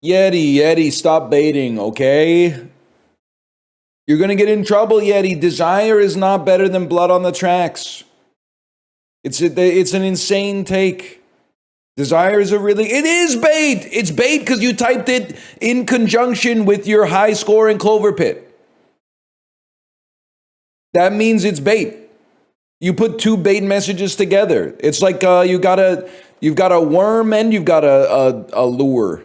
Yeti, stop baiting, okay? You're gonna get in trouble, Yeti. Desire is not better than blood on the tracks. It's an insane take. Desire is it is bait. It's bait because you typed it in conjunction with your high score in Clover Pit. That means it's bait. You put two bait messages together. It's like you've got a worm and you've got a lure.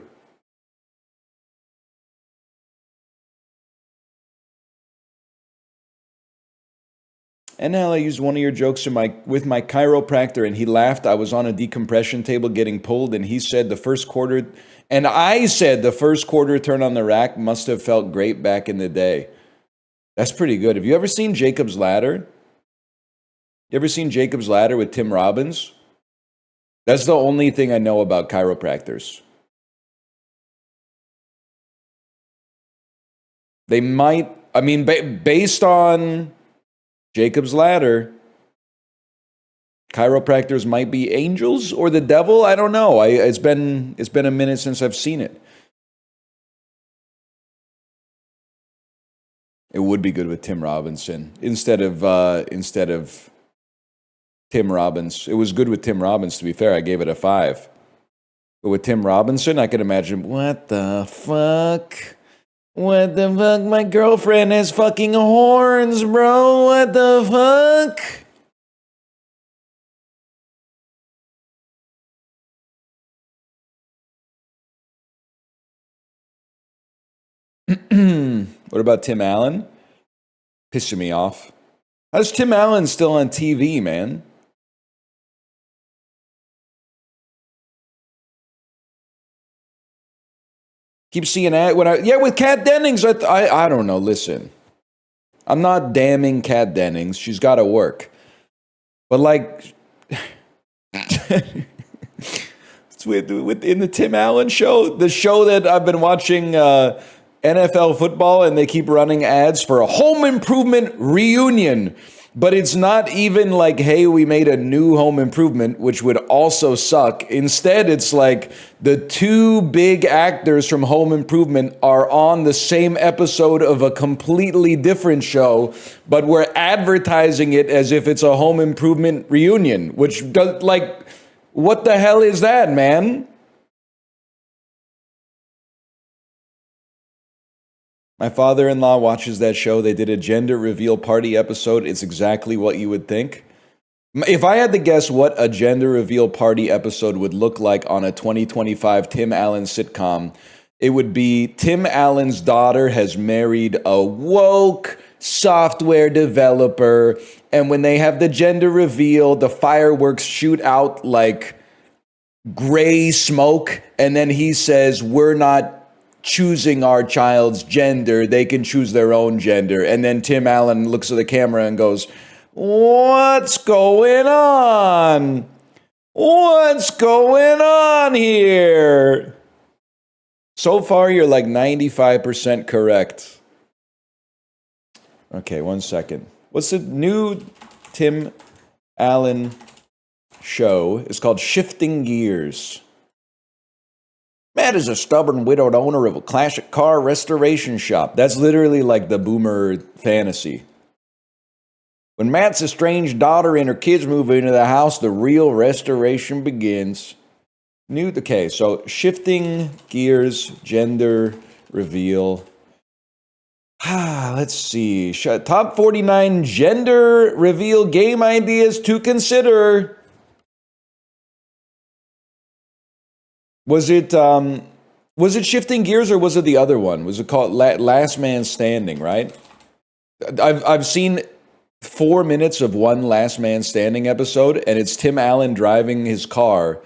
And now I used one of your jokes with my chiropractor, and he laughed. I was on a decompression table getting pulled, and he said the first quarter, and I said the first quarter turn on the rack must have felt great back in the day. That's pretty good. Have you ever seen Jacob's Ladder? You ever seen Jacob's Ladder with Tim Robbins? That's the only thing I know about chiropractors. They might, I mean, based on Jacob's Ladder, chiropractors might be angels or the devil. I don't know. It's been a minute since I've seen it. It would be good with Tim Robinson instead of Tim Robbins. It was good with Tim Robbins, to be fair. I gave it a 5. But with Tim Robinson, I could imagine, what the fuck? What the fuck? My girlfriend has fucking horns, bro. What the fuck? What about Tim Allen? Pissing me off. How's Tim Allen still on TV, man? Keep seeing that with Kat Dennings. I don't know. Listen, I'm not damning Kat Dennings. She's got to work, but like, it's in the Tim Allen show, the show that I've been watching NFL football, and they keep running ads for a home improvement reunion. But it's not even like, hey, we made a new home improvement, which would also suck. Instead, it's like the two big actors from Home Improvement are on the same episode of a completely different show, but we're advertising it as if it's a home improvement reunion, which does, like, what the hell is that, man? My father-in-law watches that show. They did a gender reveal party episode. It's exactly what you would think. If I had to guess what a gender reveal party episode would look like on a 2025 Tim Allen sitcom, it would be Tim Allen's daughter has married a woke software developer, and when they have the gender reveal, the fireworks shoot out like gray smoke, and then he says, "We're not choosing our child's gender, they can choose their own gender." And then Tim Allen looks at the camera and goes, "What's going on? What's going on here?" So far, you're like 95% correct. Okay, 1 second. What's the new Tim Allen show? It's called Shifting Gears. Matt is a stubborn widowed owner of a classic car restoration shop. That's literally like the boomer fantasy. When Matt's estranged daughter and her kids move into the house, the real restoration begins. Okay, so Shifting Gears, gender reveal. Let's see. Top 49 gender reveal game ideas to consider. Was it Shifting Gears or was it the other one? Was it called Last Man Standing, right? I've seen 4 minutes of one Last Man Standing episode, and it's Tim Allen driving his car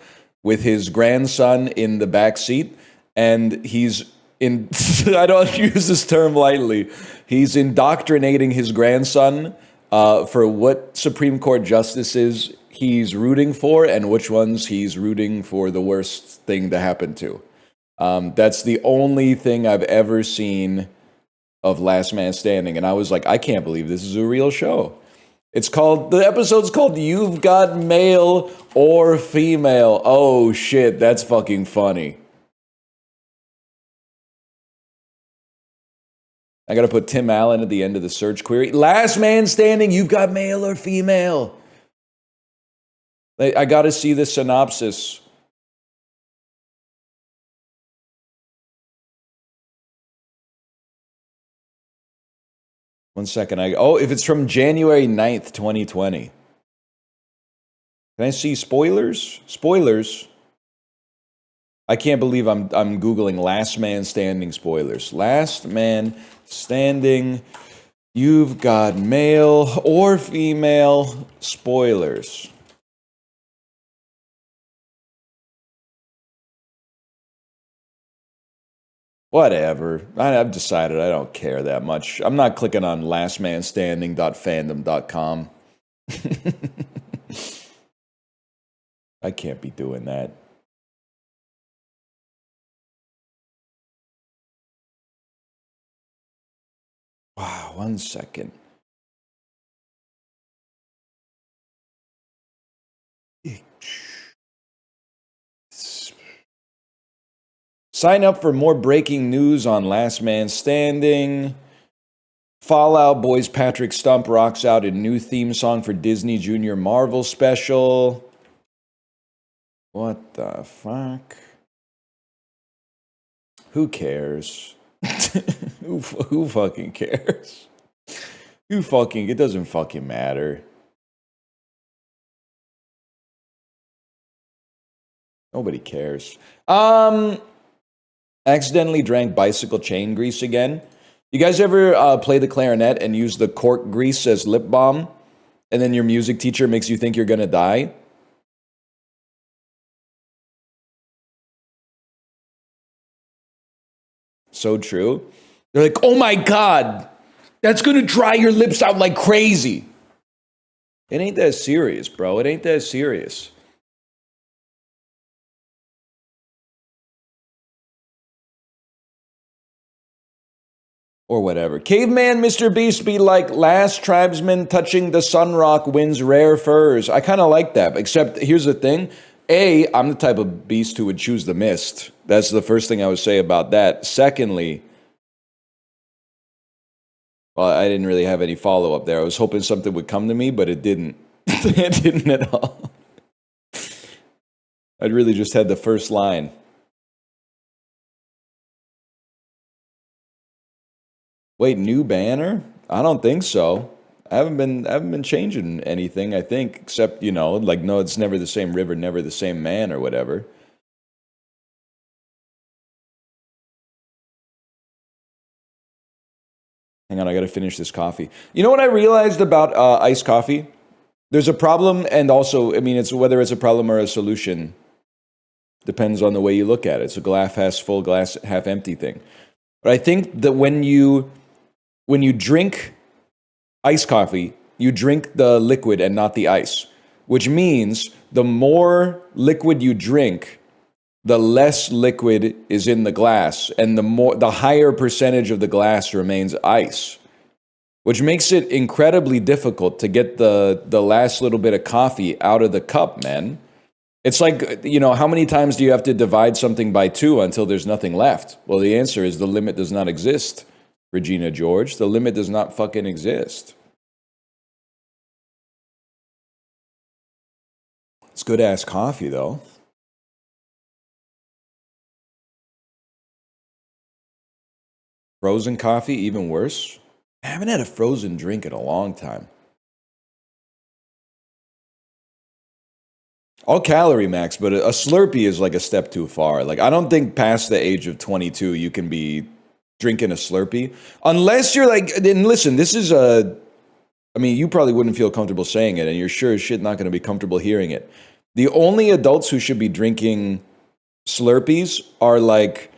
with his grandson in the back seat, and he's in I don't use this term lightly. He's indoctrinating his grandson for what Supreme Court justices he's rooting for and which ones he's rooting for the worst thing to happen to. That's the only thing I've ever seen of Last Man Standing. And I was like, I can't believe this is a real show. The episode's called You've Got Male or Female. Oh shit, that's fucking funny. I got to put Tim Allen at the end of the search query. Last man standing, you've got male or female? I got to see the synopsis. One second. If it's from January 9th, 2020. Can I see spoilers? Spoilers. I can't believe I'm Googling last man standing spoilers. Last man standing, you've got male or female spoilers. Whatever. I've decided I don't care that much. I'm not clicking on lastmanstanding.fandom.com. I can't be doing that. Wow, 1 second. Sign up for more breaking news on Last Man Standing. Fallout Boy's Patrick Stump rocks out a new theme song for Disney Junior Marvel special. What the fuck? Who cares? Who fucking cares? It doesn't fucking matter. Nobody cares. Accidentally drank bicycle chain grease again. You guys ever play the clarinet and use the cork grease as lip balm, and then your music teacher makes you think you're gonna die? So true. They're like, oh my God, that's gonna dry your lips out like crazy. It ain't that serious, bro. It ain't that serious. Or whatever. Caveman Mr. Beast be like, last tribesman touching the sunrock wins rare furs. I kind of like that, except here's the thing. I'm the type of beast who would choose the mist. That's the first thing I would say about that. Secondly, well, I didn't really have any follow-up there. I was hoping something would come to me, but it didn't. It didn't at all. I'd really just had the first line. Wait, new banner? I don't think so. I haven't been changing anything, I think, except, like, no, it's never the same river, never the same man or whatever. Hang on, I gotta finish this coffee. You know what I realized about iced coffee? There's a problem, and also, it's whether it's a problem or a solution. Depends on the way you look at it. It's a glass half full, glass half empty thing. But I think that when you drink iced coffee, you drink the liquid and not the ice, which means the more liquid you drink, the less liquid is in the glass, and the higher percentage of the glass remains ice, which makes it incredibly difficult to get the last little bit of coffee out of the cup, man. It's like, how many times do you have to divide something by 2 until there's nothing left? Well, the answer is the limit does not exist, Regina George. The limit does not fucking exist. It's good-ass coffee, though. Frozen coffee, even worse. I haven't had a frozen drink in a long time. I'll calorie max, but a Slurpee is like a step too far. Like, I don't think past the age of 22 you can be drinking a Slurpee. Unless you're like, and listen, this is you probably wouldn't feel comfortable saying it, and you're sure as shit not going to be comfortable hearing it. The only adults who should be drinking Slurpees are like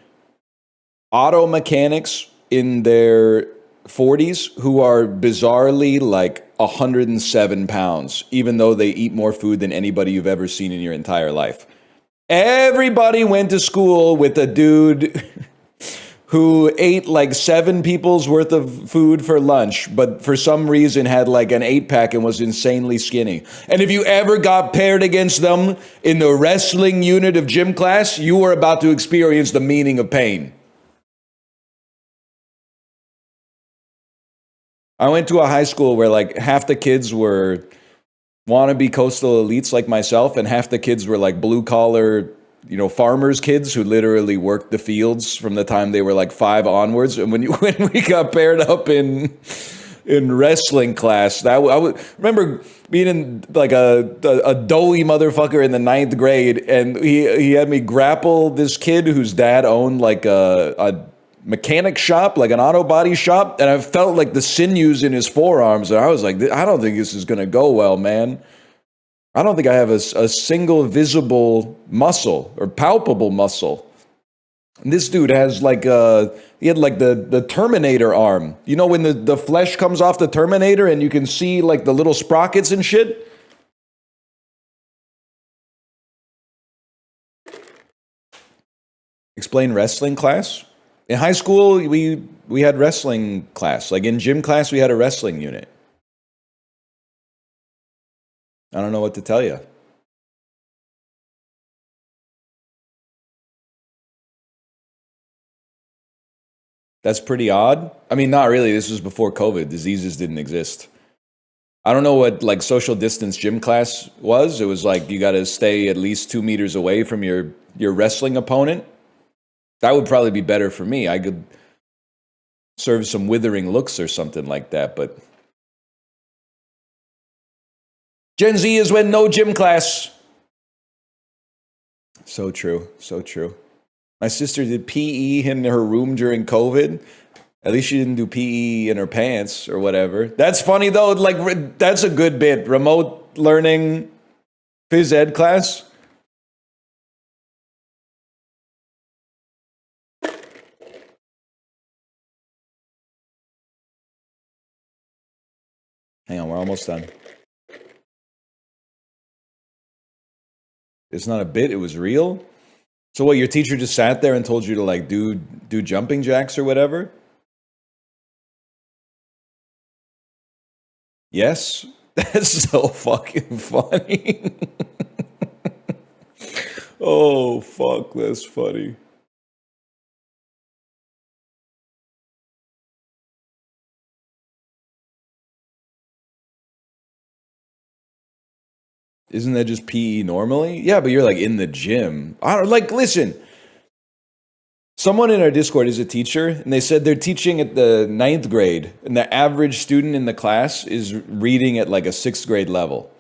auto mechanics in their 40s who are bizarrely like 107 pounds, even though they eat more food than anybody you've ever seen in your entire life. Everybody went to school with a dude who ate like 7 people's worth of food for lunch, but for some reason had like an 8-pack and was insanely skinny. And if you ever got paired against them in the wrestling unit of gym class, you were about to experience the meaning of pain. I went to a high school where like half the kids were wannabe coastal elites like myself, and half the kids were like blue collar, farmers' kids who literally worked the fields from the time they were like 5 onwards. And when we got paired up in wrestling class, that I would remember being in like a doughy motherfucker in the 9th grade, and he had me grapple this kid whose dad owned like a mechanic shop, like an auto body shop, and I felt like the sinews in his forearms, and I was like, I don't think this is gonna go well, man. I don't think I have a single visible muscle or palpable muscle. And this dude has like he had like the Terminator arm. You know when the flesh comes off the Terminator and you can see like the little sprockets and shit? Explain wrestling class? In high school, we had wrestling class. Like in gym class, we had a wrestling unit. I don't know what to tell you. That's pretty odd. I mean, not really. This was before COVID. Diseases didn't exist. I don't know what like social distance gym class was. It was like you got to stay at least 2 meters away from your wrestling opponent. That would probably be better for me. I could serve some withering looks or something like that. But Gen Z is when no gym class. So true. So true. My sister did PE in her room during COVID. At least she didn't do PE in her pants or whatever. That's funny though. Like that's a good bit. Remote learning phys ed class. Hang on, we're almost done. It's not a bit, it was real. So what, your teacher just sat there and told you to like do jumping jacks or whatever? Yes. That's so fucking funny. Oh fuck, that's funny. Isn't that just PE normally? Yeah, but you're like in the gym. I don't like listen. Someone in our Discord is a teacher, and they said they're teaching at the 9th grade, and the average student in the class is reading at like a 6th grade level.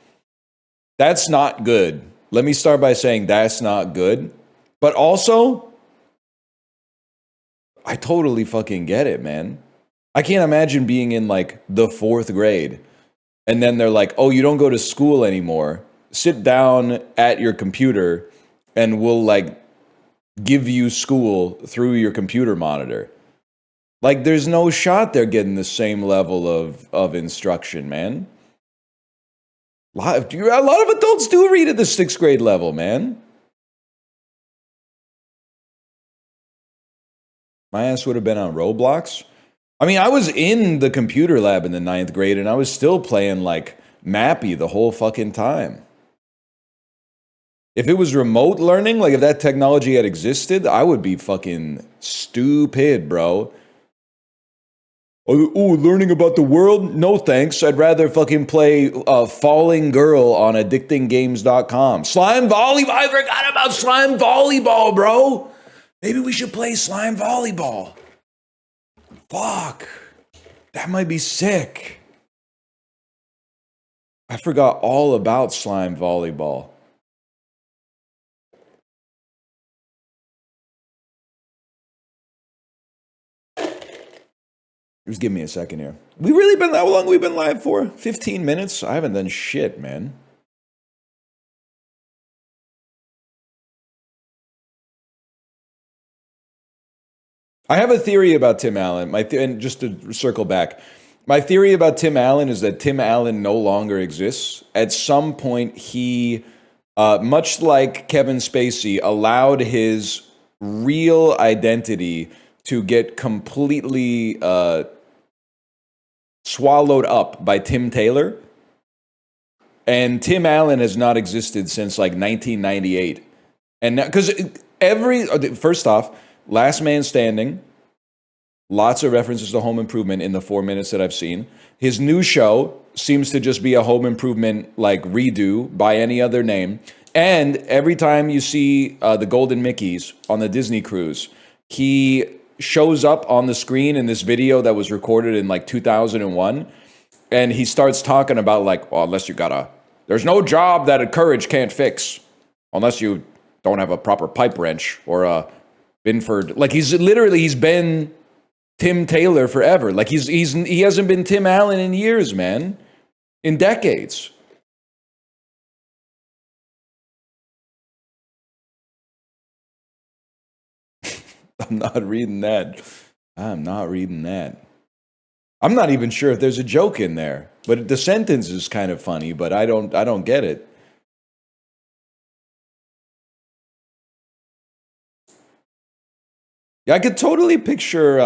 That's not good. Let me start by saying that's not good. But also, I totally fucking get it, man. I can't imagine being in like the 4th grade, and then they're like, oh, you don't go to school anymore. Sit down at your computer, and we'll like give you school through your computer monitor. Like, there's no shot they're getting the same level of instruction, man. A lot of adults do read at the 6th grade level, man. My ass would have been on Roblox. I mean, I was in the computer lab in the 9th grade, and I was still playing, like, Mappy the whole fucking time. If it was remote learning, like if that technology had existed, I would be fucking stupid, bro. Oh, learning about the world? No thanks. I'd rather fucking play Falling Girl on addictinggames.com. Slime volleyball? I forgot about slime volleyball, bro. Maybe we should play slime volleyball. Fuck. That might be sick. I forgot all about slime volleyball. Just give me a second here. How long we been live for? 15 minutes? I haven't done shit, man. I have a theory about Tim Allen. And just to circle back, my theory about Tim Allen is that Tim Allen no longer exists. At some point, he, much like Kevin Spacey, allowed his real identity to get completely swallowed up by Tim Taylor. And Tim Allen has not existed since like 1998. And because first off, Last Man Standing, Lots of references to Home Improvement in the 4 minutes that I've seen. His new show seems to just be a Home Improvement like redo by any other name. And every time you see the Golden Mickeys on the Disney cruise, he shows up on the screen in this video that was recorded in like 2001. And he starts talking about like, well, unless you got there's no job that a courage can't fix unless you don't have a proper pipe wrench or a Binford. Like he's been Tim Taylor forever. Like he hasn't been Tim Allen in years, man. In decades. I'm not reading that. I'm not reading that. I'm not even sure if there's a joke in there, but the sentence is kind of funny, but I don't get it. Yeah, I could totally picture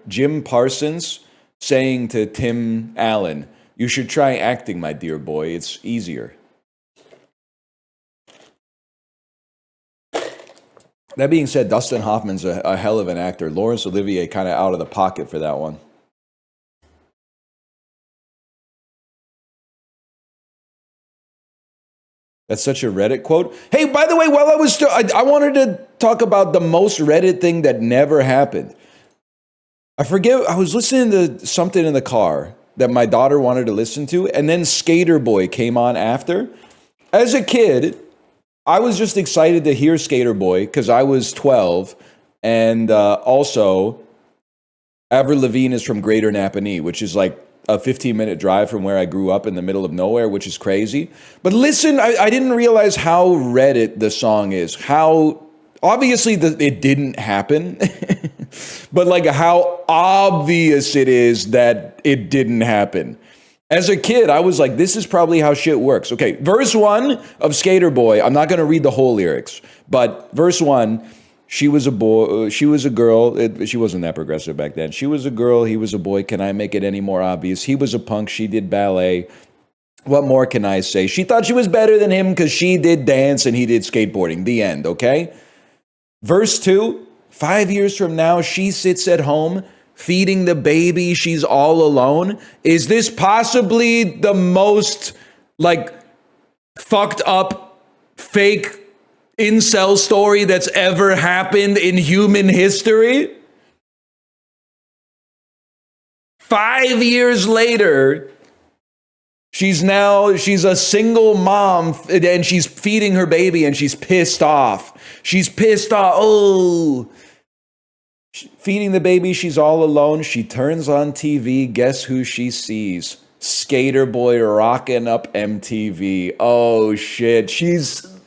Jim Parsons saying to Tim Allen, "You should try acting, my dear boy. It's easier." That being said, Dustin Hoffman's a hell of an actor. Laurence Olivier kind of out of the pocket for that one. That's such a Reddit quote. Hey, by the way, while I was I wanted to talk about the most Reddit thing that never happened. I forget, I was listening to something in the car that my daughter wanted to listen to, and then Skater Boy came on after. As a kid, I was just excited to hear Skater Boy because I was 12, and also Avril Lavigne is from Greater Napanee, which is like a 15-minute drive from where I grew up in the middle of nowhere, which is crazy. But listen, I didn't realize how Reddit the song is. How, obviously, it didn't happen, but like how obvious it is that it didn't happen. As a kid, I was like, this is probably how shit works. Okay, verse 1 of Skater Boy, I'm not going to read the whole lyrics, but verse 1, she was a boy, she was a girl, she wasn't that progressive back then. She was a girl, he was a boy, can I make it any more obvious? He was a punk, she did ballet. What more can I say? She thought she was better than him because she did dance and he did skateboarding. The end, okay? Verse 2, 5 years from now, she sits at home feeding the baby, she's all alone. Is this possibly the most like fucked up fake incel story that's ever happened in human history? 5 years later, she's a single mom and she's feeding her baby and she's pissed off. She's pissed off. Oh, feeding the baby, she's all alone. She turns on TV. Guess who she sees? Skater Boy rocking up MTV. Oh shit.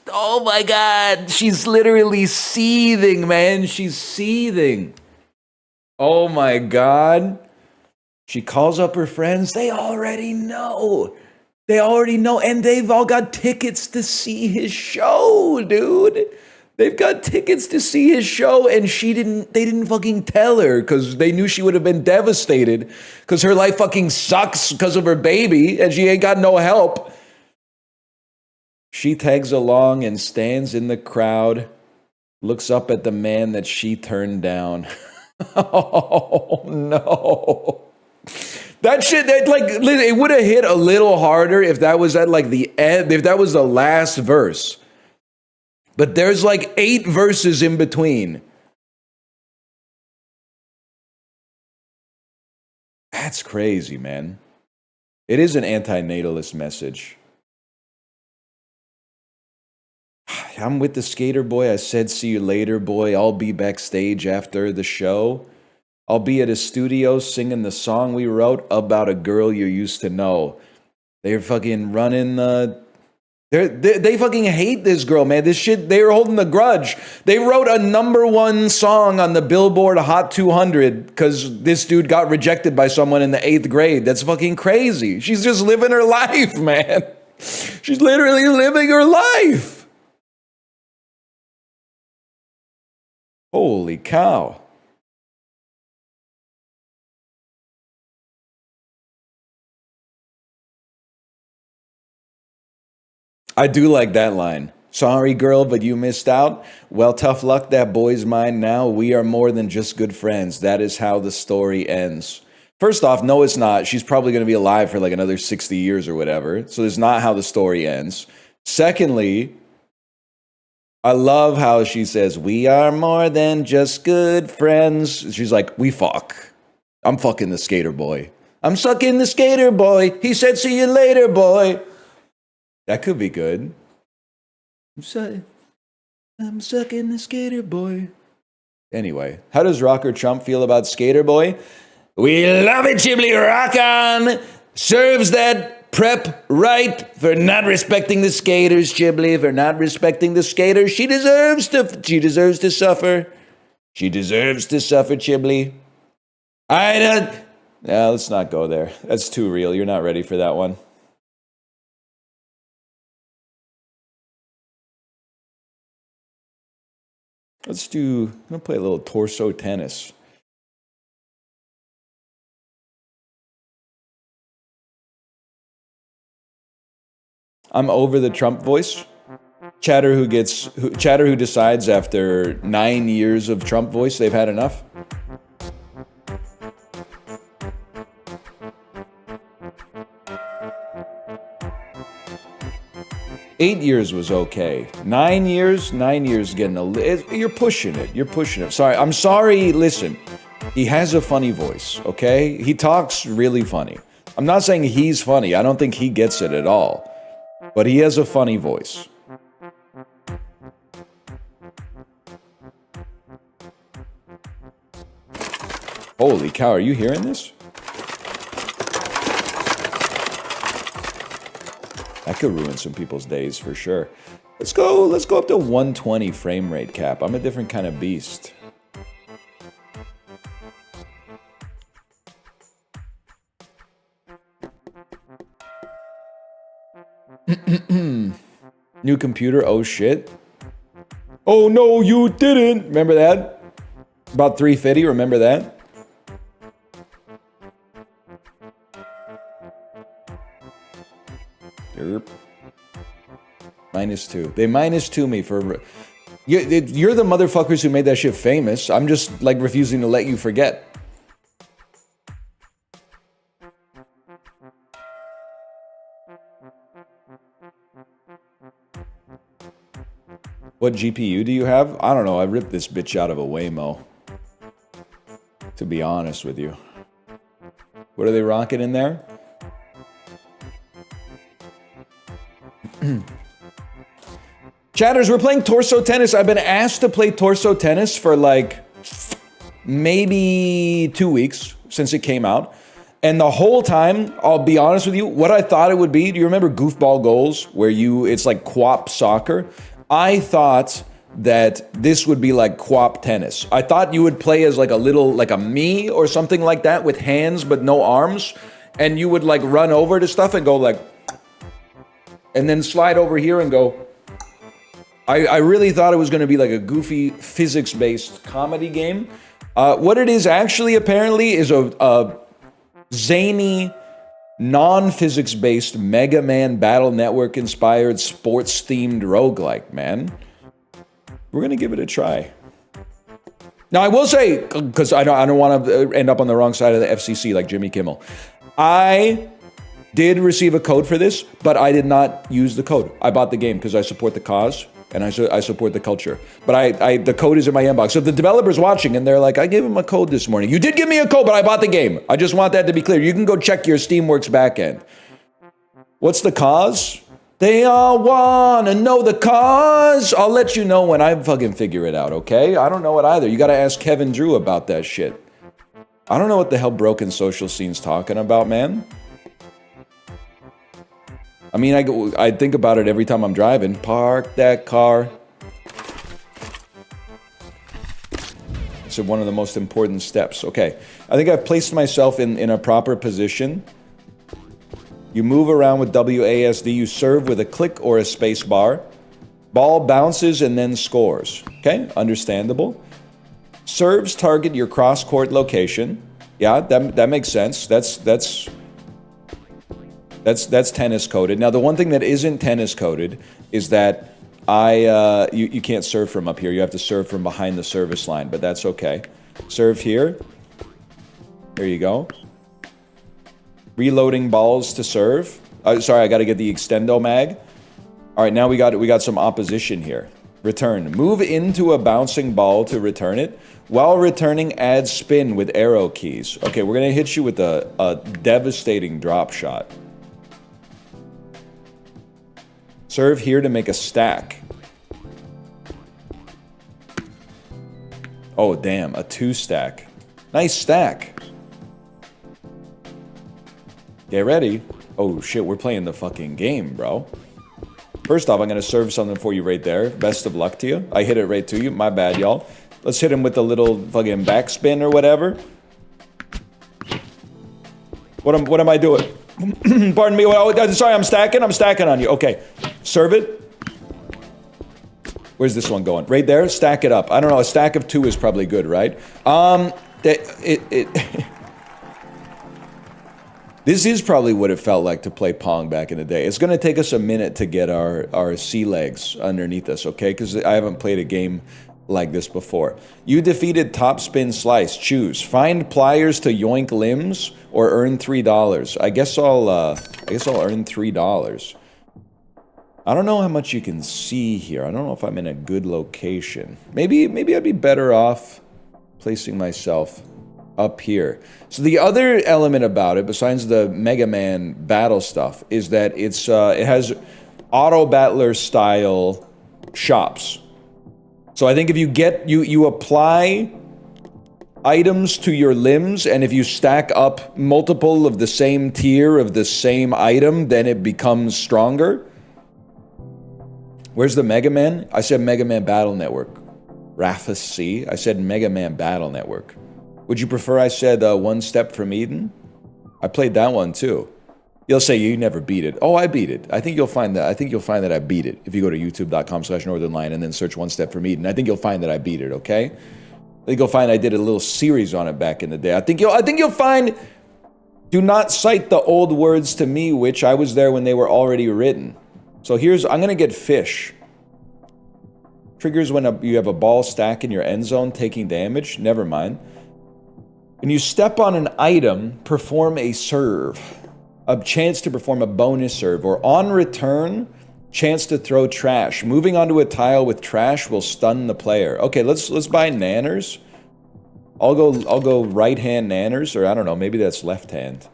Oh my God. She's literally seething, man. She's seething. Oh my God. She calls up her friends. They already know. And they've all got tickets to see his show, dude. They've got tickets to see his show, and they didn't fucking tell her because they knew she would have been devastated because her life fucking sucks because of her baby and she ain't got no help. She tags along and stands in the crowd, looks up at the man that she turned down. Oh no. That shit, it would have hit a little harder if that was at like the end, if that was the last verse. But there's like 8 verses in between. That's crazy, man. It is an antinatalist message. I'm with the Skater Boy. I said, see you later, boy. I'll be backstage after the show. I'll be at a studio singing the song we wrote about a girl you used to know. They're fucking running They fucking hate this girl, man. This shit, they were holding the grudge. They wrote a #1 song on the Billboard Hot 200 because this dude got rejected by someone in the 8th grade. That's fucking crazy. She's just living her life, man. She's literally living her life. Holy cow. I do like that line. Sorry, girl, but you missed out. Well, tough luck, that boy's mine now. We are more than just good friends. That is how the story ends. First off, no, it's not. She's probably going to be alive for like another 60 years or whatever. So it's not how the story ends. Secondly, I love how she says, we are more than just good friends. She's like, we fuck. I'm fucking the skater boy. I'm sucking the skater boy. He said, see you later, boy. That could be good. I'm sucking the skater boy. Anyway, how does Rocker Trump feel about Skater Boy? We love it, Chibli. Rock on. Serves that prep right for not respecting the skaters, Chibli. For not respecting the skaters. She deserves to suffer. She deserves to suffer, Chibli. Let's not go there. That's too real. You're not ready for that one. I'm gonna play a little torso tennis. I'm over the Trump voice. Chatter who decides after 9 years of Trump voice they've had enough. Eight years was okay. 9 years getting you're pushing it. Sorry, I'm sorry, listen. He has a funny voice, okay? He talks really funny. I'm not saying he's funny. I don't think he gets it at all. But he has a funny voice. Holy cow, are you hearing this? That could ruin some people's days for sure. Let's go up to 120 frame rate cap. I'm a different kind of beast. New computer, oh shit. Oh no, you didn't. Remember that? About 350, remember that? Derp. -2. They -2 me for... You're the motherfuckers who made that shit famous. I'm just, like, refusing to let you forget. What GPU do you have? I don't know. I ripped this bitch out of a Waymo. To be honest with you. What are they rocking in there? Chatters, we're playing torso tennis. I've been asked to play torso tennis for like maybe 2 weeks since it came out. And the whole time, I'll be honest with you, what I thought it would be, do you remember goofball goals where it's like quap soccer? I thought that this would be like quap tennis. I thought you would play as like a little, like a me or something like that with hands but no arms. And you would like run over to stuff and go like, and then slide over here and go. I really thought it was going to be like a goofy physics-based comedy game. What it is actually apparently is a zany, non-physics-based Mega Man Battle Network-inspired sports-themed roguelike, man. We're going to give it a try. Now, I will say, because I don't want to end up on the wrong side of the FCC like Jimmy Kimmel, I did receive a code for this, but I did not use the code. I bought the game because I support the cause. And I support the culture. But the code is in my inbox. So if the developer's watching and they're like, I gave him a code this morning. You did give me a code, but I bought the game. I just want that to be clear. You can go check your Steamworks backend. What's the cause? They all want to know the cause. I'll let you know when I fucking figure it out, okay? I don't know it either. You got to ask Kevin Drew about that shit. I don't know what the hell Broken Social Scene's talking about, man. I mean, I think about it every time I'm driving. Park that car. It's one of the most important steps. Okay, I think I've placed myself in a proper position. You move around with WASD. You serve with a click or a space bar. Ball bounces and then scores. Okay, understandable. Serves target your cross-court location. Yeah, that makes sense. That's tennis coded. Now, the one thing that isn't tennis coded is that You can't serve from up here. You have to serve from behind the service line, but that's okay. Serve here. There you go. Reloading balls to serve. Sorry, I got to get the extendo mag. All right, now we got some opposition here. Return. Move into a bouncing ball to return it. While returning, add spin with arrow keys. Okay, we're gonna hit you with a devastating drop shot. Serve here to make a stack. Oh, damn, a 2-stack. Nice stack. Get ready. Oh, shit, we're playing the fucking game, bro. First off, I'm going to serve something for you right there. Best of luck to you. I hit it right to you. My bad, y'all. Let's hit him with a little fucking backspin or whatever. What am I doing? Pardon me. Oh, sorry, I'm stacking on you. Okay. Serve it. Where's this one going? Right there? Stack it up. I don't know. A stack of 2 is probably good, right? This is probably what it felt like to play Pong back in the day. It's going to take us a minute to get our sea legs underneath us, okay? Because I haven't played a game like this before. You defeated Top Spin Slice. Choose. Find pliers to yoink limbs or earn $3. I guess I'll earn $3. I don't know how much you can see here. I don't know if I'm in a good location. Maybe I'd be better off placing myself up here. So the other element about it, besides the Mega Man battle stuff, is that it has auto battler style shops. So I think if you apply items to your limbs, and if you stack up multiple of the same tier of the same item, then it becomes stronger. Where's the Mega Man? I said Mega Man Battle Network. Rafus C. I said Mega Man Battle Network. Would you prefer I said One Step from Eden? I played that one too. You'll say you never beat it. Oh, I beat it. I think you'll find that I beat it if you go to youtube.com/northernlion and then search One Step from Eden. I think you'll find that I beat it, okay? I think you'll find I did a little series on it back in the day. I think you'll find do not cite the old words to me, which I was there when they were already written. So I'm going to get fish. Triggers when you have a ball stack in your end zone taking damage. Never mind. When you step on an item, perform a serve. A chance to perform a bonus serve. Or on return, chance to throw trash. Moving onto a tile with trash will stun the player. Okay, let's buy nanners. I'll go right hand nanners, or I don't know, maybe that's left hand.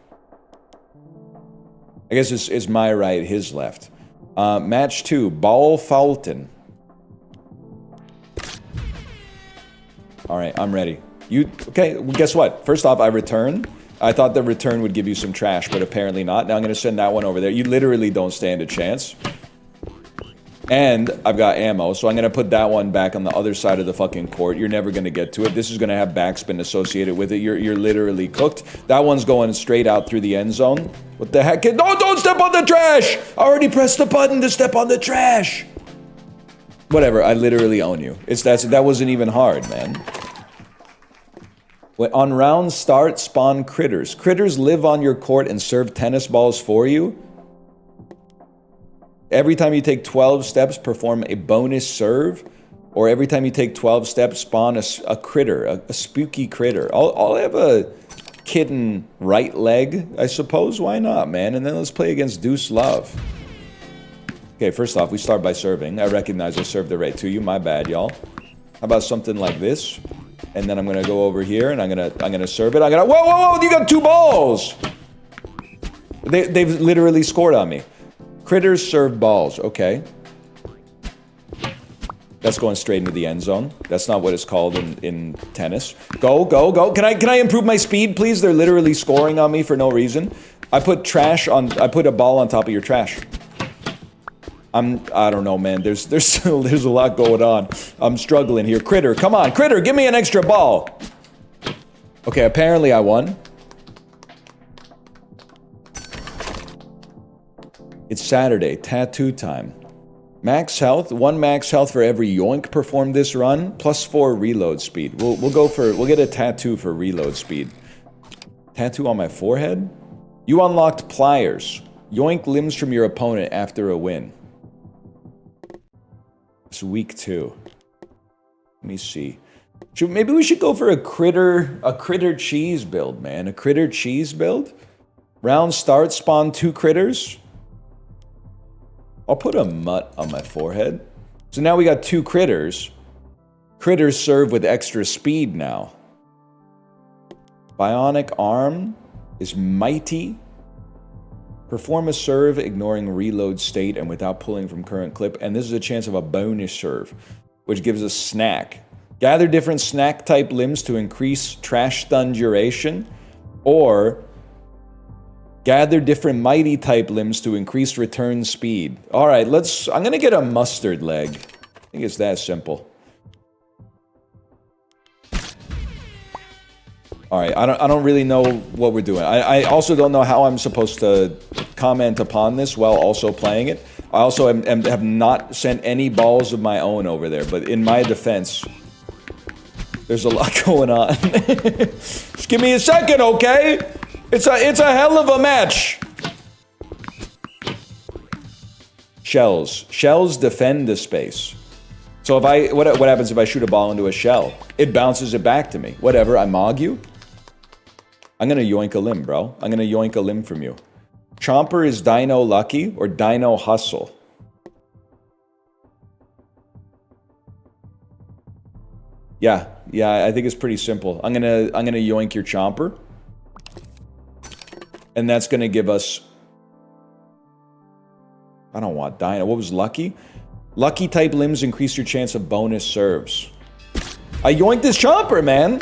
I guess it's my right, his left. Match 2, Ball Fountain. Alright, I'm ready. Okay, well, guess what? First off, I returned. I thought the return would give you some trash, but apparently not. Now I'm going to send that one over there. You literally don't stand a chance. And I've got ammo, so I'm going to put that one back on the other side of the fucking court. You're never going to get to it. This is going to have backspin associated with it. You're literally cooked. That one's going straight out through the end zone. What the heck? No, don't step on the trash! I already pressed the button to step on the trash! Whatever, I literally own you. That wasn't even hard, man. On round start, spawn critters. Critters live on your court and serve tennis balls for you. Every time you take 12 steps, perform a bonus serve. Or every time you take 12 steps, spawn a critter, a spooky critter. I'll have a kitten right leg, I suppose. Why not, man? And then let's play against Deuce Love. Okay, first off, we start by serving. I recognize I served it right to you. My bad, y'all. How about something like this? And then I'm gonna go over here and I'm gonna serve it. Whoa! You got 2 balls! They've literally scored on me. Critters serve balls. Okay. That's going straight into the end zone. That's not what it's called in tennis. Go! Can I improve my speed, please? They're literally scoring on me for no reason. I put a ball on top of your trash. I don't know, man. There's a lot going on. I'm struggling here. Critter, come on, Critter, give me an extra ball. Okay, apparently I won. It's Saturday, tattoo time. Max health, 1 max health for every yoink performed this run, plus 4 reload speed. We'll get a tattoo for reload speed. Tattoo on my forehead? You unlocked pliers. Yoink limbs from your opponent after a win. It's week 2. Let me see. Maybe we should go for a critter cheese build, man. A critter cheese build? Round start, spawn 2 critters. I'll put a mutt on my forehead. So now we got 2 critters. Critters serve with extra speed now. Bionic arm is mighty. Perform a serve, ignoring reload state and without pulling from current clip. And this is a chance of a bonus serve, which gives us snack. Gather different snack-type limbs to increase trash stun duration. Or gather different mighty-type limbs to increase return speed. Alright, I'm gonna get a mustard leg. I think it's that simple. Alright, I don't really know what we're doing. I also don't know how I'm supposed to comment upon this while also playing it. I also have not sent any balls of my own over there, but in my defense, there's a lot going on. Just give me a second, okay? It's a hell of a match. Shells. Shells defend the space. So if what happens if I shoot a ball into a shell? It bounces it back to me. Whatever, I mog you. I'm gonna yoink a limb, bro. I'm gonna yoink a limb from you. Chomper is Dino Lucky or Dino Hustle? Yeah, I think it's pretty simple. I'm gonna yoink your Chomper. And that's gonna give us... I don't want Dino. What was Lucky? Lucky type limbs increase your chance of bonus serves. I yoinked this Chomper, man!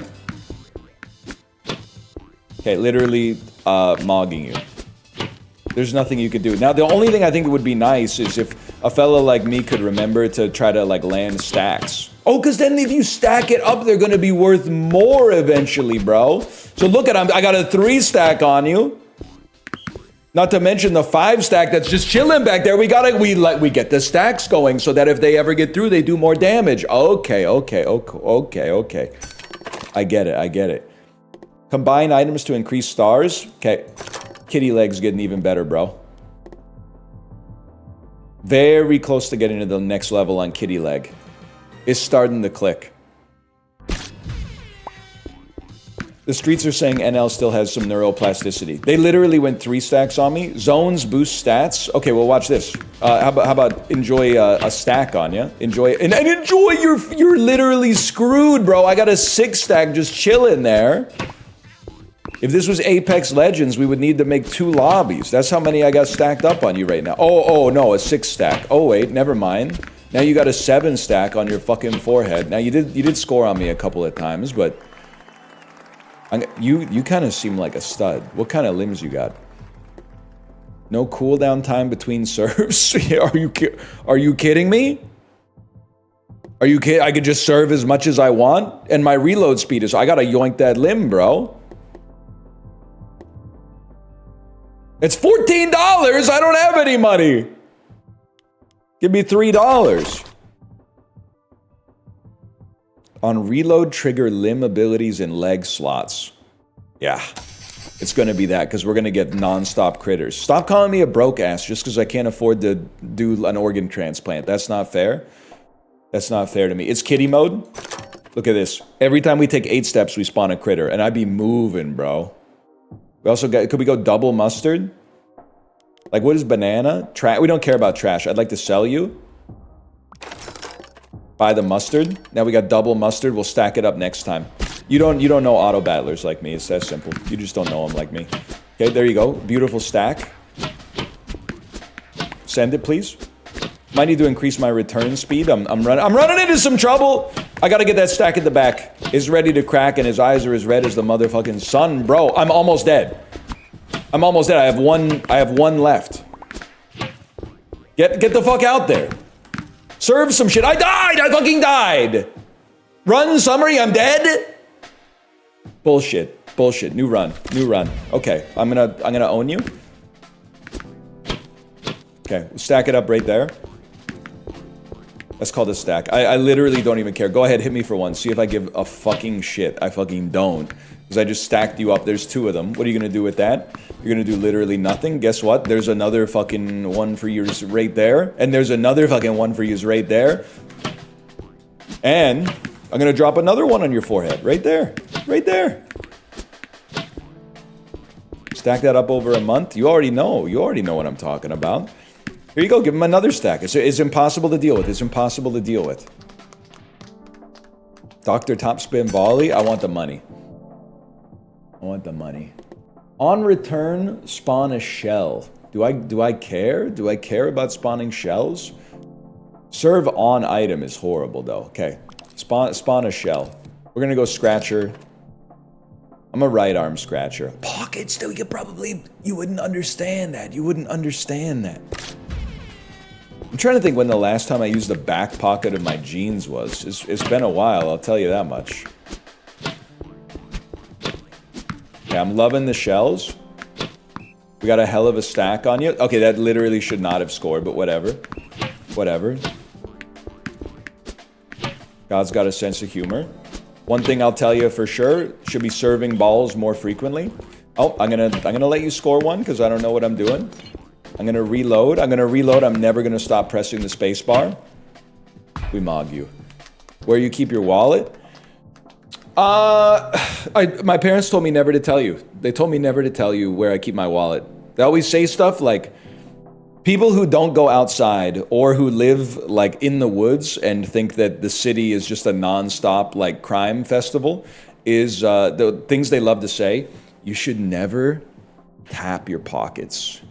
Okay, literally, mogging you. There's nothing you could do. Now, the only thing I think would be nice is if a fella like me could remember to try to, like, land stacks. Oh, because then if you stack it up, they're gonna be worth more eventually, bro. So look at, I got a 3 stack on you. Not to mention the 5 stack that's just chilling back there. We get the stacks going so that if they ever get through, they do more damage. Okay. I get it. Combine items to increase stars. Okay. Kitty leg's getting even better, bro. Very close to getting to the next level on kitty leg. It's starting to click. The streets are saying NL still has some neuroplasticity. They literally went 3 stacks on me. Zones boost stats. Okay, well, watch this. How about enjoy a stack on you? Enjoy and enjoy you're literally screwed, bro. I got a 6 stack just chilling there. If this was Apex Legends, we would need to make 2 lobbies. That's how many I got stacked up on you right now. Oh, no, a 6 stack. Oh, wait, never mind. Now you got a 7 stack on your fucking forehead. Now, you did score on me a couple of times, but... You kind of seem like a stud. What kind of limbs you got? No cooldown time between serves? Are you kidding me? Are you kidding? I could just serve as much as I want? And my reload speed is... I gotta yoink that limb, bro. It's $14! I don't have any money! Give me $3. On reload, trigger limb abilities and leg slots. Yeah. It's gonna be that, because we're gonna get non-stop critters. Stop calling me a broke ass just because I can't afford to do an organ transplant. That's not fair. That's not fair to me. It's kitty mode. Look at this. Every time we take 8 steps, we spawn a critter. And I be moving, bro. We also got... Could we go double mustard? Like, what is banana? We don't care about trash. I'd like to sell you. Buy the mustard. Now we got double mustard. We'll stack it up next time. You don't know auto battlers like me. It's that simple. You just don't know them like me. Okay, there you go. Beautiful stack. Send it, please. Might need to increase my return speed. I'm running into some trouble. I gotta get that stack at the back. It's ready to crack and his eyes are as red as the motherfucking sun. Bro, I'm almost dead. I'm almost dead. I have one left. Get the fuck out there. Serve some shit. I died! I fucking died! Run, summary, I'm dead? Bullshit. Bullshit. New run. Okay, I'm gonna own you. Okay, we'll stack it up right there. That's called a stack. I literally don't even care. Go ahead, hit me for one. See if I give a fucking shit. I fucking don't. Because I just stacked you up. There's 2 of them. What are you gonna do with that? You're gonna do literally nothing. Guess what? There's another fucking one for you right there. And there's another fucking one for you right there. And I'm going to drop another one on your forehead. Right there. Right there. Stack that up over a month. You already know. You already know what I'm talking about. Here you go. Give him another stack. It's impossible to deal with. It's impossible to deal with. Dr. Topspin Bali. I want the money. I want the money. On return, spawn a shell. Do I care? Do I care about spawning shells? Serve on item is horrible though. Okay. Spawn a shell. We're gonna go Scratcher. I'm a right arm Scratcher. Pockets though, you wouldn't understand that. You wouldn't understand that. I'm trying to think when the last time I used the back pocket of my jeans was. It's been a while, I'll tell you that much. Okay, I'm loving the shells. We got a hell of a stack on you. Okay, that literally should not have scored, but whatever. Whatever. God's got a sense of humor. One thing I'll tell you for sure, should be serving balls more frequently. Oh, I'm gonna let you score one because I don't know what I'm doing. I'm gonna reload. I'm never gonna stop pressing the space bar. We mog you. Where you keep your wallet? My parents told me never to tell you. They told me never to tell you where I keep my wallet. They always say stuff like, people who don't go outside or who live like in the woods and think that the city is just a non-stop like crime festival is the things they love to say. You should never tap your pockets.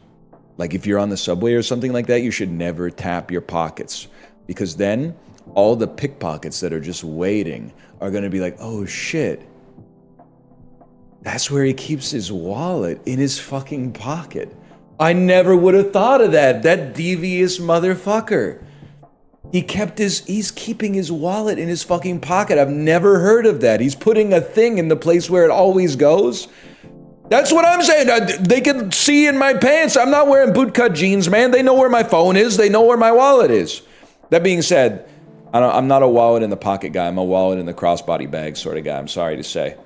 Like if you're on the subway or something like that, you should never tap your pockets because then all the pickpockets that are just waiting are going to be like, oh shit, that's where he keeps his wallet, in his fucking pocket. I never would have thought of that. That devious motherfucker. He's keeping his wallet in his fucking pocket. I've never heard of that. He's putting a thing in the place where it always goes. That's what I'm saying. They can see in my pants. I'm not wearing bootcut jeans, man. They know where my phone is. They know where my wallet is. That being said, I'm not a wallet in the pocket guy. I'm a wallet in the crossbody bag sort of guy. I'm sorry to say.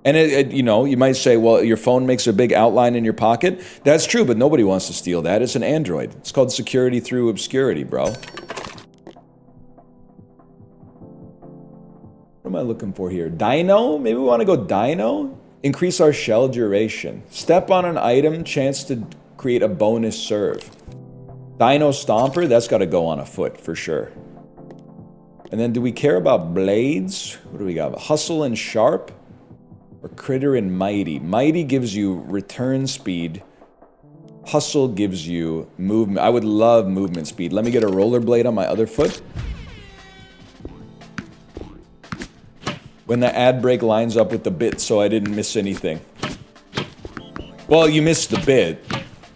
And you know, you might say, well, your phone makes a big outline in your pocket. That's true, but nobody wants to steal that. It's an Android. It's called security through obscurity, bro. What am I looking for here? Dino? Maybe we want to go Dino? Increase our shell duration. Step on an item, chance to create a bonus serve. Dino Stomper? That's got to go on a foot, for sure. And then do we care about blades? What do we got? Hustle and Sharp? Or Critter and Mighty. Mighty gives you return speed. Hustle gives you movement. I would love movement speed. Let me get a rollerblade on my other foot. When the ad break lines up with the bit so I didn't miss anything. Well, you missed the bit.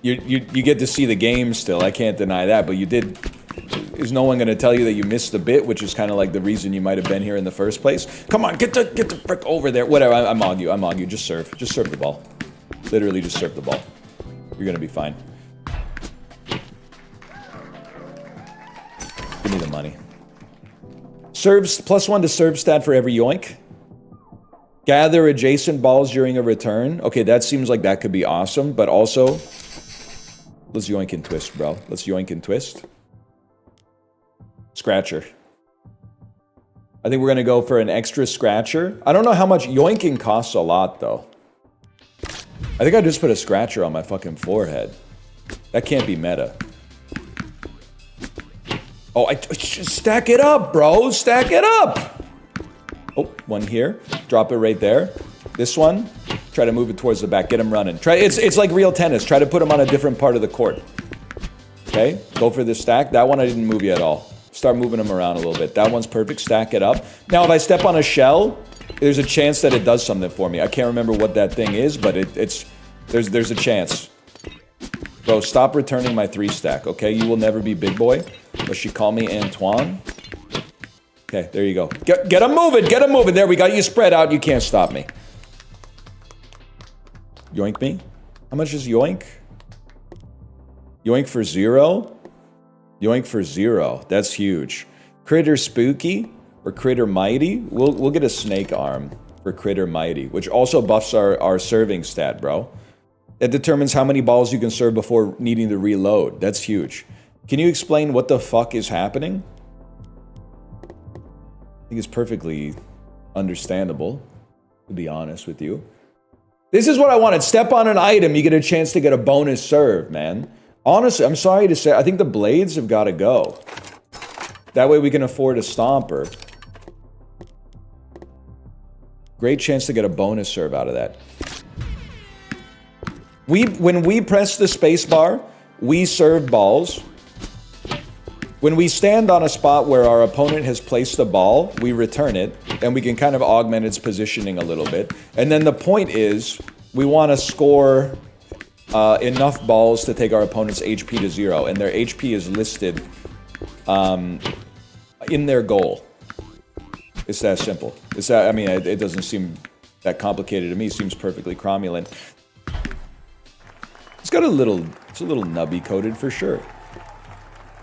You get to see the game still. I can't deny that, but you did. Is no one going to tell you that you missed the bit, which is kind of like the reason you might have been here in the first place? Come on, get the frick over there. Whatever, I'm on you. Just serve the ball. Literally just serve the ball. You're going to be fine. Give me the money. Serves, +1 to serve stat for every yoink. Gather adjacent balls during a return. Okay, that seems like that could be awesome, but also, let's yoink and twist, bro. Let's yoink and twist. Scratcher. I think we're going to go for an extra Scratcher. I don't know how much yoinking costs a lot, though. I think I just put a Scratcher on my fucking forehead. That can't be meta. Oh, stack it up, bro. Stack it up. Oh, one here. Drop it right there. This one. Try to move it towards the back. Get him running. It's like real tennis. Try to put him on a different part of the court. Okay? Go for this stack. That one I didn't move you at all. Start moving them around a little bit. That one's perfect. Stack it up. Now, if I step on a shell, there's a chance that it does something for me. I can't remember what that thing is, but there's a chance. Bro, stop returning my 3-stack, okay? You will never be big boy. But she call me Antoine. Okay, there you go. Get him moving. Get him moving. There, we got you spread out. You can't stop me. Yoink me. How much is yoink? Yoink for 0? Yoink for 0. That's huge. Critter Spooky or Critter Mighty. We'll get a snake arm for Critter Mighty, which also buffs our serving stat, bro. It determines how many balls you can serve before needing to reload. That's huge. Can you explain what the fuck is happening? I think it's perfectly understandable, to be honest with you. This is what I wanted. Step on an item, you get a chance to get a bonus serve, man. Honestly, I'm sorry to say, I think the blades have got to go. That way we can afford a stomper. Great chance to get a bonus serve out of that. When we press the space bar, we serve balls. When we stand on a spot where our opponent has placed a ball, we return it, and we can kind of augment its positioning a little bit. And then the point is, we want to score enough balls to take our opponent's HP to 0, and their HP is listed in their goal. It's that simple. It's that, I mean, it doesn't seem that complicated to me. It seems perfectly cromulent. It's got it's a little nubby coated for sure.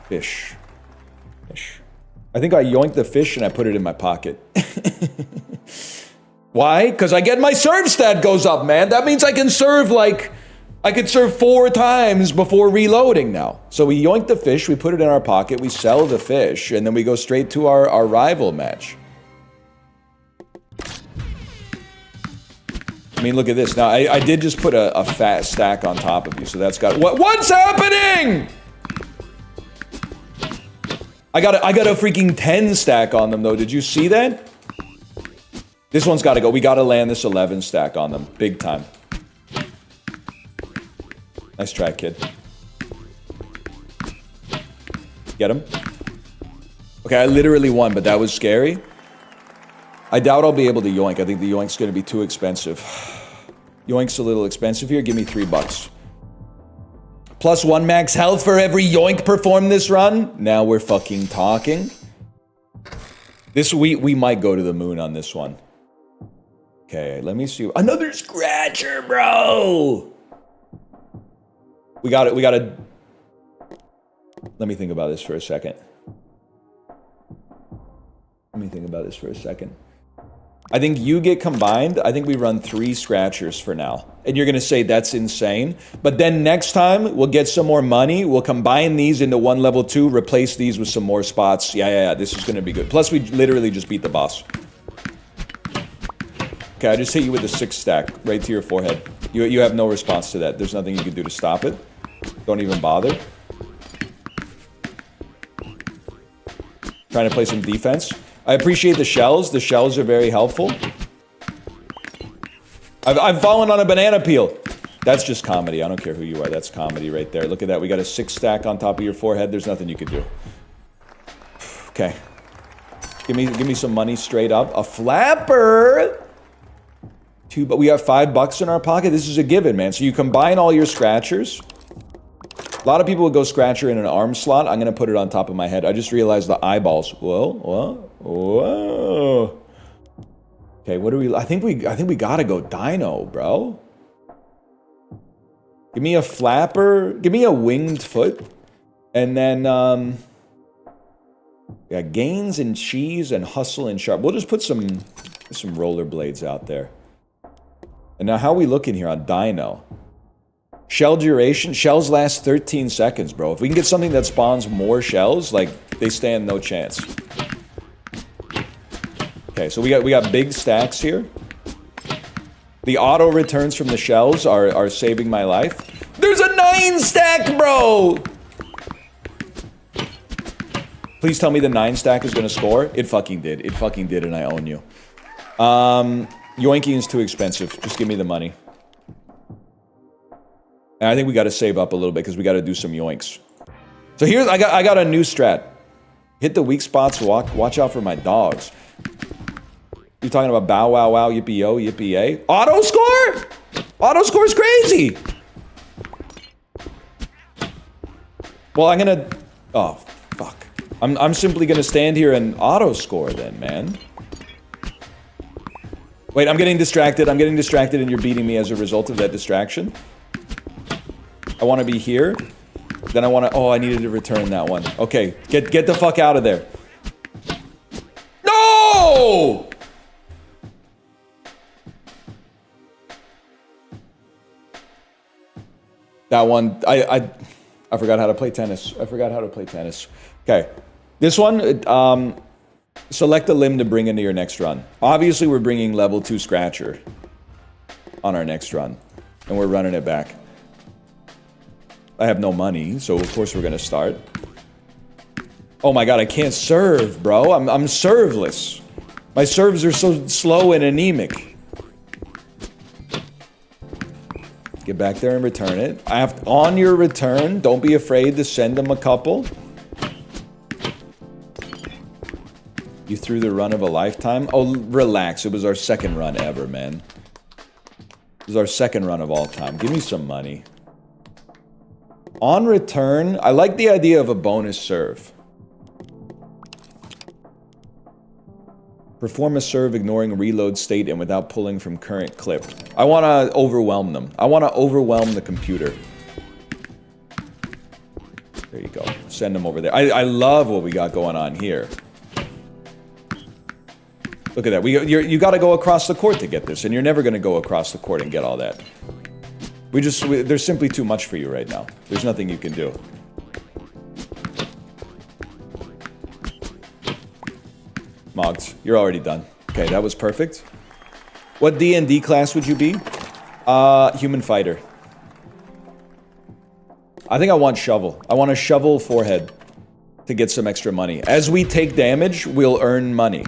Fish. I think I yoinked the fish and I put it in my pocket. Why? Because I get my serve stat goes up, man. That means I can serve I could serve 4 times before reloading now. So we yoink the fish, we put it in our pocket, we sell the fish, and then we go straight to our rival match. I mean, look at this. Now, I did just put a fat stack on top of you, so that's got... What's happening?! I got a freaking 10 stack on them, though. Did you see that? This one's got to go. We got to land this 11 stack on them. Big time. Nice try, kid. Get him? Okay, I literally won, but that was scary. I doubt I'll be able to yoink. I think the yoink's going to be too expensive. Yoink's a little expensive here. Give me $3. +1 max health for every yoink performed this run. Now we're fucking talking. We might go to the moon on this one. Okay, let me see. Another scratcher, bro! We got it. Let me think about this for a second. I think you get combined. I think we run 3 scratchers for now. And you're going to say that's insane. But then next time, we'll get some more money. We'll combine these into 1 level 2, replace these with some more spots. Yeah. This is going to be good. Plus, we literally just beat the boss. Okay, I just hit you with a 6 stack right to your forehead. You have no response to that. There's nothing you can do to stop it. Don't even bother. Trying to play some defense. I appreciate the shells. The shells are very helpful. I've fallen on a banana peel. That's just comedy. I don't care who you are. That's comedy right there. Look at that. We got a 6 stack on top of your forehead. There's nothing you could do. Okay. Give me some money straight up. A flapper. But we have $5 in our pocket. This is a given, man. So you combine all your scratchers. A lot of people would go scratcher in an arm slot. I'm going to put it on top of my head. I just realized the eyeballs. Whoa. Okay, what do we... I think we gotta go dino, bro. Give me a flapper. Give me a winged foot. And then, yeah, gains and cheese and hustle and sharp. We'll just put some rollerblades out there. And now how are we looking here on dino? Shell duration. Shells last 13 seconds, bro. If we can get something that spawns more shells, like, they stand no chance. Okay, so we got big stacks here. The auto returns from the shells are saving my life. There's a 9 stack, bro! Please tell me the 9 stack is gonna score. It fucking did. It fucking did, and I own you. Yoinking is too expensive. Just give me the money. And I think we gotta save up a little bit because we gotta do some yoinks. So here's I got a new strat. Hit the weak spots. Watch out for my dogs. You're talking about bow wow wow yippee yo yippee yay. Auto score? Auto score is crazy. Well, I'm gonna. Oh fuck. I'm simply gonna stand here and auto score then, man. Wait, I'm getting distracted. I'm getting distracted, and you're beating me as a result of that distraction. I want to be here. Then I want to. Oh, I needed to return that one. Okay, get the fuck out of there. No! That one, I I forgot how to play tennis. Okay. This one, select a limb to bring into your next run. Obviously, we're bringing level 2 Scratcher on our next run. And we're running it back. I have no money, so of course we're gonna start. Oh my god, I can't serve, bro. I'm serveless. My serves are so slow and anemic. Get back there and return it. On your return, don't be afraid to send them a couple. You threw the run of a lifetime? Oh, relax. It was our second run ever, man. It was our second run of all time. Give me some money. On return, I like the idea of a bonus serve. Perform a serve ignoring reload state and without pulling from current clip. I want to overwhelm them. I want to overwhelm the computer. There you go. Send them over there. I love what we got going on here. Look at that. You got to go across the court to get this, and you're never going to go across the court and get all that. There's simply too much for you right now. There's nothing you can do. Mogs, you're already done. Okay, that was perfect. What D&D class would you be? Human fighter. I think I want shovel. I want a shovel forehead to get some extra money. As we take damage, we'll earn money.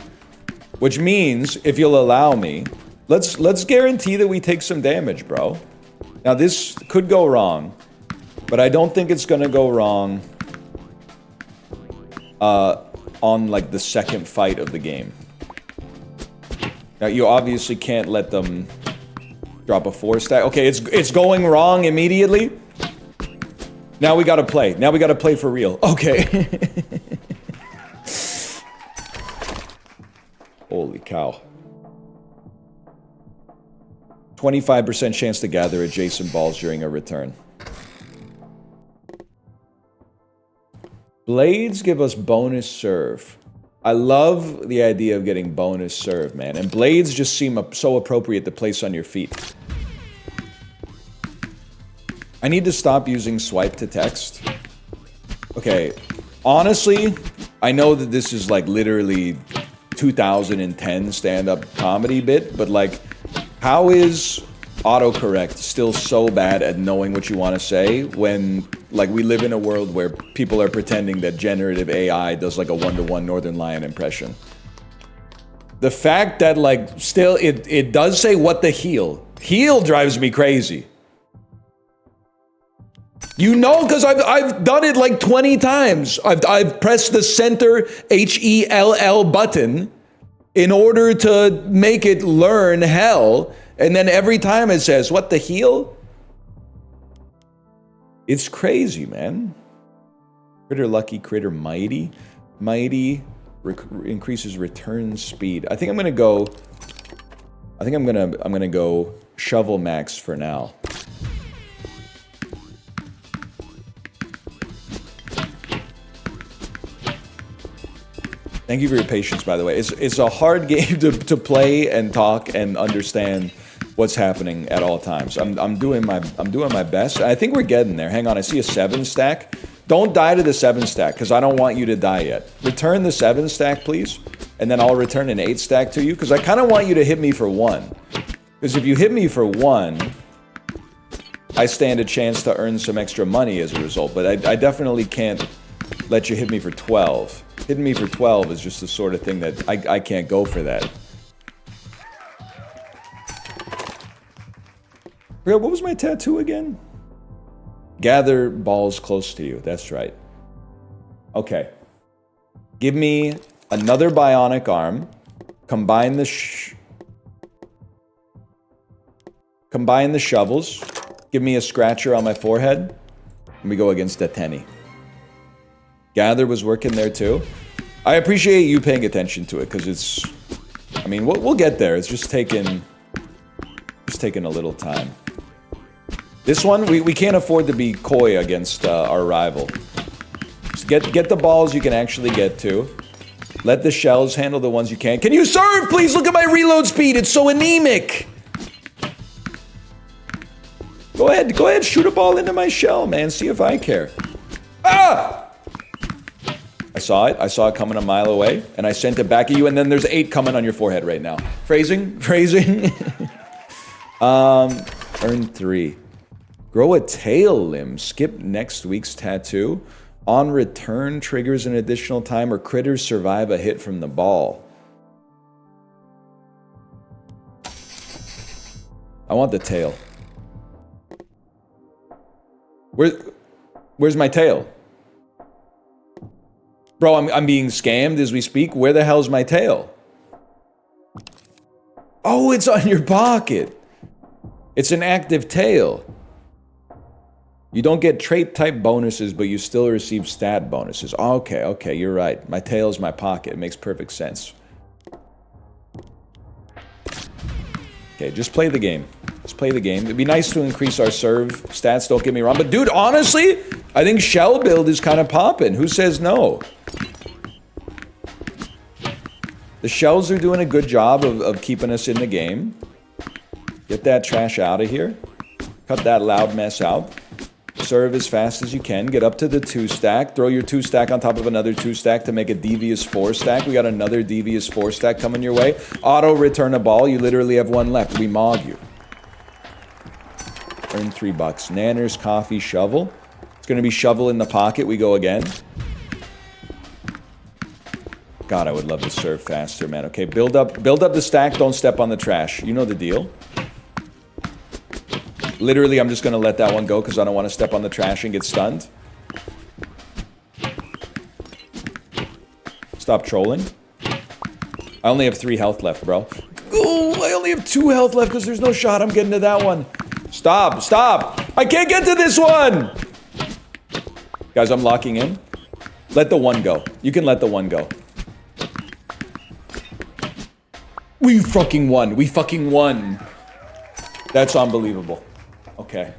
Which means, if you'll allow me, let's guarantee that we take some damage, bro. Now this could go wrong, but I don't think it's gonna go wrong on like the second fight of the game. Now you obviously can't let them drop a 4 stack. Okay, it's going wrong immediately. Now we gotta play. Now we gotta play for real. Okay. Holy cow. 25% chance to gather adjacent balls during a return. Blades give us bonus serve. I love the idea of getting bonus serve, man. And blades just seem so appropriate to place on your feet. I need to stop using swipe to text. Okay, honestly, I know that this is like literally 2010 stand-up comedy bit, but like, how is autocorrect still so bad at knowing what you want to say when, like, we live in a world where people are pretending that generative AI does like a one-to-one Northern Lion impression? The fact that, like, still it does say what the heel. Heel drives me crazy. You know, because I've done it like 20 times. I've pressed the center HELL button in order to make it learn hell, and then every time it says, what the heel? It's crazy, man. Critter lucky, critter mighty. Mighty increases return speed. I think I'm gonna go shovel max for now. Thank you for your patience, by the way. It's a hard game to play and talk and understand what's happening at all times. I'm doing my best. I think we're getting there. Hang on, I see a 7 stack. Don't die to the 7 stack, because I don't want you to die yet. Return the 7 stack, please, and then I'll return an 8 stack to you, because I kind of want you to hit me for 1. Because if you hit me for 1, I stand a chance to earn some extra money as a result. But I definitely can't let you hit me for 12. Hitting me for 12 is just the sort of thing that I can't go for that. What was my tattoo again? Gather balls close to you. That's right. Okay. Give me another bionic arm. Combine the shovels. Give me a scratcher on my forehead. And we go against Deteni. Gather was working there too. I appreciate you paying attention to it, because it's, I mean, we'll get there. It's just taking a little time. This one, we can't afford to be coy against our rival. Just get the balls you can actually get to. Let the shells handle the ones you can. Can you serve, please? Look at my reload speed. It's so anemic. Go ahead, shoot a ball into my shell, man. See if I care. saw it. I saw it coming a mile away, and I sent it back at you, and then there's 8 coming on your forehead right now. Phrasing. Earn 3. Grow a tail limb. Skip next week's tattoo. On return, triggers an additional time, or critters survive a hit from the ball. I want the tail. Where's my tail? Bro, I'm being scammed as we speak. Where the hell's my tail? Oh, it's on your pocket. It's an active tail. You don't get trait type bonuses, but you still receive stat bonuses. Okay, you're right. My tail's my pocket. It makes perfect sense. Okay, just play the game. Just play the game. It'd be nice to increase our serve stats, don't get me wrong. But dude, honestly, I think shell build is kind of popping. Who says no? The shells are doing a good job of keeping us in the game. Get that trash out of here. Cut that loud mess out. Serve as fast as you can. Get up to the 2-stack. Throw your 2-stack on top of another 2-stack to make a devious 4-stack. We got another devious 4-stack coming your way. Auto return a ball. You literally have 1 left. We mog you. Earn $3. Nanners, coffee, shovel. It's going to be shovel in the pocket. We go again. God, I would love to serve faster, man. Okay, build up the stack. Don't step on the trash. You know the deal. Literally, I'm just going to let that one go because I don't want to step on the trash and get stunned. Stop trolling. I only have 3 health left, bro. Oh, I only have 2 health left because there's no shot I'm getting to that one. Stop. I can't get to this one. Guys, I'm locking in. Let the 1 go. You can let the 1 go. We fucking won. That's unbelievable. Okay.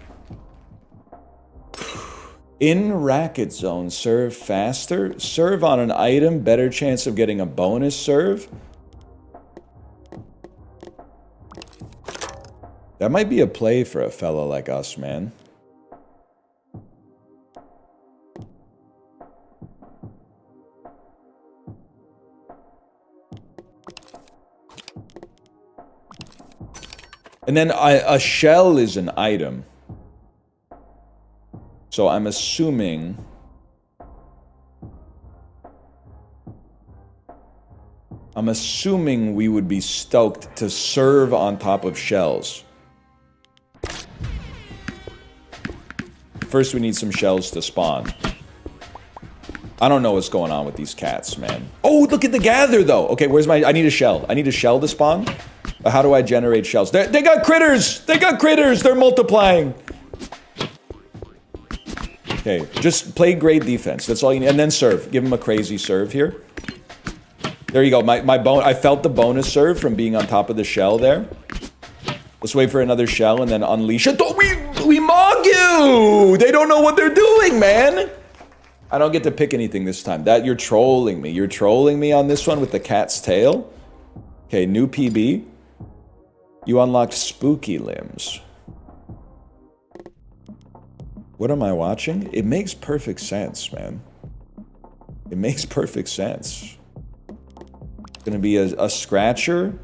In racket zone, serve faster. Serve on an item, better chance of getting a bonus serve. That might be a play for a fella like us, man. And then a shell is an item. So I'm assuming... we would be stoked to serve on top of shells. First we need some shells to spawn. I don't know what's going on with these cats, man. Oh, look at the gather, though! Okay, where's my... I need a shell. I need a shell to spawn. How do I generate shells? They got critters! They got critters! They're multiplying! Okay, just play great defense. That's all you need. And then serve. Give him a crazy serve here. There you go. I felt the bonus serve from being on top of the shell there. Let's wait for another shell and then unleash it. We mog you! They don't know what they're doing, man! I don't get to pick anything this time. You're trolling me. You're trolling me on this one with the cat's tail. Okay, new PB. You unlocked spooky limbs. What am I watching? It makes perfect sense, man. It makes perfect sense. Gonna be a scratcher.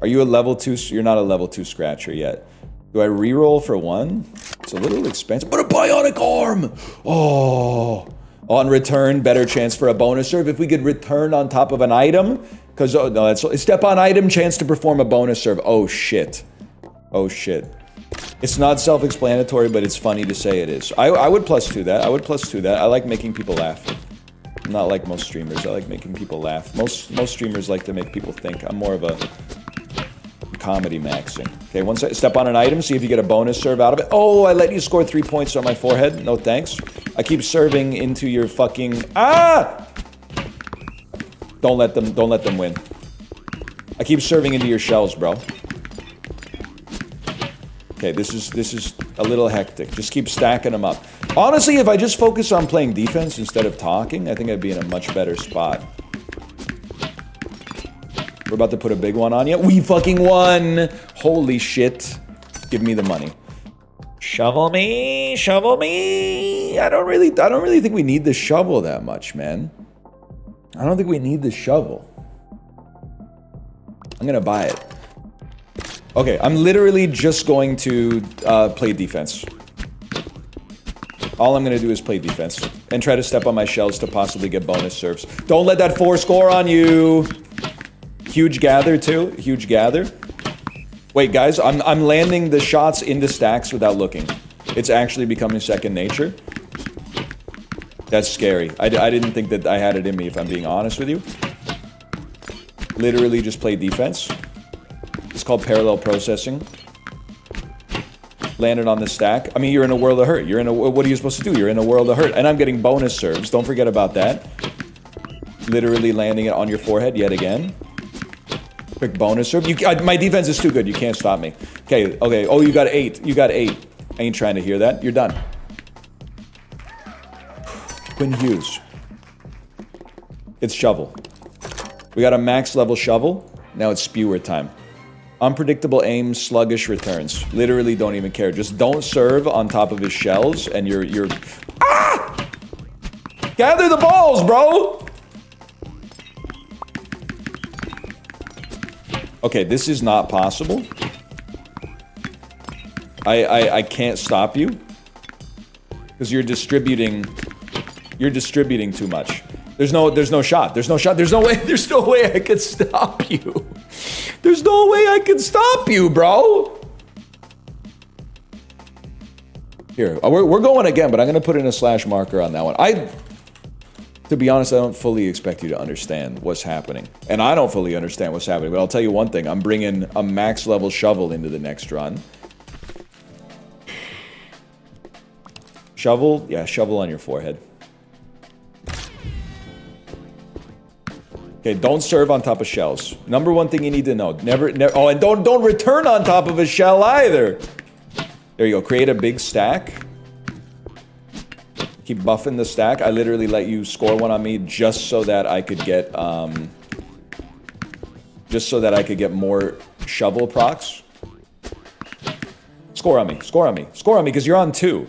Are you a level 2? You're not a level 2 scratcher yet. Do I reroll for 1? It's a little expensive, but a bionic arm! Oh. On return, better chance for a bonus serve. If we could return on top of an item, because, oh, no, that's... Step on item, chance to perform a bonus serve. Oh, shit. Oh, shit. It's not self-explanatory, but it's funny to say it is. I would +2 that. I would +2 that. I like making people laugh. I'm not like most streamers. I like making people laugh. Most streamers like to make people think. I'm more of a comedy maxing. Okay, once I step on an item, see if you get a bonus serve out of it. Oh, I let you score 3 points on my forehead. No thanks. I keep serving into your fucking... Ah! Don't let them win. I keep serving into your shells, bro. Okay, this is a little hectic. Just keep stacking them up. Honestly, if I just focus on playing defense instead of talking, I think I'd be in a much better spot. We're about to put a big one on you. We fucking won! Holy shit. Give me the money. Shovel me, shovel me. I don't really think we need the shovel that much, man. I don't think we need the shovel. I'm gonna buy it. Okay, I'm literally just going to play defense. All I'm gonna do is play defense and try to step on my shells to possibly get bonus serves. Don't let that 4 score on you. Huge gather too. Huge gather. Wait, guys, I'm landing the shots into stacks without looking. It's actually becoming second nature. That's scary. I didn't think that I had it in me, if I'm being honest with you. Literally just play defense. It's called parallel processing. Landed on the stack. I mean, you're in a world of hurt. What are you supposed to do? You're in a world of hurt. And I'm getting bonus serves. Don't forget about that. Literally landing it on your forehead yet again. Quick bonus serve. My defense is too good. You can't stop me. Okay. Oh, you got 8. You got 8. I ain't trying to hear that. You're done. Quinn Hughes. It's shovel. We got a max level shovel. Now it's spewer time. Unpredictable aim, sluggish returns. Literally don't even care. Just don't serve on top of his shells and you're... Ah! Gather the balls, bro! Okay, this is not possible. I can't stop you. Because you're distributing too much. There's no shot. There's no way I could stop you. There's no way I can stop you, bro. Here, we're going again, but I'm gonna put in a slash marker on that one. To be honest, I don't fully expect you to understand what's happening. And I don't fully understand what's happening, but I'll tell you one thing. I'm bringing a max level shovel into the next run. Shovel? Yeah, shovel on your forehead. Okay, don't serve on top of shells. Number one thing you need to know. Never, oh, and don't return on top of a shell either. There you go. Create a big stack. Keep buffing the stack. I literally let you score one on me just so that I could get, more shovel procs. Score on me. Score on me. Score on me, because you're on 2.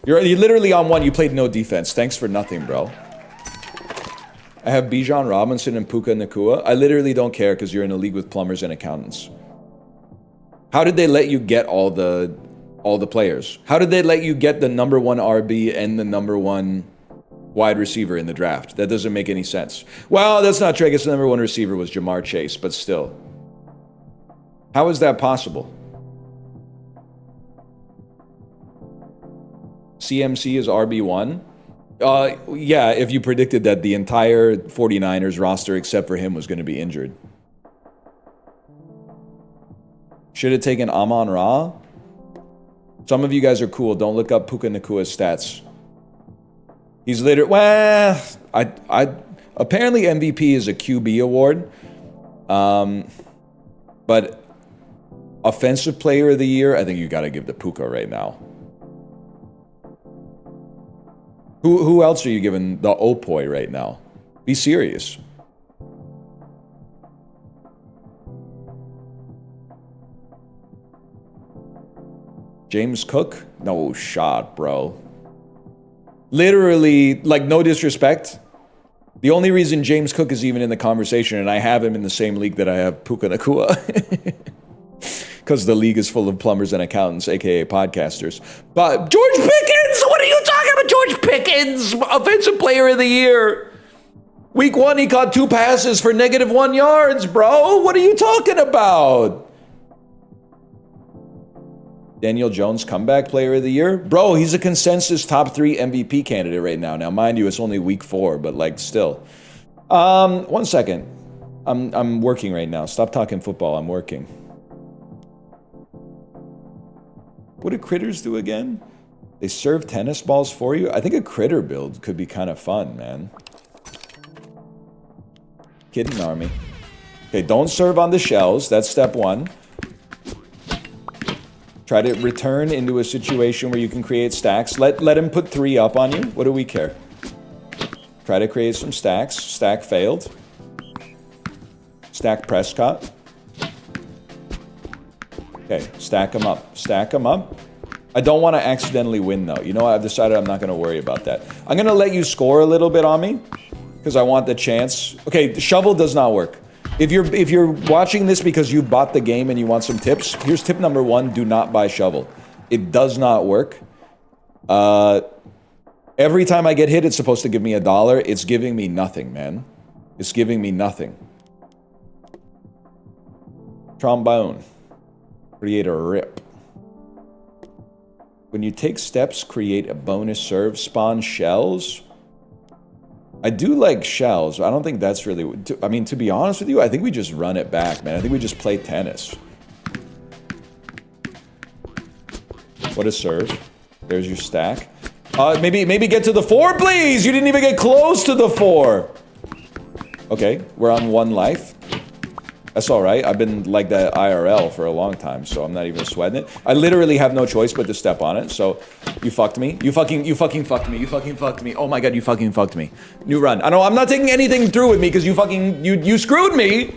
You're literally on 1. You played no defense. Thanks for nothing, bro. I have Bijan Robinson and Puka Nacua. I literally don't care because you're in a league with plumbers and accountants. How did they let you get all the players? How did they let you get the number 1 RB and the number 1 wide receiver in the draft? That doesn't make any sense. Well, that's not true. I guess the number 1 receiver was Jamar Chase, but still. How is that possible? CMC is RB1? Yeah, if you predicted that the entire 49ers roster except for him was going to be injured. Should have taken Amon-Ra? Some of you guys are cool. Don't look up Puka Nakua's stats. He's literally... Well, apparently MVP is a QB award. But Offensive Player of the Year, I think you got to give to Puka right now. Who else are you giving the Opoi right now? Be serious. James Cook? No shot, bro. Literally, like, no disrespect. The only reason James Cook is even in the conversation, and I have him in the same league that I have Puka Nacua, because the league is full of plumbers and accountants, aka podcasters. But George Pickens! What are you talking about? George Pickens, Offensive Player of the Year. Week 1, he caught 2 passes for -1 yards, bro. What are you talking about? Daniel Jones, Comeback Player of the Year. Bro, he's a consensus top 3 MVP candidate right now. Now, mind you, it's only week 4, but like still. 1 second. I'm working right now. Stop talking football. I'm working. What do critters do again? They serve tennis balls for you? I think a critter build could be kind of fun, man. Kitten army. Okay, don't serve on the shells. That's step 1. Try to return into a situation where you can create stacks. Let him put 3 up on you. What do we care? Try to create some stacks. Stack failed. Stack Prescott. Okay, stack them up. Stack them up. I don't want to accidentally win, though. You know what? I've decided I'm not going to worry about that. I'm going to let you score a little bit on me, because I want the chance. Okay, the shovel does not work. If you're watching this because you bought the game and you want some tips, here's tip number 1, do not buy shovel. It does not work. Every time I get hit, it's supposed to give me $1. It's giving me nothing, man. It's giving me nothing. Trombone. Create a rip. When you take steps, create a bonus serve, spawn shells. I do like shells. I don't think that's really... I mean, to be honest with you, I think we just run it back, man. I think we just play tennis. What a serve. There's your stack. Maybe get to the 4, please! You didn't even get close to the 4! Okay, we're on 1 life. That's alright. I've been like that IRL for a long time, so I'm not even sweating it. I literally have no choice but to step on it, so... You fucked me. You fucking fucked me. You fucking fucked me. Oh my god, you fucking fucked me. New run. I'm not taking anything through with me because you screwed me!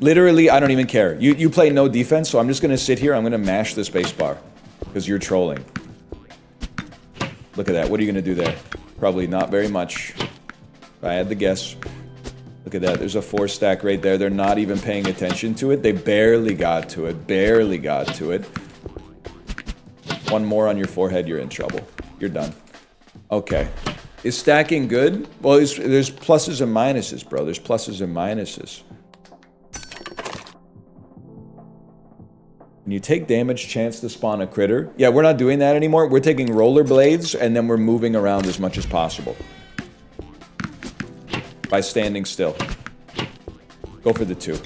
Literally, I don't even care. You play no defense, so I'm just gonna sit here, I'm gonna mash the spacebar. Because you're trolling. Look at that. What are you gonna do there? Probably not very much. If I had to guess. Look at that. There's a 4 stack right there. They're not even paying attention to it. They barely got to it. Barely got to it. 1 more on your forehead, you're in trouble. You're done. Okay. Is stacking good? Well, there's pluses and minuses, bro. There's pluses and minuses. When you take damage, chance to spawn a critter. Yeah, we're not doing that anymore. We're taking rollerblades, and then we're moving around as much as possible. By standing still. Go for the 2.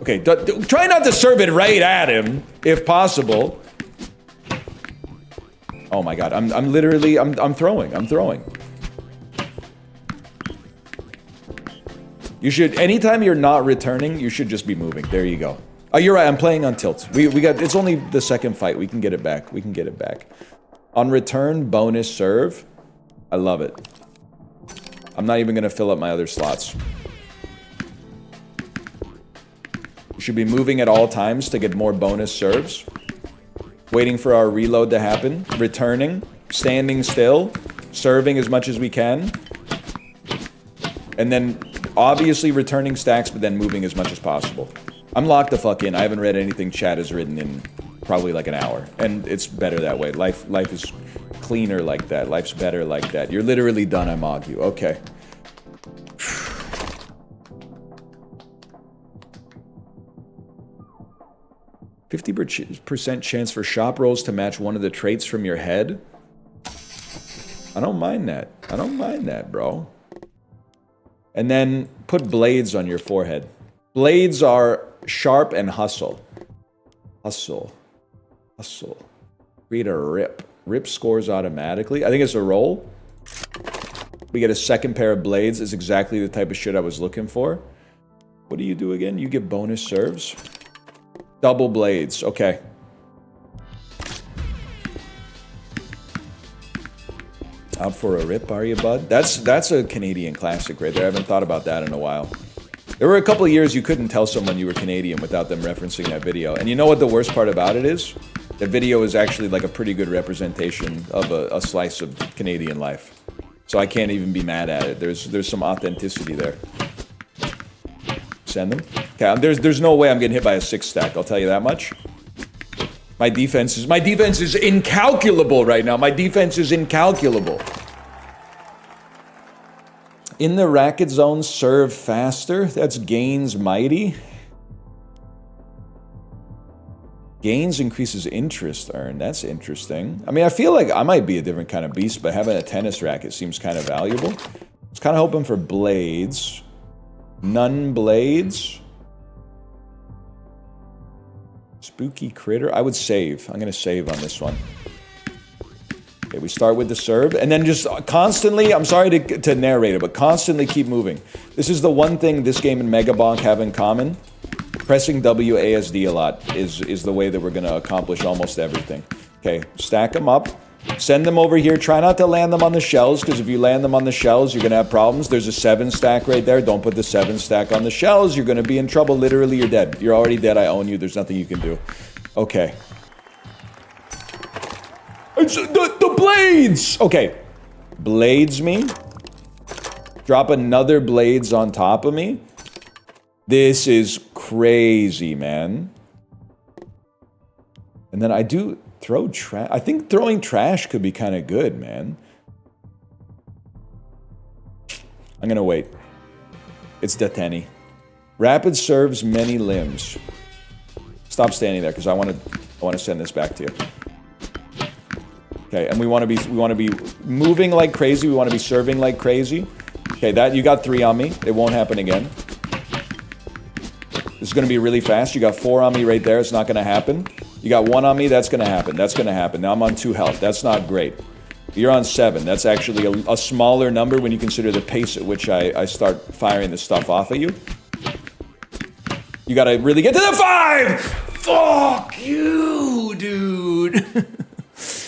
Okay, try not to serve it right at him, if possible. Oh my god, I'm literally, I'm throwing. You should, anytime you're not returning, you should just be moving. There you go. Oh, you're right, I'm playing on tilt. We got, it's only the second fight. We can get it back. We can get it back. On return, bonus serve. I love it. I'm not even gonna fill up my other slots. You should be moving at all times to get more bonus serves. Waiting for our reload to happen. Returning. Standing still. Serving as much as we can. And then, obviously returning stacks, but then moving as much as possible. I'm locked the fuck in. I haven't read anything chat has written in probably like an hour. And it's better that way. Life is cleaner like that. Life's better like that. You're literally done, I mog you. Okay. %% chance for shop rolls to match one of the traits from your head? I don't mind that. I don't mind that, bro. And then put blades on your forehead. Blades are sharp and hustle. Hustle. Hustle. Create a rip. Rip scores automatically. I think it's a roll. We get a second pair of blades. Is exactly the type of shit I was looking for. What do you do again? You get bonus serves. Double blades. Okay. Out for a rip, are you, bud? That's a Canadian classic right there. I haven't thought about that in a while. There were a couple of years you couldn't tell someone you were Canadian without them referencing that video. And you know what the worst part about it is? That video is actually like a pretty good representation of a slice of Canadian life. So I can't even be mad at it. There's some authenticity there. Send them. Okay, there's no way I'm getting hit by a 6 stack, I'll tell you that much. My defense is incalculable right now. My defense is incalculable. In the racket zone, serve faster. That's Gains Mighty. Gains increases interest earned. That's interesting. I mean, I feel like I might be a different kind of beast, but having a tennis racket seems kind of valuable. I was kind of hoping for blades. None blades. Spooky critter. I would save. I'm going to save on this one. Okay, we start with the serve, and then just constantly, I'm sorry to narrate it, but constantly keep moving. This is the one thing this game and Mega Bonk have in common. Pressing WASD a lot is the way that we're going to accomplish almost everything. Okay, stack them up. Send them over here. Try not to land them on the shells, because if you land them on the shells, you're going to have problems. There's a 7 stack right there. Don't put the 7 stack on the shells. You're going to be in trouble. Literally, you're dead. You're already dead. I own you. There's nothing you can do. Okay. It's the blades! Okay. Blades me. Drop another blades on top of me. This is crazy, man. And then I do throw trash. I think throwing trash could be kind of good, man. I'm gonna wait. It's Deteni. Rapid serves many limbs. Stop standing there, because I want to send this back to you. Okay, and we want to be moving like crazy. We want to be serving like crazy. Okay, that you got 3 on me. It won't happen again. This is going to be really fast. You got 4 on me right there. It's not going to happen. You got 1 on me. That's going to happen. That's going to happen. Now I'm on 2 health. That's not great. You're on 7. That's actually a smaller number when you consider the pace at which I start firing this stuff off at you. You got to really get to the 5! Fuck you, dude.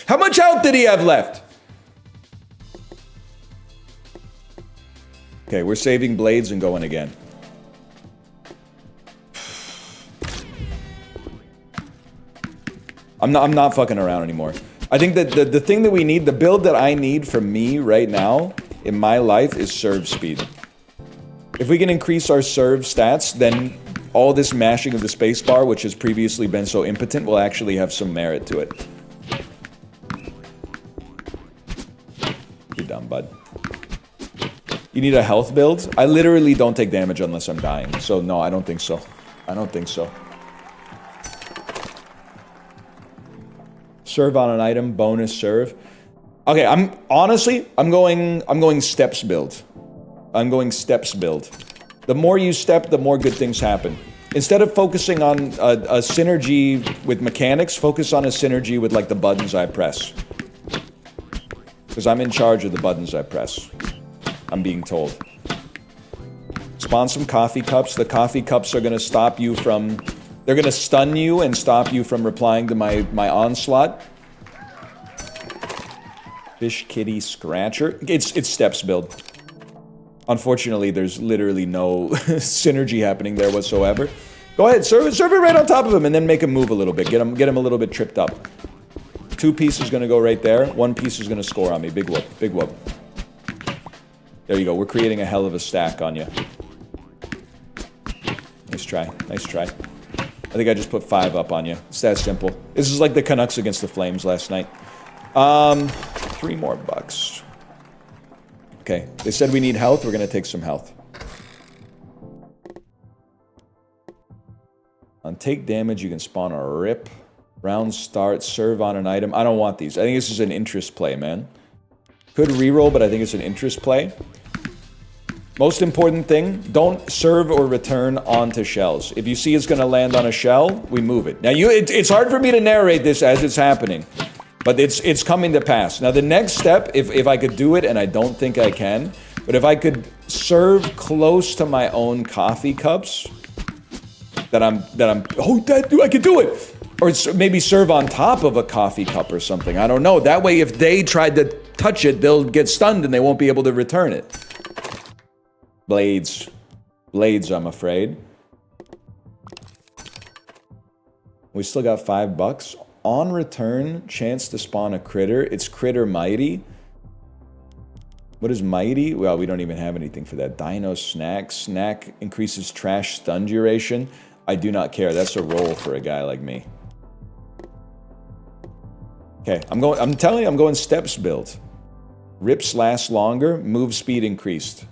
How much health did he have left? Okay, we're saving blades and going again. I'm not fucking around anymore. I think that the thing that we need, the build that I need for me right now in my life is serve speed. If we can increase our serve stats, then all this mashing of the spacebar, which has previously been so impotent, will actually have some merit to it. You're dumb, bud. You need a health build? I literally don't take damage unless I'm dying. So no, I don't think so. I don't think so. Serve on an item, bonus serve. Okay, I'm going steps build. I'm going steps build. The more you step, the more good things happen. Instead of focusing on a synergy with mechanics, focus on a synergy with like the buttons I press. Because I'm in charge of the buttons I press. I'm being told. Spawn some coffee cups. The coffee cups are going to stop you from... They're going to stun you and stop you from replying to my onslaught. Fish Kitty Scratcher. It's steps build. Unfortunately, there's literally no synergy happening there whatsoever. Go ahead, serve it right on top of him and then make him move a little bit. Get him a little bit tripped up. 2 pieces going to go right there. 1 piece is going to score on me. Big whoop. Big whoop. There you go. We're creating a hell of a stack on you. Nice try. Nice try. I think I just put 5 up on you. It's that simple. This is like the Canucks against the Flames last night. 3 more bucks. Okay. They said we need health. We're going to take some health. On take damage, you can spawn a rip. Round start, serve on an item. I don't want these. I think this is an interest play, man. Could reroll, but I think it's an interest play. Most important thing, don't serve or return onto shells. If you see it's going to land on a shell, we move it. Now, it's hard for me to narrate this as it's happening, but it's coming to pass. Now, the next step, if I could do it, and I don't think I can, but if I could serve close to my own coffee cups, I could do it. Or maybe serve on top of a coffee cup or something. I don't know. That way, if they tried to touch it, they'll get stunned and they won't be able to return it. Blades. Blades, I'm afraid. We still got $5. On return, chance to spawn a critter. It's critter mighty. What is mighty? Well, we don't even have anything for that. Dino snack. Snack increases trash stun duration. I do not care. That's a roll for a guy like me. Okay, I'm telling you, I'm going steps build. Rips last longer, move speed increased.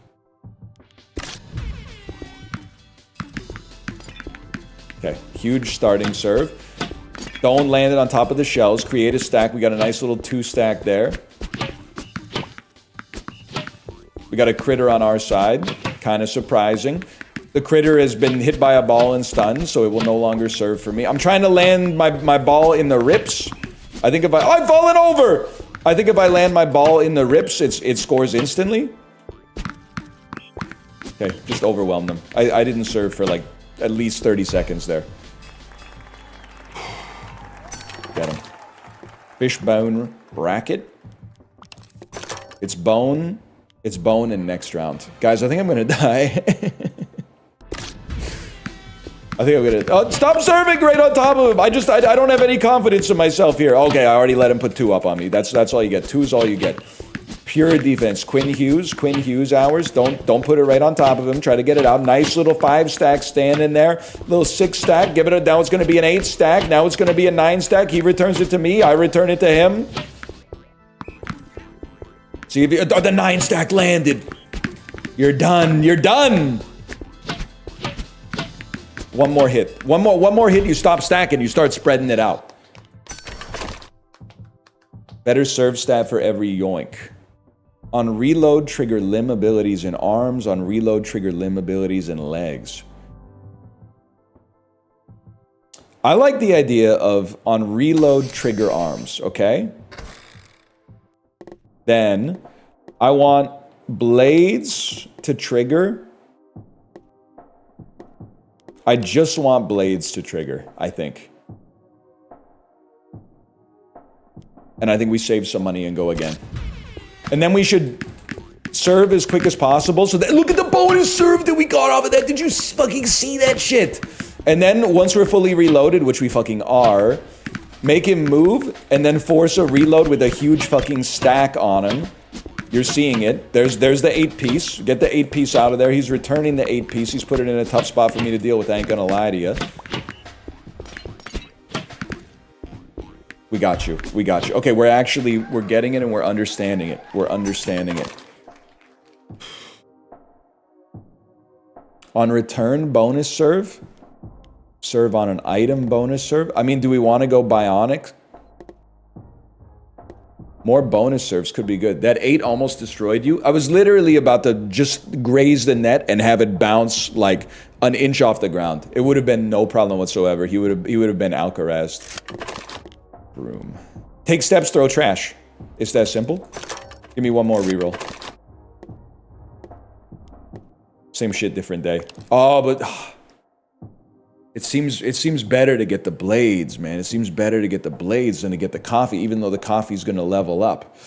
Okay, huge starting serve. Don't land it on top of the shells. Create a stack. We got a nice little 2 stack there. We got a critter on our side. Kind of surprising. The critter has been hit by a ball and stunned, so it will no longer serve for me. I'm trying to land my ball in the rips. I think if I've fallen over! I think if I land my ball in the rips, it scores instantly. Okay, just overwhelm them. I didn't serve for like at least 30 seconds there. Get him. Fishbone racket. It's bone. It's bone in next round. Guys, I think I'm gonna die. I think I'm gonna... Oh, stop serving right on top of him! I don't have any confidence in myself here. Okay, I already let him put 2 up on me. That's all you get. 2 is all you get. Pure defense. Quinn Hughes hours. Don't put it right on top of him. Try to get it out. Nice little 5 stack stand in there. Little 6 stack. Give it a... Now it's gonna be an 8 stack. Now it's gonna be a 9 stack. He returns it to me. I return it to him. See if the 9 stack landed. You're done. You're done. One more hit. One more hit, you stop stacking, you start spreading it out. Better serve stat for every yoink. On reload, trigger limb abilities in arms. On reload, trigger limb abilities in legs. I like the idea of on reload, trigger arms, okay? Then, I want blades to trigger. I just want blades to trigger, I think. And I think we save some money and go again. And then we should serve as quick as possible. So that, look at the bonus serve that we got off of that. Did you fucking see that shit? And then once we're fully reloaded, which we fucking are, make him move and then force a reload with a huge fucking stack on him. You're seeing it. There's the 8-piece. Get the 8-piece out of there. He's returning the 8-piece. He's put it in a tough spot for me to deal with. I ain't gonna lie to you. We got you. We got you. Okay, we're getting it and we're understanding it. We're understanding it. On return, bonus serve. Serve on an item, bonus serve. I mean, do we want to go bionic? More bonus serves could be good. That 8 almost destroyed you. I was literally about to just graze the net and have it bounce like an inch off the ground. It would have been no problem whatsoever. He would have been Alcarazed. Broom. Take steps, throw trash. It's that simple. Give me one more reroll. Same shit, different day. Oh, but it seems better to get the blades, man. It seems better to get the blades than to get the coffee, even though the coffee's gonna level up.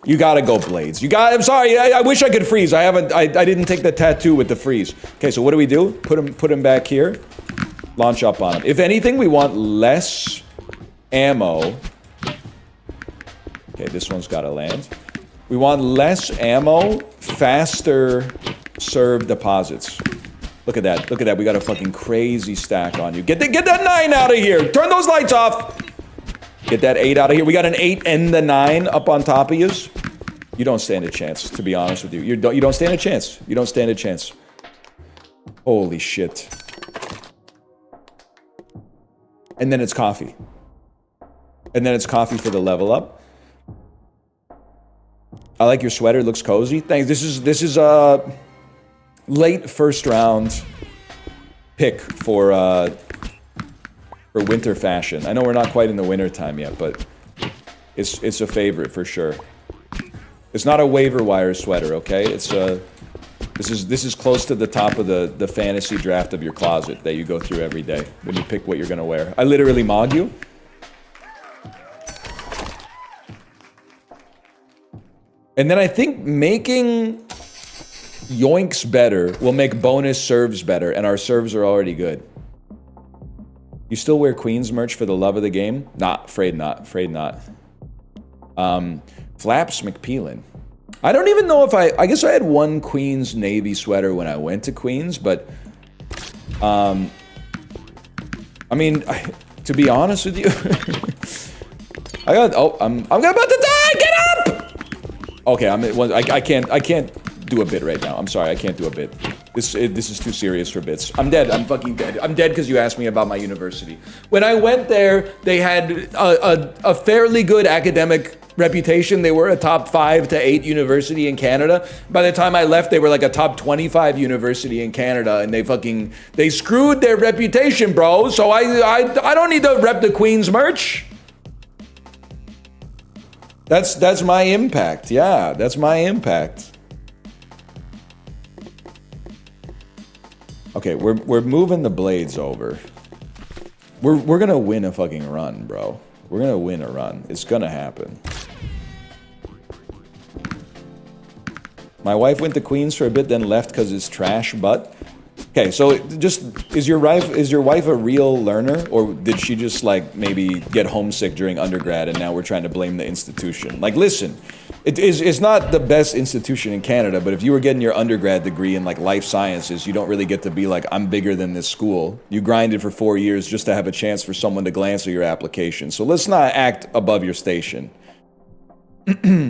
You gotta go blades. I'm sorry, I wish I could freeze. I didn't take the tattoo with the freeze. Okay, so what do we do? Put him back here. Launch up on him. If anything, we want less ammo. Okay, this one's gotta land. We want less ammo, faster serve deposits. Look at that. Look at that. We got a fucking crazy stack on you. Get that 9 out of here. Turn those lights off. Get that 8 out of here. We got an 8 and the 9 up on top of you. You don't stand a chance, to be honest with you. You don't stand a chance. You don't stand a chance. Holy shit. And then it's coffee. And then it's coffee for the level up. I like your sweater. It looks cozy. Thanks. This is late first round pick for winter fashion. I know we're not quite in the winter time yet, but it's a favorite for sure. It's not a waiver wire sweater, okay? It's this is close to the top of the fantasy draft of your closet that you go through every day when you pick what you're gonna wear. I literally mog you. And then I think making yoinks better will make bonus serves better, and our serves are already good. You still wear Queens merch for the love of the game? Not, afraid not, afraid not. Flaps McPeelin. I don't even know if I guess I had one Queens Navy sweater when I went to Queens, but, I mean, to be honest with you, I'm about to die, get up! Okay, I can't do a bit right now. I'm sorry, I can't do a bit. This is too serious for bits. I'm dead. I'm fucking dead. I'm dead because you asked me about my university. When I went there, they had a fairly good academic reputation. They were a top 5 to 8 university in Canada. By the time I left, they were like a top 25 university in Canada, and they screwed their reputation, bro. So I don't need to rep the Queen's merch. That's my impact. Yeah, that's my impact. Okay, we're moving the blades over. We're gonna win a fucking run, bro. We're gonna win a run. It's gonna happen. My wife went to Queens for a bit, then left because it's trash, but... Okay, so just, is your wife a real learner? Or did she just, like, maybe get homesick during undergrad and now we're trying to blame the institution? Like, listen, it's not the best institution in Canada, but if you were getting your undergrad degree in, like, life sciences, you don't really get to be like, I'm bigger than this school. You grinded for 4 years just to have a chance for someone to glance at your application. So let's not act above your station.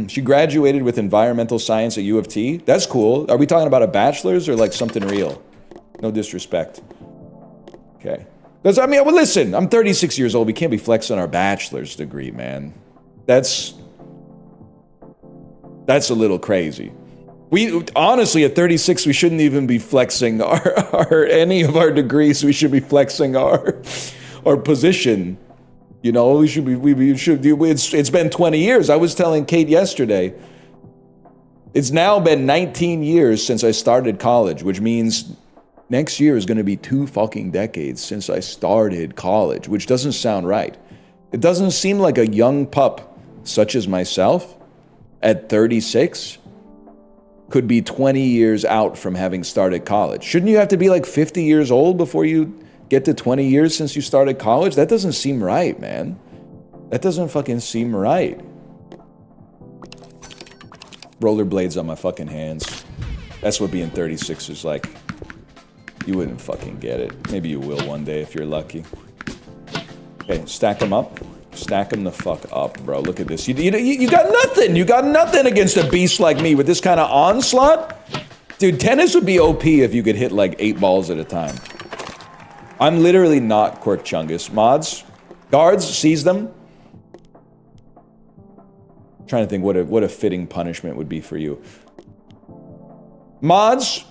She graduated with environmental science at U of T. That's cool. Are we talking about a bachelor's or, like, something real? No disrespect. Okay. Because, I mean, well, listen, I'm 36 years old. We can't be flexing our bachelor's degree, man. That's a little crazy. We, honestly, at 36, we shouldn't even be flexing any of our degrees. We should be flexing our position. You know, we should do, it's been 20 years. I was telling Kate yesterday, it's now been 19 years since I started college, which means next year is going to be 2 fucking decades since I started college, which doesn't sound right. It doesn't seem like a young pup such as myself at 36 could be 20 years out from having started college. Shouldn't you have to be like 50 years old before you get to 20 years since you started college? That doesn't seem right, man. That doesn't fucking seem right. Rollerblades on my fucking hands. That's what being 36 is like. You wouldn't fucking get it. Maybe you will one day if you're lucky. Okay, stack them up. Stack them the fuck up, bro. Look at this. You got nothing. You got nothing against a beast like me with this kind of onslaught. Dude, tennis would be OP if you could hit like 8 balls at a time. I'm literally not Quirk Chungus. Mods, guards, seize them. I'm trying to think what a fitting punishment would be for you. Mods,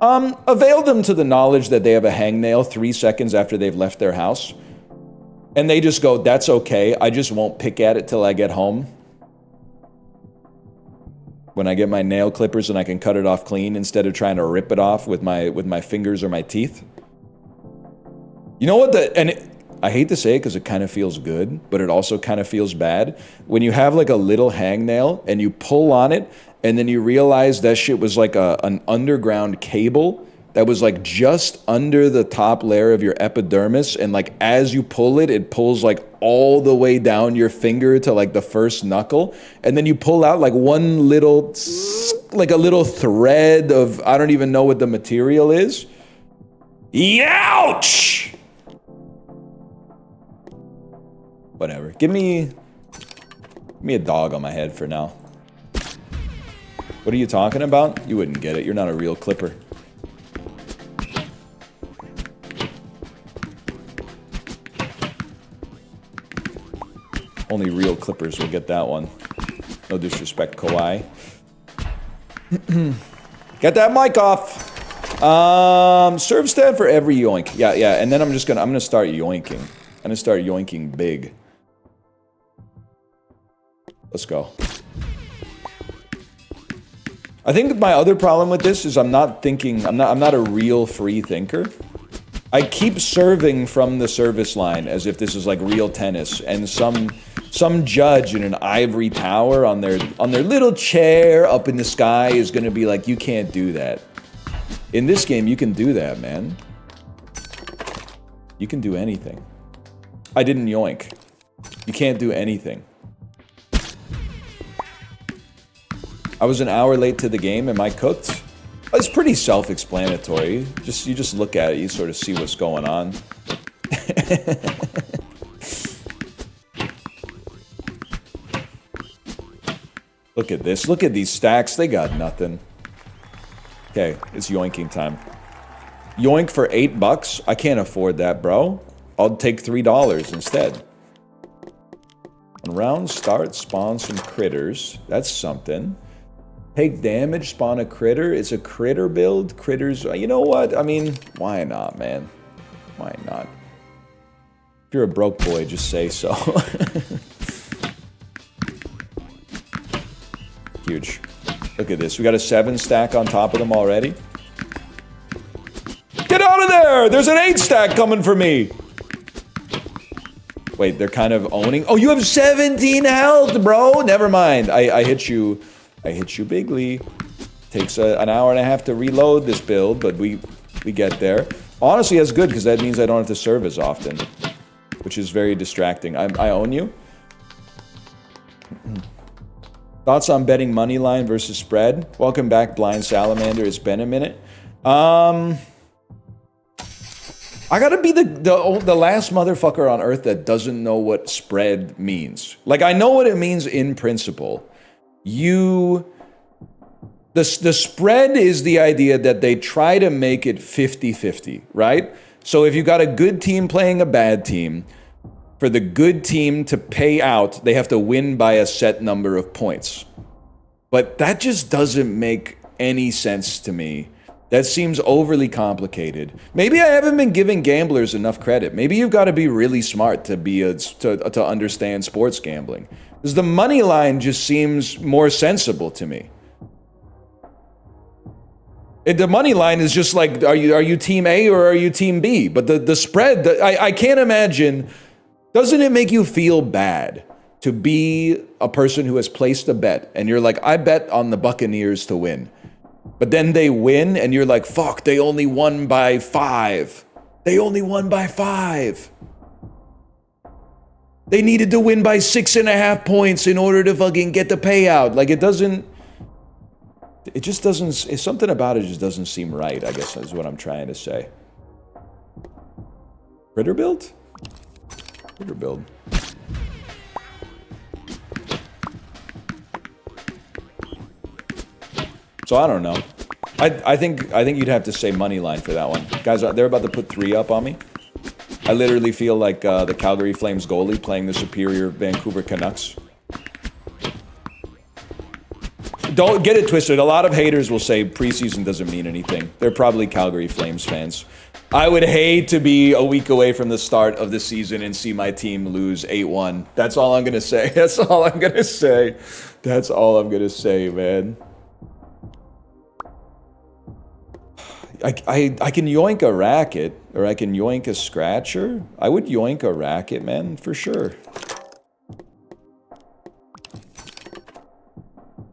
avail them to the knowledge that they have a hangnail 3 seconds after they've left their house. And they just go, that's okay, I just won't pick at it till I get home. When I get my nail clippers and I can cut it off clean instead of trying to rip it off with my fingers or my teeth. You know what I hate to say it because it kind of feels good, but it also kind of feels bad. When you have like a little hangnail and you pull on it and then you realize that shit was like an underground cable that was like just under the top layer of your epidermis, and like as you pull it, it pulls like all the way down your finger to like the first knuckle, and then you pull out like one little, like a little thread of, I don't even know what the material is. Youch! Whatever. Give me a dog on my head for now. What are you talking about? You wouldn't get it. You're not a real clipper. Only real clippers will get that one. No disrespect, Kawhi. Get that mic off. Serve stand for every yoink. Yeah, and then I'm gonna start yoinking. I'm gonna start yoinking big. Let's go. I think my other problem with this is I'm not a real free thinker. I keep serving from the service line as if this is like real tennis, and some judge in an ivory tower on their little chair up in the sky is gonna be like, you can't do that. In this game, you can do that, man. You can do anything. I didn't yoink. You can't do anything. I was an hour late to the game. Am I cooked? It's pretty self-explanatory. You just look at it, you sort of see what's going on. Look at this. Look at these stacks. They got nothing. Okay, it's yoinking time. Yoink for $8? I can't afford that, bro. I'll take $3 instead. On round start, spawn some critters. That's something. Take damage, spawn a critter. It's a critter build. Critters, you know what? I mean, why not, man? Why not? If you're a broke boy, just say so. Huge. Look at this. We got a 7 stack on top of them already. Get out of there! There's an 8 stack coming for me! Wait, they're kind of owning. Oh, you have 17 health, bro. Never mind. I hit you. I hit you bigly. Takes an hour and a half to reload this build, but we get there. Honestly, that's good because that means I don't have to serve as often, which is very distracting. I own you. Thoughts on betting money line versus spread? Welcome back, Blind Salamander. It's been a minute. I gotta be the last motherfucker on earth that doesn't know what spread means. Like, I know what it means in principle. The spread is the idea that they try to make it 50-50, right? So if you got a good team playing a bad team, for the good team to pay out, they have to win by a set number of points. But that just doesn't make any sense to me. That seems overly complicated. Maybe I haven't been giving gamblers enough credit. Maybe you've got to be really smart to understand sports gambling. Because the money line just seems more sensible to me. The money line is just like, are you team A or are you team B? But the spread, I can't imagine. Doesn't it make you feel bad to be a person who has placed a bet and you're like, I bet on the Buccaneers to win. But then they win and you're like, fuck, they only won by 5. They only won by 5. They needed to win by 6.5 points in order to fucking get the payout. Like, it just doesn't, something about it just doesn't seem right, I guess is what I'm trying to say. Critter build? Critter build. So I don't know. I think you'd have to say money line for that one. Guys, they're about to put 3 up on me. I literally feel like the Calgary Flames goalie playing the superior Vancouver Canucks. Don't get it twisted. A lot of haters will say preseason doesn't mean anything. They're probably Calgary Flames fans. I would hate to be a week away from the start of the season and see my team lose 8-1. That's all I'm going to say. That's all I'm going to say. That's all I'm going to say, man. I can yoink a racket, or I can yoink a scratcher. I would yoink a racket, man, for sure.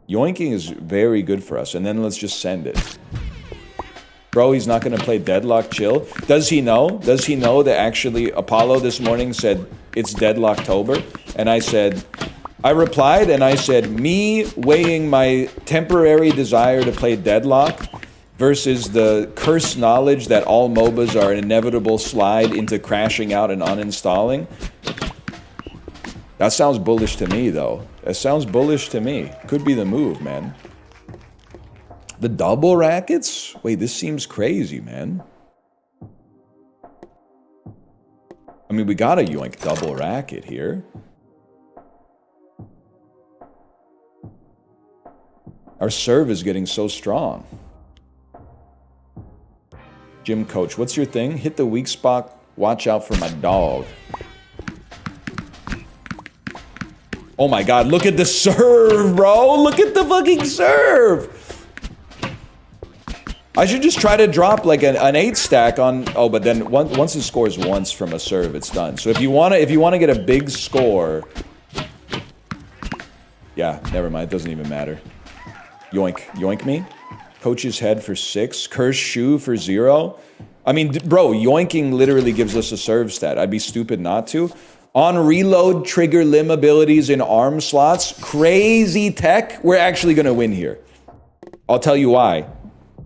Yoinking is very good for us, and then let's just send it. Bro, he's not going to play Deadlock Chill. Does he know? Does he know that actually Apollo this morning said it's Deadlocktober? And I replied and I said, me weighing my temporary desire to play Deadlock versus the cursed knowledge that all MOBAs are an inevitable slide into crashing out and uninstalling. That sounds bullish to me, though. That sounds bullish to me. Could be the move, man. The double rackets? Wait, this seems crazy, man. I mean, we gotta yoink double racket here. Our serve is getting so strong. Gym coach, what's your thing? Hit the weak spot. Watch out for my dog. Oh my god, look at the serve, bro! Look at the fucking serve! I should just try to drop like an 8 stack on... Oh, but then once it scores once from a serve, it's done. So if you wanna get a big score... Yeah, never mind, it doesn't even matter. Yoink. Yoink me? Coach's head for 6. Cursed shoe for 0. I mean, bro, yoinking literally gives us a serve stat. I'd be stupid not to. On reload, trigger limb abilities in arm slots. Crazy tech. We're actually going to win here. I'll tell you why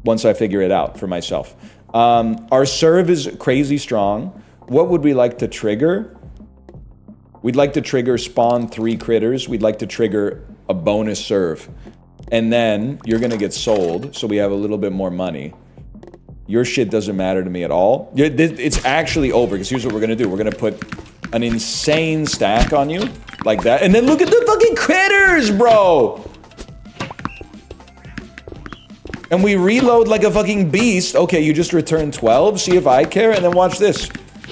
once I figure it out for myself. Our serve is crazy strong. What would we like to trigger? We'd like to trigger spawn 3 critters. We'd like to trigger a bonus serve. And then you're going to get sold, so we have a little bit more money. Your shit doesn't matter to me at all. It's actually over, because here's what we're going to do. We're going to put an insane stack on you, like that. And then look at the fucking critters, bro! And we reload like a fucking beast. Okay, you just returned 12. See if I care. And then watch this.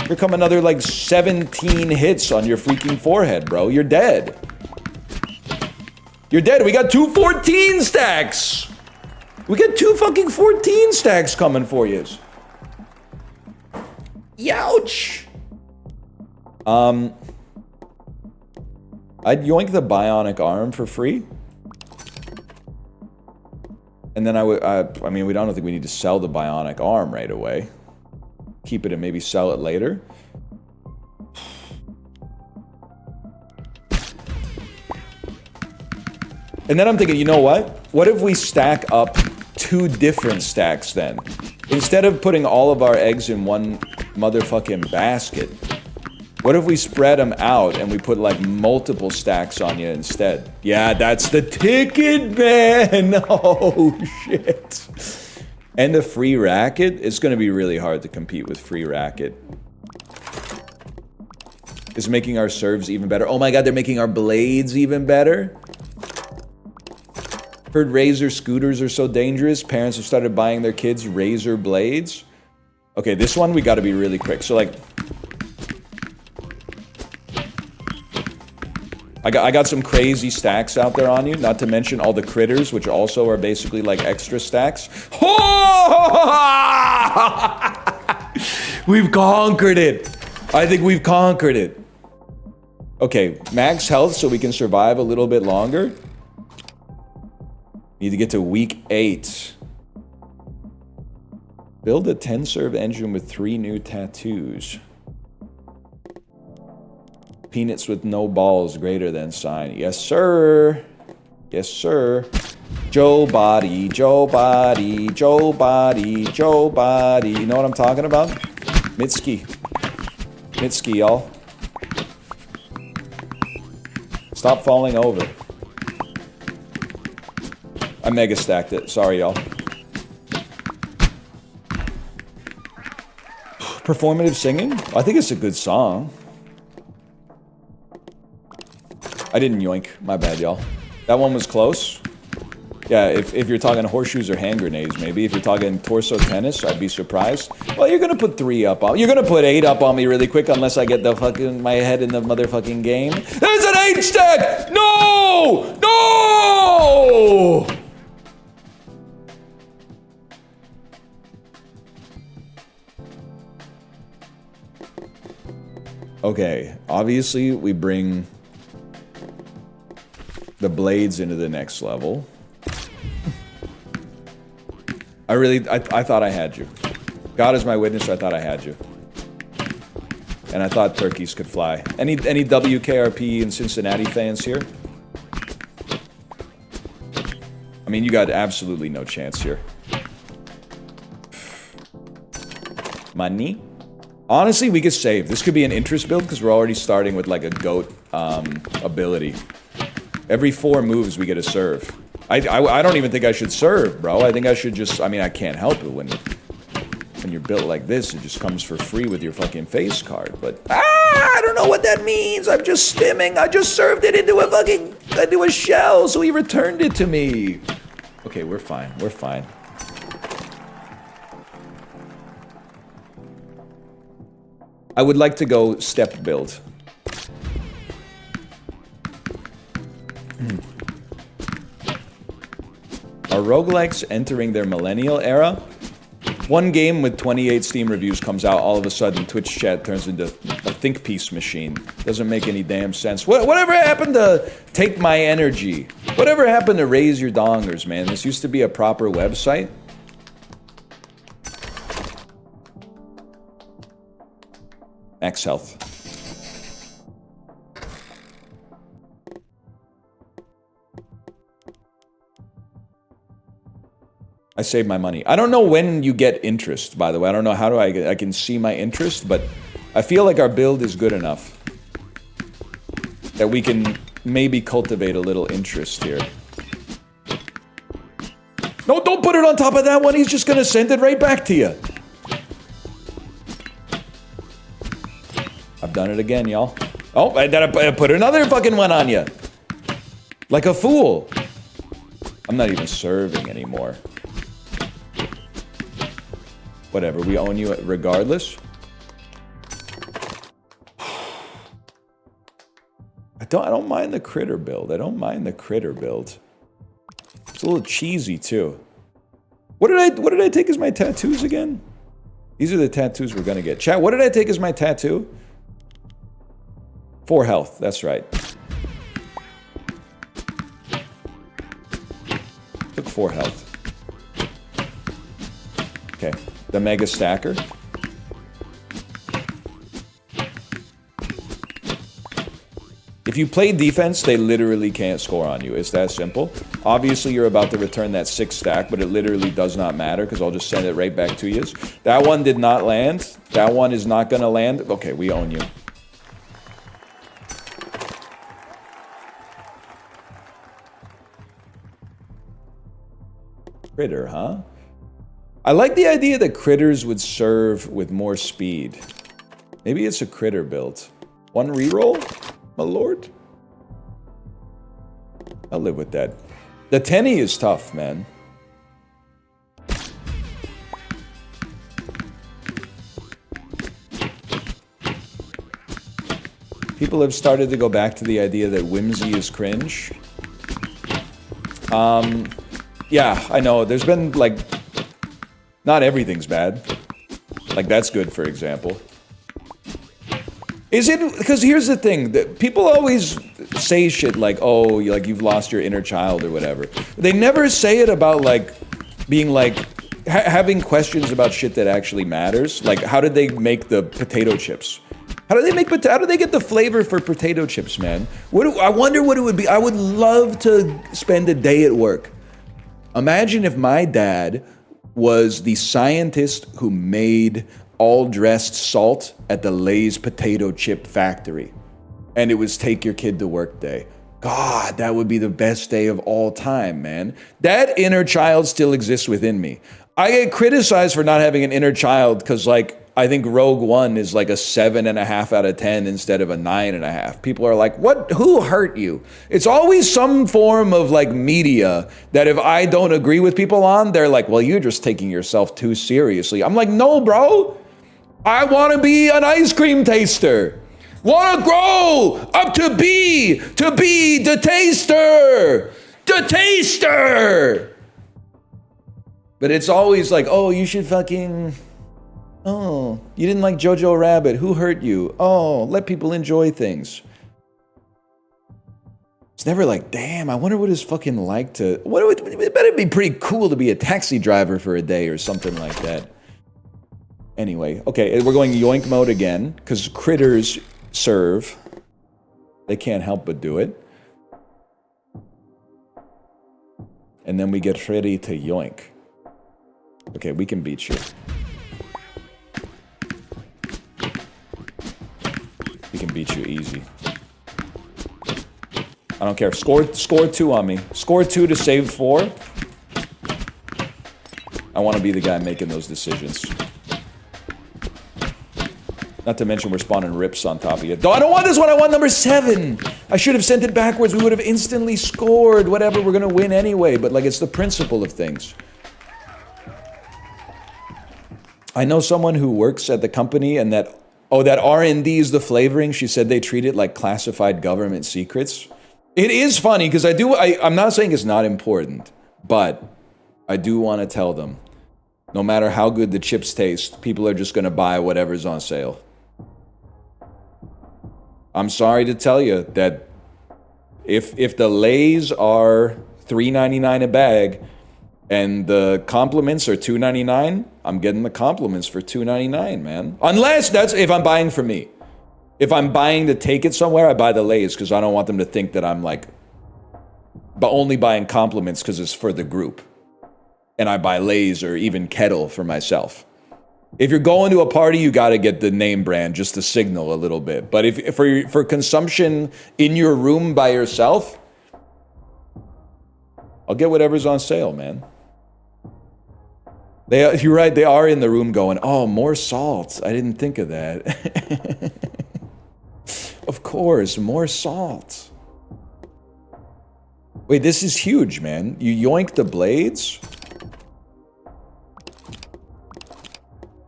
Here come another like 17 hits on your freaking forehead, bro. You're dead. You're dead. We got 2 14 stacks. We got 2 fucking 14 stacks coming for you. Youch. I'd yoink the bionic arm for free. And then I mean, we don't think we need to sell the bionic arm right away. Keep it and maybe sell it later. And then I'm thinking, you know what? What if we stack up 2 different stacks then? Instead of putting all of our eggs in one motherfucking basket, what if we spread them out and we put like multiple stacks on you instead? Yeah, that's the ticket, man! Oh, shit. And the free racket? It's gonna be really hard to compete with free racket. It's making our serves even better. Oh my god, they're making our blades even better? Heard Razor scooters are so dangerous. Parents have started buying their kids Razor blades. Okay, this one we gotta be really quick. So like... I got some crazy stacks out there on you, not to mention all the critters, which also are basically like extra stacks. We've conquered it! I think we've conquered it. Okay, max health so we can survive a little bit longer. Need to get to week 8. Build a 10-serve engine with 3 new tattoos. Peanuts with no balls greater than sign. Yes, sir. Yes, sir. Joe Body, Joe Body, Joe Body, Joe Body. You know what I'm talking about? Mitski. Mitski, y'all. Stop falling over. I mega stacked it. Sorry, y'all. Performative singing? I think it's a good song. I didn't yoink. My bad, y'all. That one was close. Yeah, if you're talking horseshoes or hand grenades, maybe. If you're talking torso tennis, I'd be surprised. Well, you're gonna put 3 up on... You're gonna put 8 up on me really quick unless I get the fucking... my head in the motherfucking game. There's an 8 stack! No! No! Okay, obviously we bring the blades into the next level. I thought I had you. God is my witness, I thought I had you. And I thought turkeys could fly. Any WKRP and Cincinnati fans here? I mean, you got absolutely no chance here. Money? Honestly, we could save. This could be an interest build because we're already starting with like a goat ability. Every 4 moves we get a serve. I don't even think I should serve, bro. I think I should just... I mean, I can't help it when you're built like this. It just comes for free with your fucking face card. But I don't know what that means. I'm just stimming. I just served it into a fucking... into a shell, so he returned it to me. Okay, we're fine. We're fine. I would like to go step build. Are roguelikes entering their millennial era? One game with 28 Steam reviews comes out, all of a sudden Twitch chat turns into a think piece machine. Doesn't make any damn sense. Whatever happened to take my energy? Whatever happened to raise your dongers, man? This used to be a proper website. Max health. I save my money. I don't know when you get interest, by the way. I don't know how I can see my interest, but I feel like our build is good enough that we can maybe cultivate a little interest here. No, don't put it on top of that one. He's just gonna send it right back to you. I've done it again, y'all. Oh, I put another fucking one on you. Like a fool. I'm not even serving anymore. Whatever, we own you regardless. I don't mind the critter build. I don't mind the critter build. It's a little cheesy too. What did I take as my tattoos again? These are the tattoos we're gonna get. Chat, what did I take as my tattoo? 4 health, that's right. 4 health. Okay, the Mega Stacker. If you play defense, they literally can't score on you. It's that simple. Obviously, you're about to return that 6 stack, but it literally does not matter because I'll just send it right back to you. That one did not land. That one is not going to land. Okay, we own you. Critter, huh? I like the idea that critters would serve with more speed. Maybe it's a critter build. 1 reroll? My lord? I'll live with that. The Tenny is tough, man. People have started to go back to the idea that whimsy is cringe. Yeah, I know. There's been, like... Not everything's bad. Like, that's good, for example. Is it... Because here's the thing. People always say shit like, oh, like, you've lost your inner child or whatever. They never say it about, like, being, like... having questions about shit that actually matters. Like, how did they make the potato chips? How do they get the flavor for potato chips, man? I wonder what it would be. I would love to spend a day at work. Imagine if my dad was the scientist who made all-dressed salt at the Lay's potato chip factory. And it was take your kid to work day. God, that would be the best day of all time, man. That inner child still exists within me. I get criticized for not having an inner child because, like, I think Rogue One is like a 7.5 out of 10 instead of a 9.5. People are like, what? Who hurt you? It's always some form of like media that if I don't agree with people on, they're like, well, you're just taking yourself too seriously. I'm like, no, bro. I want to be an ice cream taster. Want to grow up to be the taster. The taster. But it's always like, oh, you should fucking... Oh, you didn't like Jojo Rabbit. Who hurt you? Oh, let people enjoy things. It's never like, damn, I wonder what it's fucking like to... It better be pretty cool to be a taxi driver for a day or something like that. Anyway, okay, we're going yoink mode again, because critters serve. They can't help but do it. And then we get ready to yoink. Okay, we can beat you. We can beat you easy. I don't care. Score 2 on me. Score 2 to save 4. I want to be the guy making those decisions. Not to mention we're spawning rips on top of you. I don't want this one. I want number 7. I should have sent it backwards. We would have instantly scored. Whatever. We're going to win anyway. But like, it's the principle of things. I know someone who works at the company and that... Oh, that R&D is the flavoring. She said they treat it like classified government secrets. It is funny because I'm not saying it's not important, but I do want to tell them, no matter how good the chips taste, people are just going to buy whatever's on sale. I'm sorry to tell you that if the Lays are $3.99 a bag and the compliments are $2.99, I'm getting the compliments for $2.99, man. Unless that's if I'm buying for me. If I'm buying to take it somewhere, I buy the Lays because I don't want them to think that I'm like, but only buying compliments because it's for the group. And I buy Lays or even Kettle for myself. If you're going to a party, you got to get the name brand just to signal a little bit. But if for consumption in your room by yourself, I'll get whatever's on sale, man. You're right, they are in the room going, oh, more salt. I didn't think of that. Of course, more salt. Wait, this is huge, man. You yoink the blades.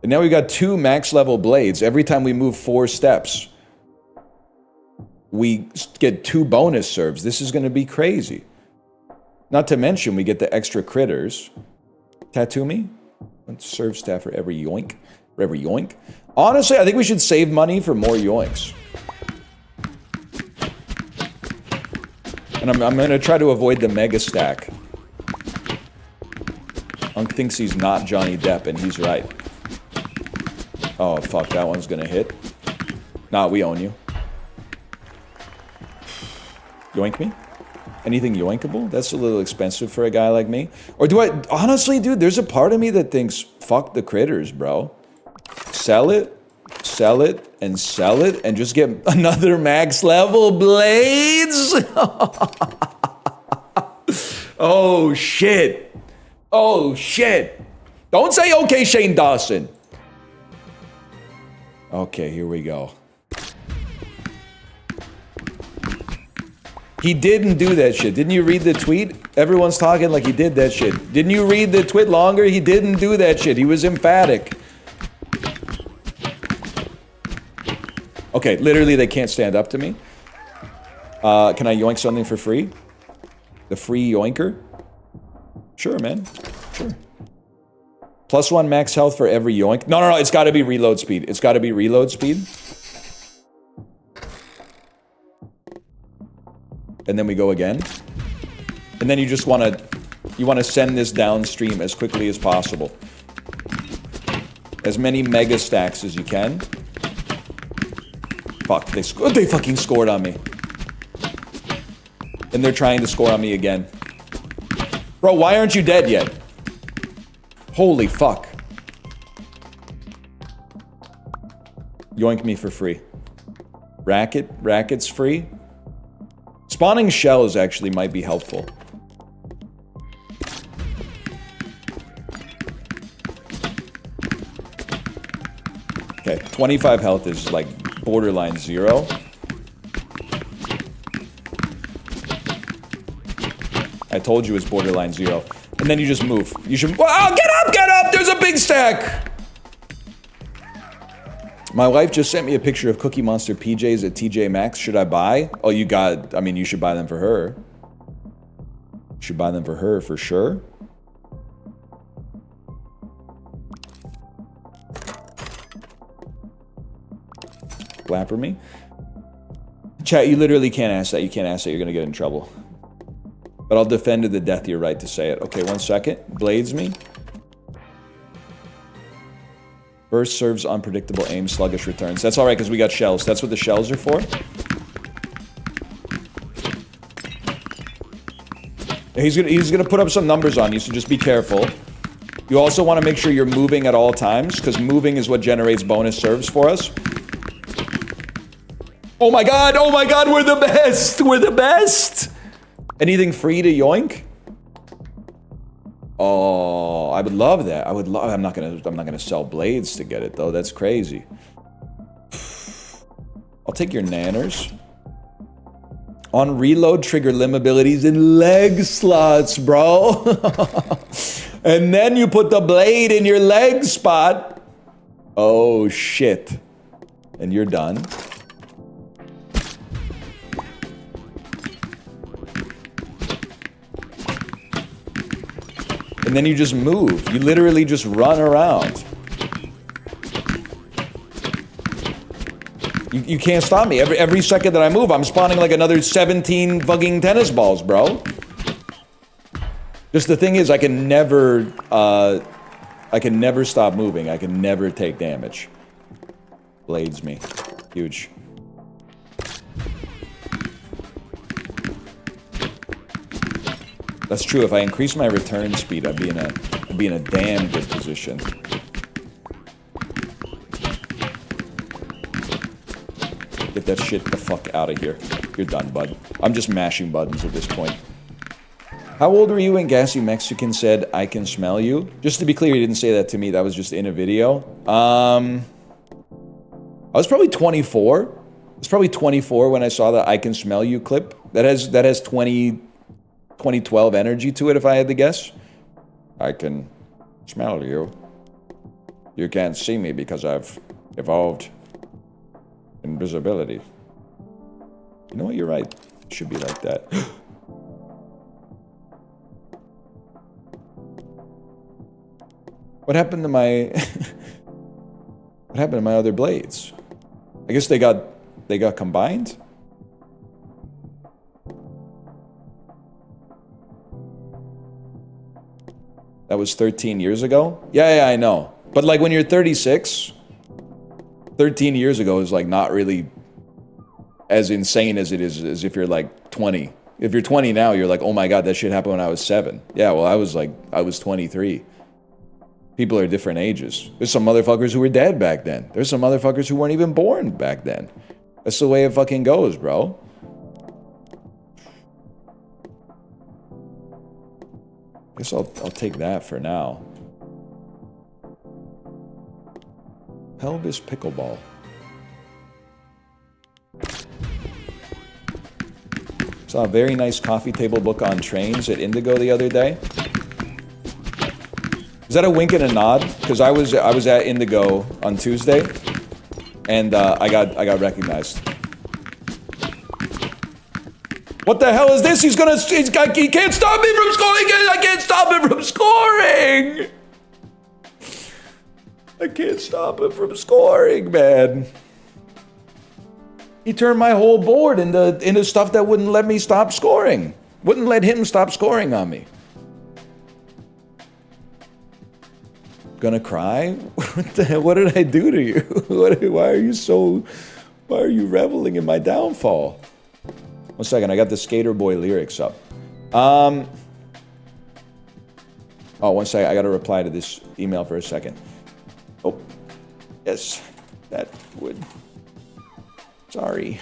And now we got 2 max level blades. Every time we move 4 steps, we get 2 bonus serves. This is going to be crazy. Not to mention, we get the extra critters. Tattoo me? Serve staff for every yoink. For every yoink. Honestly, I think we should save money for more yoinks. And I'm going to try to avoid the mega stack. Unk thinks he's not Johnny Depp, and he's right. Oh, fuck, that one's gonna hit. Nah, we own you. Yoink me? Anything yoinkable? That's a little expensive for a guy like me. Or do I... Honestly, dude, there's a part of me that thinks, fuck the critters, bro. Sell it, and sell it, and just get another max level blades? Oh, shit. Oh, shit. Don't say okay, Shane Dawson. Okay, here we go. He didn't do that shit. Didn't you read the tweet? Everyone's talking like he did that shit. Didn't you read the tweet longer? He didn't do that shit. He was emphatic. Okay, literally they can't stand up to me. Can I yoink something for free? The free yoinker? Sure, man. Sure. +1 max health for every yoink. No, it's gotta be reload speed. It's gotta be reload speed. And then we go again. And then you just wanna send this downstream as quickly as possible. As many mega stacks as you can. Fuck, they fucking scored on me. And they're trying to score on me again. Bro, why aren't you dead yet? Holy fuck. Yoink me for free. Racket's free. Spawning shells actually might be helpful. Okay, 25 health is like borderline 0. I told you it's borderline 0. And then you just move. You should... Oh, get up! There's a big stack! My wife just sent me a picture of Cookie Monster PJs at TJ Maxx. Should I buy? Oh, you got... I mean, you should buy them for her. You should buy them for her, for sure. Flapper me. Chat, you literally can't ask that. You can't ask that. You're gonna get in trouble. But I'll defend to the death your right to say it. Okay, 1 second. Blades me. Burst serves unpredictable aim, sluggish returns. That's alright, because we got shells. That's what the shells are for. He's gonna put up some numbers on you, so just be careful. You also want to make sure you're moving at all times, because moving is what generates bonus serves for us. Oh my god, we're the best! We're the best! Anything free to yoink? Oh, I would love that. I would love... I'm not gonna sell blades to get it, though. That's crazy. I'll take your nanners. On reload, trigger limb abilities in leg slots, bro. And then you put the blade in your leg spot. Oh, shit. And you're done. And then you just move. You literally just run around. You can't stop me. Every second that I move, I'm spawning like another 17 fucking tennis balls, bro. Just the thing is, I can never stop moving. I can never take damage. Blades me. Huge. That's true. If I increase my return speed, I'd be in a damn good position. Get that shit the fuck out of here. You're done, bud. I'm just mashing buttons at this point. How old were you when Gassy Mexican said, "I can smell you"? Just to be clear, he didn't say that to me. That was just in a video. I was probably 24. I was probably 24 when I saw the "I can smell you" clip. That has 2012 energy to it, if I had to guess. I can smell you. You can't see me because I've evolved invisibility. You know what? You're right. It should be like that. What happened to my... What happened to my other blades? I guess they got combined? That was 13 years ago? Yeah, I know. But like when you're 36, 13 years ago is like not really as insane as it is as if you're like 20. If you're 20 now, you're like, oh my God, that shit happened when I was 7. Yeah, well, I was 23. People are different ages. There's some motherfuckers who were dead back then. There's some motherfuckers who weren't even born back then. That's the way it fucking goes, bro. Guess I'll take that for now. Pelvis pickleball. Saw a very nice coffee table book on trains at Indigo the other day. Is that a wink and a nod? Because I was at Indigo on Tuesday, and I got recognized. What the hell is this? He can't stop me from scoring! I can't stop him from scoring! I can't stop him from scoring, man. He turned my whole board into stuff that wouldn't let me stop scoring. Wouldn't let him stop scoring on me. Gonna cry? What the hell? What did I do to you? Why are you reveling in my downfall? 1 second, I got the Skater Boy lyrics up. Oh, 1 second, I gotta reply to this email for a second. Oh, yes, that would. Sorry.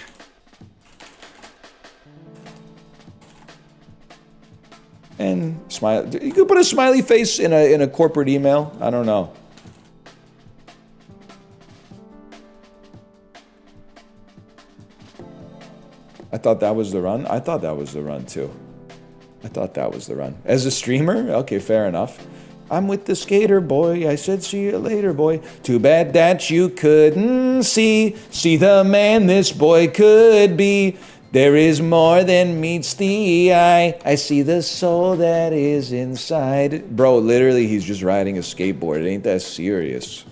And smile. You could put a smiley face in a corporate email. I don't know. I thought that was the run. I thought that was the run too. I thought that was the run. As a streamer, okay, fair enough. I'm with the Skater Boy. I said, see you later, boy. Too bad that you couldn't see the man this boy could be. There is more than meets the eye. I see the soul that is inside. Bro, literally, he's just riding a skateboard. It ain't that serious.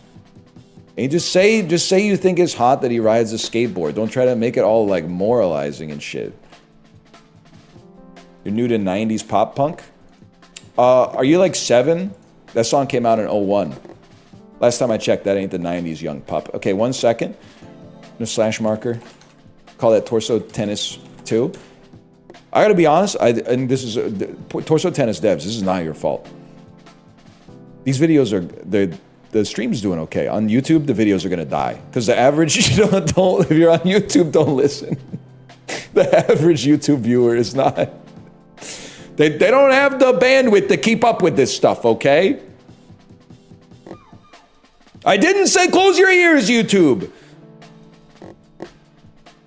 And just say you think it's hot that he rides a skateboard. Don't try to make it all like moralizing and shit. You're new to 90s pop punk? Are you like 7? That song came out in 01. Last time I checked, that ain't the 90s young pop. Okay, 1 second. No slash marker. Call that Torso Tennis 2. I gotta be honest, and this is Torso Tennis devs, this is not your fault. These videos are, the stream's doing okay. On YouTube, the videos are gonna die. Because the average, if you're on YouTube, don't listen. The average YouTube viewer is not. They don't have the bandwidth to keep up with this stuff, okay? I didn't say close your ears, YouTube.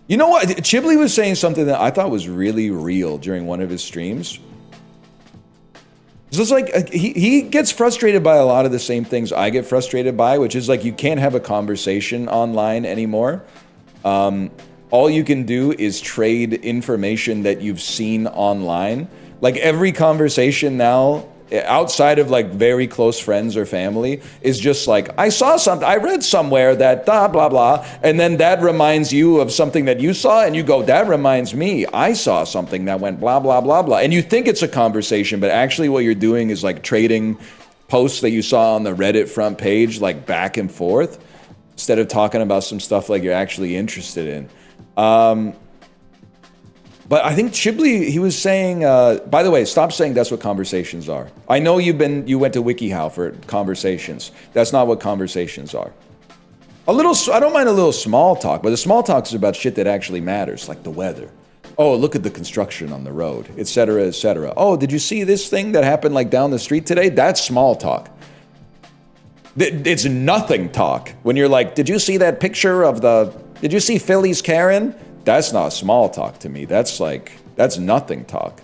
You know what? Chiblee was saying something that I thought was really real during one of his streams. It's just like, he gets frustrated by a lot of the same things I get frustrated by, which is like you can't have a conversation online anymore. All you can do is trade information that you've seen online. Like every conversation now, outside of like very close friends or family, is just like, I saw something, I read somewhere that blah, blah, blah. And then that reminds you of something that you saw and you go, that reminds me, I saw something that went blah, blah, blah, blah. And you think it's a conversation, but actually what you're doing is like trading posts that you saw on the Reddit front page, like back and forth, instead of talking about some stuff like you're actually interested in. But I think Chiblee, he was saying, by the way, stop saying that's what conversations are. I know you went to WikiHow for conversations. That's not what conversations are. I don't mind a little small talk, but the small talk is about shit that actually matters, like the weather. Oh, look at the construction on the road, etc., etc. Oh, did you see this thing that happened like down the street today? That's small talk. It's nothing talk. When you're like, did you see that picture of did you see Philly's Karen? That's not small talk to me. That's nothing talk.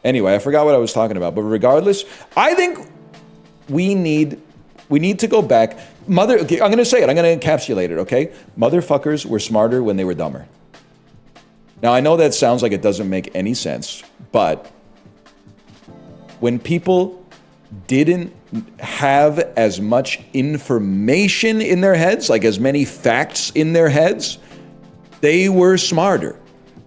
Anyway, I forgot what I was talking about, but regardless, I think we need to go back. I'm going to say it. I'm going to encapsulate it, okay? Motherfuckers were smarter when they were dumber. Now, I know that sounds like it doesn't make any sense, but when people didn't have as much information in their heads, like as many facts in their heads, they were smarter.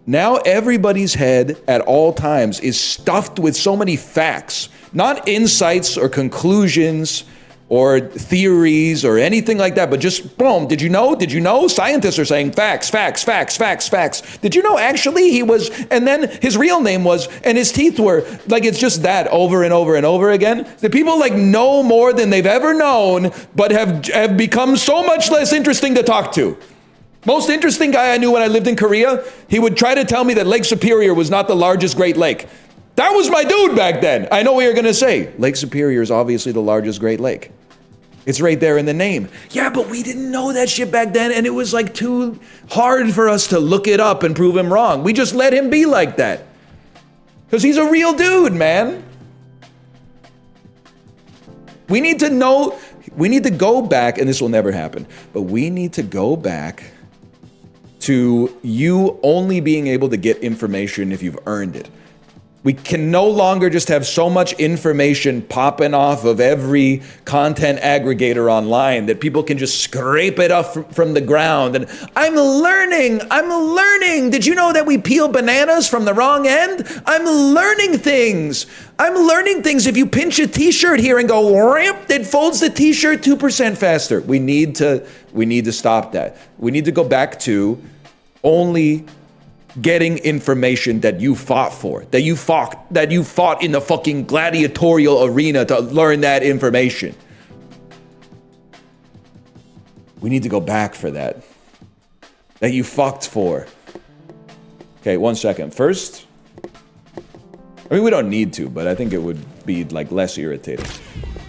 Now everybody's head at all times is stuffed with so many facts, not insights or conclusions or theories or anything like that, but just boom, did you know? Did you know? Scientists are saying facts, facts, facts, facts, facts. Did you know actually he was, and then his real name was, and his teeth were, like it's just that over and over and over again. The people like know more than they've ever known, but have become so much less interesting to talk to. Most interesting guy I knew when I lived in Korea, he would try to tell me that Lake Superior was not the largest Great Lake. That was my dude back then. I know what you're gonna say. Lake Superior is obviously the largest Great Lake. It's right there in the name. Yeah, but we didn't know that shit back then, and it was like too hard for us to look it up and prove him wrong. We just let him be like that. Because he's a real dude, man. We need to know, we need to go back, and this will never happen, but we need to go back to you only being able to get information if you've earned it. We can no longer just have so much information popping off of every content aggregator online that people can just scrape it up from the ground. And I'm learning. Did you know that we peel bananas from the wrong end? I'm learning things. If you pinch a t-shirt here and go, ramp, it folds the t-shirt 2% faster. We need to stop that. We need to go back to only getting information that you fought for, that you fought in the fucking gladiatorial arena to learn that information. We need to go back for that you fucked for. Okay, 1 second. First, I mean, we don't need to, but I think it would be like less irritating.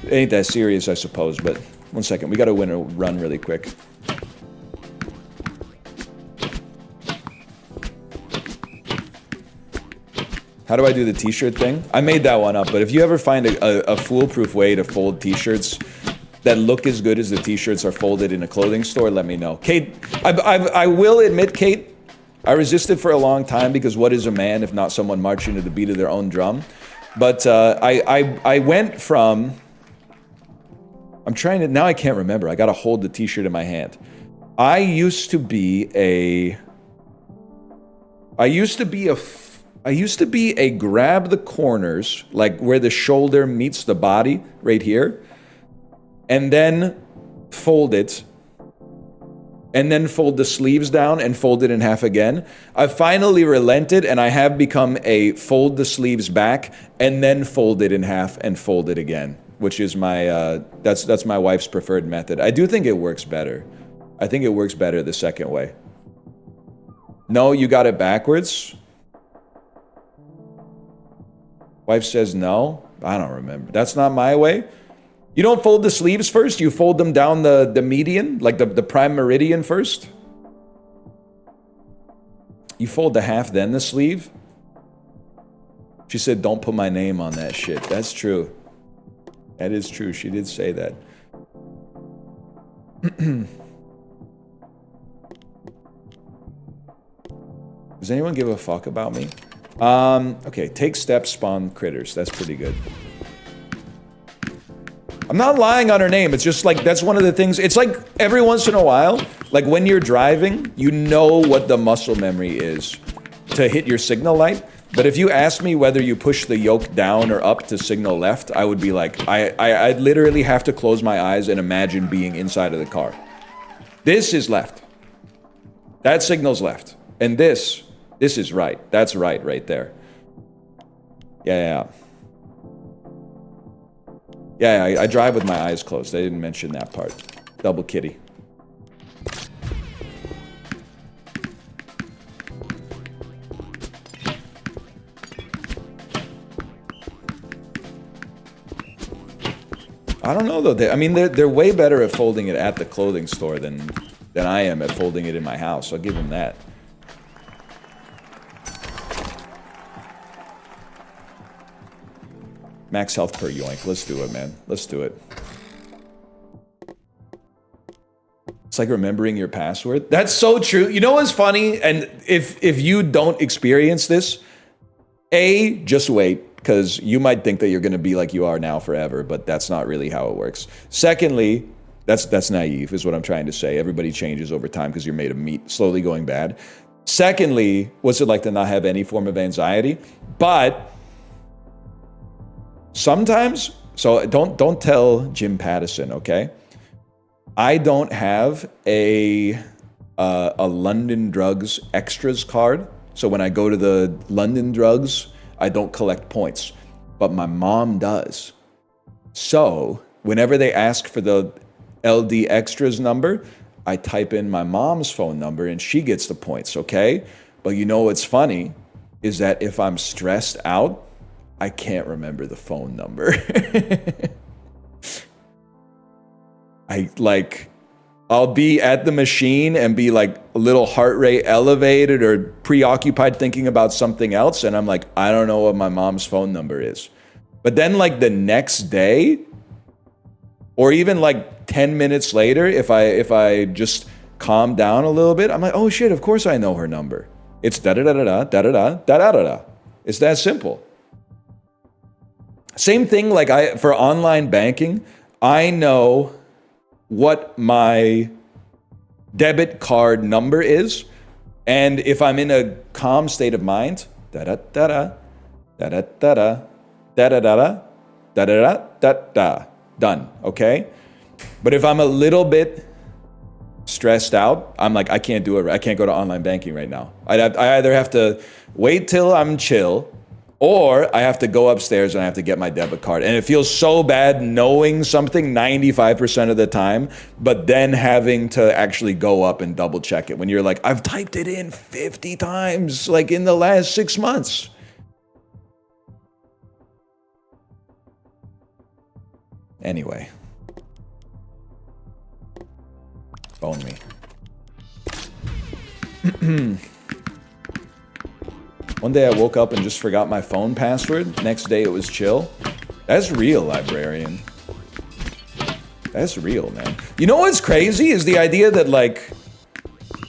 It ain't that serious, I suppose, but 1 second. We gotta win a run really quick. How do I do the t-shirt thing? I made that one up, but if you ever find a foolproof way to fold t-shirts that look as good as the t-shirts are folded in a clothing store, let me know. Kate, I will admit, Kate, I resisted for a long time because what is a man if not someone marching to the beat of their own drum? But I went from, now I can't remember. I gotta hold the t-shirt in my hand. I used to be a grab the corners, like where the shoulder meets the body, right here, and then fold it, and then fold the sleeves down and fold it in half again. I finally relented, and I have become a fold the sleeves back, and then fold it in half and fold it again, which is my, that's my wife's preferred method. I do think it works better. I think it works better the second way. No, you got it backwards? Wife says no. I don't remember. That's not my way. You don't fold the sleeves first. You fold them down the median, like the prime meridian first. You fold the half, then the sleeve. She said, don't put my name on that shit. That's true. That is true. She did say that. Does anyone give a fuck about me? Okay, take steps, spawn critters. That's pretty good. I'm not lying on her name. It's just like, that's one of the things. It's like every once in a while, like when you're driving, you know what the muscle memory is to hit your signal light. But if you ask me whether you push the yoke down or up to signal left, I would be like, I'd literally have to close my eyes and imagine being inside of the car. This is left. That signal's left. And this is right. That's right there. Yeah. I drive with my eyes closed. I didn't mention that part. Double kitty. I don't know though. I mean, they're way better at folding it at the clothing store than I am at folding it in my house. I'll give them that. Max health per yoink. Let's do it, man. Let's do it. It's like remembering your password. That's so true. You know what's funny? And if you don't experience this, just wait, because you might think that you're going to be like you are now forever, but that's not really how it works. Secondly, that's naive, is what I'm trying to say. Everybody changes over time because you're made of meat, slowly going bad. Secondly, what's it like to not have any form of anxiety? But sometimes, so don't tell Jim Pattison, okay? I don't have a London Drugs extras card. So when I go to the London Drugs, I don't collect points. But my mom does. So whenever they ask for the LD extras number, I type in my mom's phone number and she gets the points, okay? But you know what's funny is that if I'm stressed out, I can't remember the phone number. I'll be at the machine and be like a little heart rate elevated or preoccupied thinking about something else. And I'm like, I don't know what my mom's phone number is. But then like the next day, or even like 10 minutes later, if I just calm down a little bit, I'm like, oh shit, of course I know her number. It's da-da-da-da-da, da-da-da, da-da-da-da. It's that simple. Same thing like for online banking, I know what my debit card number is, and if I'm in a calm state of mind, da-da-da-da, da-da-da-da, da-da-da-da, da-da-da-da-da, done, okay? But if I'm a little bit stressed out, I'm like, I can't do it. I can't go to online banking right now. I either have to wait till I'm chill, or I have to go upstairs and I have to get my debit card. And it feels so bad knowing something 95% of the time, but then having to actually go up and double check it when you're like, I've typed it in 50 times, like in the last 6 months. Anyway. Phone me. One day I woke up and just forgot my phone password. Next day it was chill. That's real, librarian. That's real, man. You know what's crazy is the idea that like,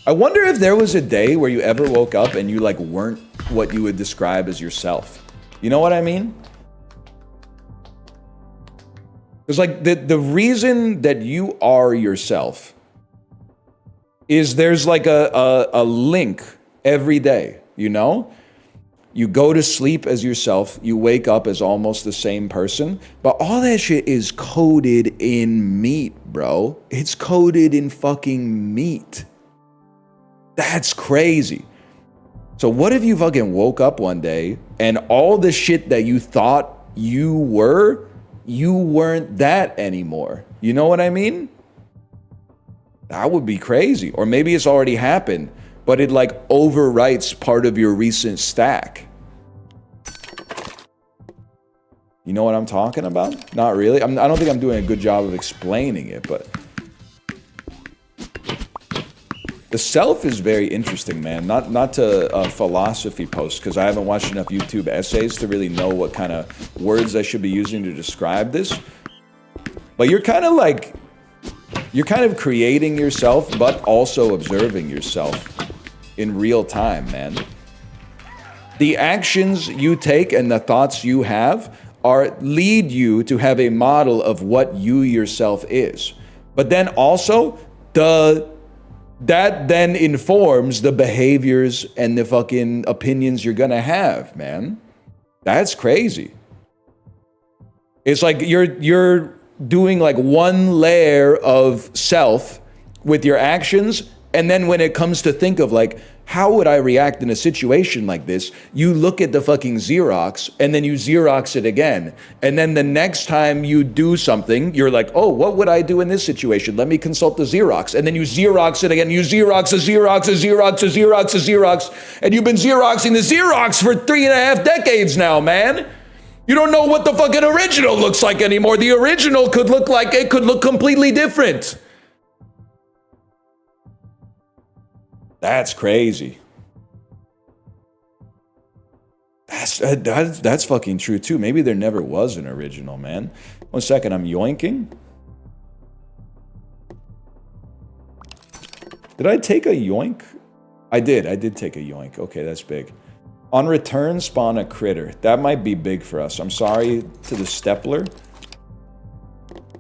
I wonder if there was a day where you ever woke up and you like weren't what you would describe as yourself. You know what I mean? Because like the reason that you are yourself is there's like a link every day, you know? You go to sleep as yourself, you wake up as almost the same person, but all that shit is coded in meat, bro. It's coded in fucking meat. That's crazy. So what if you fucking woke up one day and all the shit that you thought you were, you weren't that anymore? You know what I mean? That would be crazy. Or maybe it's already happened, but it like overwrites part of your recent stack. You know what I'm talking about? Not really. I don't think I'm doing a good job of explaining it, but the self is very interesting, man. Not to philosophy post, because I haven't watched enough YouTube essays to really know what kind of words I should be using to describe this. But you're kind of creating yourself, but also observing yourself in real time, man. The actions you take and the thoughts you have lead you to have a model of what you yourself is. But then also, that then informs the behaviors and the fucking opinions you're gonna have, man. That's crazy. It's like you're doing like one layer of self with your actions, and then when it comes to think of like, how would I react in a situation like this? You look at the fucking Xerox and then you Xerox it again. And then the next time you do something, you're like, oh, what would I do in this situation? Let me consult the Xerox. And then you Xerox it again. You Xerox a Xerox, a Xerox, a Xerox, a Xerox. And you've been Xeroxing the Xerox for 3.5 decades now, man. You don't know what the fucking original looks like anymore. The original could look completely different. That's crazy. That's fucking true too. Maybe there never was an original, man. 1 second, I'm yoinking. Did I take a yoink? I did take a yoink. Okay, that's big. On return, spawn a critter. That might be big for us. I'm sorry to the Stepler.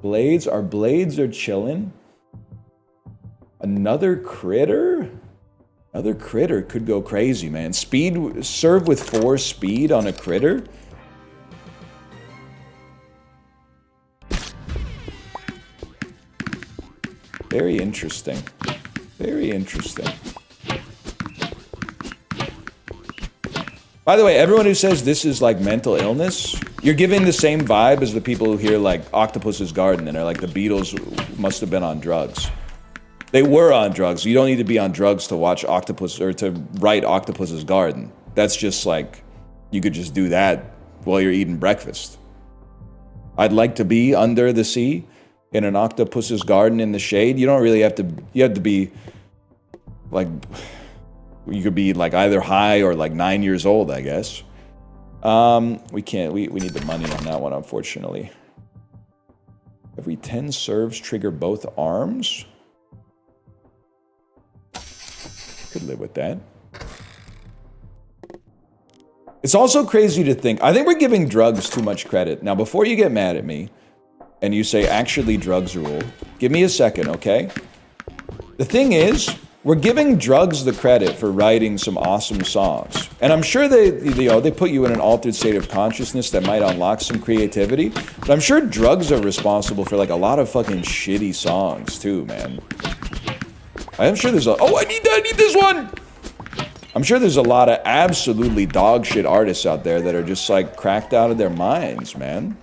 Blades are chilling. Another critter? Other critter could go crazy, man. Speed, serve with 4 speed on a critter? Very interesting. Very interesting. By the way, everyone who says this is like mental illness, you're giving the same vibe as the people who hear like Octopus's Garden and are like the Beatles must have been on drugs. They were on drugs. You don't need to be on drugs to watch Octopus or to write Octopus's Garden. That's just like, you could just do that while you're eating breakfast. I'd like to be under the sea in an octopus's garden in the shade. You don't really have to, you have to be like, you could be like either high or like 9 years old, I guess. We can't, we need the money on that one, unfortunately. Every 10 serves trigger both arms. Could live with that. It's also crazy to think, I think we're giving drugs too much credit. Now, before you get mad at me and you say, actually, drugs rule, give me a second, okay? The thing is, we're giving drugs the credit for writing some awesome songs. And I'm sure they put you in an altered state of consciousness that might unlock some creativity. But I'm sure drugs are responsible for like a lot of fucking shitty songs too, man. I'm sure there's a, oh, I need this one! I'm sure there's a lot of absolutely dog shit artists out there that are just like cracked out of their minds, man.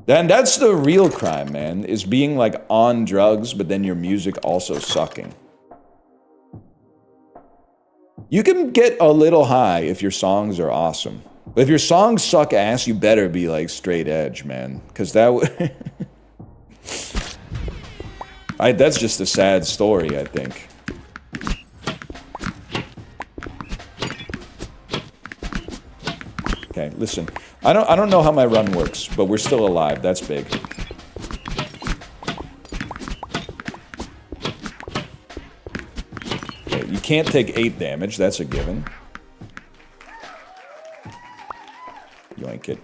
Then that's the real crime, man, is being like on drugs, but then your music also sucking. You can get a little high if your songs are awesome. But if your songs suck ass, you better be like straight edge, man. Because that would... that's just a sad story, I think. Okay, listen. I don't know how my run works, but we're still alive. That's big. Okay, you can't take 8 damage. That's a given. Yoink it.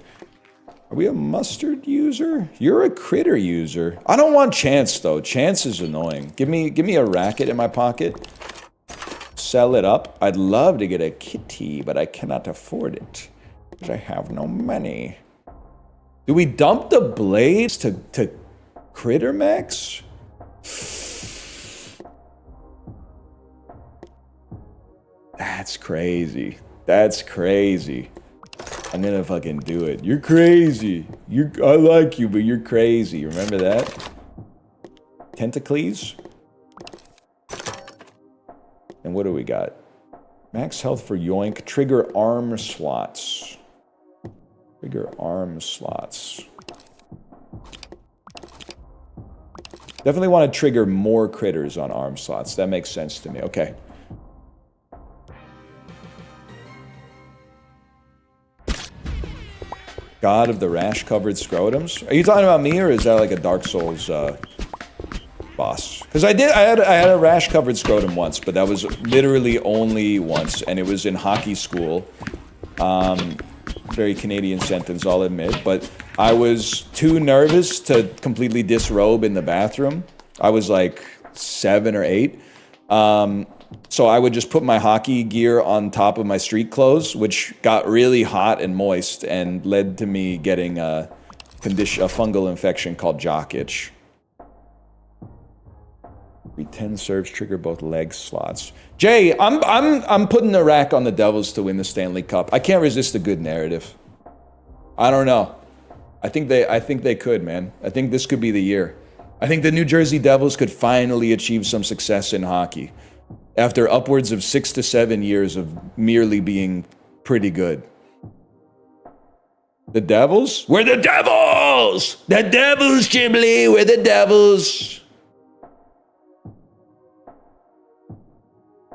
Are we a mustard user? You're a critter user. I don't want Chance, though. Chance is annoying. Give me a racket in my pocket. Sell it up. I'd love to get a kitty, but I cannot afford it. Because I have no money. Do we dump the blades to critter max? That's crazy. That's crazy. I'm gonna fucking do it. You're crazy. I like you, but you're crazy. Remember that? Tentacles? And what do we got? Max health for Yoink. Trigger arm slots. Trigger arm slots. Definitely want to trigger more critters on arm slots. That makes sense to me. Okay. God of the rash-covered scrotums? Are you talking about me, or is that like a Dark Souls boss? Because I had a rash-covered scrotum once, but that was literally only once, and it was in hockey school. Very Canadian sentence, I'll admit, but I was too nervous to completely disrobe in the bathroom. I was like 7 or 8. So I would just put my hockey gear on top of my street clothes, which got really hot and moist and led to me getting a fungal infection called jock itch. Every 10 serves trigger both leg slots. Jay, I'm putting the rack on the Devils to win the Stanley Cup. I can't resist a good narrative. I don't know. I think they could, man. I think this could be the year. I think the New Jersey Devils could finally achieve some success in hockey. After upwards of 6 to 7 years of merely being pretty good. The Devils? We're the Devils! The Devils, Chimley! We're the Devils!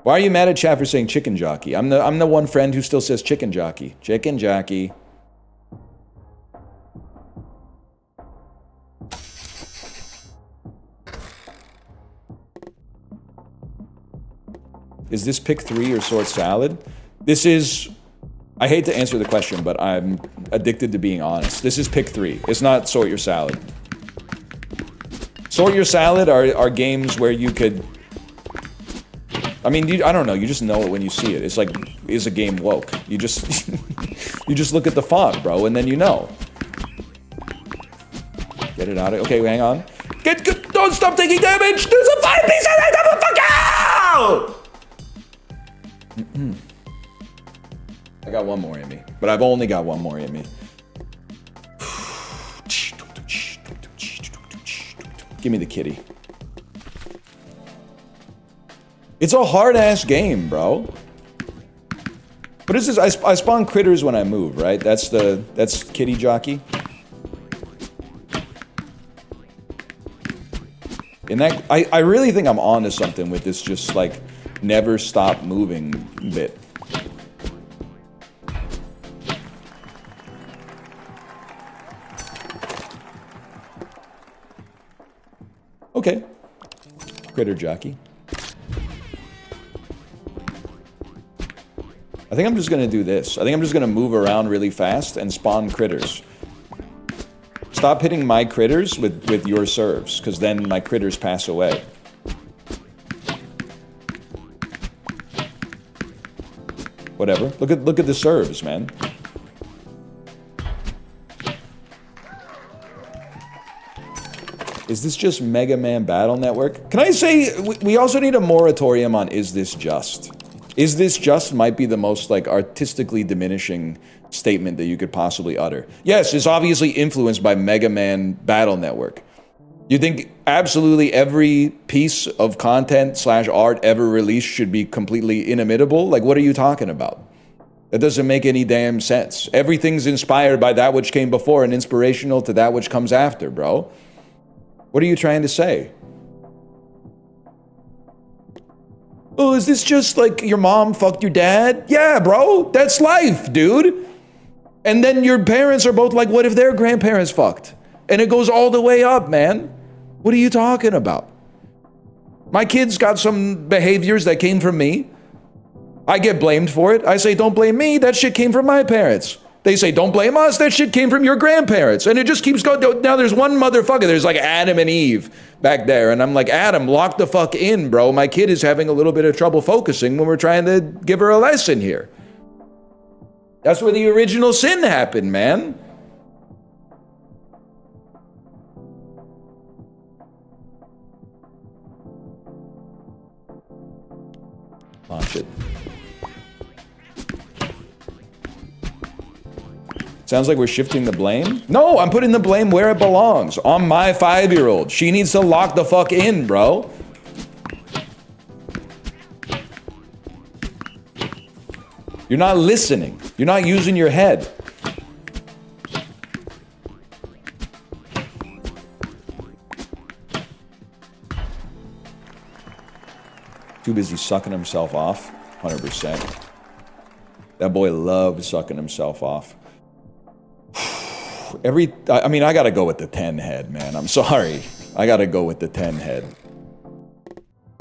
Why are you mad at chat for saying chicken jockey? I'm the one friend who still says chicken jockey. Chicken jockey. Is this pick 3 or sort salad? This is... I hate to answer the question, but I'm addicted to being honest. This is pick 3. It's not sort your salad. Sort Your Salad are games where you could... I mean, I don't know, you just know it when you see it. It's like, is a game woke? You just... you just look at the font, bro, and then you know. Get it out of... Okay, hang on. Don't stop taking damage! There's a 5-piece on that motherfucker! I got one more in me, but I've only got one more in me. Give me the kitty. It's a hard-ass game, bro. What is this? I spawn critters when I move, right? That's kitty jockey. And that, I really think I'm onto something with this just, like, never stop moving bit. Okay. Critter jockey. I think I'm just gonna do this. I think I'm just gonna move around really fast and spawn critters. Stop hitting my critters with your serves, because then my critters pass away. Whatever. Look at the serves, man. Is this just Mega Man Battle Network? Can I say, we also need a moratorium on Is This Just? Is This Just might be the most, like, artistically diminishing statement that you could possibly utter. Yes, it's obviously influenced by Mega Man Battle Network. You think absolutely every piece of content / art ever released should be completely inimitable? Like, what are you talking about? That doesn't make any damn sense. Everything's inspired by that which came before and inspirational to that which comes after, bro. What are you trying to say? Oh, is this just like your mom fucked your dad? Yeah, bro, that's life, dude. And then your parents are both like, what if their grandparents fucked? And it goes all the way up, man. What are you talking about? My kids got some behaviors that came from me. I get blamed for it. I say, don't blame me. That shit came from my parents. They say, don't blame us. That shit came from your grandparents. And it just keeps going. Now there's one motherfucker. There's like Adam and Eve back there. And I'm like, Adam, lock the fuck in, bro. My kid is having a little bit of trouble focusing when we're trying to give her a lesson here. That's where the original sin happened, man. Oh, shit. Sounds like we're shifting the blame. No, I'm putting the blame where it belongs. On my 5-year-old. She needs to lock the fuck in, bro. You're not listening. You're not using your head. Too busy sucking himself off. 100%. That boy loves sucking himself off. I mean, I gotta go with the 10 head, man. I'm sorry. I gotta go with the 10 head.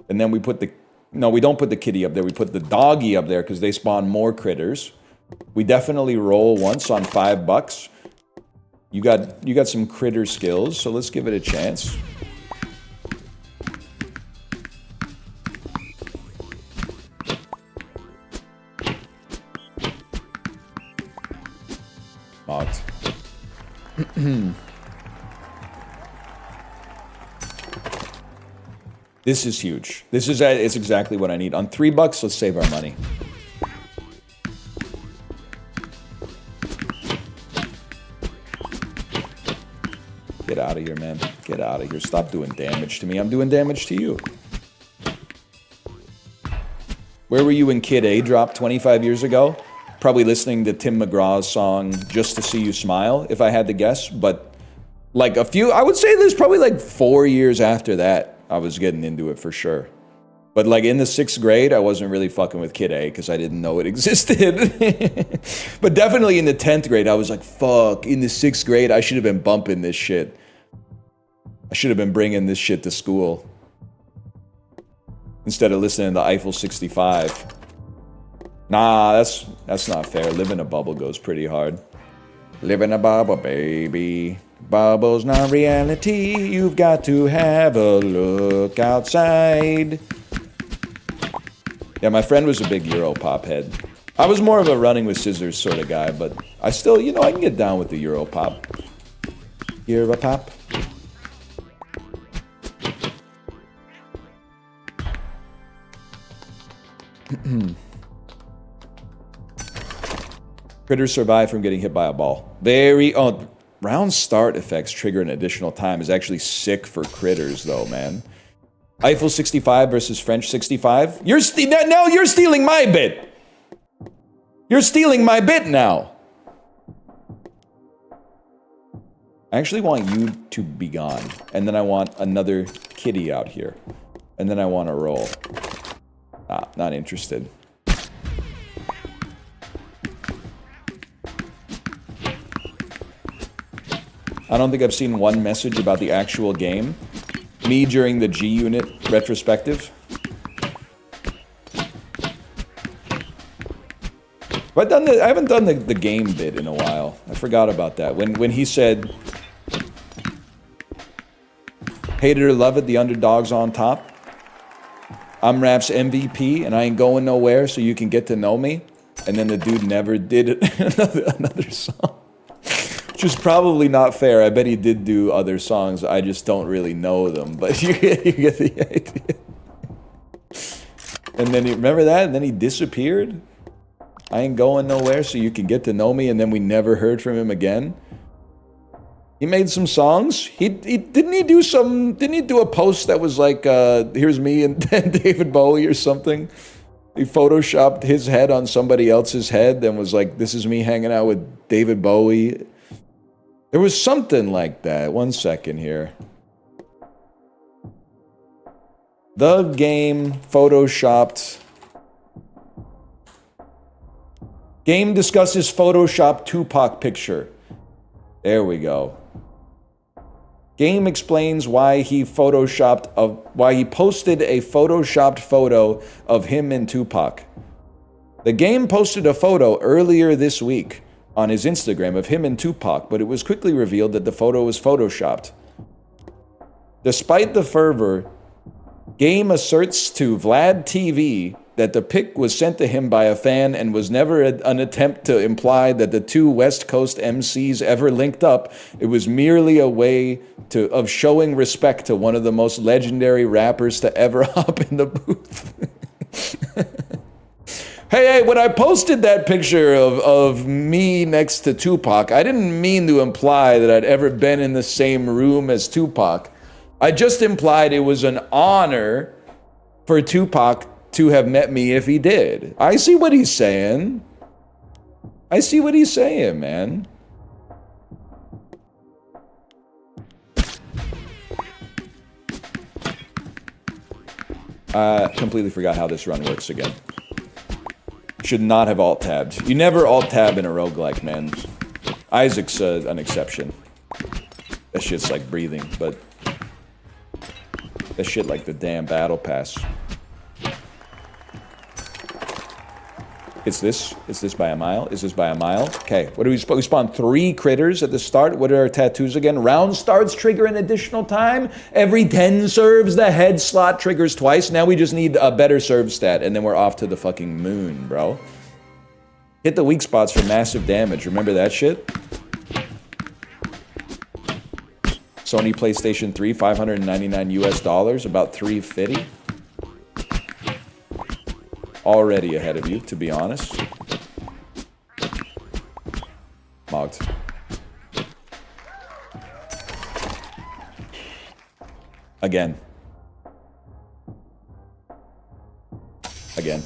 And then we put the... No, we don't put the kitty up there. We put the doggy up there because they spawn more critters. We definitely roll once on $5. You got some critter skills, so let's give it a chance. Mocked. This is huge. It's exactly what I need. On $3, let's save our money. Get out of here, man. Get out of here. Stop doing damage to me. I'm doing damage to you. Where were you when Kid A dropped 25 years ago? Probably listening to Tim McGraw's song, Just to See You Smile, if I had to guess. But like I would say there's probably like 4 years after that, I was getting into it for sure. But like in the 6th grade, I wasn't really fucking with Kid A because I didn't know it existed. But definitely in the 10th grade, I was like, fuck, in the 6th grade, I should have been bumping this shit. I should have been bringing this shit to school. Instead of listening to Eiffel 65. Nah, that's not fair. Live in a bubble goes pretty hard. Live in a bubble, baby. Bubble's not reality. You've got to have a look outside. Yeah, my friend was a big Europop head. I was more of a running with scissors sort of guy, but I still, you know, I can get down with the Europop. Europop. Critters survive from getting hit by a ball. Round start effects trigger an additional time is actually sick for critters, though, man. Eiffel 65 versus French 65. Now you're stealing my bit. You're stealing my bit now. I actually want you to be gone, and then I want another kitty out here, and then I want to roll. Not interested. I don't think I've seen one message about the actual game. Me during the G-Unit retrospective. But I haven't done the game bit in a while. I forgot about that. When he said, hate it or love it, the underdog's on top. I'm Rap's MVP and I ain't going nowhere so you can get to know me. And then the dude never did it. another song. Which is probably not fair. I bet he did do other songs. I just don't really know them. But you get the idea. And then remember that? And then he disappeared? I ain't going nowhere so you can get to know me. And then we never heard from him again. He made some songs. Didn't he do a post that was like, here's me and David Bowie or something? He photoshopped his head on somebody else's head and was like, this is me hanging out with David Bowie. There was something like that. 1 second here. The game photoshopped. Game discusses Photoshop Tupac picture. There we go. Game explains why he posted a photoshopped photo of him and Tupac. The game posted a photo earlier this week on his Instagram of him and Tupac, but it was quickly revealed that the photo was photoshopped. Despite the fervor, Game asserts to Vlad TV that the pic was sent to him by a fan and was never an attempt to imply that the two West Coast MCs ever linked up. It was merely a way of showing respect to one of the most legendary rappers to ever hop in the booth. Hey, when I posted that picture of me next to Tupac, I didn't mean to imply that I'd ever been in the same room as Tupac. I just implied it was an honor for Tupac to have met me if he did. I see what he's saying. I see what he's saying, man. I completely forgot how this run works again. Should not have alt-tabbed. You never alt-tab in a roguelike, man. Isaac's an exception. That shit's like breathing, but... that shit like the damn battle pass. It's this by a mile? Is this by a mile? Okay, what do we spawn? We spawn 3 critters at the start. What are our tattoos again? Round starts trigger an additional time. Every 10 serves, the head slot triggers twice. Now we just need a better serve stat, and then we're off to the fucking moon, bro. Hit the weak spots for massive damage. Remember that shit? Sony PlayStation 3, $599 US, about $350. Already ahead of you, to be honest. Mogged. Again. Again.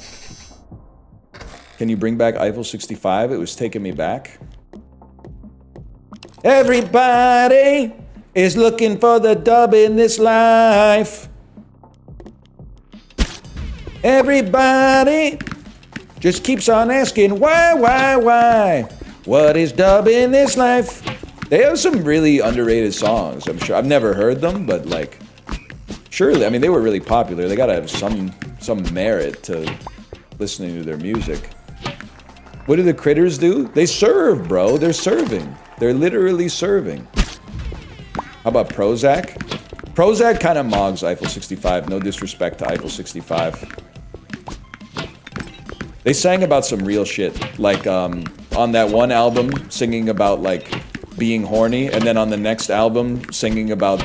Can you bring back Eiffel 65? It was taking me back. Everybody is looking for the dub in this life. Everybody just keeps on asking why? What is dub in this life? They have some really underrated songs, I'm sure. I've never heard them, but like, surely, I mean, they were really popular. They gotta have some merit to listening to their music. What do the critters do? They serve, bro. They're serving. They're literally serving. How about Prozac? Prozac kind of mogs Eiffel 65. No disrespect to Eiffel 65. They sang about some real shit. Like, on that one album, singing about, like, being horny. And then on the next album, singing about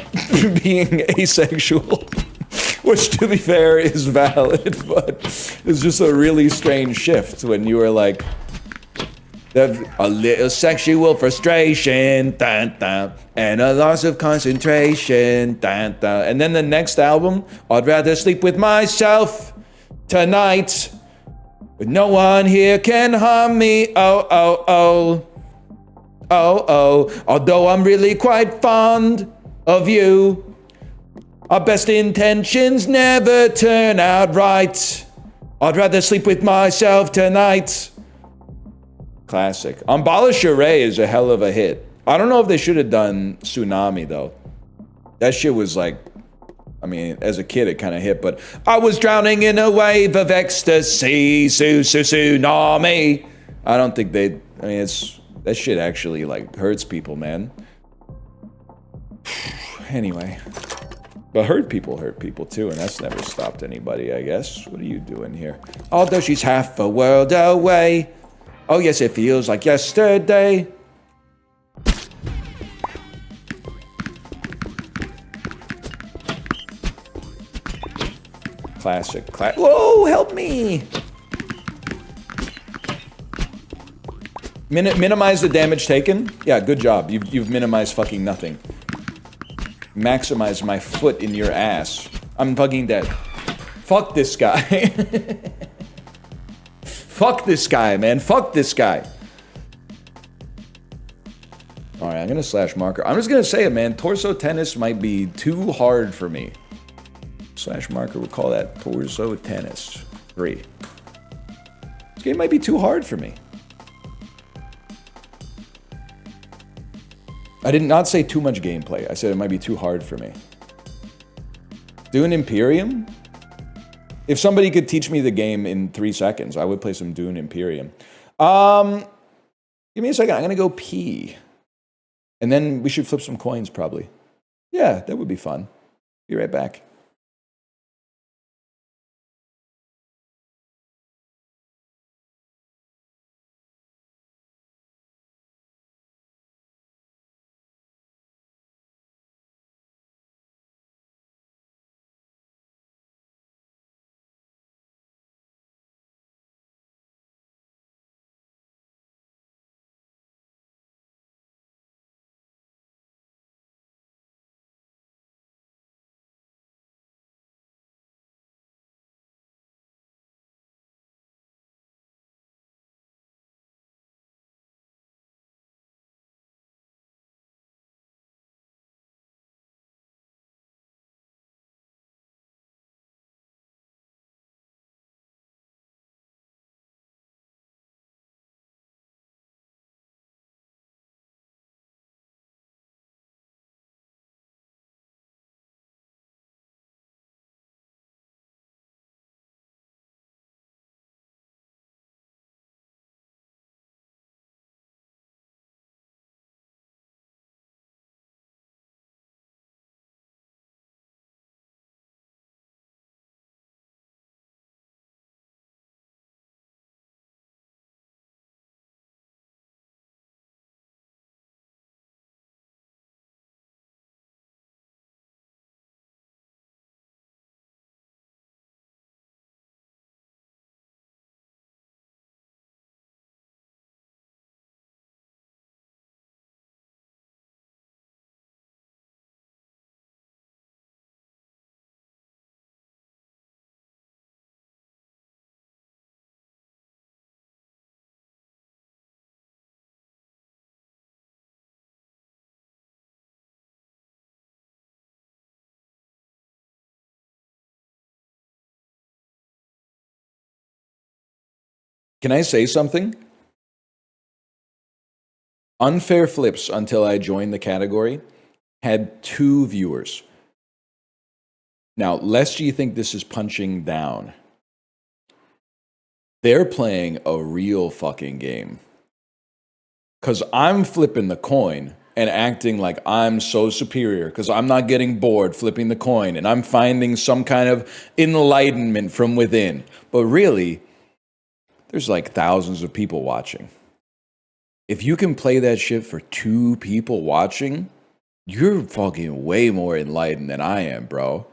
being asexual. Which, to be fair, is valid. But it's just a really strange shift when you were like... A little sexual frustration, dun, dun, and a loss of concentration, dun, dun. And then the next album, I'd rather sleep with myself tonight, but no one here can harm me. Oh, oh, oh, oh, oh. Although I'm really quite fond of you, our best intentions never turn out right. I'd rather sleep with myself tonight. Classic. Embala is a hell of a hit. I don't know if they should have done Tsunami, though. That shit was like, I mean, as a kid, it kind of hit, but I was drowning in a wave of ecstasy, tsunami. I don't think they, I mean, that shit actually, like, hurts people, man. Anyway. But hurt people too, and that's never stopped anybody, I guess. What are you doing here? Although she's half a world away. Oh yes, it feels like yesterday. Classic. Whoa, help me! Minimize the damage taken? Yeah, good job. You've minimized fucking nothing. Maximize my foot in your ass. I'm fucking dead. Fuck this guy. Fuck this guy, man. Fuck this guy. Alright, I'm gonna slash marker. I'm just gonna say it, man. Torso tennis might be too hard for me. Slash marker, we'll call that torso tennis 3. This game might be too hard for me. I did not say too much gameplay. I said it might be too hard for me. Dune Imperium? If somebody could teach me the game in 3 seconds, I would play some Dune Imperium. Give me a second. I'm going to go pee. And then we should flip some coins, probably. Yeah, that would be fun. Be right back. Can I say something? Unfair Flips, until I joined the category, had 2 viewers. Now, lest you think this is punching down, they're playing a real fucking game. Because I'm flipping the coin, and acting like I'm so superior because I'm not getting bored flipping the coin and I'm finding some kind of enlightenment from within. But really, there's like thousands of people watching. If you can play that shit for 2 people watching, you're fucking way more enlightened than I am, bro.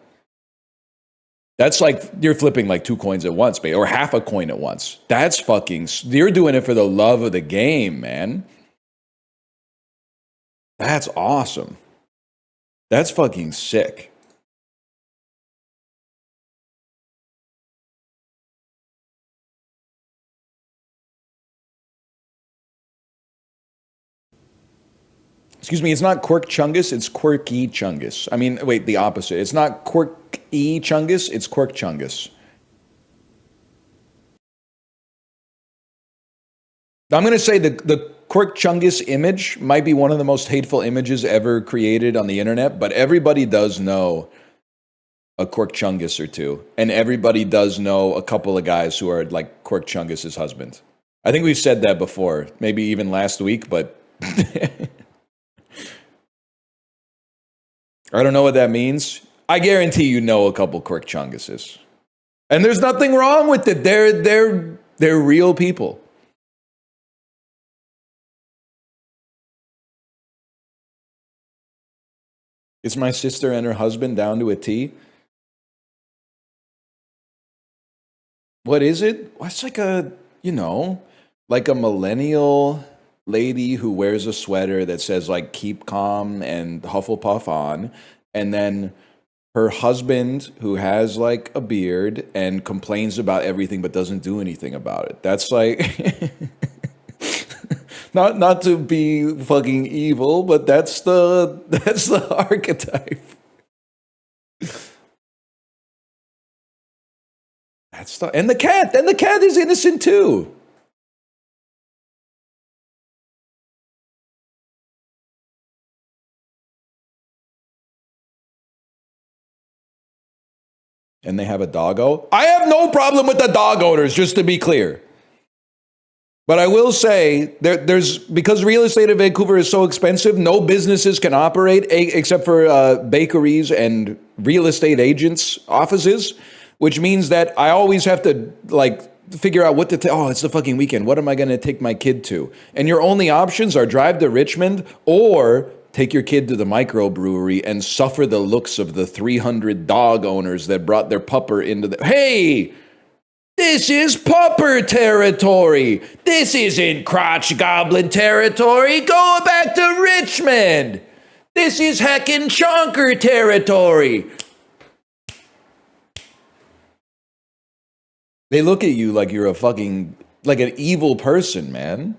That's like you're flipping like 2 coins at once, or half a coin at once. That's fucking, you're doing it for the love of the game, man. That's awesome. That's fucking sick. Excuse me, it's not Quirk Chungus, it's Quirky Chungus. I mean, wait, the opposite. It's not Quirky Chungus, it's Quirk Chungus. I'm going to say the Quirk Chungus image might be one of the most hateful images ever created on the internet, but everybody does know a Quirk Chungus or two. And everybody does know a couple of guys who are like Quirk Chungus's husband. I think we've said that before, maybe even last week, but I don't know what that means. I guarantee you know a couple Quirk Chunguses. And there's nothing wrong with it. They're real people. Is my sister and her husband down to a T? What is it? What's like a, like a millennial lady who wears a sweater that says like keep calm and Hufflepuff on, and then her husband who has like a beard and complains about everything but doesn't do anything about it. That's like not to be fucking evil, but that's the archetype. And the cat is innocent too. And they have a doggo. I have no problem with the dog owners, just to be clear. But I will say, there's because real estate in Vancouver is so expensive, no businesses can operate except for bakeries and real estate agents' offices, which means that I always have to like figure out what to oh, it's the fucking weekend. What am I going to take my kid to? And your only options are drive to Richmond or take your kid to the microbrewery and suffer the looks of the 300 dog owners that brought their pupper into the... Hey, this is pupper territory. This isn't crotch goblin territory. Go back to Richmond. This is heckin' chonker territory. They look at you like you're a fucking... like an evil person, man.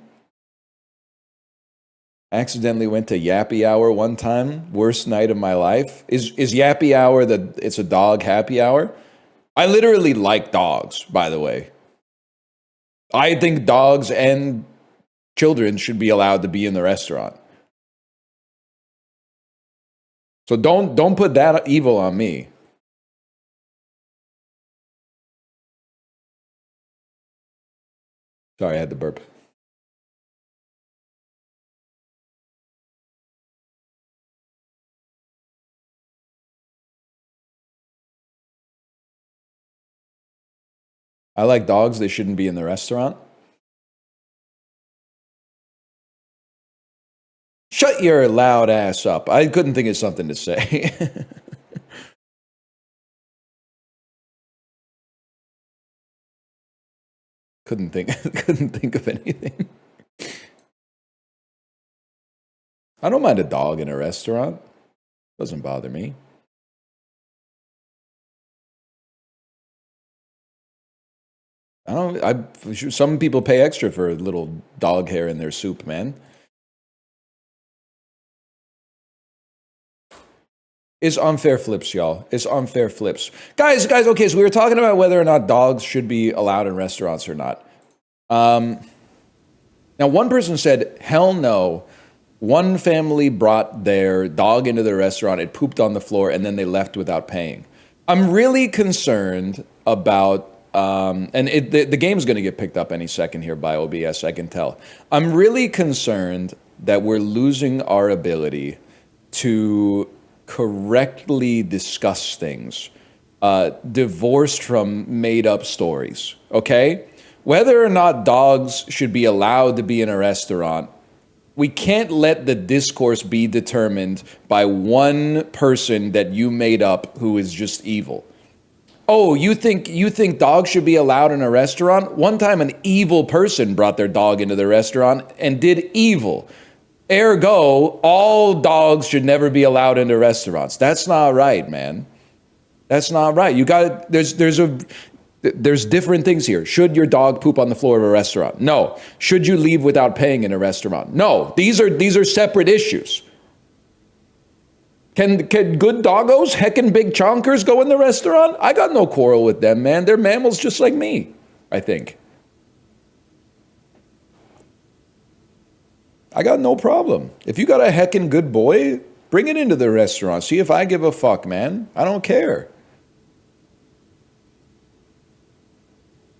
Accidentally went to Yappy Hour one time. Worst night of my life. Is Yappy Hour it's a dog happy hour? I literally like dogs, by the way. I think dogs and children should be allowed to be in the restaurant. So don't put that evil on me. Sorry, I had to burp. I like dogs. They shouldn't be in the restaurant. Shut your loud ass up. I couldn't think of something to say. couldn't think of anything. I don't mind a dog in a restaurant. Doesn't bother me. Some people pay extra for a little dog hair in their soup, man. It's unfair flips, y'all. It's unfair flips. Guys, okay, so we were talking about whether or not dogs should be allowed in restaurants or not. Now, one person said, hell no. One family brought their dog into the restaurant, it pooped on the floor, and then they left without paying. I'm really concerned about... the game's going to get picked up any second here by OBS, I can tell. I'm really concerned that we're losing our ability to correctly discuss things, divorced from made up stories, okay? Whether or not dogs should be allowed to be in a restaurant, we can't let the discourse be determined by one person that you made up who is just evil. Oh, you think dogs should be allowed in a restaurant? One time an evil person brought their dog into the restaurant and did evil. Ergo, all dogs should never be allowed into restaurants. That's not right, man. That's not right. There's different things here. Should your dog poop on the floor of a restaurant? No. Should you leave without paying in a restaurant? No. These are separate issues. Can good doggos, heckin' big chonkers, go in the restaurant? I got no quarrel with them, man. They're mammals just like me, I think. I got no problem. If you got a heckin' good boy, bring it into the restaurant. See if I give a fuck, man. I don't care.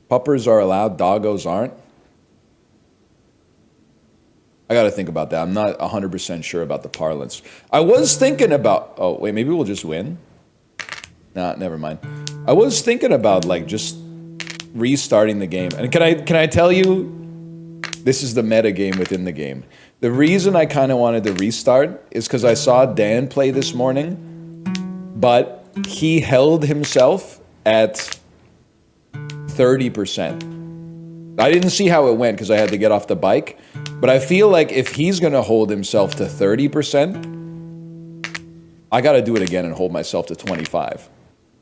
Puppers are allowed, doggos aren't. I got to think about that. I'm not 100% sure about the parlance. I was thinking about, oh, wait, maybe we'll just win? Nah, never mind. I was thinking about like just restarting the game. And can I tell you, this is the meta game within the game. The reason I kind of wanted to restart is because I saw Dan play this morning, but he held himself at 30%. I didn't see how it went because I had to get off the bike, but I feel like if he's going to hold himself to 30%, I got to do it again and hold myself to 25.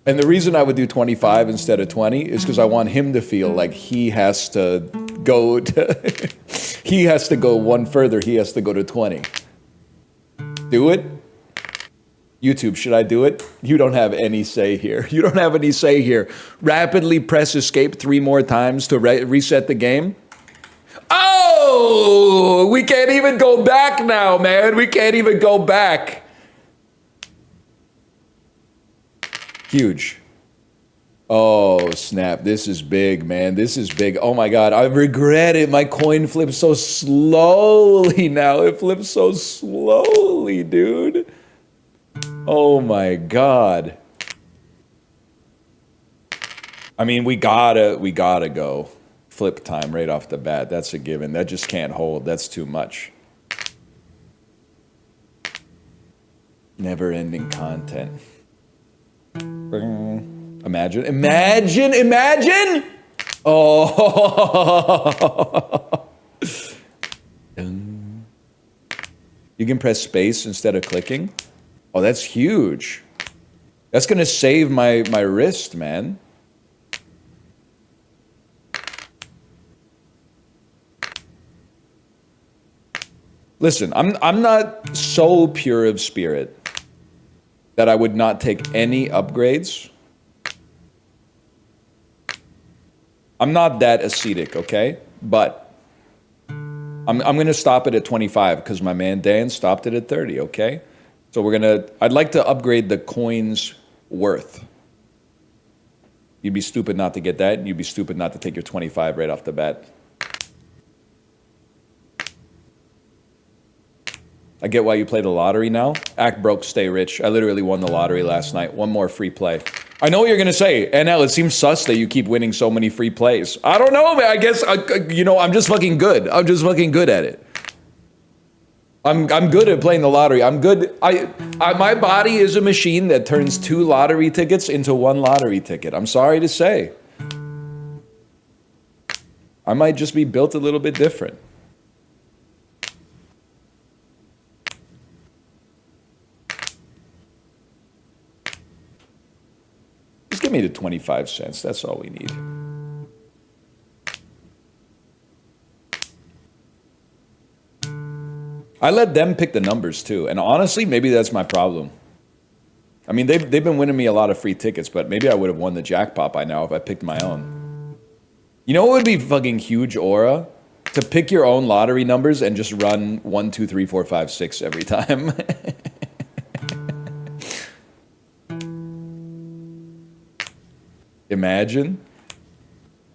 And the reason I would do 25 instead of 20 is because I want him to feel like he has to go he has to go one further. He has to go to 20. Do it? YouTube, should I do it? You don't have any say here. You don't have any say here. Rapidly press escape 3 more times to reset the game. Oh, we can't even go back now, man. We can't even go back. Huge. Oh, snap. This is big, man. This is big. Oh, my God. I regret it. My coin flips so slowly now. It flips so slowly, dude. Oh, my God. I mean, we gotta go. Flip time right off the bat. That's a given. That just can't hold. That's too much. Never-ending content. Imagine! Oh! You can press space instead of clicking. Oh, that's huge. That's gonna save my wrist, man. Listen, I'm not so pure of spirit that I would not take any upgrades. I'm not that ascetic, okay? But I'm gonna stop it at 25 because my man Dan stopped it at 30, okay? So I'd like to upgrade the coin's worth. You'd be stupid not to get that, and you'd be stupid not to take your 25 right off the bat. I get why you play the lottery now. Act broke, stay rich. I literally won the lottery last night. One more free play. I know what you're gonna say. NL, it seems sus that you keep winning so many free plays. I don't know, man. I guess, I'm just fucking good. I'm just fucking good at it. I'm good at playing the lottery. I'm good. My body is a machine that turns 2 lottery tickets into 1 lottery ticket. I'm sorry to say. I might just be built a little bit different. Just give me the 25 cents. That's all we need. I let them pick the numbers too, and honestly, maybe that's my problem. I mean, they've been winning me a lot of free tickets, but maybe I would have won the jackpot by now if I picked my own. You know what would be fucking huge aura? To pick your own lottery numbers and just run 1, 2, 3, 4, 5, 6 every time. Imagine.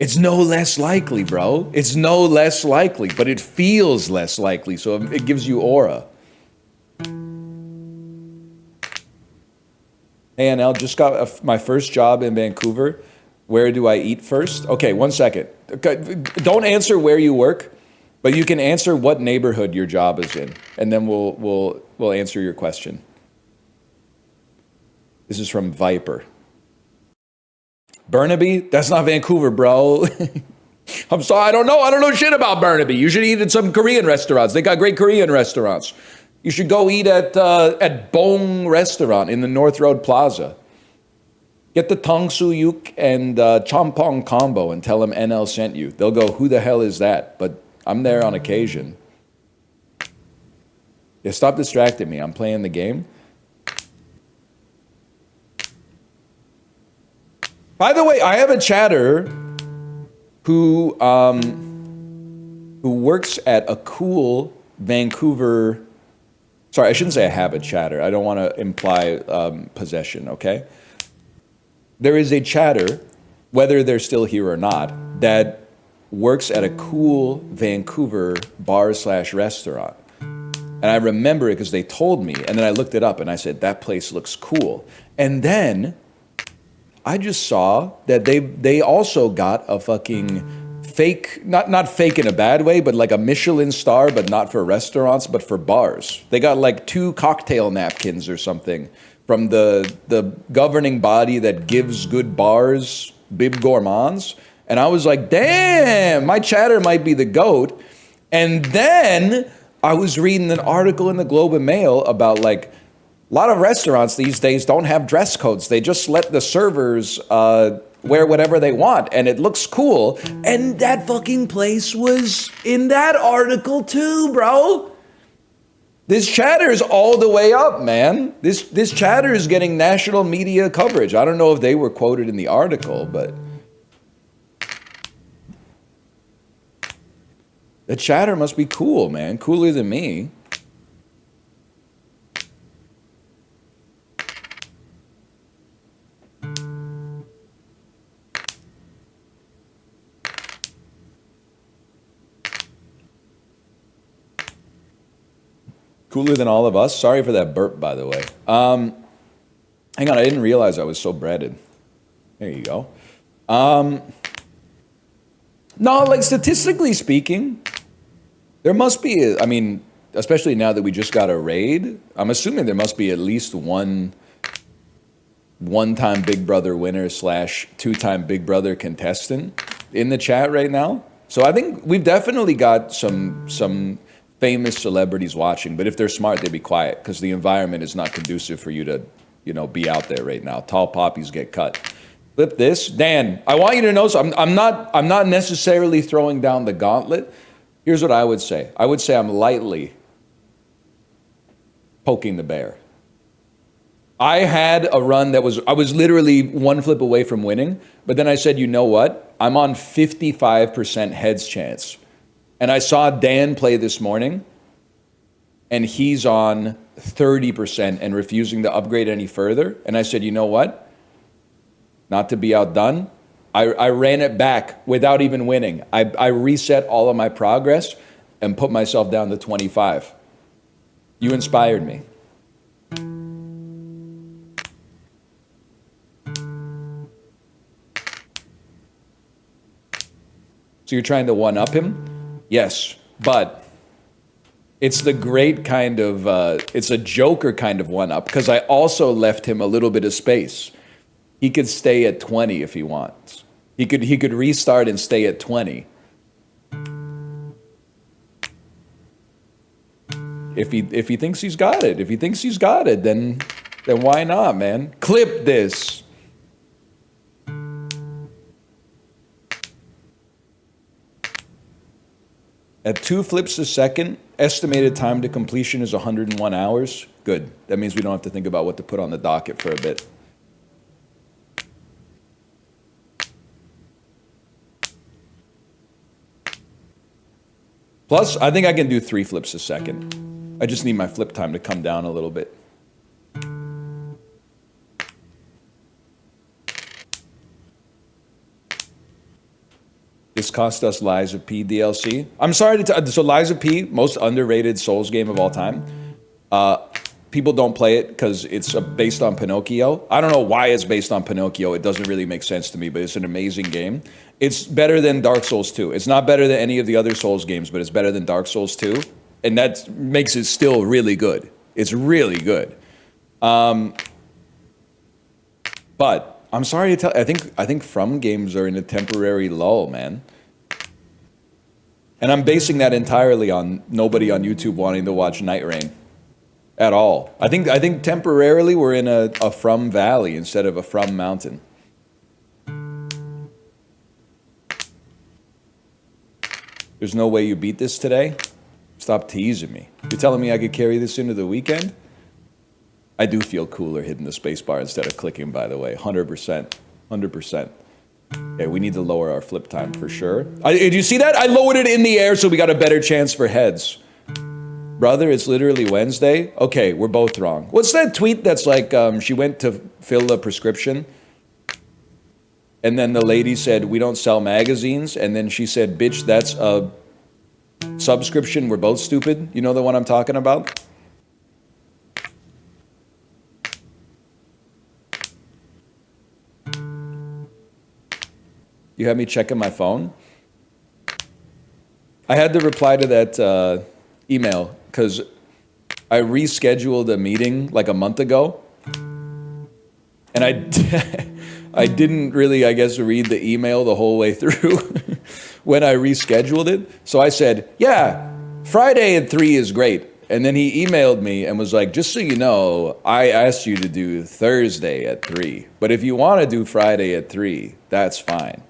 It's no less likely, bro. It's no less likely, but it feels less likely, so it gives you aura. Hey, NL, just got my first job in Vancouver. Where do I eat first? Okay, 1 second. Don't answer where you work, but you can answer what neighborhood your job is in, and then we'll answer your question. This is from Viper. Burnaby? That's not Vancouver, bro. I'm sorry, I don't know shit about Burnaby. You should eat at some Korean restaurants. They got great Korean restaurants. You should go eat at Bong Restaurant in the North Road Plaza. Get the Tong Su Yuk and Champong combo and tell them NL sent you. They'll go, who the hell is that? But I'm there on occasion. Yeah, stop distracting me. I'm playing the game. By the way, I have a chatter who works at a cool Vancouver. Sorry, I shouldn't say I have a chatter. I don't want to imply possession, okay? There is a chatter, whether they're still here or not, that works at a cool Vancouver bar/restaurant. And I remember it because they told me, and then I looked it up and I said, that place looks cool. And then I just saw that they also got a fucking fake, not fake in a bad way, but like a Michelin star, but not for restaurants, but for bars. They got like 2 cocktail napkins or something from the governing body that gives good bars, Bib Gourmands. And I was like, damn, my chatter might be the GOAT. And then I was reading an article in the Globe and Mail about like, a lot of restaurants these days don't have dress codes. They just let the servers wear whatever they want, and it looks cool. And that fucking place was in that article too, bro. This chatter is all the way up, man. This chatter is getting national media coverage. I don't know if they were quoted in the article, but the chatter must be cool, man. Cooler than me. Cooler than all of us. Sorry for that burp, by the way. Hang on, I didn't realize I was so breaded. There you go. No, like statistically speaking, there must be, I mean, especially now that we just got a raid, I'm assuming there must be at least one-time Big Brother winner / 2-time Big Brother contestant in the chat right now. So I think we've definitely got some famous celebrities watching, but if they're smart, they'd be quiet because the environment is not conducive for you to, be out there right now. Tall poppies get cut. Flip this. Dan, I want you to know, so I'm not necessarily throwing down the gauntlet. Here's what I would say. I would say I'm lightly poking the bear. I had a run I was literally 1 flip away from winning, but then I said, you know what? I'm on 55% heads chance. And I saw Dan play this morning, and he's on 30% and refusing to upgrade any further. And I said, you know what? Not to be outdone, I ran it back without even winning. I reset all of my progress and put myself down to 25. You inspired me. So you're trying to one-up him? Yes, but it's the great kind of, it's a Joker kind of one-up because I also left him a little bit of space. He could stay at 20 if he wants. He could restart and stay at 20. If he thinks he's got it. If he thinks he's got it, then why not, man? Clip this. At 2 flips a second, estimated time to completion is 101 hours. Good. That means we don't have to think about what to put on the docket for a bit. Plus, I think I can do 3 flips a second. I just need my flip time to come down a little bit. This cost us Lies of P DLC. I'm sorry to tell. So Lies of P, most underrated Souls game of all time. People don't play it because it's based on Pinocchio. I don't know why it's based on Pinocchio. It doesn't really make sense to me, but it's an amazing game. It's better than Dark Souls 2. It's not better than any of the other Souls games, but it's better than Dark Souls 2. And that makes it still really good. It's really good. But I'm sorry to tell. I think From games are in a temporary lull, man. And I'm basing that entirely on nobody on YouTube wanting to watch Night Rain at all. I think temporarily we're in a From Valley instead of a From Mountain. There's no way you beat this today? Stop teasing me. You're telling me I could carry this into the weekend? I do feel cooler hitting the spacebar instead of clicking, by the way. 100%. 100%. Okay, we need to lower our flip time for sure. Did you see that? I lowered it in the air so we got a better chance for heads. Brother, it's literally Wednesday? Okay, we're both wrong. What's that tweet that's like, she went to fill a prescription, and then the lady said, we don't sell magazines, and then she said, bitch, that's a subscription, we're both stupid. You know the one I'm talking about? You had me checking my phone? I had to reply to that email because I rescheduled a meeting like a month ago. And I didn't really, I guess, read the email the whole way through when I rescheduled it. So I said, yeah, Friday at 3 is great. And then he emailed me and was like, just so you know, I asked you to do Thursday at 3. But if you want to do Friday at 3, that's fine.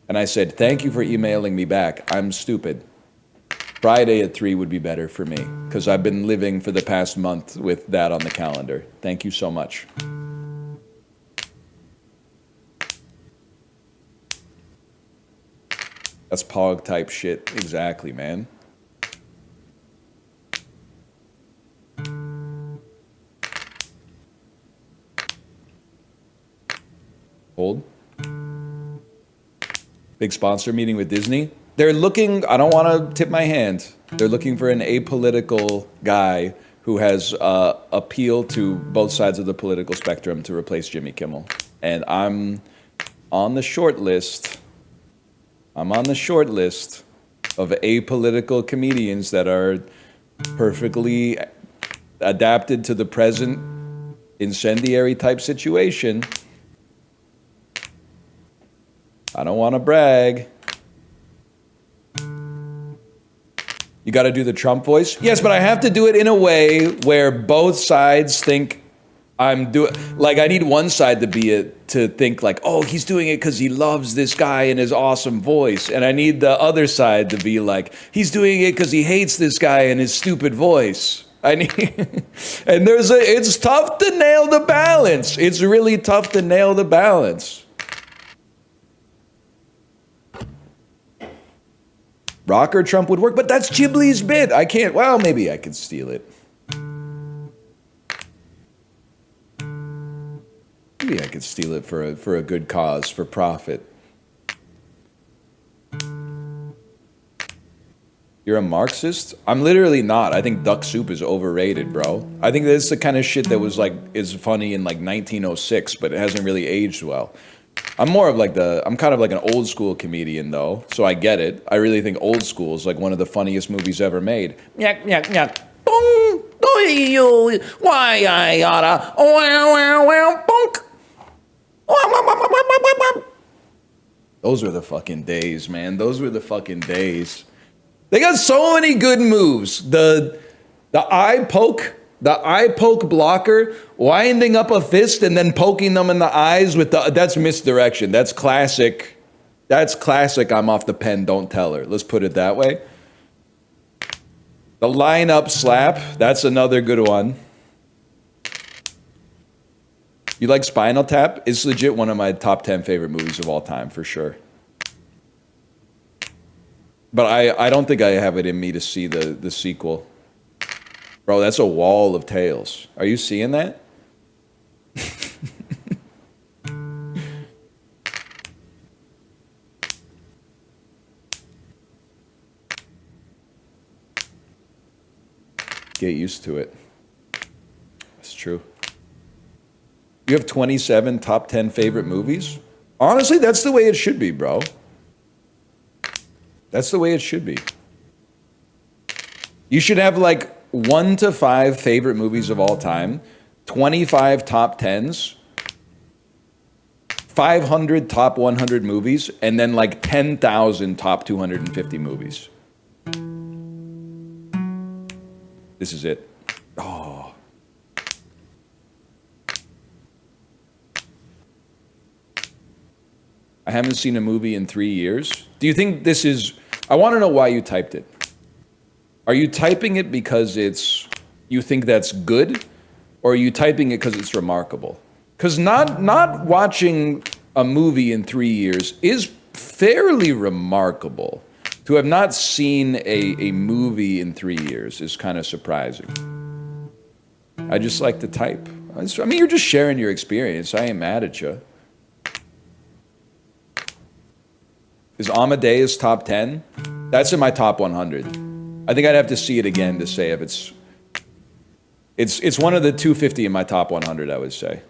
And I said, thank you for emailing me back. I'm stupid. Friday at 3 would be better for me because I've been living for the past month with that on the calendar. Thank you so much. That's Pog type shit. Exactly, man. Hold. Big sponsor meeting with Disney. They're looking, I don't want to tip my hand. They're looking for an apolitical guy who has appeal to both sides of the political spectrum to replace Jimmy Kimmel. And I'm on the short list. I'm on the short list of apolitical comedians that are perfectly adapted to the present incendiary type situation. I don't want to brag. You got to do the Trump voice? Yes, but I have to do it in a way where both sides think I'm doing, like I need one side to think like, oh, he's doing it because he loves this guy and his awesome voice. And I need the other side to be like, he's doing it because he hates this guy and his stupid voice. I need, and it's tough to nail the balance. It's really tough to nail the balance. Rocker Trump would work, but that's Ghibli's bit. I can't, well, maybe I could steal it. Maybe I could steal it for a good cause, for profit. You're a Marxist? I'm literally not. I think duck soup is overrated, bro. I think that's the kind of shit that was like, is funny in like 1906, but it hasn't really aged well. I'm more of like I'm kind of like an old school comedian though, so I get it. I really think Old School is like one of the funniest movies ever made. Nyak, nyak, nyak. Boom, do why I oughta, wow, wow, wow, bonk. Those were the fucking days, man. Those were the fucking days. They got so many good moves. The eye poke. The eye poke blocker, winding up a fist and then poking them in the eyes with that's misdirection. That's classic. That's classic. I'm off the pen, don't tell her. Let's put it that way. The line up slap, that's another good one. You like Spinal Tap? It's legit one of my top 10 favorite movies of all time, for sure. But I don't think I have it in me to see the sequel. Bro, that's a wall of tails. Are you seeing that? Get used to it. That's true. You have 27 top 10 favorite movies? Honestly, that's the way it should be, bro. That's the way it should be. You should have like 1 to 5 favorite movies of all time, 25 top 10s, 500 top 100 movies, and then like 10,000 top 250 movies. This is it. Oh. I haven't seen a movie in 3 years. Do you think this is... I want to know why you typed it. Are you typing it because you think that's good? Or are you typing it because it's remarkable? Because not watching a movie in 3 years is fairly remarkable. To have not seen a movie in 3 years is kind of surprising. I just like to type. I mean, you're just sharing your experience. I ain't mad at you. Is Amadeus top 10? That's in my top 100. I think I'd have to see it again to say if it's one of the 250 in my top 100, I would say.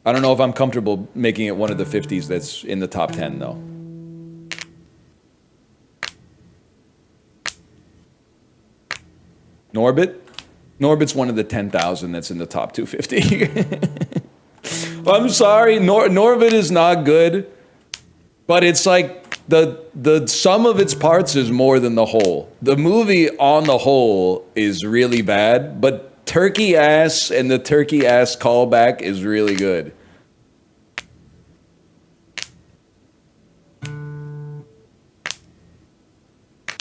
I don't know if I'm comfortable making it one of the 50s that's in the top 10, though. Norbit? Norbit's one of the 10,000 that's in the top 250. I'm sorry, Norbit is not good, but it's like the sum of its parts is more than the whole. The movie on the whole is really bad, but turkey ass and the turkey ass callback is really good.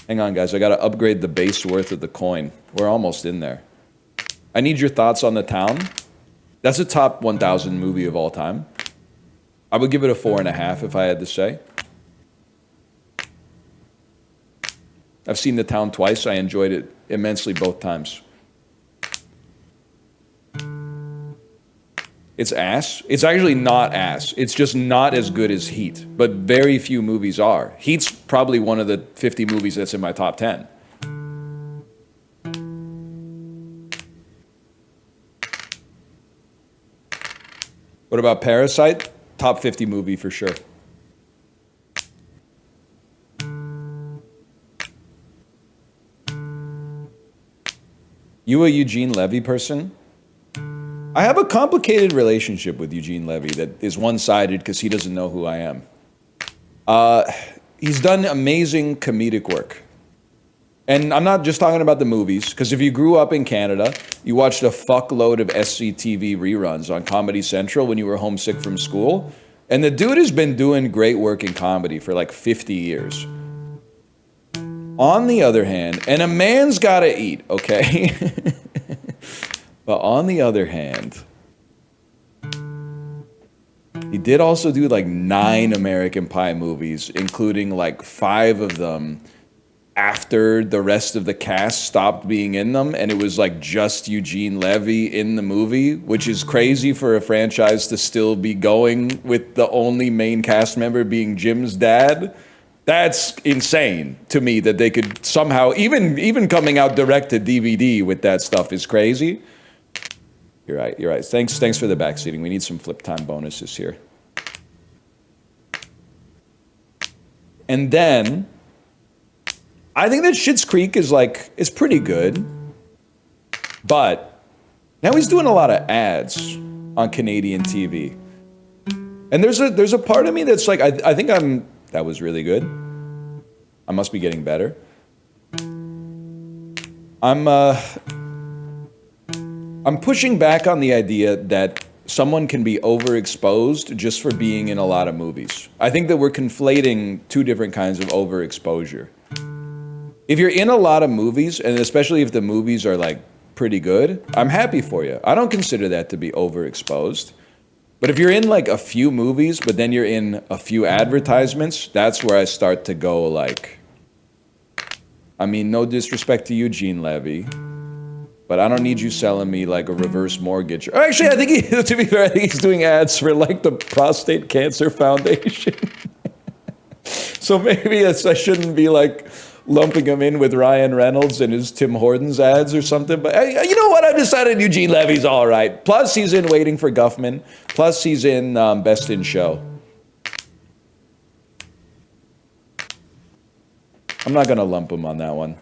Hang on, guys. I got to upgrade the base worth of the coin. We're almost in there. I need your thoughts on The Town. That's a top 1,000 movie of all time. I would give it a 4.5 if I had to say. I've seen The Town twice. I enjoyed it immensely both times. It's ass. It's actually not ass. It's just not as good as Heat. But very few movies are. Heat's probably one of the 50 movies that's in my top 10. What about Parasite? Top 50 movie for sure. You a Eugene Levy person? I have a complicated relationship with Eugene Levy that is one-sided because he doesn't know who I am. He's done amazing comedic work. And I'm not just talking about the movies, because if you grew up in Canada, you watched a fuckload of SCTV reruns on Comedy Central when you were homesick from school. And the dude has been doing great work in comedy for like 50 years. On the other hand, and a man's gotta eat, okay? But on the other hand, he did also do like 9 American Pie movies, including like 5 of them after the rest of the cast stopped being in them, and it was like just Eugene Levy in the movie, which is crazy for a franchise to still be going with the only main cast member being Jim's dad. That's insane to me that they could somehow, even coming out direct to DVD with that stuff is crazy. You're right. Thanks for the backseating. We need some flip time bonuses here. And then I think that Schitt's Creek is pretty good, but now he's doing a lot of ads on Canadian TV, and there's a part of me that's like, I think that was really good. I must be getting better. I'm pushing back on the idea that someone can be overexposed just for being in a lot of movies. I think that we're conflating 2 different kinds of overexposure. If you're in a lot of movies, and especially if the movies are like pretty good, I'm happy for you. I don't consider that to be overexposed. But if you're in like a few movies, but then you're in a few advertisements, that's where I start to go like, I mean, no disrespect to Eugene Levy, but I don't need you selling me like a reverse mortgage. Actually, I think to be fair, I think he's doing ads for like the Prostate Cancer Foundation. So maybe I shouldn't be like lumping him in with Ryan Reynolds and his Tim Hortons ads or something. But you know what? I decided Eugene Levy's all right. Plus, he's in Waiting for Guffman. Plus, he's in Best in Show. I'm not going to lump him on that one.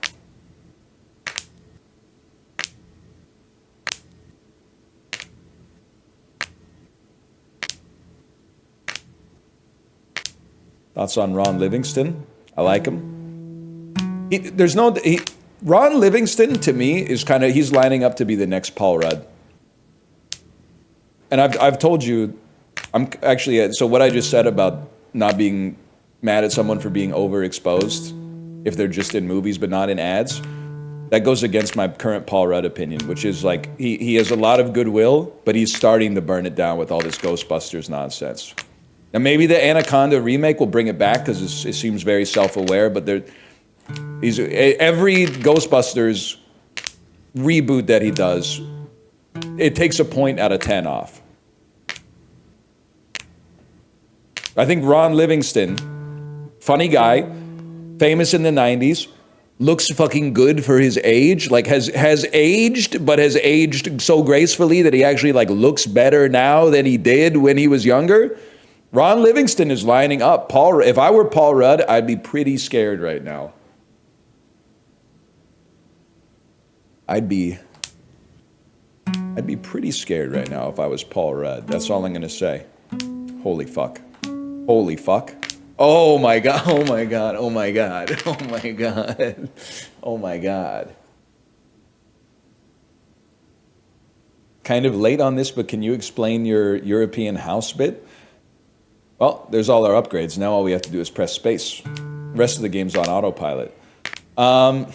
Thoughts on Ron Livingston? I like him. Ron Livingston, to me, is kind of, he's lining up to be the next Paul Rudd. And I've told you, I'm actually, so what I just said about not being mad at someone for being overexposed, if they're just in movies but not in ads, that goes against my current Paul Rudd opinion, which is like, he has a lot of goodwill, but he's starting to burn it down with all this Ghostbusters nonsense. Now maybe the Anaconda remake will bring it back because it seems very self-aware, but every Ghostbusters reboot that he does, it takes a point out of 10 off. I think Ron Livingston, funny guy, famous in the 90s, looks fucking good for his age, like has aged, but has aged so gracefully that he actually like looks better now than he did when he was younger. Ron Livingston is lining up. If I were Paul Rudd, I'd be pretty scared right now. I'd be pretty scared right now if I was Paul Rudd. That's all I'm going to say. Holy fuck. Holy fuck. Oh my God. Oh my God. Oh my God. Oh my God. Oh my God. Kind of late on this, but can you explain your European house bit? Well, there's all our upgrades. Now all we have to do is press space. The rest of the game's on autopilot. My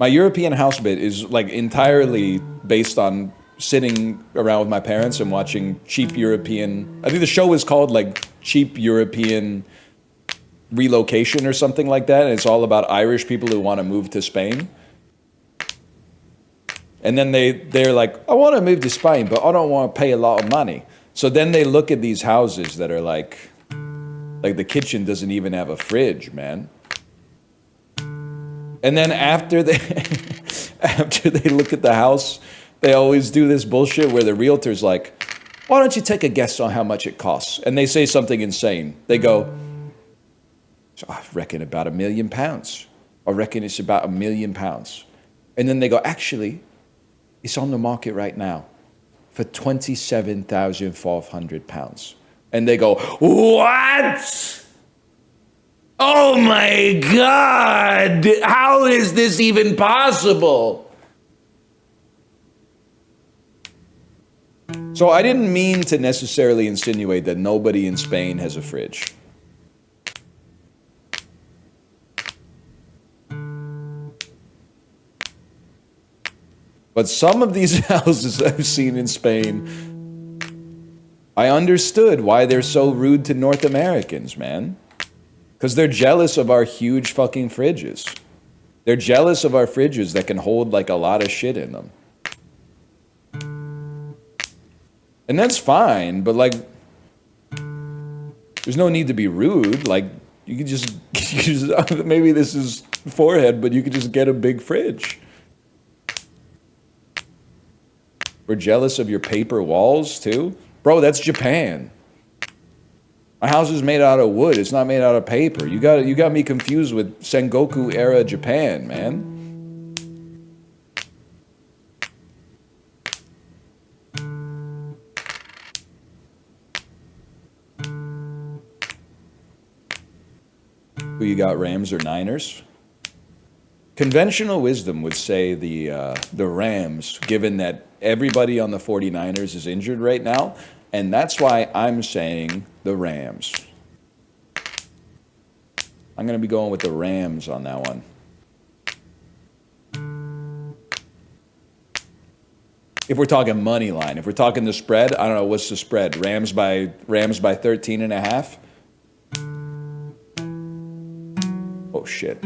European house bit is like entirely based on sitting around with my parents and watching cheap European, I think the show is called like Cheap European Relocation or something like that. And it's all about Irish people who want to move to Spain. And then they're like, I want to move to Spain, but I don't want to pay a lot of money. So then they look at these houses that are like the kitchen doesn't even have a fridge, man. And then after they look at the house, they always do this bullshit where the realtor's like, why don't you take a guess on how much it costs? And they say something insane. They go, I reckon about £1 million. I reckon it's about £1 million. And then they go, actually, it's on the market right now for £27,500. And they go, what? Oh my God, how is this even possible? So I didn't mean to necessarily insinuate that nobody in Spain has a fridge. But some of these houses I've seen in Spain, I understood why they're so rude to North Americans, man. Because they're jealous of our huge fucking fridges. They're jealous of our fridges that can hold like a lot of shit in them. And that's fine, but like, there's no need to be rude. Like, you could just maybe this is forehead, but you could just get a big fridge. We're jealous of your paper walls too? Bro, that's Japan. My house is made out of wood. It's not made out of paper. You got me confused with Sengoku era Japan, man. Who you got, Rams or Niners? Conventional wisdom would say the Rams, given that everybody on the 49ers is injured right now, and that's why I'm saying the Rams. I'm going to be going with the Rams on that one. If we're talking money line, if we're talking the spread, I don't know, what's the spread? Rams by 13.5? Oh shit.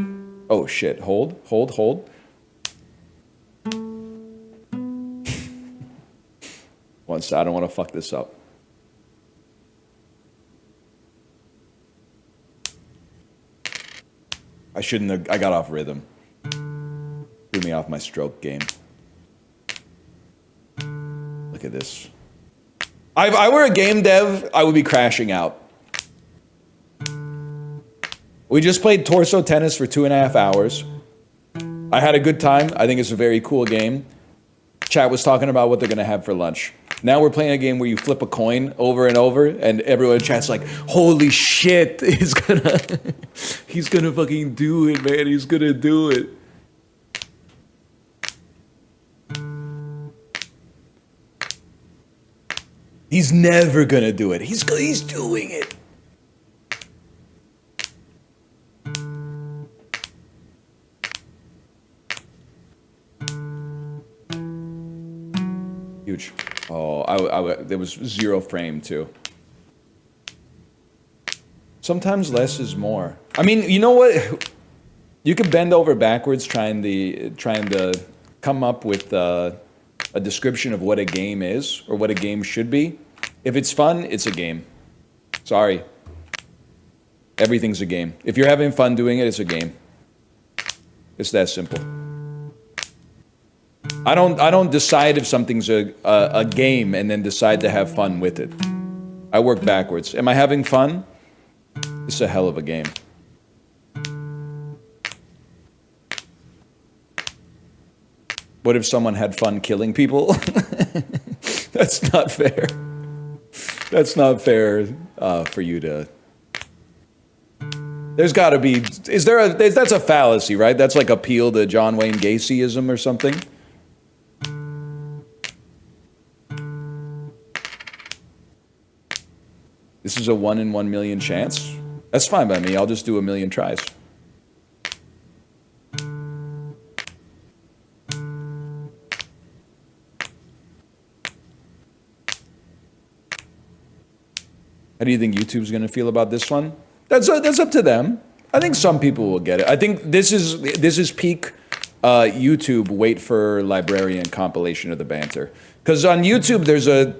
Oh shit. Hold. Once, I don't want to fuck this up. I shouldn't have. I got off rhythm. Threw me off my stroke game. Look at this. If I were a game dev, I would be crashing out. We just played torso tennis for 2.5 hours. I had a good time. I think it's a very cool game. Chat was talking about what they're gonna have for lunch. Now we're playing a game where you flip a coin over and over, and everyone in chat's like, holy shit, he's gonna fucking do it, man, he's gonna do it. He's never gonna do it. He's doing it. Huge. Oh, there was 0 frame too. Sometimes less is more. I mean, you know what? You could bend over backwards trying to come up with a description of what a game is or what a game should be. If it's fun, it's a game. Sorry. Everything's a game. If you're having fun doing it, it's a game. It's that simple. I don't decide if something's a game and then decide to have fun with it. I work backwards. Am I having fun? It's a hell of a game. What if someone had fun killing people? That's not fair. That's not fair for you to... There's got to be... That's a fallacy, right? That's like appeal to John Wayne Gacyism or something. This is a 1 in 1 million chance. That's fine by me. I'll just do a million tries. How do you think YouTube's going to feel about this one? That's up to them. I think some people will get it. I think this is peak YouTube wait for librarian compilation of the banter. Because on YouTube there's a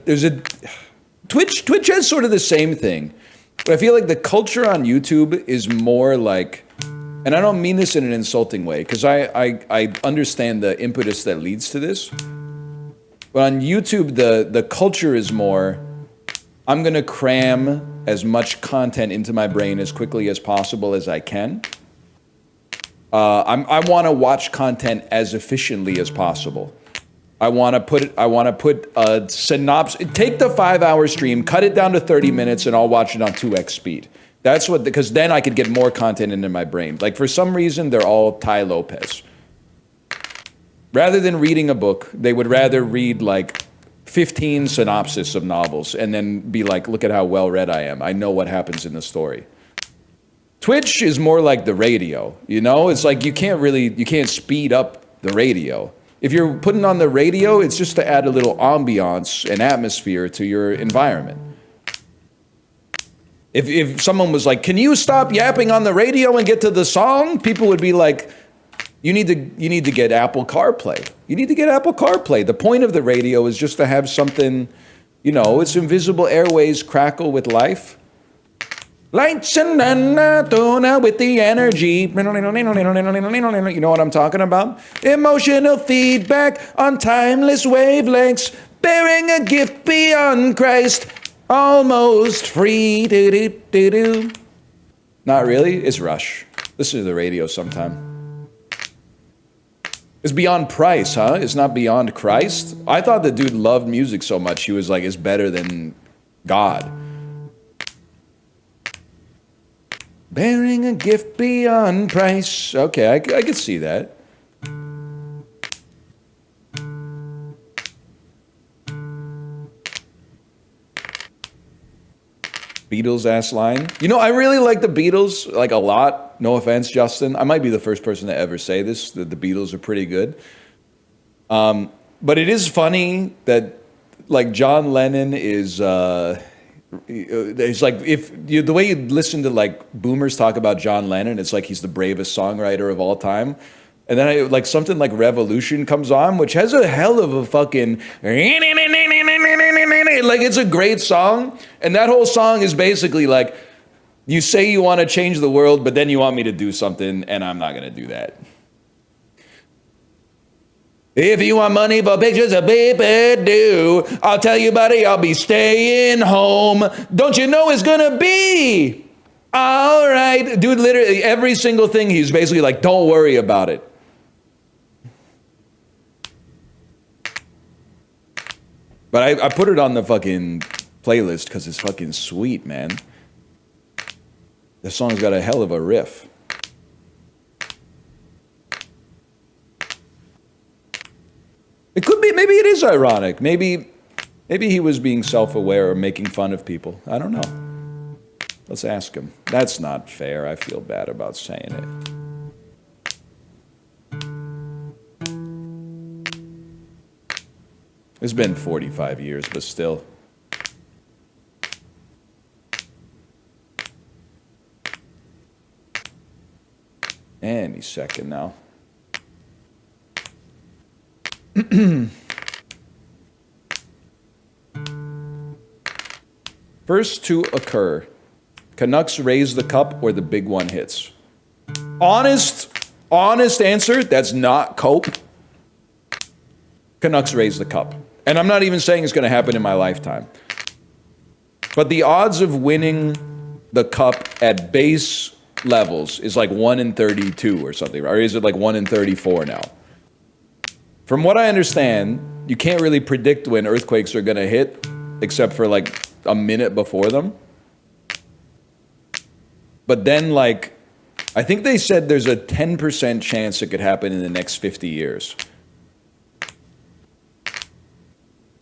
Twitch has sort of the same thing. But I feel like the culture on YouTube is more like, and I don't mean this in an insulting way, because I understand the impetus that leads to this. But on YouTube, the culture is more, I'm gonna cram as much content into my brain as quickly as possible as I can. I want to watch content as efficiently as possible. I want to put a synopsis. Take the 5-hour stream, cut it down to 30 minutes, and I'll watch it on 2x speed. That's what, because then I could get more content into my brain. Like for some reason, they're all Tai Lopez. Rather than reading a book, they would rather read like 15 synopsis of novels and then be like, look at how well read I am. I know what happens in the story. Twitch is more like the radio, you know? It's like you can't speed up the radio. If you're putting on the radio, it's just to add a little ambiance and atmosphere to your environment. If someone was like, can you stop yapping on the radio and get to the song? People would be like, you need to get Apple CarPlay. You need to get Apple CarPlay. The point of the radio is just to have something, you know, it's invisible airways crackle with life. Lights and tuna with the energy. You know what I'm talking about? Emotional feedback on timeless wavelengths, bearing a gift beyond Christ, almost free. Do-do-do-do. Not really. It's Rush. Listen to the radio sometime. It's beyond price, huh? It's not beyond Christ. I thought the dude loved music so much he was like, it's better than God. Bearing a gift beyond price. Okay, I could see that. Beatles ass line. You know, I really like the Beatles, like a lot. No offense, Justin. I might be the first person to ever say this, that the Beatles are pretty good. But it is funny that, like, John Lennon is... it's like the way you listen to like boomers talk about John Lennon, it's like he's the bravest songwriter of all time. And then like something like Revolution comes on, which has a hell of a fucking like, it's a great song. And that whole song is basically like, You say you want to change the world, but then you want me to do something, and I'm not going to do that. If you want money for pictures of baby do, I'll tell you, buddy, I'll be staying home. Don't you know it's going to be all right? Dude, literally every single thing, he's basically like, don't worry about it. But I put it on the fucking playlist because it's fucking sweet, man. This song's got a hell of a riff. It could be, maybe it is ironic. Maybe he was being self-aware or making fun of people. I don't know. Let's ask him. That's not fair. I feel bad about saying it. It's been 45 years, but still. Any second now. First to occur. Canucks raise the cup or the big one hits. Honest answer, that's not Cope. Canucks raise the cup. And I'm not even saying it's going to happen in my lifetime. But the odds of winning the cup at base levels is like 1 in 32 or something. Or is it like 1 in 34 now? From what I understand, you can't really predict when earthquakes are going to hit, except for like a minute before them. But then, like, I think they said there's a 10% chance it could happen in the next 50 years.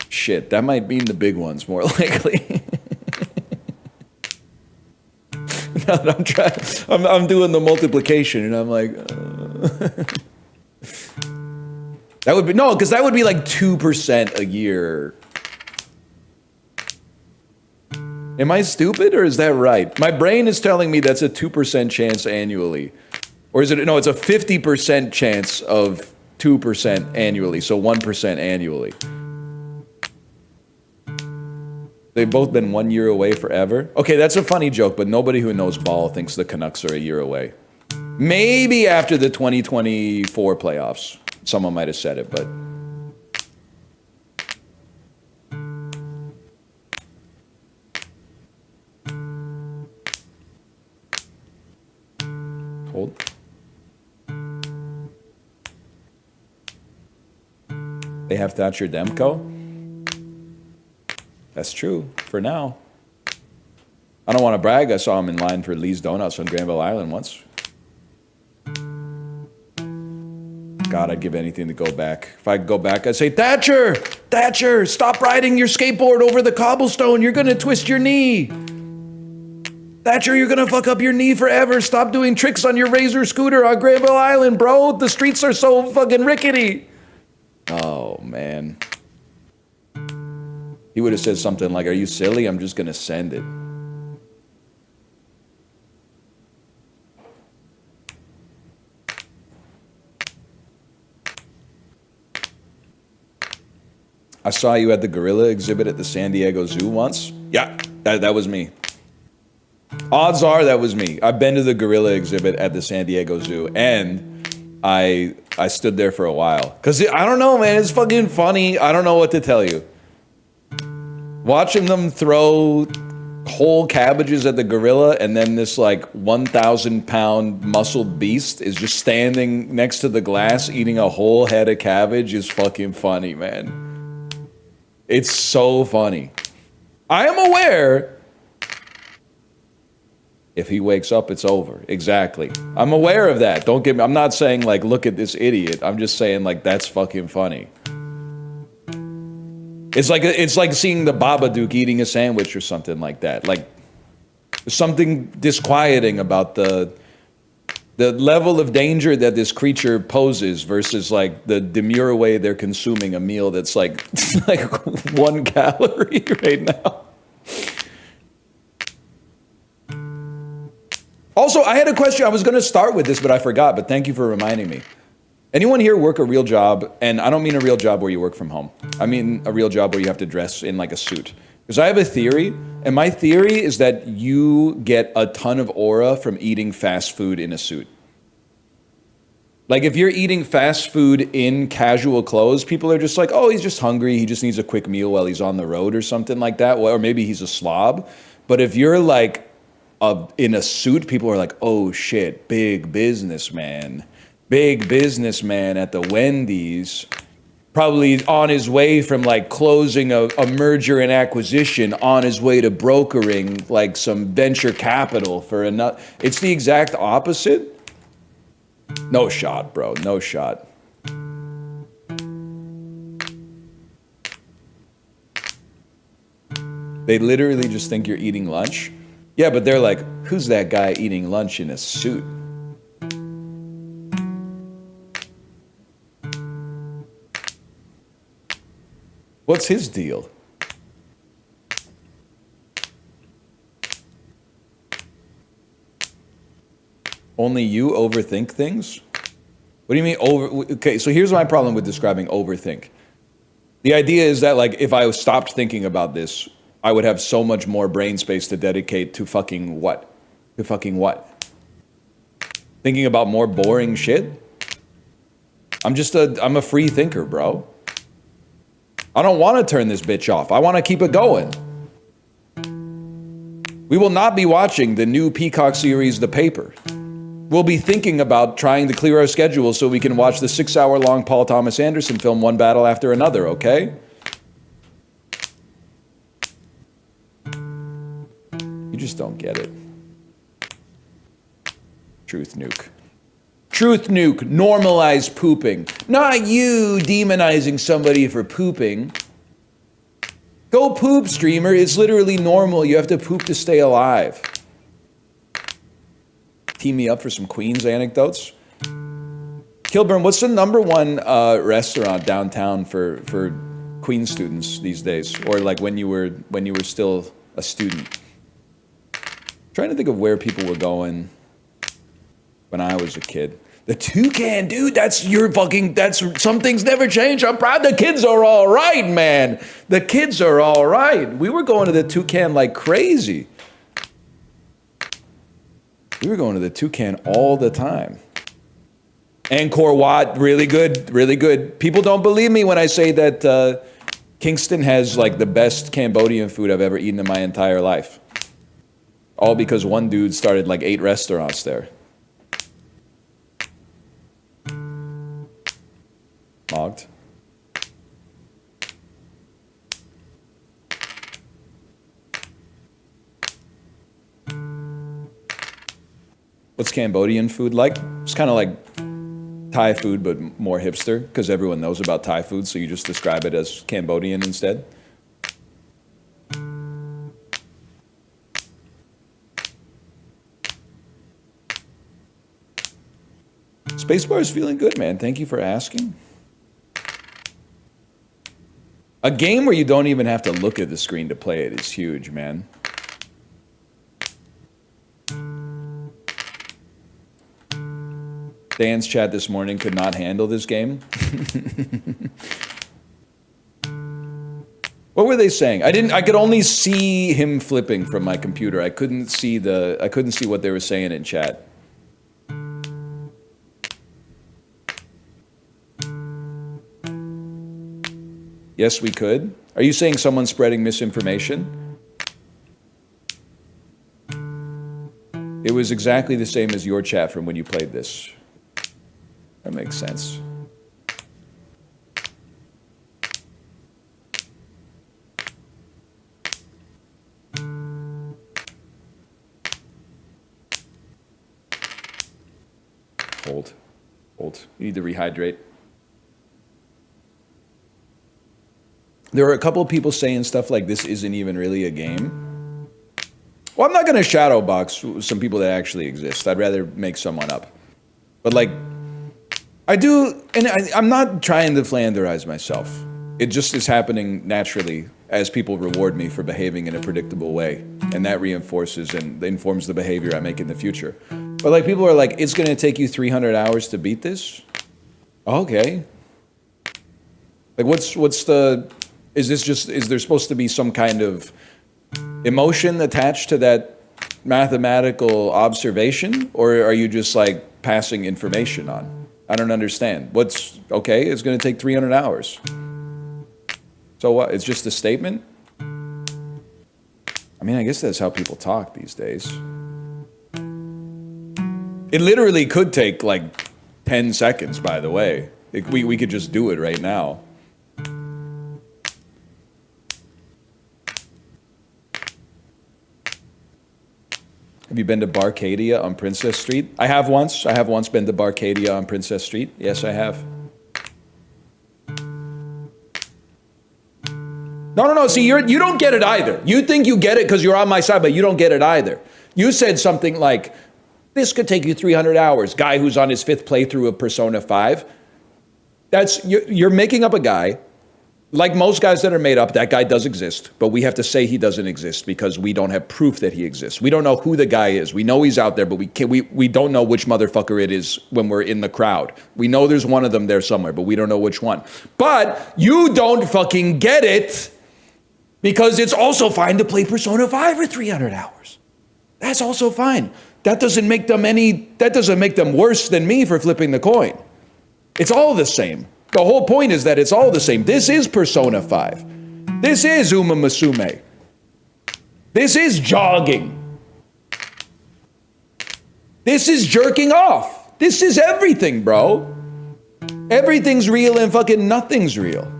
Shit, that might mean the big ones more likely. Now that I'm doing the multiplication, and I'm like, that would be, no, because that would be like 2% a year. Am I stupid, or is that right? My brain is telling me that's a 2% chance annually. Or is it, no, it's a 50% chance of 2% annually, so 1% annually. They've both been 1 year away forever. Okay, that's a funny joke, but nobody who knows ball thinks the Canucks are a year away. Maybe after the 2024 playoffs. Someone might have said it, but... Hold. They have Thatcher Demko? That's true, for now. I don't want to brag, I saw him in line for Lee's Donuts on Granville Island once. God, I'd give anything to go back. If I could go back, I'd say, Thatcher! Thatcher, stop riding your skateboard over the cobblestone, you're gonna twist your knee. Thatcher, you're gonna fuck up your knee forever. Stop doing tricks on your Razor scooter on Granville Island, bro. The streets are so fucking rickety. Oh, man. He would have said something like, are you silly? I'm just gonna send it. I saw you at the gorilla exhibit at the San Diego Zoo once. Yeah, that was me. Odds are that was me. I've been to the gorilla exhibit at the San Diego Zoo, and I stood there for a while. Because I don't know, man, it's fucking funny. I don't know what to tell you. Watching them throw whole cabbages at the gorilla, and then this like 1,000-pound muscled beast is just standing next to the glass eating a whole head of cabbage is fucking funny, man. It's so funny. I am aware if he wakes up, it's over. Exactly. I'm aware of that. Don't get me, I'm not saying like, look at this idiot. I'm just saying like, that's fucking funny. It's like seeing the Babadook eating a sandwich or something like that. Like, there's something disquieting about the level of danger that this creature poses versus like the demure way they're consuming a meal that's like 1 calorie right now. Also, I had a question. I was going to start with this, but I forgot. But thank you for reminding me. Anyone here work a real job? And I don't mean a real job where you work from home. I mean a real job where you have to dress in like a suit. Because I have a theory, and my theory is that you get a ton of aura from eating fast food in a suit. Like if you're eating fast food in casual clothes, people are just like, oh, he's just hungry. He just needs a quick meal while he's on the road or something like that. Or maybe he's a slob. But if you're like in a suit, people are like, oh shit, big businessman at the Wendy's. Probably on his way from like closing a merger and acquisition, on his way to brokering like some venture capital for another. It's the exact opposite. No shot, bro. No shot. They literally just think you're eating lunch. Yeah, but they're like, who's that guy eating lunch in a suit? What's his deal? Only you overthink things? What do you mean over? Okay, so here's my problem with describing overthink. The idea is that like if I stopped thinking about this, I would have so much more brain space to dedicate to fucking what? To fucking what? Thinking about more boring shit? I'm a free thinker, bro. I don't want to turn this bitch off. I want to keep it going. We will not be watching the new Peacock series, The Paper. We'll be thinking about trying to clear our schedule so we can watch the 6-hour-long Paul Thomas Anderson film, one battle after another, okay? You just don't get it. Truth nuke. Truth nuke, normalize pooping. Not you demonizing somebody for pooping. Go poop, streamer. It's literally normal. You have to poop to stay alive. Team me up for some Queens anecdotes. Kilburn, what's the #1 restaurant downtown for Queens students these days? Or like when you were still a student? Trying to think of where people were going when I was a kid. The Toucan, dude, that's some things never change. I'm proud the kids are all right, man. The kids are all right. We were going to the Toucan like crazy. We were going to the Toucan all the time. Angkor Wat, really good, really good. People don't believe me when I say that Kingston has like the best Cambodian food I've ever eaten in my entire life. All because one dude started like 8 restaurants there. Mogged. What's Cambodian food like? It's kind of like Thai food, but more hipster, because everyone knows about Thai food, so you just describe it as Cambodian instead. Spacebar is feeling good, man. Thank you for asking. A game where you don't even have to look at the screen to play it is huge, man. Dan's chat this morning could not handle this game. What were they saying? I could only see him flipping from my computer. I couldn't see what they were saying in chat. Yes, we could. Are you saying someone's spreading misinformation? It was exactly the same as your chat from when you played this. That makes sense. Hold. You need to rehydrate. There were a couple of people saying stuff like this isn't even really a game. Well, I'm not going to shadow box some people that actually exist. I'd rather make someone up. But like, I do, and I'm not trying to flanderize myself. It just is happening naturally as people reward me for behaving in a predictable way. And that reinforces and informs the behavior I make in the future. But like, people are like, it's going to take you 300 hours to beat this? Okay. Like, what's the... Is there supposed to be some kind of emotion attached to that mathematical observation? Or are you just like passing information on? I don't understand. Okay, it's going to take 300 hours. So what? It's just a statement? I mean, I guess that's how people talk these days. It literally could take like 10 seconds, by the way. We could just do it right now. Have you been to Barcadia on Princess Street? I have once. I have once been to Barcadia on Princess Street. Yes, I have. No. See, you don't get it either. You think you get it because you're on my side, but you don't get it either. You said something like, this could take you 300 hours. Guy who's on his 5th playthrough of Persona 5. You're making up a guy. Like most guys that are made up, that guy does exist, but we have to say he doesn't exist because we don't have proof that he exists. We don't know who the guy is. We know he's out there, but we don't know which motherfucker it is when we're in the crowd. We know there's one of them there somewhere, but we don't know which one. But you don't fucking get it because it's also fine to play Persona 5 for 300 hours. That's also fine. That doesn't make them worse than me for flipping the coin. It's all the same. The whole point is that it's all the same. This is Persona 5. This is Uma Musume. This is jogging. This is jerking off. This is everything, bro. Everything's real and fucking nothing's real.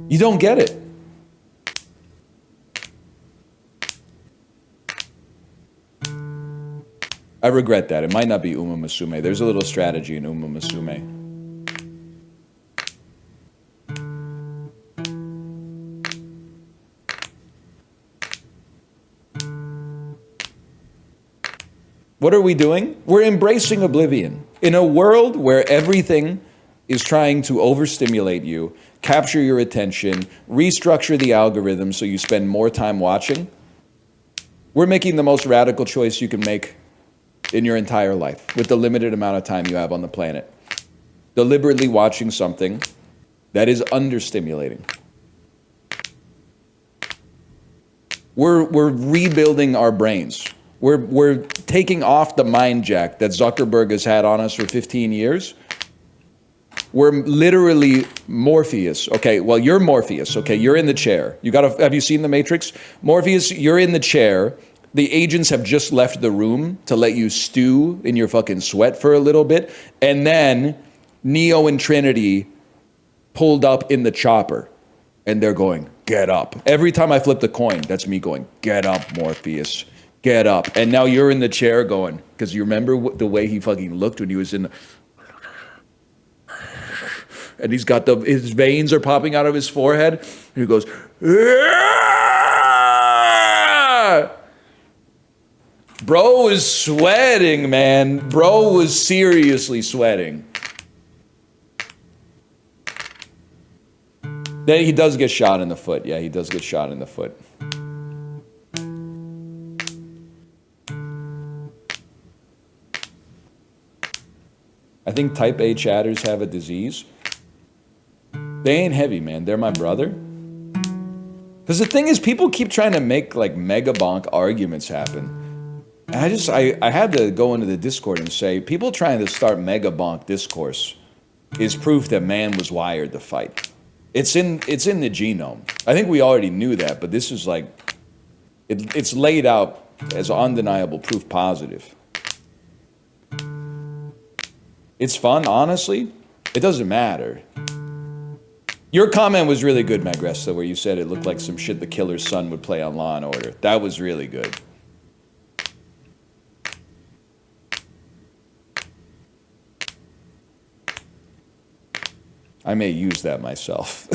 You don't get it. I regret that. It might not be Uma Musume. There's a little strategy in Uma Musume. What are we doing? We're embracing oblivion. In a world where everything is trying to overstimulate you, capture your attention, restructure the algorithm so you spend more time watching, we're making the most radical choice you can make in your entire life with the limited amount of time you have on the planet. Deliberately watching something that is understimulating. We're rebuilding our brains. We're taking off the mind jack that Zuckerberg has had on us for 15 years. We're literally Morpheus. Okay, well, you're Morpheus. Okay, you're in the chair. Have you seen The Matrix? Morpheus, you're in the chair. The agents have just left the room to let you stew in your fucking sweat for a little bit. And then Neo and Trinity pulled up in the chopper. And they're going, get up. Every time I flip the coin, that's me going, get up, Morpheus. Get up. And now you're in the chair going, because you remember the way he fucking looked when he was in the... And he's got his veins are popping out of his forehead. And he goes, Aah! Bro was sweating, man. Bro was seriously sweating. Then he does get shot in the foot. Yeah, he does get shot in the foot. I think type A chatters have a disease. They ain't heavy, man. They're my brother. Because the thing is, people keep trying to make like mega bonk arguments happen. And I had to go into the Discord and say, people trying to start mega bonk discourse is proof that man was wired to fight. It's in the genome. I think we already knew that, but this is like, it's laid out as undeniable proof positive. It's fun, honestly. It doesn't matter. Your comment was really good, Magresta, where you said it looked like some shit the killer's son would play on Law & Order. That was really good. I may use that myself.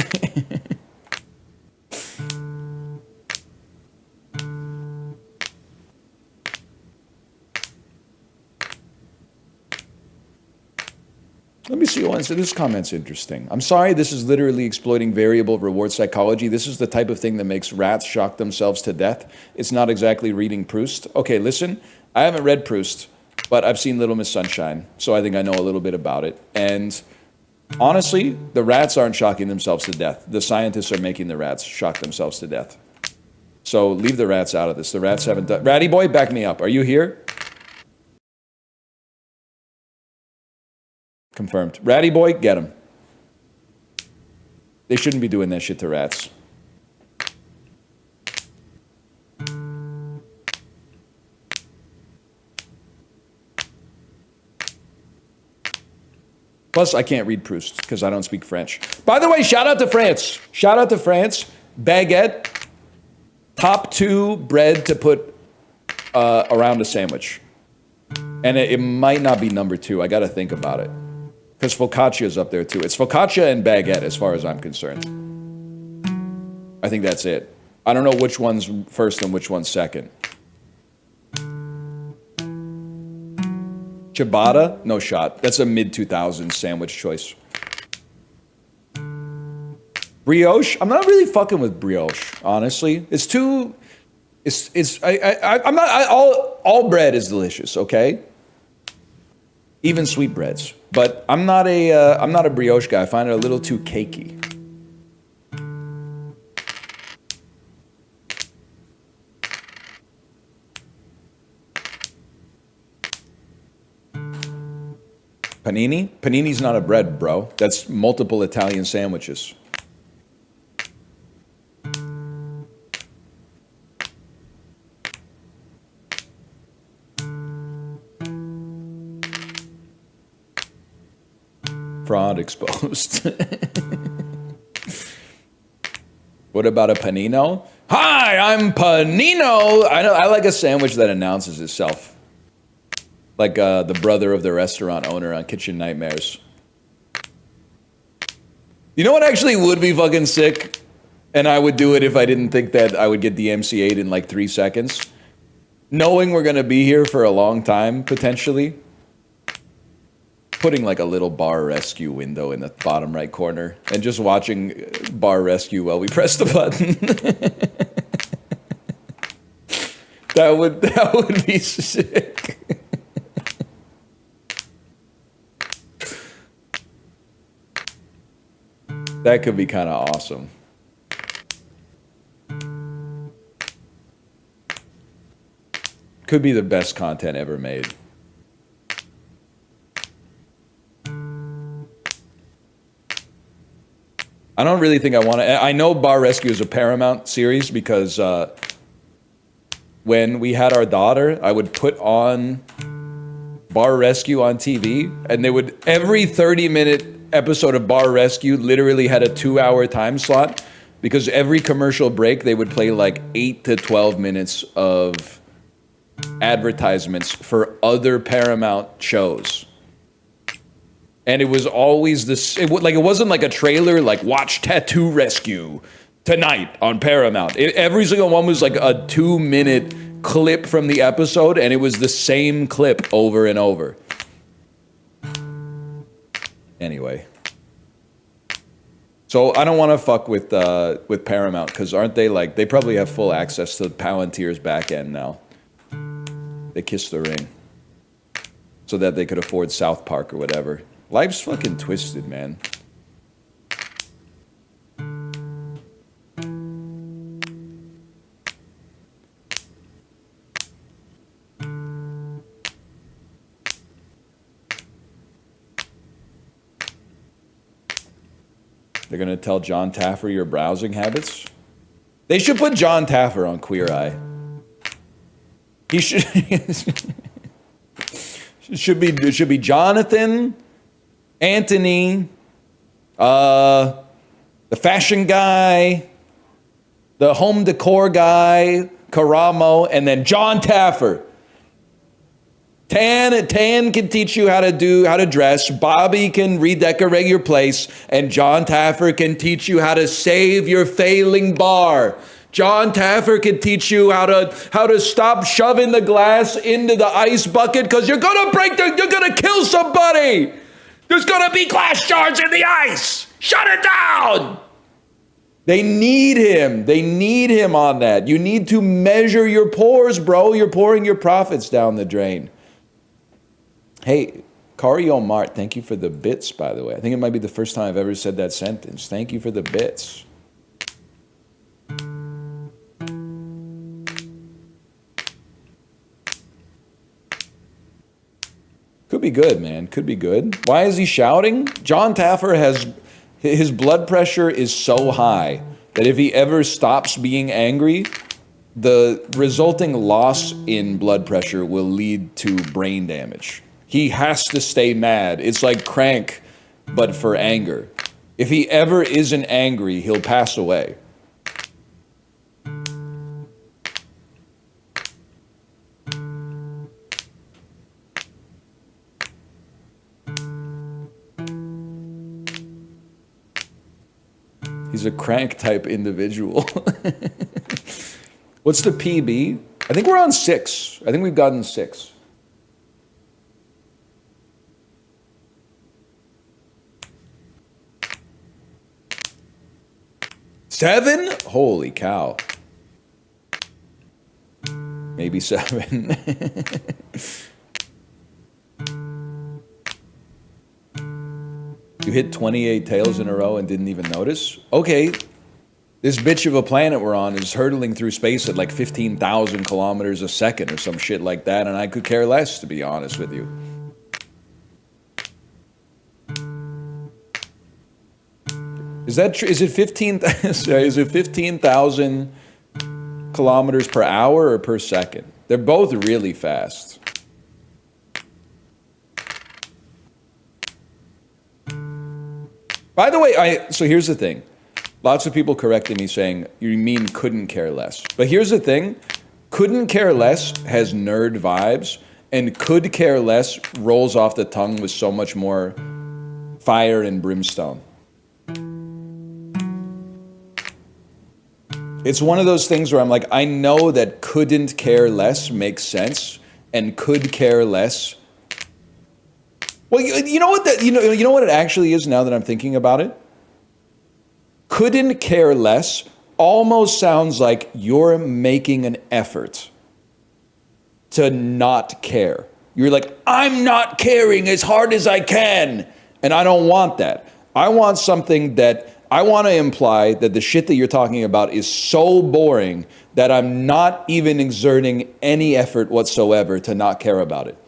Let me see one. So this comment's interesting. I'm sorry, this is literally exploiting variable reward psychology. This is the type of thing that makes rats shock themselves to death. It's not exactly reading Proust. Okay, listen, I haven't read Proust, but I've seen Little Miss Sunshine, so I think I know a little bit about it. And Honestly, the rats aren't shocking themselves to death. The scientists are making the rats shock themselves to death. So leave the rats out of this. The rats haven't done... Ratty boy, back me up. Are you here? Confirmed. Ratty boy, get him. They shouldn't be doing that shit to rats. Plus, I can't read Proust because I don't speak French. By the way, shout out to France. Shout out to France. Baguette. Top 2 bread to put around a sandwich. And it might not be number 2. I got to think about it. Because focaccia is up there too. It's focaccia and baguette as far as I'm concerned. I think that's it. I don't know which one's first and which one's second. Ciabatta? No shot. That's a mid-2000s sandwich choice. Brioche? I'm not really fucking with brioche, honestly. It's too... I'm not... All bread is delicious, okay? Even sweetbreads. But I'm not a brioche guy. I find it a little too cakey. Panini? Panini's not a bread, bro. That's multiple Italian sandwiches. Fraud exposed. What about a panino? Hi, I'm Panino. I like a sandwich that announces itself. Like the brother of the restaurant owner on Kitchen Nightmares. You know what actually would be fucking sick? And I would do it if I didn't think that I would get DMCA'd in like 3 seconds. Knowing we're gonna be here for a long time, potentially. Putting like a little bar rescue window in the bottom right corner. And just watching bar rescue while we press the button. That would be sick. That could be kind of awesome. Could be the best content ever made. I don't really think I want to... I know Bar Rescue is a Paramount series because when we had our daughter, I would put on Bar Rescue on TV, and they would... Every 30-minute episode of Bar Rescue literally had a 2-hour time slot because every commercial break, they would play like 8 to 12 minutes of advertisements for other Paramount shows. And it was always this, it wasn't like a trailer, like watch Tattoo Rescue tonight on Paramount. Every single one was like a 2-minute clip from the episode, and it was the same clip over and over. Anyway. So I don't want to fuck with Paramount, because aren't they like, they probably have full access to Palantir's back end now. They kissed the ring. So that they could afford South Park or whatever. Life's fucking twisted, man. They're gonna tell John Taffer your browsing habits? They should put John Taffer on Queer Eye. He should... It should be Jonathan, Anthony, the fashion guy, the home decor guy, Karamo, and then John Taffer. Tan can teach you how to dress. Bobby can redecorate your place, and John Taffer can teach you how to save your failing bar. John Taffer can teach you how to stop shoving the glass into the ice bucket because you're gonna kill somebody. There's gonna be glass shards in the ice. Shut it down. They need him. They need him on that. You need to measure your pores, bro. You're pouring your profits down the drain. Hey, Cario Mart, thank you for the bits, by the way. I think it might be the first time I've ever said that sentence. Thank you for the bits. Could be good, man. Could be good. Why is he shouting? John Taffer has... His blood pressure is so high that if he ever stops being angry, the resulting loss in blood pressure will lead to brain damage. He has to stay mad. It's like crank, but for anger. If he ever isn't angry, he'll pass away. He's a crank type individual. What's the PB? I think we're on 6. I think we've gotten 6. Seven? Holy cow. Maybe 7. You hit 28 tails in a row and didn't even notice? Okay, this bitch of a planet we're on is hurtling through space at like 15,000 kilometers a second or some shit like that, and I could care less, to be honest with you. Is that true? Is it 15,000 kilometers per hour or per second? They're both really fast. By the way, so here's the thing. Lots of people correcting me saying, you mean couldn't care less. But here's the thing. Couldn't care less has nerd vibes, and could care less rolls off the tongue with so much more fire and brimstone. It's one of those things where I'm like, I know that couldn't care less makes sense, and could care less... Well, you know what you know what it actually is now that I'm thinking about it? Couldn't care less almost sounds like you're making an effort to not care. You're like, I'm not caring as hard as I can, and I don't want that. I want something that I want to imply that the shit that you're talking about is so boring that I'm not even exerting any effort whatsoever to not care about it.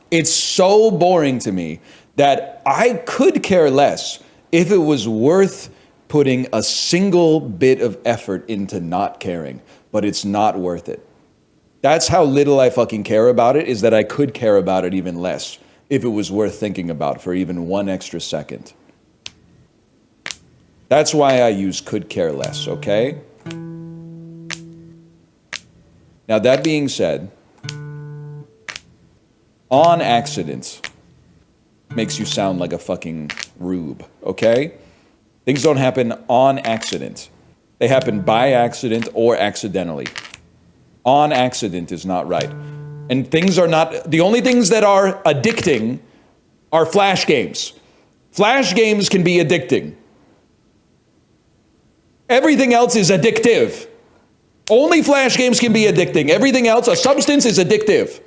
It's so boring to me that I could care less if it was worth putting a single bit of effort into not caring, but it's not worth it. That's how little I fucking care about it, is that I could care about it even less if it was worth thinking about for even 1 extra second. That's why I use could care less, okay? Now, that being said, on accident makes you sound like a fucking rube, okay? Things don't happen on accident. They happen by accident or accidentally. On accident is not right. And things are not, the only things that are addicting are flash games. Flash games can be addicting. Everything else is addictive. Only flash games can be addicting. Everything else, a substance, is addictive.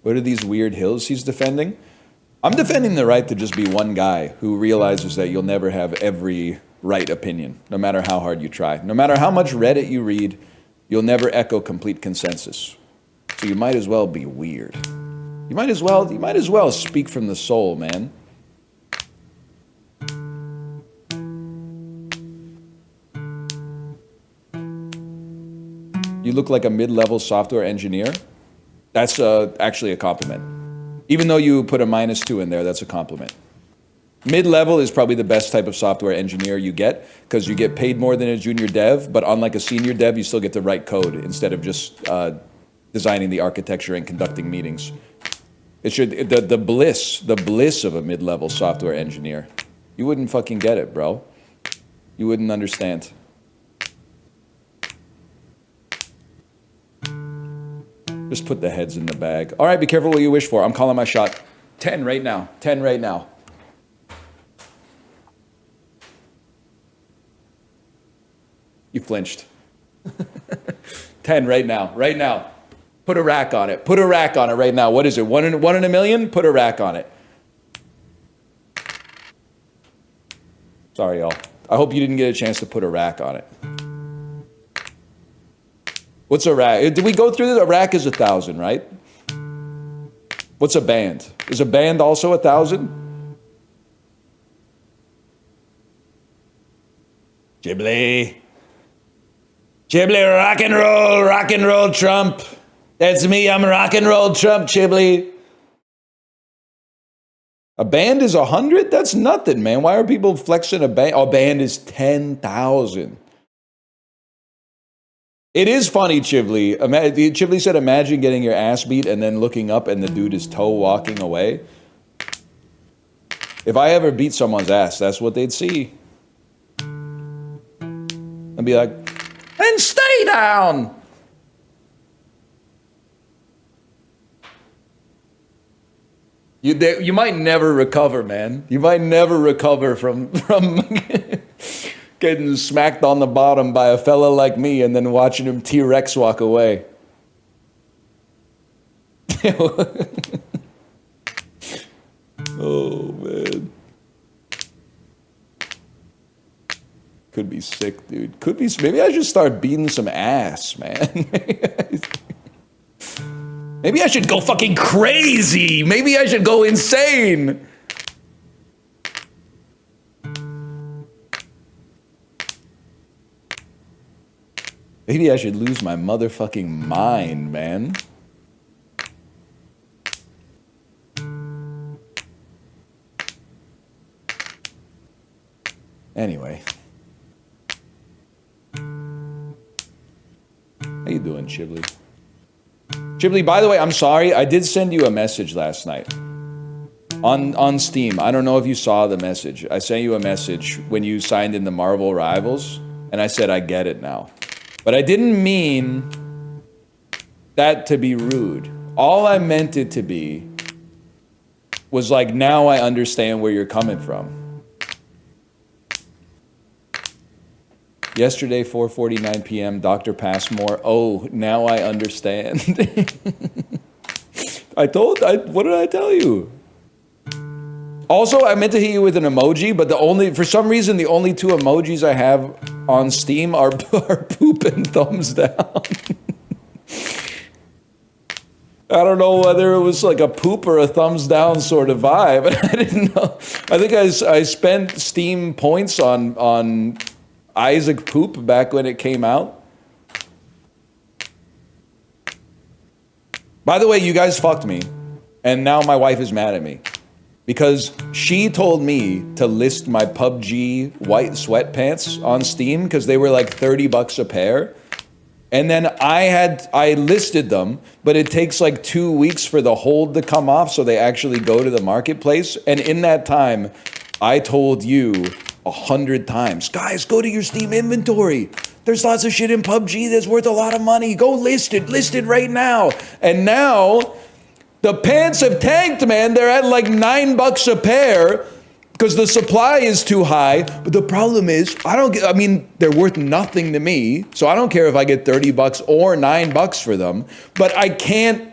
What are these weird hills he's defending? I'm defending the right to just be one guy who realizes that you'll never have every right opinion, no matter how hard you try. No matter how much Reddit you read, you'll never echo complete consensus. So you might as well be weird. You might as well speak from the soul, man. You look like a mid-level software engineer. That's actually a compliment. Even though you put a -2 in there, that's a compliment. Mid-level is probably the best type of software engineer you get, because you get paid more than a junior dev, but unlike a senior dev, you still get to write code instead of just designing the architecture and conducting meetings. It should, the bliss of a mid-level software engineer. You wouldn't fucking get it, bro. You wouldn't understand. Just put the heads in the bag. All right, be careful what you wish for. I'm calling my shot. 10 right now. 10 right now. You flinched. 10 right now. Right now. Put a rack on it. Put a rack on it right now. What is it? One in a million? Put a rack on it. Sorry, y'all. I hope you didn't get a chance to put a rack on it. What's a rack? Did we go through this? A rack is 1,000, right? What's a band? Is a band also 1,000? Ghibli. Ghibli, rock and roll Trump. That's me, I'm rock and roll Trump, Ghibli. A band is 100? That's nothing, man. Why are people flexing a band? A band is 10,000. It is funny, Chibli. Chibli said, imagine getting your ass beat and then looking up and the dude is toe walking away. If I ever beat someone's ass, that's what they'd see. I'd be like, then stay down. You might never recover, man. You might never recover from getting smacked on the bottom by a fella like me and then watching him T-Rex walk away. Oh, man. Could be sick, dude. Could be. Maybe I should start beating some ass, man. Maybe I should go fucking crazy. Maybe I should go insane. Maybe I should lose my motherfucking mind, man. Anyway. How you doing, Chibli? Chibli, by the way, I'm sorry. I did send you a message last night on Steam. I don't know if you saw the message. I sent you a message when you signed in the Marvel Rivals, and I said, I get it now. But I didn't mean that to be rude. All I meant it to be was like, now I understand where you're coming from. Yesterday, 4:49 p.m., Dr. Passmore. Oh, now I understand. What did I tell you? Also, I meant to hit you with an emoji, but for some reason, the only two emojis I have on Steam are poop and thumbs down. I don't know whether it was like a poop or a thumbs down sort of vibe. I didn't know. I think I spent Steam points on Isaac Poop back when it came out. By the way, you guys fucked me, and now my wife is mad at me because she told me to list my PUBG white sweatpants on Steam because they were like $30 a pair. And then I listed them, but it takes like 2 weeks for the hold to come off so they actually go to the marketplace. And in that time, I told you 100 times, guys, go to your Steam inventory. There's lots of shit in PUBG that's worth a lot of money. Go list it right now. And now the pants have tanked, man. They're at like $9 a pair because the supply is too high. But the problem is, they're worth nothing to me. So I don't care if I get $30 or $9 for them, but I can't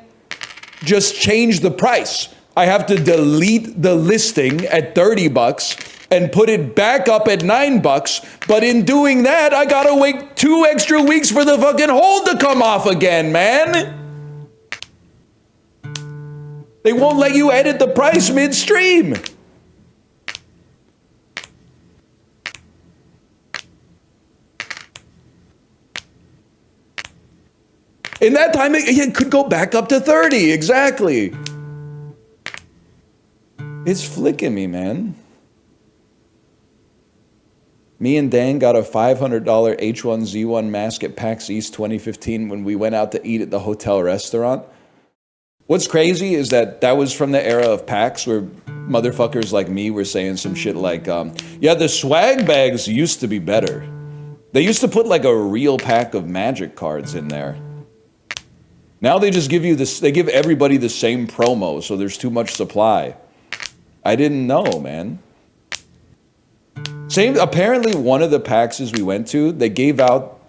just change the price. I have to delete the listing at $30 and put it back up at $9, but in doing that, I gotta wait 2 extra weeks for the fucking hold to come off again, man. They won't let you edit the price midstream. In that time, it could go back up to 30, exactly. It's flicking me, man. Me and Dan got a $500 H1Z1 mask at PAX East 2015 when we went out to eat at the hotel restaurant. What's crazy is that was from the era of PAX where motherfuckers like me were saying some shit like, yeah, the swag bags used to be better. They used to put like a real pack of magic cards in there. Now they just give you this, they give everybody the same promo, so there's too much supply. I didn't know, man. Same, apparently one of the PAXs we went to, they gave out,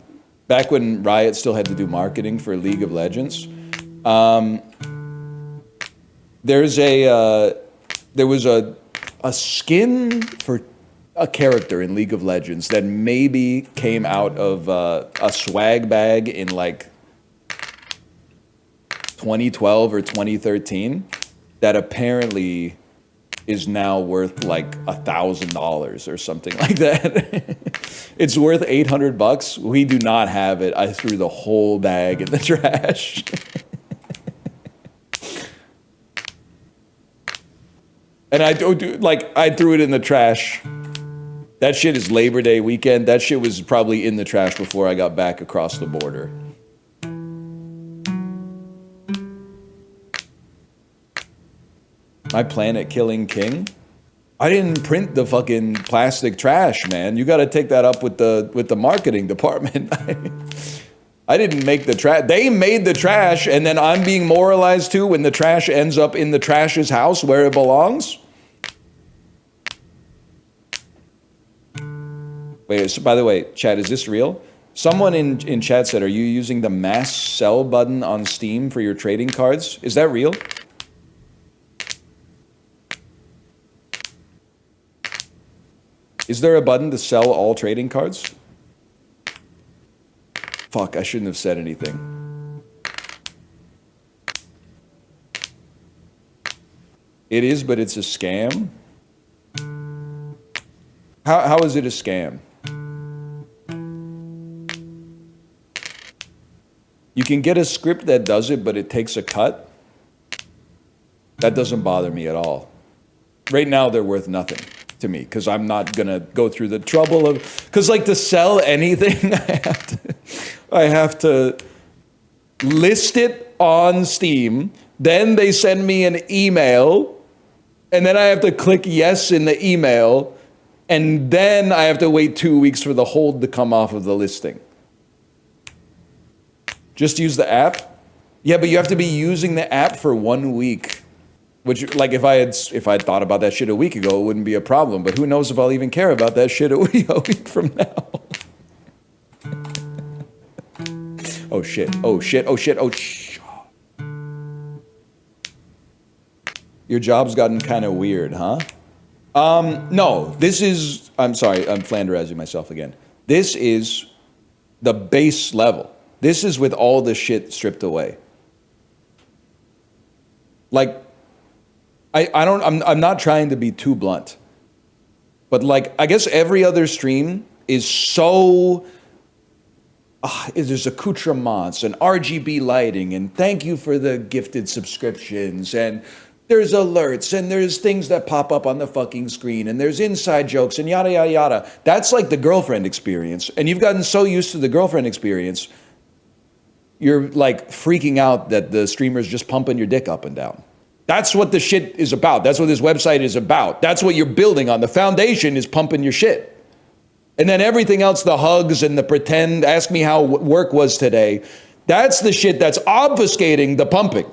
back when Riot still had to do marketing for League of Legends, there was a skin for a character in League of Legends that maybe came out of a swag bag in like 2012 or 2013 that apparently is now worth like $1,000 or something like that. It's worth $800. We do not have it. I threw the whole bag in the trash. And I threw it in the trash. That shit is Labor Day weekend. That shit was probably in the trash before I got back across the border. My Planet Killing King? I didn't print the fucking plastic trash, man. You got to take that up with the marketing department. I didn't make the trash. They made the trash, and then I'm being moralized too when the trash ends up in the trash's house where it belongs. Wait, so by the way, chat, is this real? Someone in chat said, are you using the mass sell button on Steam for your trading cards? Is that real? Is there a button to sell all trading cards? Fuck, I shouldn't have said anything. It is, but it's a scam? How is it a scam? You can get a script that does it, but it takes a cut. That doesn't bother me at all. Right now, they're worth nothing to me because I'm not gonna go through the trouble of, because like to sell anything, I have to list it on Steam, then they send me an email, and then I have to click yes in the email, and then I have to wait 2 weeks for the hold to come off of the listing. Just use the app? Yeah, but you have to be using the app for 1 week. Which, like, if I had thought about that shit a week ago, it wouldn't be a problem. But who knows if I'll even care about that shit a week from now. Oh shit! Oh shit! Oh shit! Oh shit! Your job's gotten kind of weird, huh? No. This is. I'm sorry. I'm Flanderizing myself again. This is the base level. This is with all the shit stripped away. Like. I'm not trying to be too blunt, but like, I guess every other stream is so, there's accoutrements and RGB lighting and thank you for the gifted subscriptions and there's alerts and there's things that pop up on the fucking screen and there's inside jokes and yada, yada, yada. That's like the girlfriend experience. And you've gotten so used to the girlfriend experience, you're like freaking out that the streamer's just pumping your dick up and down. That's what the shit is about. That's what this website is about. That's what you're building on. The foundation is pumping your shit. And then everything else, the hugs and the pretend, ask me how work was today, that's the shit that's obfuscating the pumping.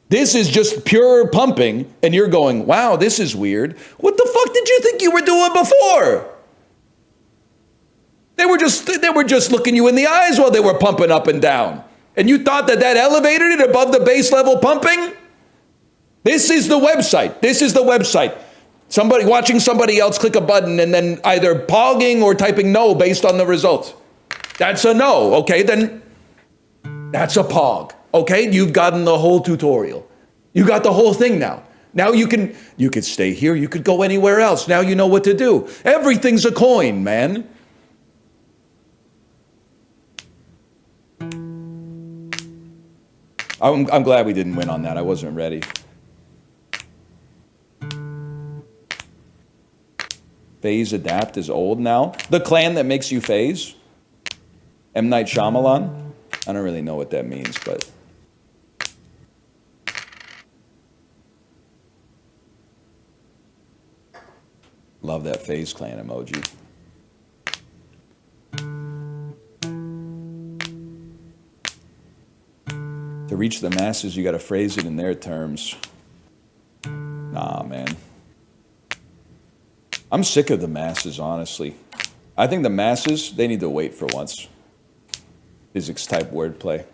This is just pure pumping, and you're going, wow, this is weird. What the fuck did you think you were doing before? They were just looking you in the eyes while they were pumping up and down. And you thought that elevated it above the base level pumping? This is the website. This is the website. Somebody watching somebody else click a button and then either pogging or typing no based on the result. That's a no. Okay, then that's a pog. Okay, you've gotten the whole tutorial. You got the whole thing now. Now you could stay here. You could go anywhere else. Now you know what to do. Everything's a coin, man. I'm glad we didn't win on that. I wasn't ready. Phase Adapt is old now. The clan that makes you phase? M. Night Shyamalan? I don't really know what that means, but... Love that phase clan emoji. The reach the masses, you got to phrase it in their terms. Nah, man. I'm sick of the masses, honestly. I think the masses, they need to wait for once. Physics-type wordplay.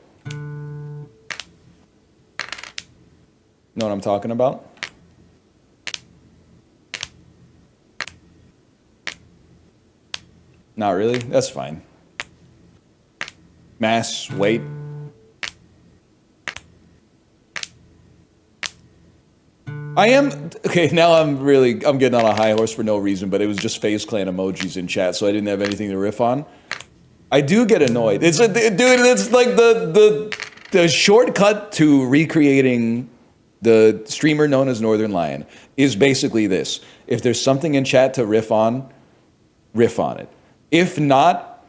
Know what I'm talking about? Not really? That's fine. Mass, wait. I am, okay, now I'm getting on a high horse for no reason, but it was just FaZe Clan emojis in chat, so I didn't have anything to riff on. I do get annoyed. Dude, it's like the shortcut to recreating the streamer known as Northern Lion is basically this. If there's something in chat to riff on it. If not,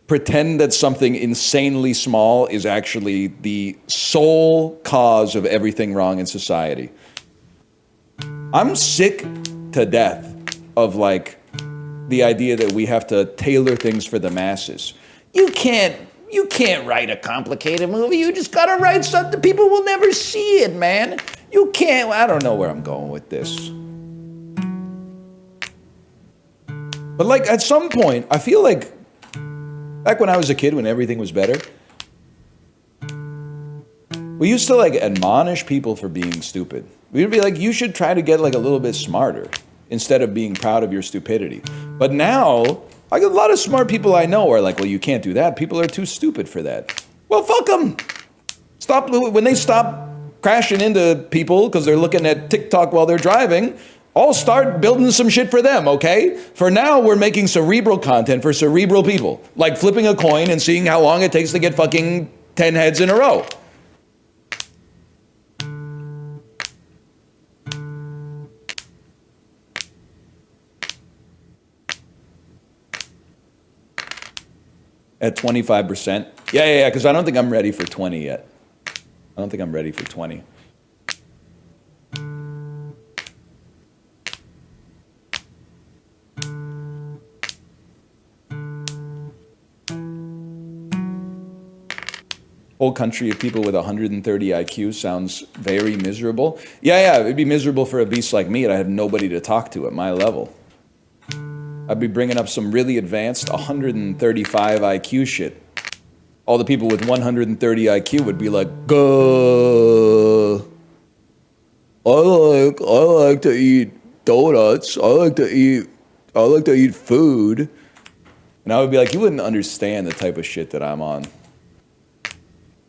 pretend that something insanely small is actually the sole cause of everything wrong in society. I'm sick to death of like the idea that we have to tailor things for the masses. You can't write a complicated movie. You just gotta write something people will never see it, man. You can't. I don't know where I'm going with this. But like at some point, I feel like back when I was a kid, when everything was better, we used to like admonish people for being stupid. We'd be like, you should try to get like a little bit smarter instead of being proud of your stupidity. But now, like a lot of smart people I know are like, well, you can't do that. People are too stupid for that. Well, fuck them. Stop when they stop crashing into people because they're looking at TikTok while they're driving. I'll start building some shit for them, okay? For now, we're making cerebral content for cerebral people. Like flipping a coin and seeing how long it takes to get fucking 10 heads in a row. At 25%? Yeah, because I don't think I'm ready for 20 yet. I don't think I'm ready for 20. Whole country of people with 130 IQ sounds very miserable. Yeah, it'd be miserable for a beast like me, and I have nobody to talk to at my level. I'd be bringing up some really advanced 135 IQ shit. All the people with 130 IQ would be like, I like to eat donuts. I like to eat food. And I would be like, you wouldn't understand the type of shit that I'm on.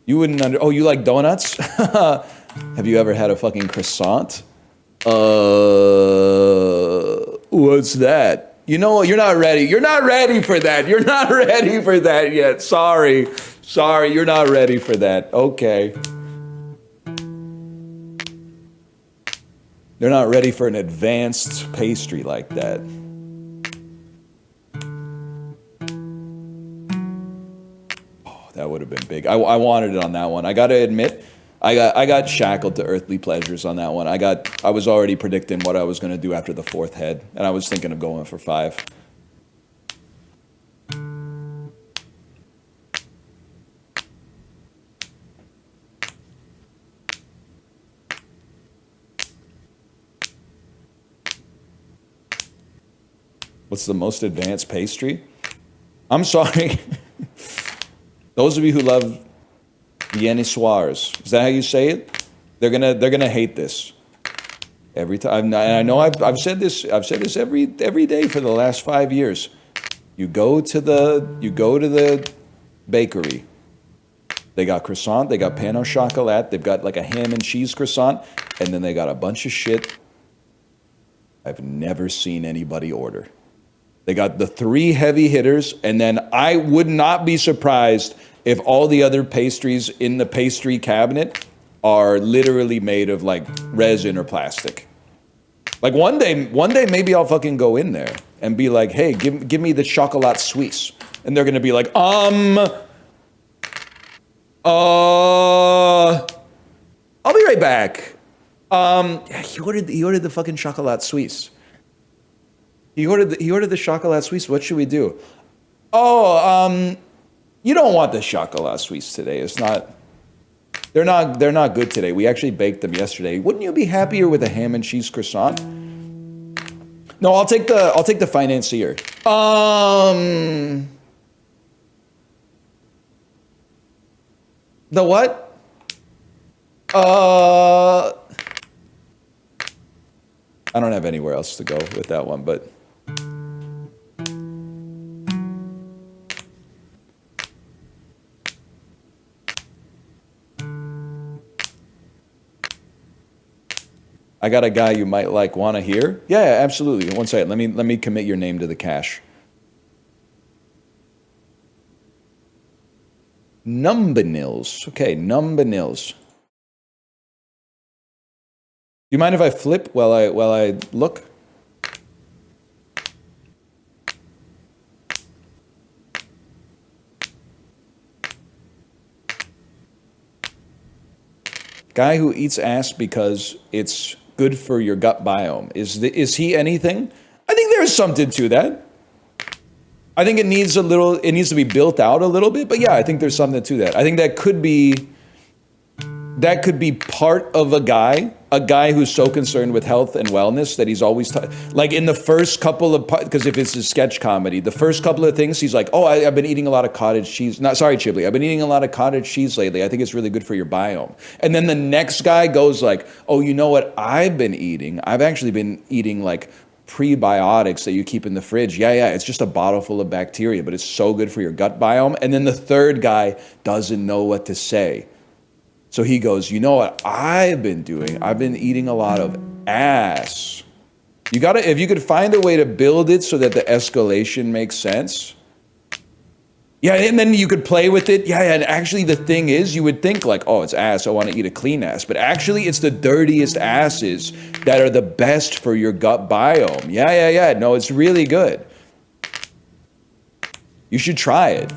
You wouldn't oh, you like donuts? Have you ever had a fucking croissant? What's that? You know, you're not ready. You're not ready for that. You're not ready for that yet. Sorry, you're not ready for that. Okay. They're not ready for an advanced pastry like that. Oh, that would have been big. I wanted it on that one. I gotta admit, I got shackled to earthly pleasures on that one. I was already predicting what I was going to do after the 4th head, and I was thinking of going for 5. What's the most advanced pastry? I'm sorry. Those of you who love viennoiseries, is that how you say it? They're gonna hate this every time. And I know I've said this every day for the last 5 years. You go to the bakery. They got croissant, they got pain au chocolat, they've got like a ham and cheese croissant, and then they got a bunch of shit I've never seen anybody order. They got the 3 heavy hitters, and then I would not be surprised if all the other pastries in the pastry cabinet are literally made of like resin or plastic. Like one day maybe I'll fucking go in there and be like, hey, give me the chocolat suisse. And they're gonna be like, I'll be right back. He ordered the fucking chocolat suisse. He ordered the chocolat suisse. What should we do? You don't want the chocolat suisse today. It's not They're not good today. We actually baked them yesterday. Wouldn't you be happier with a ham and cheese croissant? No, I'll take the financier. The what? I don't have anywhere else to go with that one, but I got a guy you might like. Wanna hear? Yeah, absolutely. One second. Let me commit your name to the cache. Numbanils. Okay, Numbanils. Do you mind if I flip while I look? Guy who eats ass because it's good for your gut biome. Is he anything? I think there's something to that. I think it needs to be built out a little bit, but yeah, I think there's something to that. I think that could be part of a guy who's so concerned with health and wellness that he's always like in the first couple of, because if it's a sketch comedy, the first couple of things he's like, oh, I've been eating a lot of cottage cheese. Sorry, Chiblee, I've been eating a lot of cottage cheese lately. I think it's really good for your biome. And then the next guy goes like, oh, you know what I've been eating? I've actually been eating like prebiotics that you keep in the fridge. Yeah, it's just a bottle full of bacteria, but it's so good for your gut biome. And then the third guy doesn't know what to say. So he goes, you know what I've been doing? I've been eating a lot of ass. If you could find a way to build it so that the escalation makes sense. Yeah, and then you could play with it. Yeah, and actually the thing is, you would think like, oh, it's ass, I want to eat a clean ass. But actually it's the dirtiest asses that are the best for your gut biome. Yeah. No, it's really good. You should try it.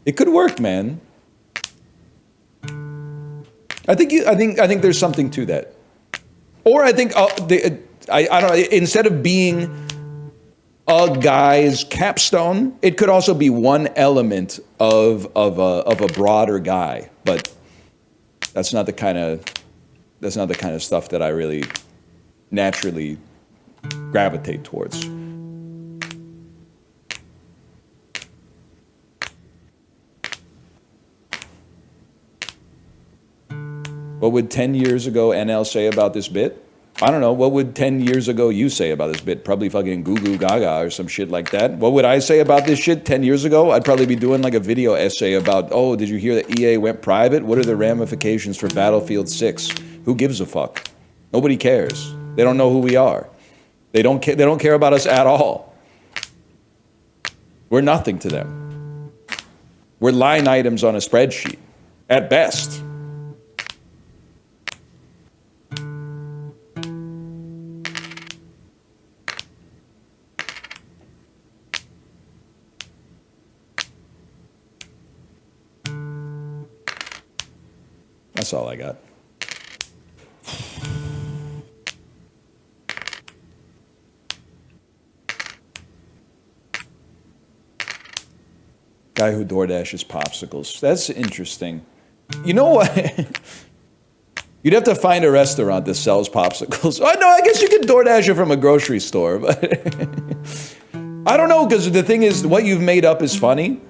It could work, man. I think there's something to that. Or I think I don't know. Instead of being a guy's capstone, it could also be one element of a broader guy. But that's not the kind of stuff that I really naturally gravitate towards. What would 10 years ago NL say about this bit? I don't know. What would 10 years ago you say about this bit? Probably fucking goo goo gaga or some shit like that. What would I say about this shit 10 years ago? I'd probably be doing like a video essay about, oh, did you hear that EA went private? What are the ramifications for Battlefield 6? Who gives a fuck? Nobody cares. They don't know who we are. They don't care about us at all. We're nothing to them. We're line items on a spreadsheet, at best. That's all I got. Guy who DoorDashes popsicles. That's interesting. You know what? You'd have to find a restaurant that sells popsicles. Oh, no, I guess you could DoorDash it from a grocery store, but I don't know, because the thing is, what you've made up is funny.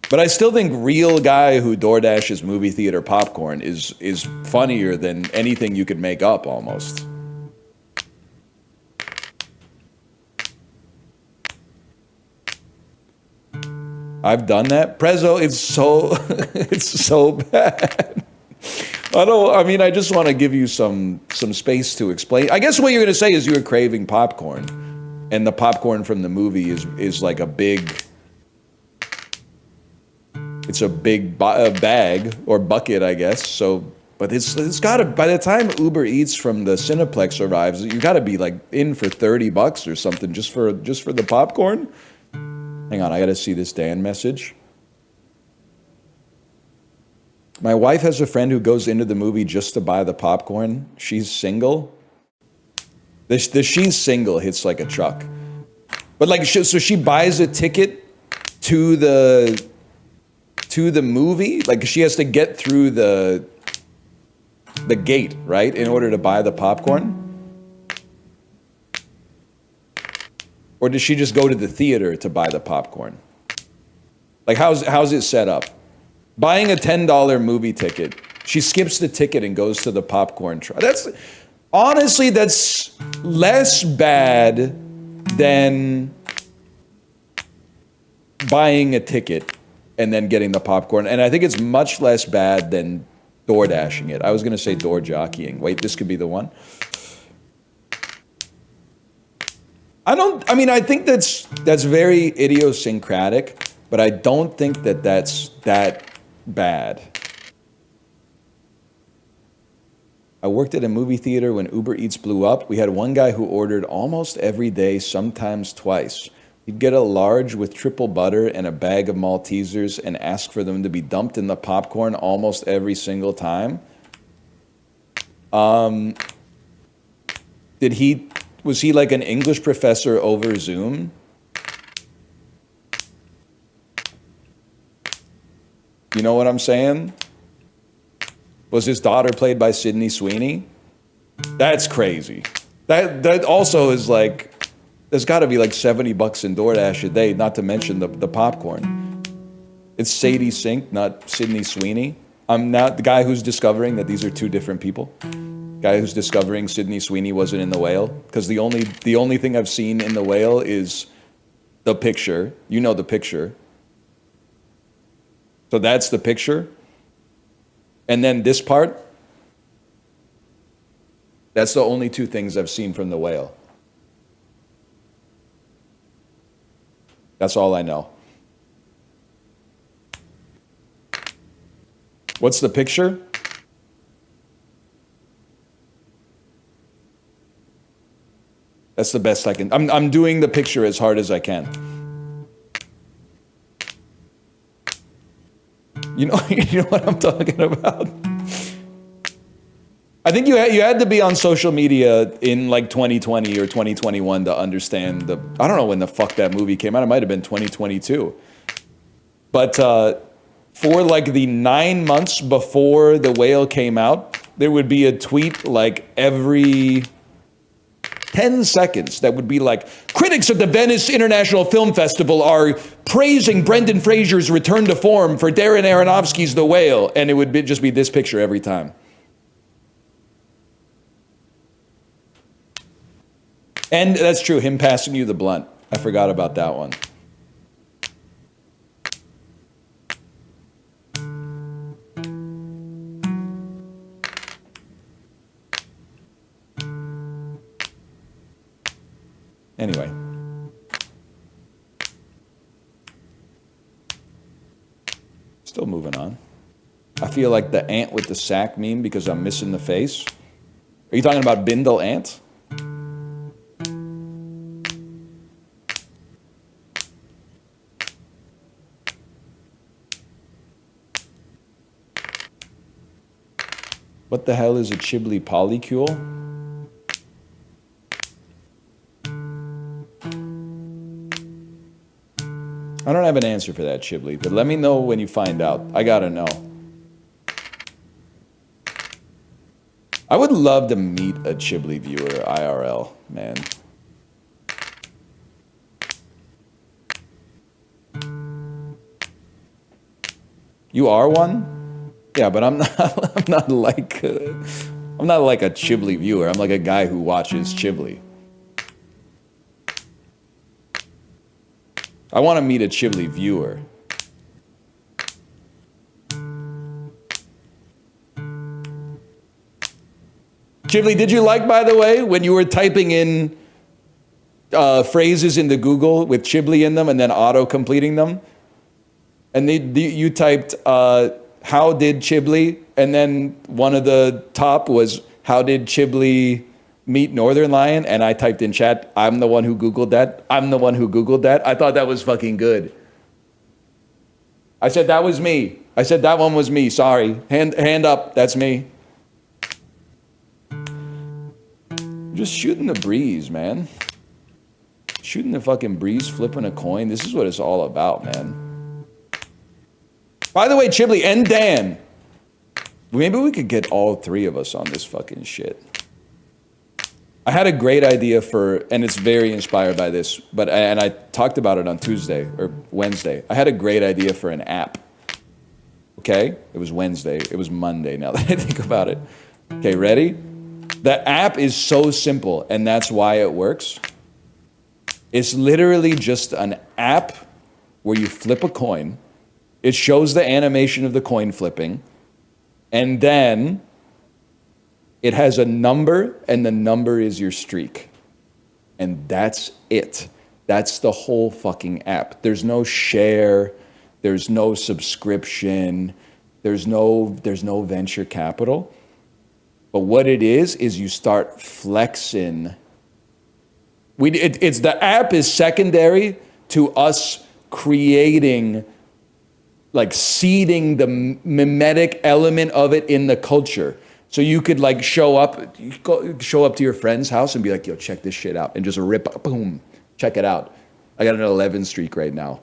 But I still think real guy who DoorDashes movie theater popcorn is funnier than anything you could make up almost. I've done that. Prezzo, it's so bad. I just want to give you some space to explain. I guess what you're going to say is you were craving popcorn, and the popcorn from the movie is like a big... It's a big bag or bucket, I guess. So, but it's gotta, by the time Uber Eats from the Cineplex arrives, you gotta be like in for $30 or something just for the popcorn. Hang on, I gotta see this Dan message. My wife has a friend who goes into the movie just to buy the popcorn. She's single. The she's single hits like a truck. But like, so she buys a ticket to to the movie? Like she has to get through the gate, right, in order to buy the popcorn? Or does she just go to the theater to buy the popcorn? Like how's it set up? Buying a $10 movie ticket, she skips the ticket and goes to the popcorn truck. That's less bad than buying a ticket and then getting the popcorn. And I think it's much less bad than door dashing it. I was gonna say door jockeying. Wait, this could be the one. I think that's very idiosyncratic, but I don't think that's that bad. I worked at a movie theater when Uber Eats blew up. We had one guy who ordered almost every day, sometimes twice. He'd get a large with triple butter and a bag of Maltesers and ask for them to be dumped in the popcorn almost every single time. Was he like an English professor over Zoom? You know what I'm saying? Was his daughter played by Sydney Sweeney? That's crazy. That also is like, there's got to be like $70 in DoorDash a day, not to mention the popcorn. It's Sadie Sink, not Sydney Sweeney. I'm not the guy who's discovering that these are two different people. Guy who's discovering Sydney Sweeney wasn't in The Whale, because the only thing I've seen in The Whale is the picture. You know the picture. So that's the picture. And then this part, that's the only two things I've seen from The Whale. That's all I know. What's the picture? That's the best I can. I'm doing the picture as hard as I can. You know what I'm talking about? I think you had to be on social media in like 2020 or 2021 to understand I don't know when the fuck that movie came out. It might have been 2022. But for like the 9 months before The Whale came out, there would be a tweet like every 10 seconds that would be like, critics at the Venice International Film Festival are praising Brendan Fraser's return to form for Darren Aronofsky's The Whale. And it would just be this picture every time. And that's true, him passing you the blunt. I forgot about that one. Anyway. Still moving on. I feel like the ant with the sack meme because I'm missing the face. Are you talking about Bindle Ant? What the hell is a Chibli polycule? I don't have an answer for that, Chibli, but let me know when you find out. I gotta know. I would love to meet a Chibli viewer IRL, man. You are one? Yeah, but I'm not like a Chibli viewer. I'm like a guy who watches Chibli. I want to meet a Chibli viewer. Chibli, did you like, by the way, when you were typing in phrases into Google with Chibli in them and then auto-completing them? And you typed, how did Chibli? And then one of the top was, how did Chibli meet Northern Lion? And I typed in chat, I'm the one who Googled that. I'm the one who Googled that. I thought that was fucking good. I said, that was me. I said, that one was me. Sorry. Hand up. That's me. Just shooting the breeze, man. Shooting the fucking breeze, flipping a coin. This is what it's all about, man. By the way, Chiblee and Dan, maybe we could get all three of us on this fucking shit. I had a great idea for, and it's very inspired by this, and I talked about it on Tuesday or Wednesday. I had a great idea for an app. Okay? It was Wednesday. It was Monday now that I think about it. Okay, ready? The app is so simple, and that's why it works. It's literally just an app where you flip a coin. It shows the animation of the coin flipping, and then it has a number, and the number is your streak. And that's it. That's the whole fucking app. There's no share, there's no subscription, there's no venture capital. But what it is you start flexing. It's the app is secondary to us creating, like seeding the mimetic element of it in the culture. So you could like show up to your friend's house and be like, yo, check this shit out. And just rip, boom, check it out. I got an 11 streak right now.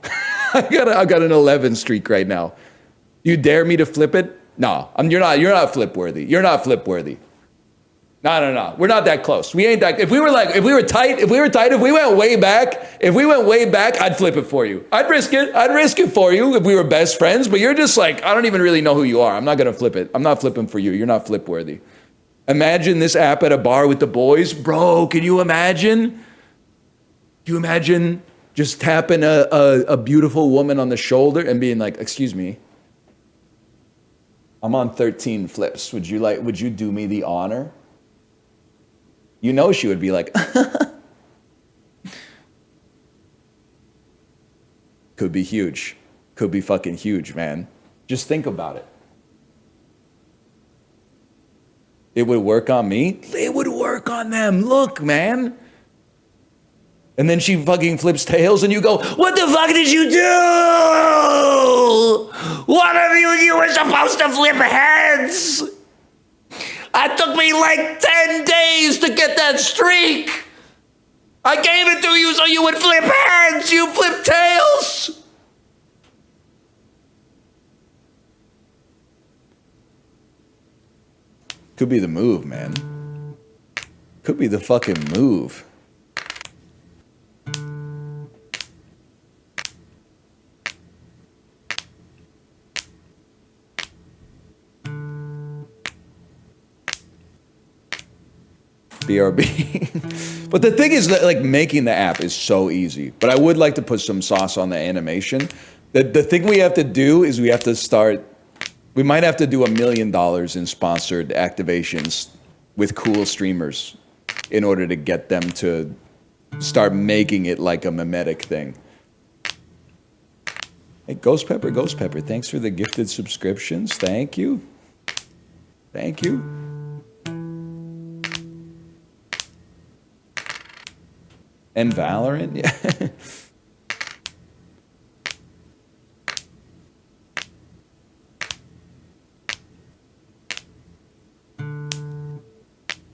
I got an 11 streak right now. You dare me to flip it? No, you're not flip worthy. You're not flip worthy. No. We're not that close. We ain't that. If we were tight, if we went way back, I'd flip it for you. I'd risk it for you if we were best friends, but you're just like, I don't even really know who you are. I'm not going to flip it. I'm not flipping for you. You're not flip worthy. Imagine this app at a bar with the boys. Bro, can you imagine? Can you imagine just tapping a beautiful woman on the shoulder and being like, excuse me, I'm on 13 flips. Would you do me the honor? You know she would be like, could be huge. Could be fucking huge, man. Just think about it. It would work on me. It would work on them. Look, man. And then she fucking flips tails and you go, what the fuck did you do? What of you were supposed to flip heads. It took me like 10 days to get that streak. I gave it to you so you would flip heads. You flip tails. Could be the move, man. Could be the fucking move. BRB. But the thing is that like making the app is so easy. But I would like to put some sauce on the animation. The thing we have to do is we might have to do $1 million in sponsored activations with cool streamers in order to get them to start making it like a mimetic thing. Hey, Ghost Pepper, thanks for the gifted subscriptions. Thank you. Thank you. And Valorant, yeah.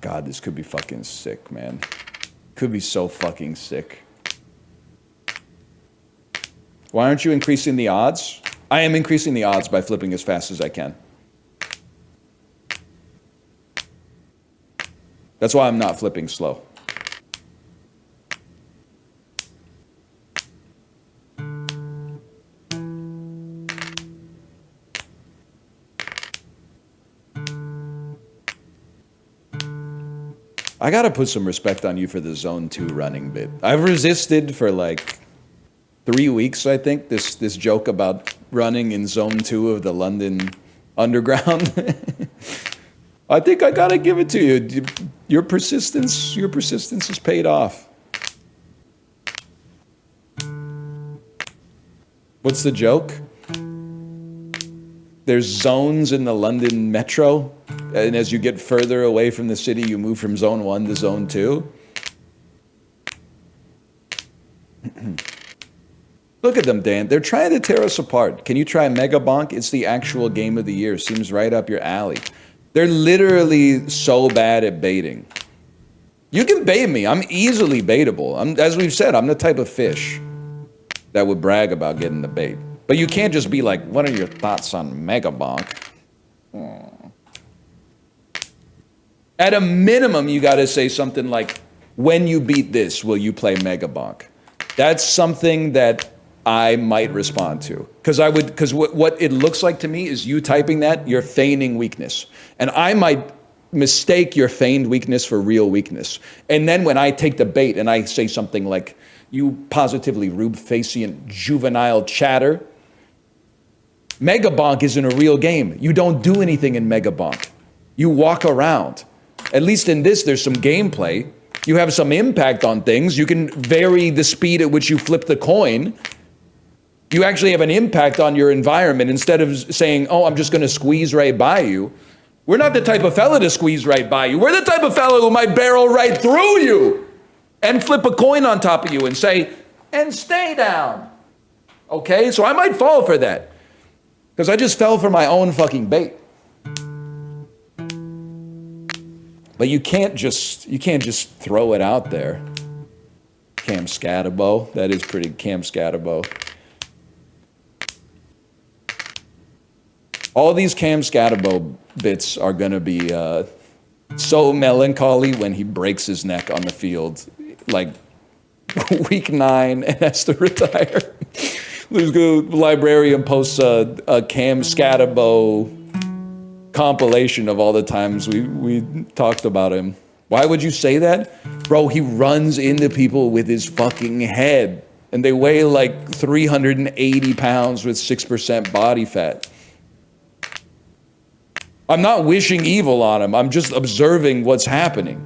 God, this could be fucking sick, man. Could be so fucking sick. Why aren't you increasing the odds? I am increasing the odds by flipping as fast as I can. That's why I'm not flipping slow. I gotta put some respect on you for the Zone 2 running bit. I've resisted for like 3 weeks, I think, this joke about running in Zone 2 of the London Underground. I think I gotta give it to you. Your persistence has paid off. What's the joke? There's zones in the London Metro, and as you get further away from the city, you move from Zone 1 to Zone 2. Look at them, Dan. They're trying to tear us apart. Can you try Mega Bonk? It's the actual game of the year. Seems right up your alley. They're literally so bad at baiting. You can bait me. I'm easily baitable. As we've said, I'm the type of fish that would brag about getting the bait. But you can't just be like, what are your thoughts on Mega Bonk? At a minimum, you got to say something like, when you beat this, will you play Mega Bonk? That's something that I might respond to. Because what it looks like to me is you typing that, you're feigning weakness. And I might mistake your feigned weakness for real weakness. And then when I take the bait and I say something like, you positively rube-facient juvenile chatter, Mega Bonk isn't a real game. You don't do anything in Mega Bonk. You walk around. At least in this, there's some gameplay. You have some impact on things. You can vary the speed at which you flip the coin. You actually have an impact on your environment instead of saying, oh, I'm just going to squeeze right by you. We're not the type of fella to squeeze right by you. We're the type of fella who might barrel right through you and flip a coin on top of you and say, and stay down. Okay, so I might fall for that because I just fell for my own fucking bait. But you can't just throw it out there. Cam Scatabo, that is pretty Cam Scatabo. All these Cam Scatabo bits are gonna be so melancholy when he breaks his neck on the field, like week 9 and has to retire. The librarian posts a Cam Scatabo compilation of all the times we talked about him. Why would you say that? Bro, he runs into people with his fucking head and they weigh like 380 pounds with 6% body fat. I'm not wishing evil on him. I'm just observing what's happening.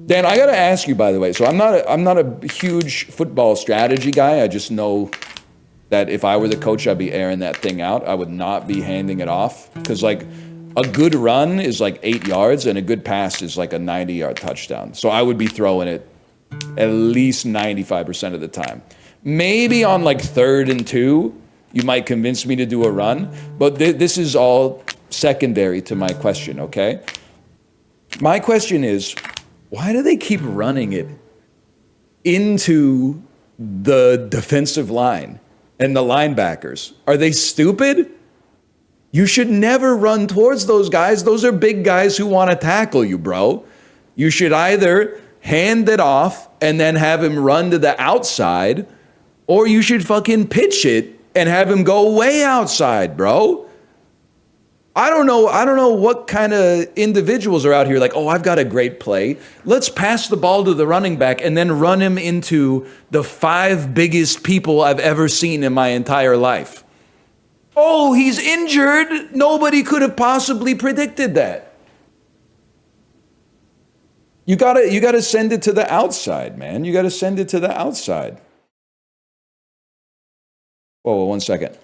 Dan, I gotta ask you, by the way, so I'm not a huge football strategy guy. I just know that if I were the coach, I'd be airing that thing out. I would not be handing it off. Because like a good run is like 8 yards and a good pass is like a 90-yard touchdown. So I would be throwing it at least 95% of the time. Maybe on like 3rd and 2, you might convince me to do a run. But this is all secondary to my question, okay? My question is, why do they keep running it into the defensive line and the linebackers? Are they stupid? You should never run towards those guys. Those are big guys who want to tackle you, bro. You should either hand it off and then have him run to the outside, or you should fucking pitch it and have him go way outside, bro. I don't know what kind of individuals are out here like, oh, I've got a great play. Let's pass the ball to the running back and then run him into the 5 biggest people I've ever seen in my entire life. Oh, he's injured. Nobody could have possibly predicted that. You gotta send it to the outside, man. You gotta send it to the outside. Whoa, 1 second.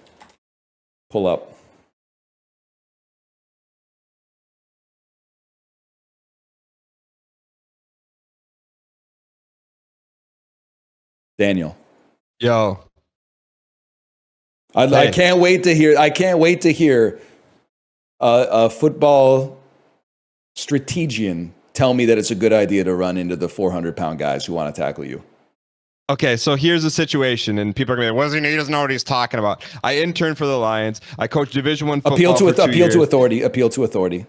Pull up. Daniel. Yo. I can't wait to hear a football strategian tell me that it's a good idea to run into the 400-pound guys who want to tackle you. Okay, so here's the situation, and people are going to be like, what does he know? He doesn't know what he's talking about. I interned for the Lions. I coached Division I football appeal to authority. Appeal to authority.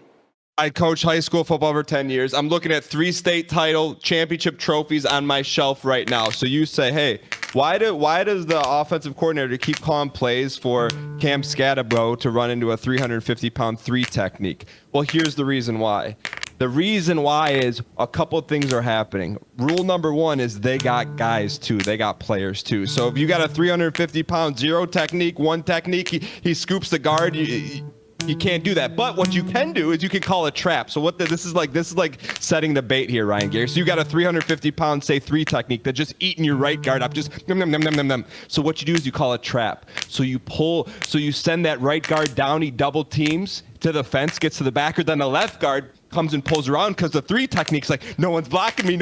I coached high school football for 10 years. I'm looking at 3 state title championship trophies on my shelf right now. So you say, hey, why does the offensive coordinator keep calling plays for Cam Scatabo to run into a 350-pound 3 technique? Well, here's the reason why. The reason why is a couple of things are happening. Rule number 1 is they got guys too. They got players too. So if you got a 350-pound 0 technique, 1 technique, he scoops the guard. You can't do that. But what you can do is you can call a trap. So this is like setting the bait here, Ryan Gary. So you got a 350-pound, say 3 technique that just eating your right guard up, just nom, nom, nom, nom, nom, nom. So what you do is you call a trap. So you send that right guard down, he double teams to the fence, gets to the backer, then the left guard comes and pulls around because the 3 technique's like, no one's blocking me,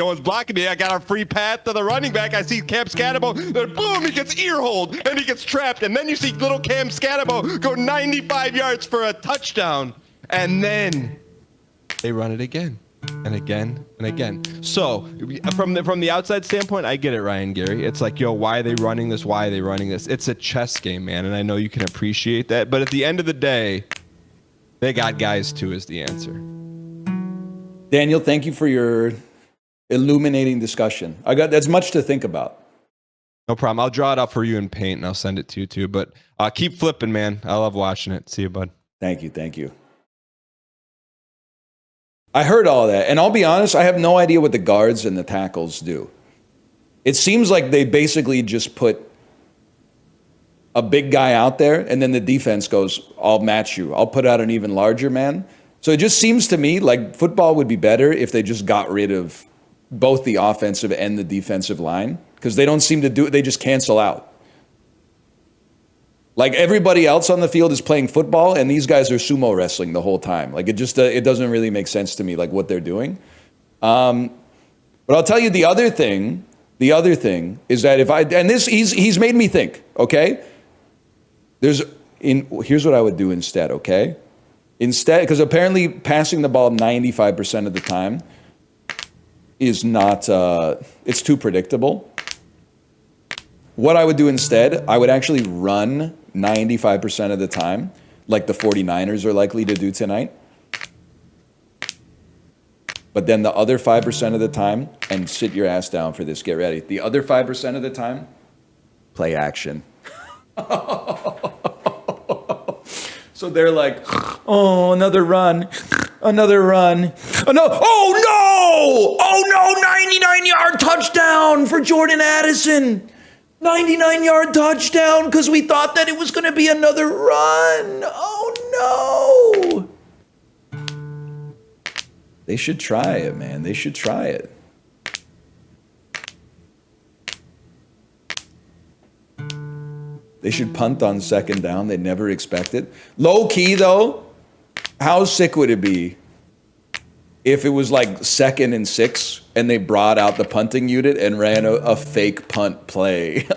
I got a free path to the running back, I see Cam Scatabo, then boom, he gets ear-holed, and he gets trapped, and then you see little Cam Scatabo go 95 yards for a touchdown, and then they run it again. and again and again. So from the outside standpoint, I get it, Ryan Gary. It's like, yo, why are they running this? Why are they running this? It's a chess game, man, and I know you can appreciate that. But at the end of the day, they got guys too is the answer. Daniel, thank you for your illuminating discussion. That's much to think about. No problem. I'll draw it up for you in paint and I'll send it to you too. But keep flipping, man. I love watching it. See you, bud. Thank you. I heard all that, and I'll be honest, I have no idea what the guards and the tackles do. It seems like they basically just put a big guy out there, and then the defense goes, I'll match you. I'll put out an even larger man. So it just seems to me like football would be better if they just got rid of both the offensive and the defensive line, because they don't seem to do it. They just cancel out. Like everybody else on the field is playing football, and these guys are sumo wrestling the whole time. Like it doesn't really make sense to me, like what they're doing. But I'll tell you the other thing is that he's made me think, okay? Here's what I would do instead, okay? Instead, because apparently passing the ball 95% of the time is not, it's too predictable. What I would do instead, I would actually run 95% of the time, like the 49ers are likely to do tonight. But then the other 5% of the time, and sit your ass down for this, get ready. The other 5% of the time, play action. So they're like, oh, another run. Oh, no. Oh, no, 99-yard touchdown for Jordan Addison. 99-yard touchdown because we thought that it was going to be another run. Oh, no. They should try it, man. They should try it. They should punt on second down. They'd never expect it. Low key, though, how sick would it be if it was like 2nd and 6 and they brought out the punting unit and ran a fake punt play?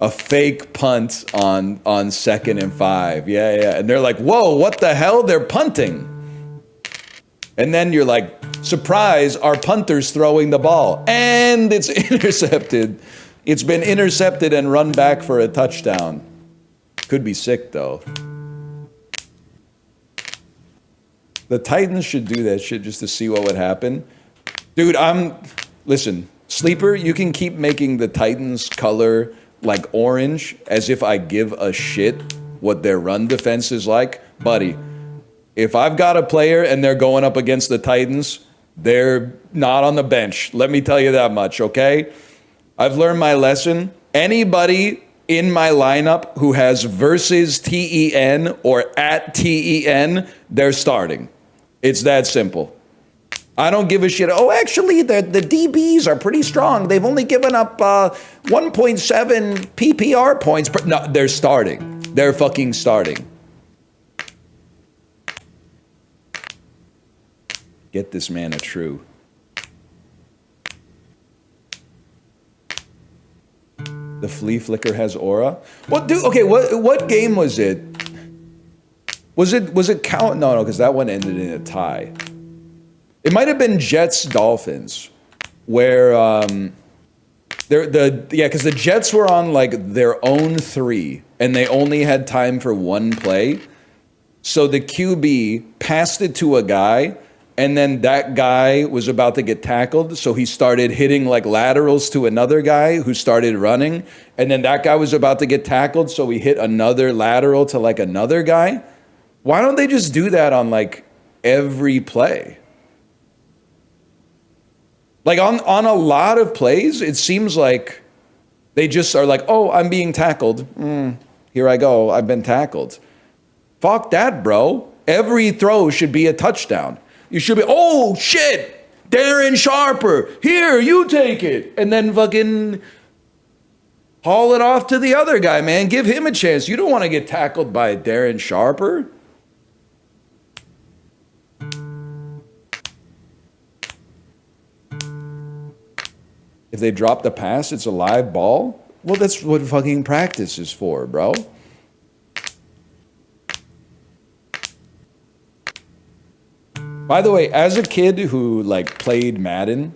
A fake punt on 2nd and 5. Yeah. And they're like, whoa, what the hell? They're punting. And then you're like, surprise, our punter's throwing the ball. And it's intercepted. It's been intercepted and run back for a touchdown. Could be sick, though. The Titans should do that shit just to see what would happen. Dude, listen, Sleeper, you can keep making the Titans color like orange as if I give a shit what their run defense is like. Buddy, if I've got a player and they're going up against the Titans, they're not on the bench. Let me tell you that much, okay? I've learned my lesson. Anybody in my lineup who has versus TEN or at TEN, they're starting. It's that simple. I don't give a shit. Oh, actually, the DBs are pretty strong. They've only given up 1.7 PPR points. No, they're starting. They're fucking starting. Get this man a true. The flea flicker has aura. What game was it? Was it count? No, because that one ended in a tie. It might have been Jets Dolphins, where because the Jets were on like their own 3 and they only had time for one play. So the QB passed it to a guy, and then that guy was about to get tackled, so he started hitting like laterals to another guy who started running, and then that guy was about to get tackled, so he hit another lateral to like another guy. Why don't they just do that on like every play? Like on a lot of plays, it seems like they just are like, oh, I'm being tackled. Here I go. I've been tackled. Fuck that, bro. Every throw should be a touchdown. You should be, oh, shit, Darren Sharper. Here, you take it. And then fucking haul it off to the other guy, man. Give him a chance. You don't want to get tackled by Darren Sharper. If they drop the pass, it's a live ball. Well, that's what fucking practice is for, bro. By the way, as a kid who like played Madden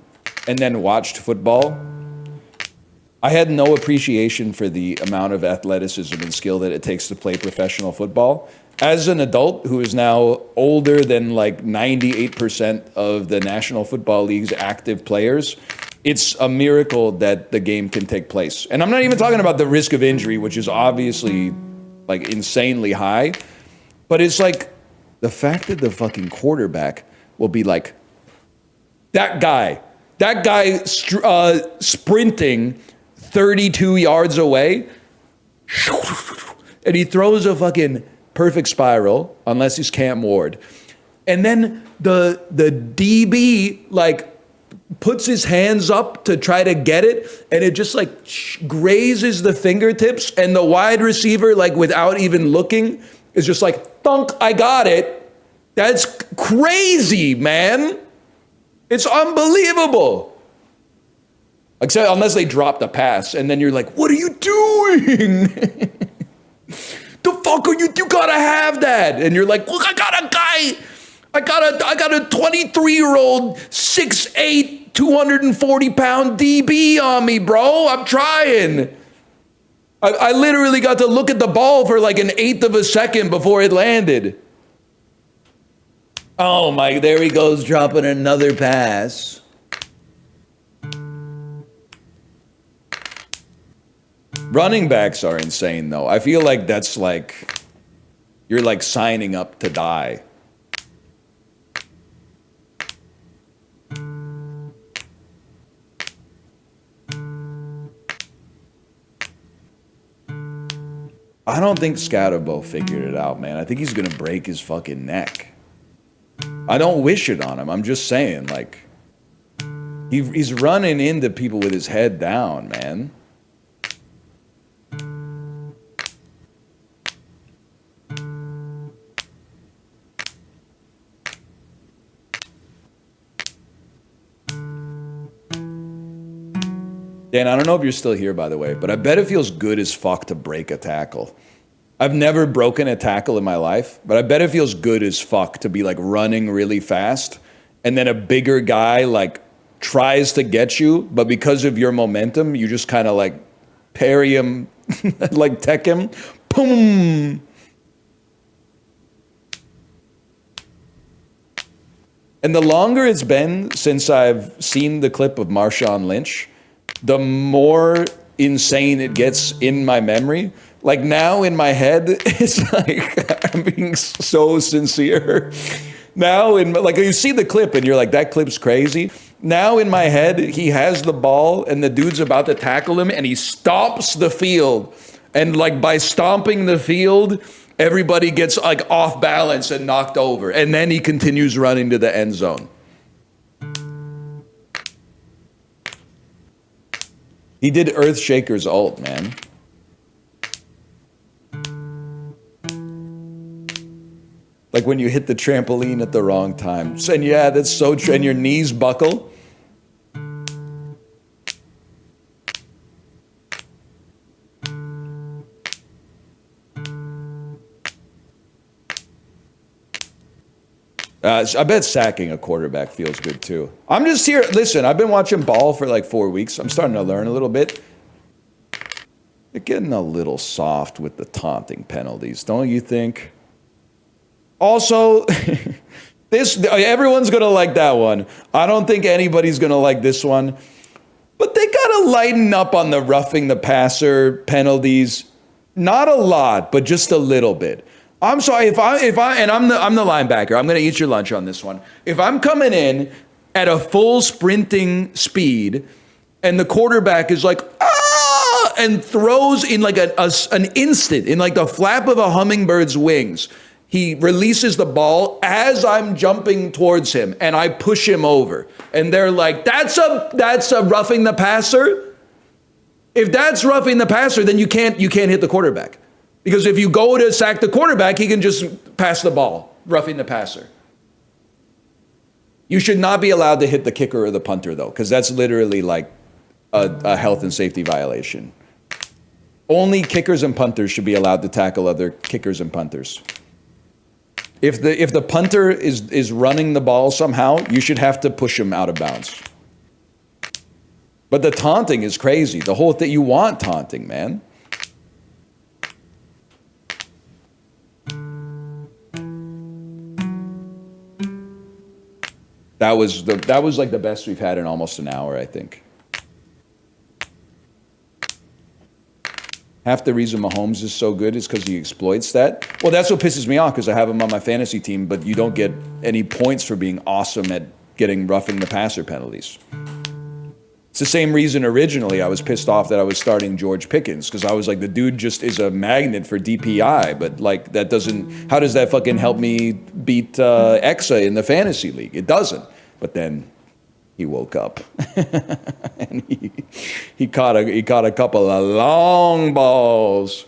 and then watched football, I had no appreciation for the amount of athleticism and skill that it takes to play professional football. As an adult who is now older than like 98% of the National Football League's active players, it's a miracle that the game can take place. And I'm not even talking about the risk of injury, which is obviously like insanely high, but it's like the fact that the fucking quarterback will be like, that guy sprinting 32 yards away, and he throws a fucking perfect spiral, unless he's Cam Ward. And then the DB like puts his hands up to try to get it, and it just like grazes the fingertips, and the wide receiver, like without even looking, is just like, thunk, I got it. That's crazy, man. It's unbelievable. Except unless they drop the pass, and then you're like, what are you doing? The fuck are you? You gotta have that. And you're like, look, I got a guy. I got a 23-year-old, 6'8", 240-pound DB on me, bro. I'm trying. I literally got to look at the ball for like an eighth of a second before it landed. Oh my, there he goes, dropping another pass. Running backs are insane though. I feel like that's like, you're like signing up to die. I don't think Scatterbo figured it out, man. I think he's gonna break his fucking neck. I don't wish it on him. I'm just saying, like, he's running into people with his head down, man. Dan, I don't know if you're still here, by the way, but I bet it feels good as fuck to break a tackle. I've never broken a tackle in my life, but I bet it feels good as fuck to be like running really fast, and then a bigger guy like tries to get you, but because of your momentum, you just kind of like parry him, like tech him, boom. And the longer it's been since I've seen the clip of Marshawn Lynch, the more insane it gets in my memory. Like now in my head, it's like I'm being so sincere. Now in like you see the clip and you're like, that clip's crazy. Now in my head, he has the ball and the dude's about to tackle him and he stomps the field. And like by stomping the field, everybody gets like off balance and knocked over. And then he continues running to the end zone. He did Earthshaker's ult, man. Like when you hit the trampoline at the wrong time. And yeah, that's so true. And your knees buckle. I bet sacking a quarterback feels good too. I'm just here. Listen, I've been watching ball for like 4 weeks. I'm starting to learn a little bit. They're getting a little soft with the taunting penalties, don't you think? Also, everyone's gonna like that one. I don't think anybody's gonna like this one. But they gotta lighten up on the roughing the passer penalties. Not a lot, but just a little bit. I'm sorry if I and I'm the linebacker. I'm gonna eat your lunch on this one. If I'm coming in at a full sprinting speed, and the quarterback is like and throws in like an instant, in like the flap of a hummingbird's wings, he releases the ball as I'm jumping towards him, and I push him over, and they're like, "That's a roughing the passer." If that's roughing the passer, then you can't hit the quarterback. Because if you go to sack the quarterback, he can just pass the ball, roughing the passer. You should not be allowed to hit the kicker or the punter, though, because that's literally like a health and safety violation. Only kickers and punters should be allowed to tackle other kickers and punters. If the punter is running the ball somehow, you should have to push him out of bounds. But the taunting is crazy. The whole thing, you want taunting, man. That was like the best we've had in almost an hour, I think. Half the reason Mahomes is so good is because he exploits that. Well, that's what pisses me off, because I have him on my fantasy team, but you don't get any points for being awesome at getting roughing the passer penalties. It's the same reason originally I was pissed off that I was starting George Pickens, because I was like, the dude just is a magnet for DPI, but like that doesn't, how does that fucking help me beat Exa in the fantasy league? It doesn't. But then he woke up and he caught a couple of long balls.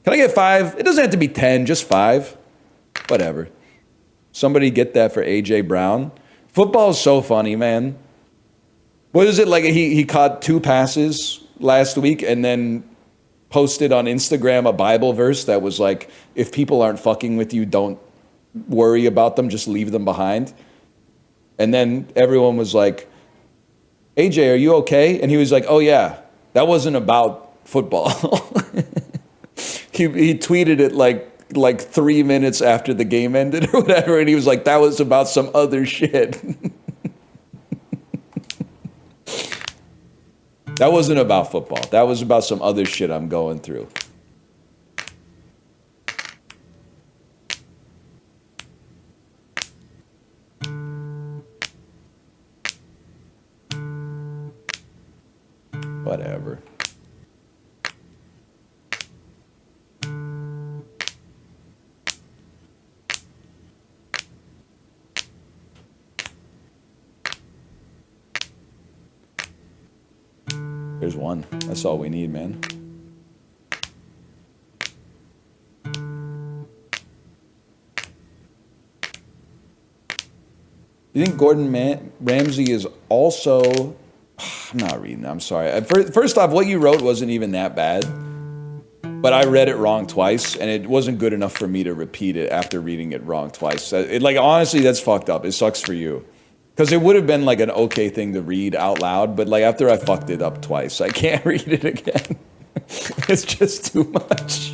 Can I get 5? It doesn't have to be 10, just 5. Whatever. Somebody get that for AJ Brown. Football is so funny, man. What is it like? He caught 2 passes last week and then posted on Instagram a Bible verse that was like, if people aren't fucking with you, don't worry about them, just leave them behind. And then everyone was like, AJ, are you okay? And he was like, oh yeah, that wasn't about football. he tweeted it like 3 minutes after the game ended or whatever, and he was like, that was about some other shit. That wasn't about football. That was about some other shit I'm going through. Whatever. There's one. That's all we need, man. You think Gordon Ramsay is also... I'm not reading that. I'm sorry. First off, what you wrote wasn't even that bad, but I read it wrong twice, and it wasn't good enough for me to repeat it after reading it wrong twice. Like, honestly, that's fucked up. It sucks for you. Because it would have been like an okay thing to read out loud, but like after I fucked it up twice, I can't read it again. It's just too much.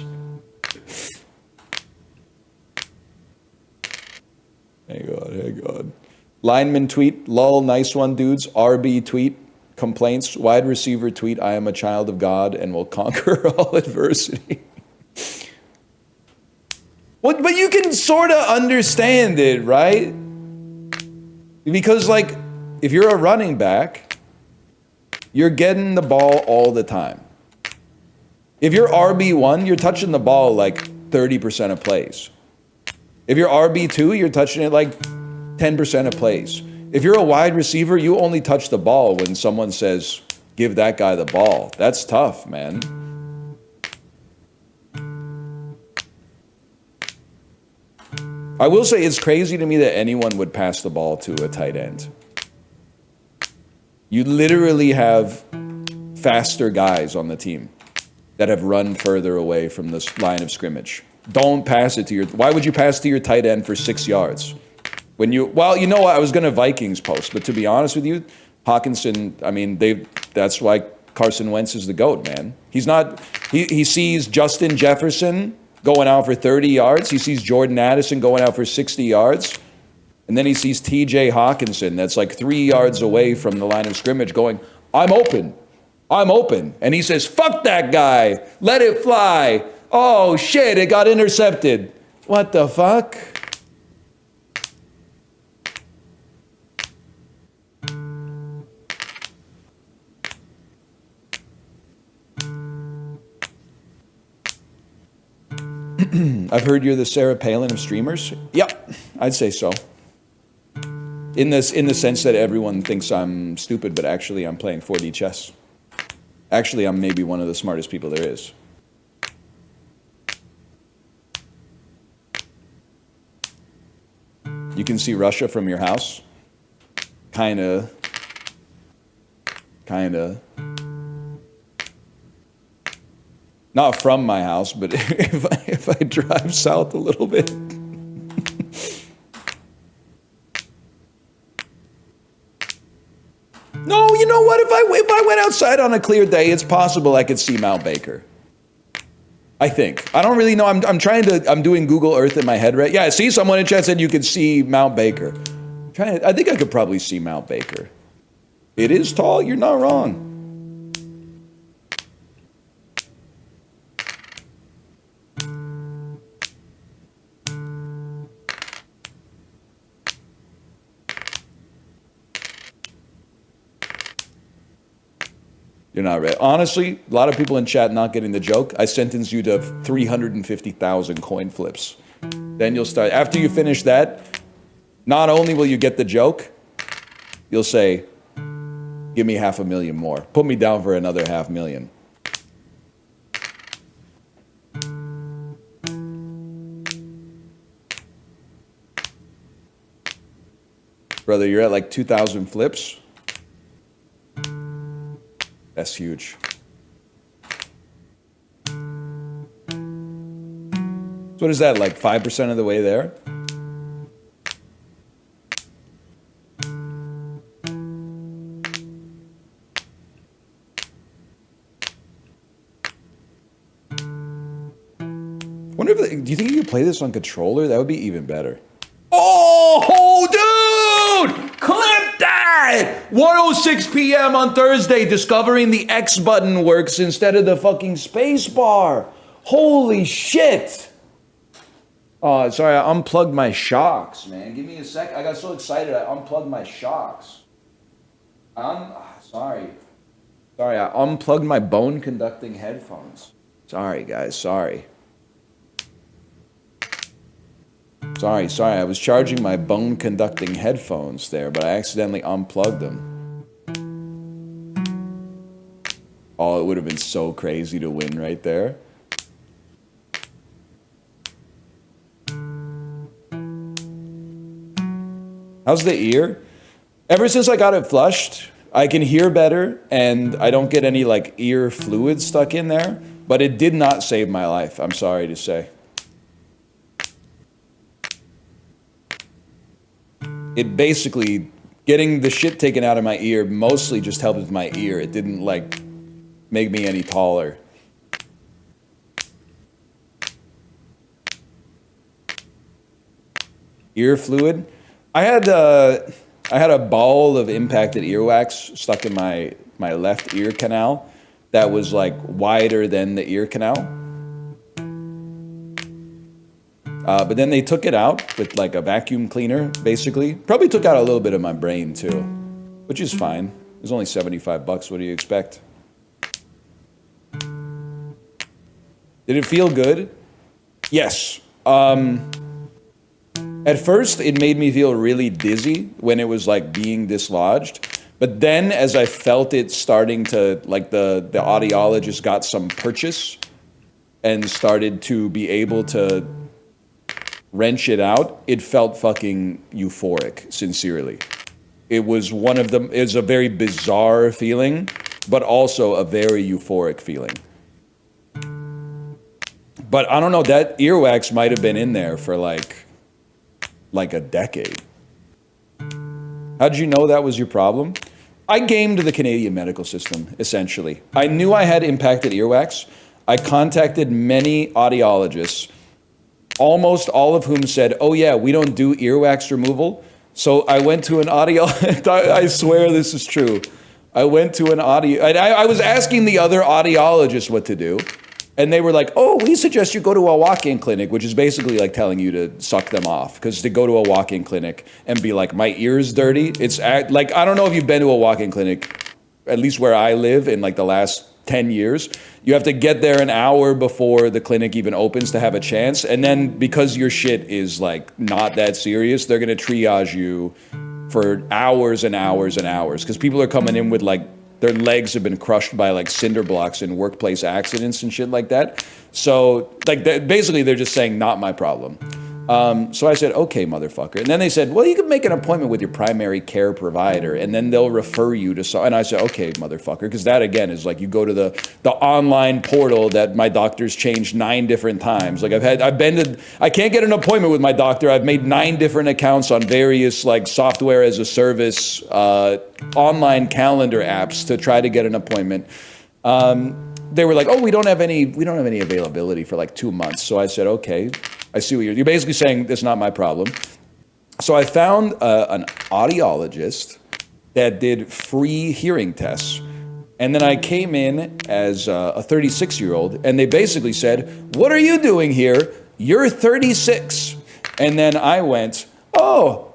Hang on. Lineman tweet, lol, nice one, dudes. RB tweet, complaints. Wide receiver tweet, I am a child of God and will conquer all adversity. Well, but you can sort of understand it, right? Because, like, if you're a running back, you're getting the ball all the time. If you're RB1, you're touching the ball like 30% of plays. If you're RB2, you're touching it like 10% of plays. If you're a wide receiver, you only touch the ball when someone says, give that guy the ball. That's tough, man. I will say it's crazy to me that anyone would pass the ball to a tight end. You literally have faster guys on the team that have run further away from the line of scrimmage. Don't pass it to your... Why would you pass to your tight end for 6 yards? When you... Well, you know what? I was going to Vikings post, but to be honest with you, Hawkinson, I mean, that's why Carson Wentz is the GOAT, man. He's not... He sees Justin Jefferson going out for 30 yards. He sees Jordan Addison going out for 60 yards. And then he sees TJ Hawkinson that's like 3 yards away from the line of scrimmage going, I'm open. I'm open. And he says, fuck that guy. Let it fly. Oh, shit, it got intercepted. What the fuck? I've heard you're the Sarah Palin of streamers. Yep, I'd say so. In the sense that everyone thinks I'm stupid, but actually I'm playing 4D chess. Actually, I'm maybe one of the smartest people there is. You can see Russia from your house? Kinda. Not from my house, but if I drive south a little bit. No, you know what? If I went outside on a clear day, it's possible I could see Mount Baker. I think. I don't really know. I'm doing Google Earth in my head, right? Yeah, see, someone in chat said you could see Mount Baker. I think I could probably see Mount Baker. It is tall, you're not wrong. You're not right. Honestly, a lot of people in chat not getting the joke. I sentence you to 350,000 coin flips. Then you'll start, after you finish that, not only will you get the joke, you'll say, give me 500,000 more. Put me down for another 500,000. Brother, you're at like 2,000 flips. That's huge. So what is that, like 5% of the way there? Wonder if do you think you could play this on controller? That would be even better. Oh, dude! Clip that! 1:06 p.m. on Thursday, discovering the X button works instead of the fucking space bar. Holy shit! Oh, sorry, I unplugged my shocks, man. Give me a sec. I got so excited, I unplugged my shocks. Sorry, I unplugged my bone-conducting headphones. Sorry, guys, sorry. Sorry, I was charging my bone-conducting headphones there, but I accidentally unplugged them. Oh, it would have been so crazy to win right there. How's the ear? Ever since I got it flushed, I can hear better, and I don't get any, like, ear fluid stuck in there, but it did not save my life, I'm sorry to say. It basically, getting the shit taken out of my ear mostly just helped with my ear. It didn't, like, make me any taller. Ear fluid? I had a ball of impacted earwax stuck in my left ear canal that was, like, wider than the ear canal. But then they took it out with like a vacuum cleaner, basically. Probably took out a little bit of my brain too, which is fine. It was only $75. What do you expect? Did it feel good? Yes. At first, it made me feel really dizzy when it was like being dislodged. But then as I felt it starting to, like the audiologist got some purchase and started to be able to wrench it out, it felt fucking euphoric, sincerely. It was a very bizarre feeling, but also a very euphoric feeling. But I don't know, that earwax might have been in there for like a decade. How did you know that was your problem? I gamed the Canadian medical system, essentially. I knew I had impacted earwax. I contacted many audiologists, almost all of whom said, oh yeah, we don't do earwax removal. So I went to an audiologist. I swear this is true. I went to an I was asking the other audiologists what to do. And they were like, oh, we suggest you go to a walk-in clinic, which is basically like telling you to suck them off. Because to go to a walk-in clinic and be like, my ear's dirty, it's like, I don't know if you've been to a walk-in clinic, at least where I live in like the last 10 years. You have to get there an hour before the clinic even opens to have a chance. And then because your shit is like not that serious, they're going to triage you for hours and hours and hours. Because people are coming in with like, their legs have been crushed by like cinder blocks in workplace accidents and shit like that. So like basically they're just saying, not my problem. So I said, okay, motherfucker. And then they said, well, you can make an appointment with your primary care provider, and then they'll refer you to so. And I said, okay, motherfucker, because that again is like you go to the online portal that my doctor's changed 9 different times. Like I can't get an appointment with my doctor. I've made 9 different accounts on various like software as a service, online calendar apps to try to get an appointment. They were like, oh, we don't have any availability for like 2 months. So I said, okay. I see what you're basically saying. That's not my problem. So I found an audiologist that did free hearing tests. And then I came in as a 36-year-old, and they basically said, what are you doing here? You're 36. And then I went, oh,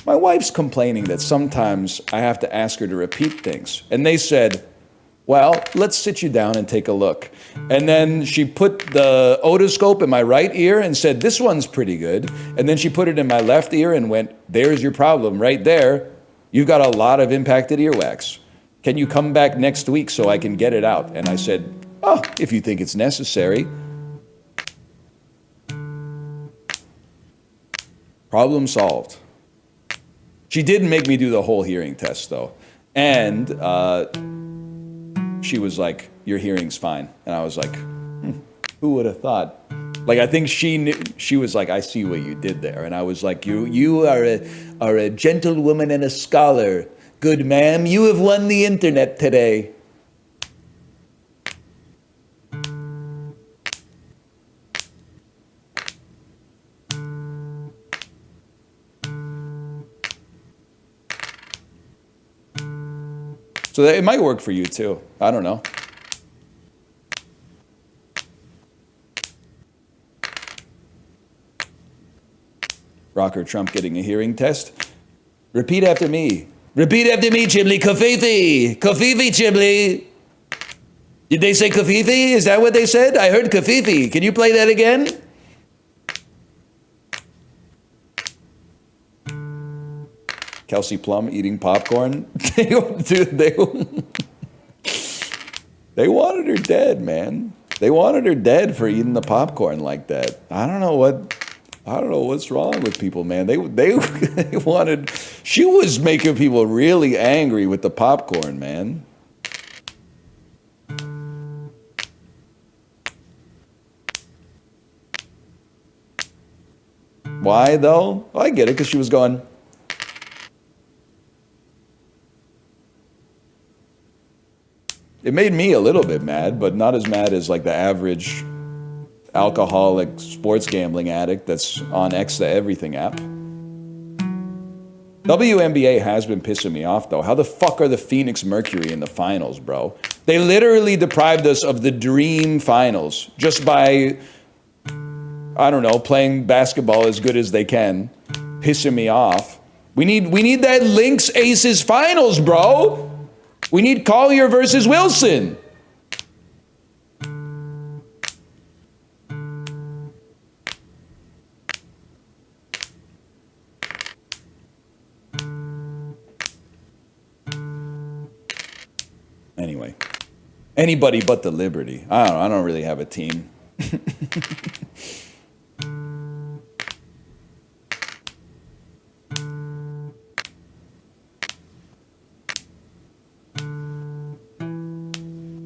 my wife's complaining that sometimes I have to ask her to repeat things. And they said, well, let's sit you down and take a look. And then she put the otoscope in my right ear and said, this one's pretty good. And then she put it in my left ear and went, there's your problem right there. You've got a lot of impacted earwax. Can you come back next week so I can get it out? And I said, oh, if you think it's necessary. Problem solved. She didn't make me do the whole hearing test though. And she was like, your hearing's fine. And I was like, who would have thought? Like, I think she knew, she was like, I see what you did there. And I was like, you are a gentlewoman and a scholar. Good ma'am, you have won the internet today. So it might work for you too. I don't know. Rocker Trump getting a hearing test. Repeat after me. Repeat after me, Chimley. Kafifi. Kafifi, Chimley. Did they say Kafifi? Is that what they said? I heard Kafifi. Can you play that again? Kelsey Plum eating popcorn. They wanted her dead, man. They wanted her dead for eating the popcorn like that. I don't know what's wrong with people, man. They wanted. She was making people really angry with the popcorn, man. Why though? Well, I get it, because she was going. It made me a little bit mad, but not as mad as like the average alcoholic sports gambling addict that's on X the Everything app. WNBA has been pissing me off though. How the fuck are the Phoenix Mercury in the finals, bro? They literally deprived us of the dream finals just by, I don't know, playing basketball as good as they can, pissing me off. We need that Lynx Aces finals, bro. We need Collier versus Wilson. Anyway, anybody but the Liberty. I don't really have a team.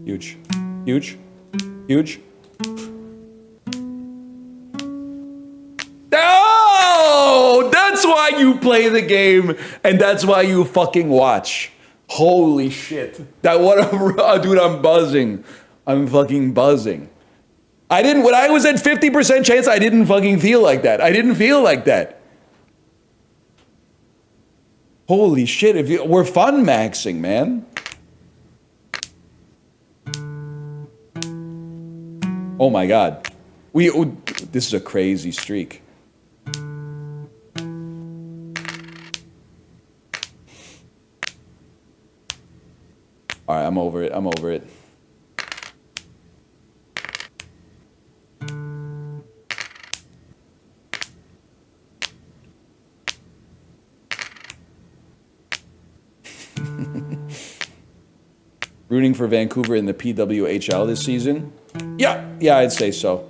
Huge, huge, huge. Oh, that's why you play the game, and that's why you fucking watch. Holy shit! Dude, I'm buzzing. I'm fucking buzzing. When I was at 50% chance, I didn't fucking feel like that. I didn't feel like that. Holy shit! We're fun maxing, man. Oh my God. This is a crazy streak. All right, I'm over it. I'm over it. Rooting for Vancouver in the PWHL this season? Yeah, I'd say so.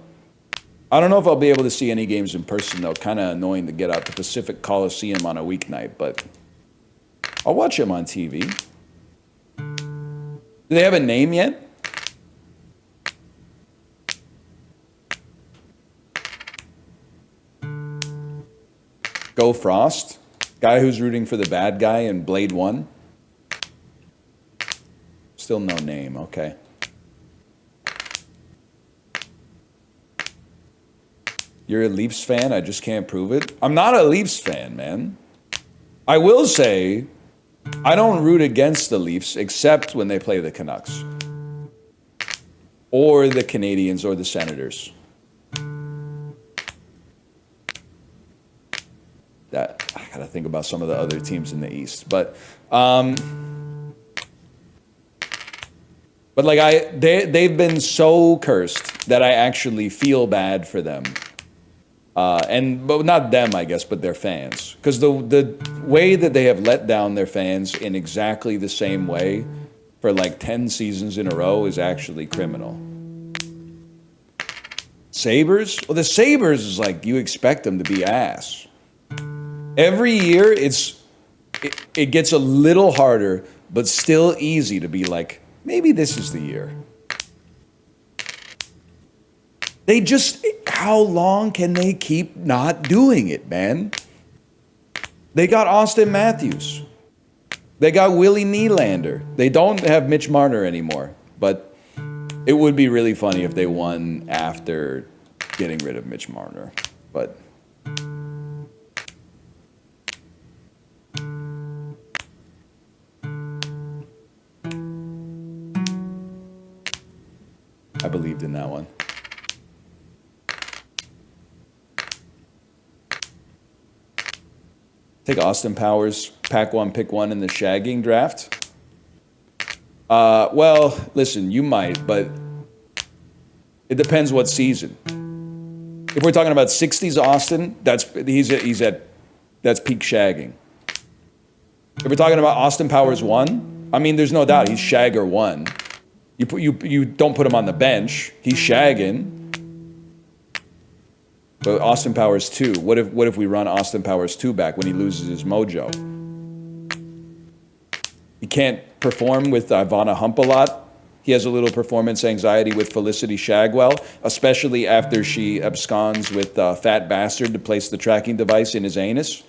I don't know if I'll be able to see any games in person, though. Kind of annoying to get out the Pacific Coliseum on a weeknight, but I'll watch them on TV. Do they have a name yet? Go Frost? Guy who's rooting for the bad guy in Blade 1? Still no name, okay. You're a Leafs fan? I just can't prove it. I'm not a Leafs fan, man. I will say, I don't root against the Leafs except when they play the Canucks. Or the Canadiens or the Senators. That I gotta think about some of the other teams in the East. But like they've been so cursed that I actually feel bad for them. But not them, I guess, but their fans. Because the way that they have let down their fans in exactly the same way for like 10 seasons in a row is actually criminal. Sabres? Well, the Sabres is like, you expect them to be ass. Every year, it gets a little harder, but still easy to be like, maybe this is the year. They just, how long can they keep not doing it, man? They got Austin Matthews. They got Willie Nylander. They don't have Mitch Marner anymore, but it would be really funny if they won after getting rid of Mitch Marner. But I believed in that one. Take Austin Powers, pack one, pick one in the shagging draft. Well, listen, you might, but it depends what season. If we're talking about 60s Austin, that's peak shagging. If we're talking about Austin Powers 1, I mean, there's no doubt he's shagger 1. You don't put him on the bench. He's shagging. But Austin Powers 2, what if we run Austin Powers 2 back when he loses his mojo? He can't perform with Ivana Hump a lot. He has a little performance anxiety with Felicity Shagwell, especially after she absconds with Fat Bastard to place the tracking device in his anus.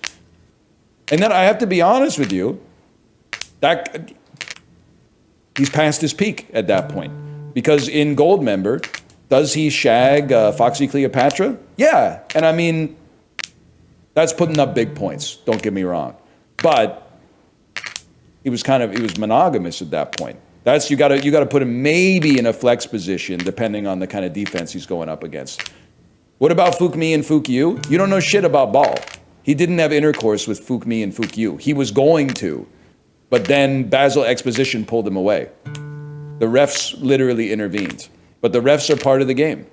And then I have to be honest with you, that he's past his peak at that point. Because in Goldmember, does he shag Foxy Cleopatra? Yeah. And I mean, that's putting up big points. Don't get me wrong. But he was monogamous at that point. That's you gotta put him maybe in a flex position depending on the kind of defense he's going up against. What about Fook Me and Fook You? You don't know shit about ball. He didn't have intercourse with Fook Me and Fook You. He was going to, but then Basil Exposition pulled him away. The refs literally intervened. But the refs are part of the game.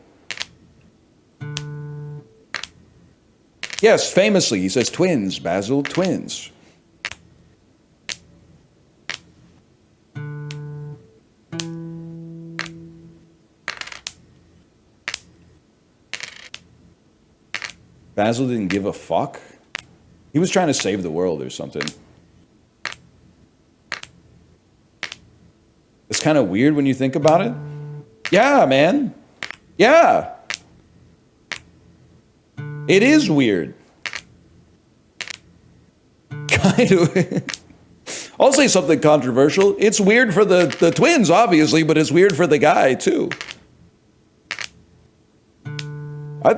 Yes, famously, he says twins, Basil, twins. Basil didn't give a fuck. He was trying to save the world or something. It's kind of weird when you think about it. Yeah, man. Yeah. It is weird. Kind of. I'll say something controversial. It's weird for the twins, obviously, but it's weird for the guy, too. I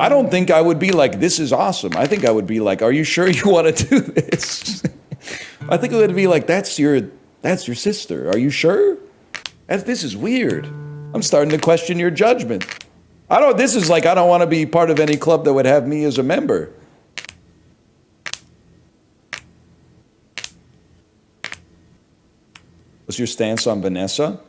don't think I would be like, this is awesome. I think I would be like, are you sure you want to do this? I think it would be like, that's your sister. Are you sure? This is weird. I'm starting to question your judgment. This is like, I don't want to be part of any club that would have me as a member. What's your stance on Vanessa?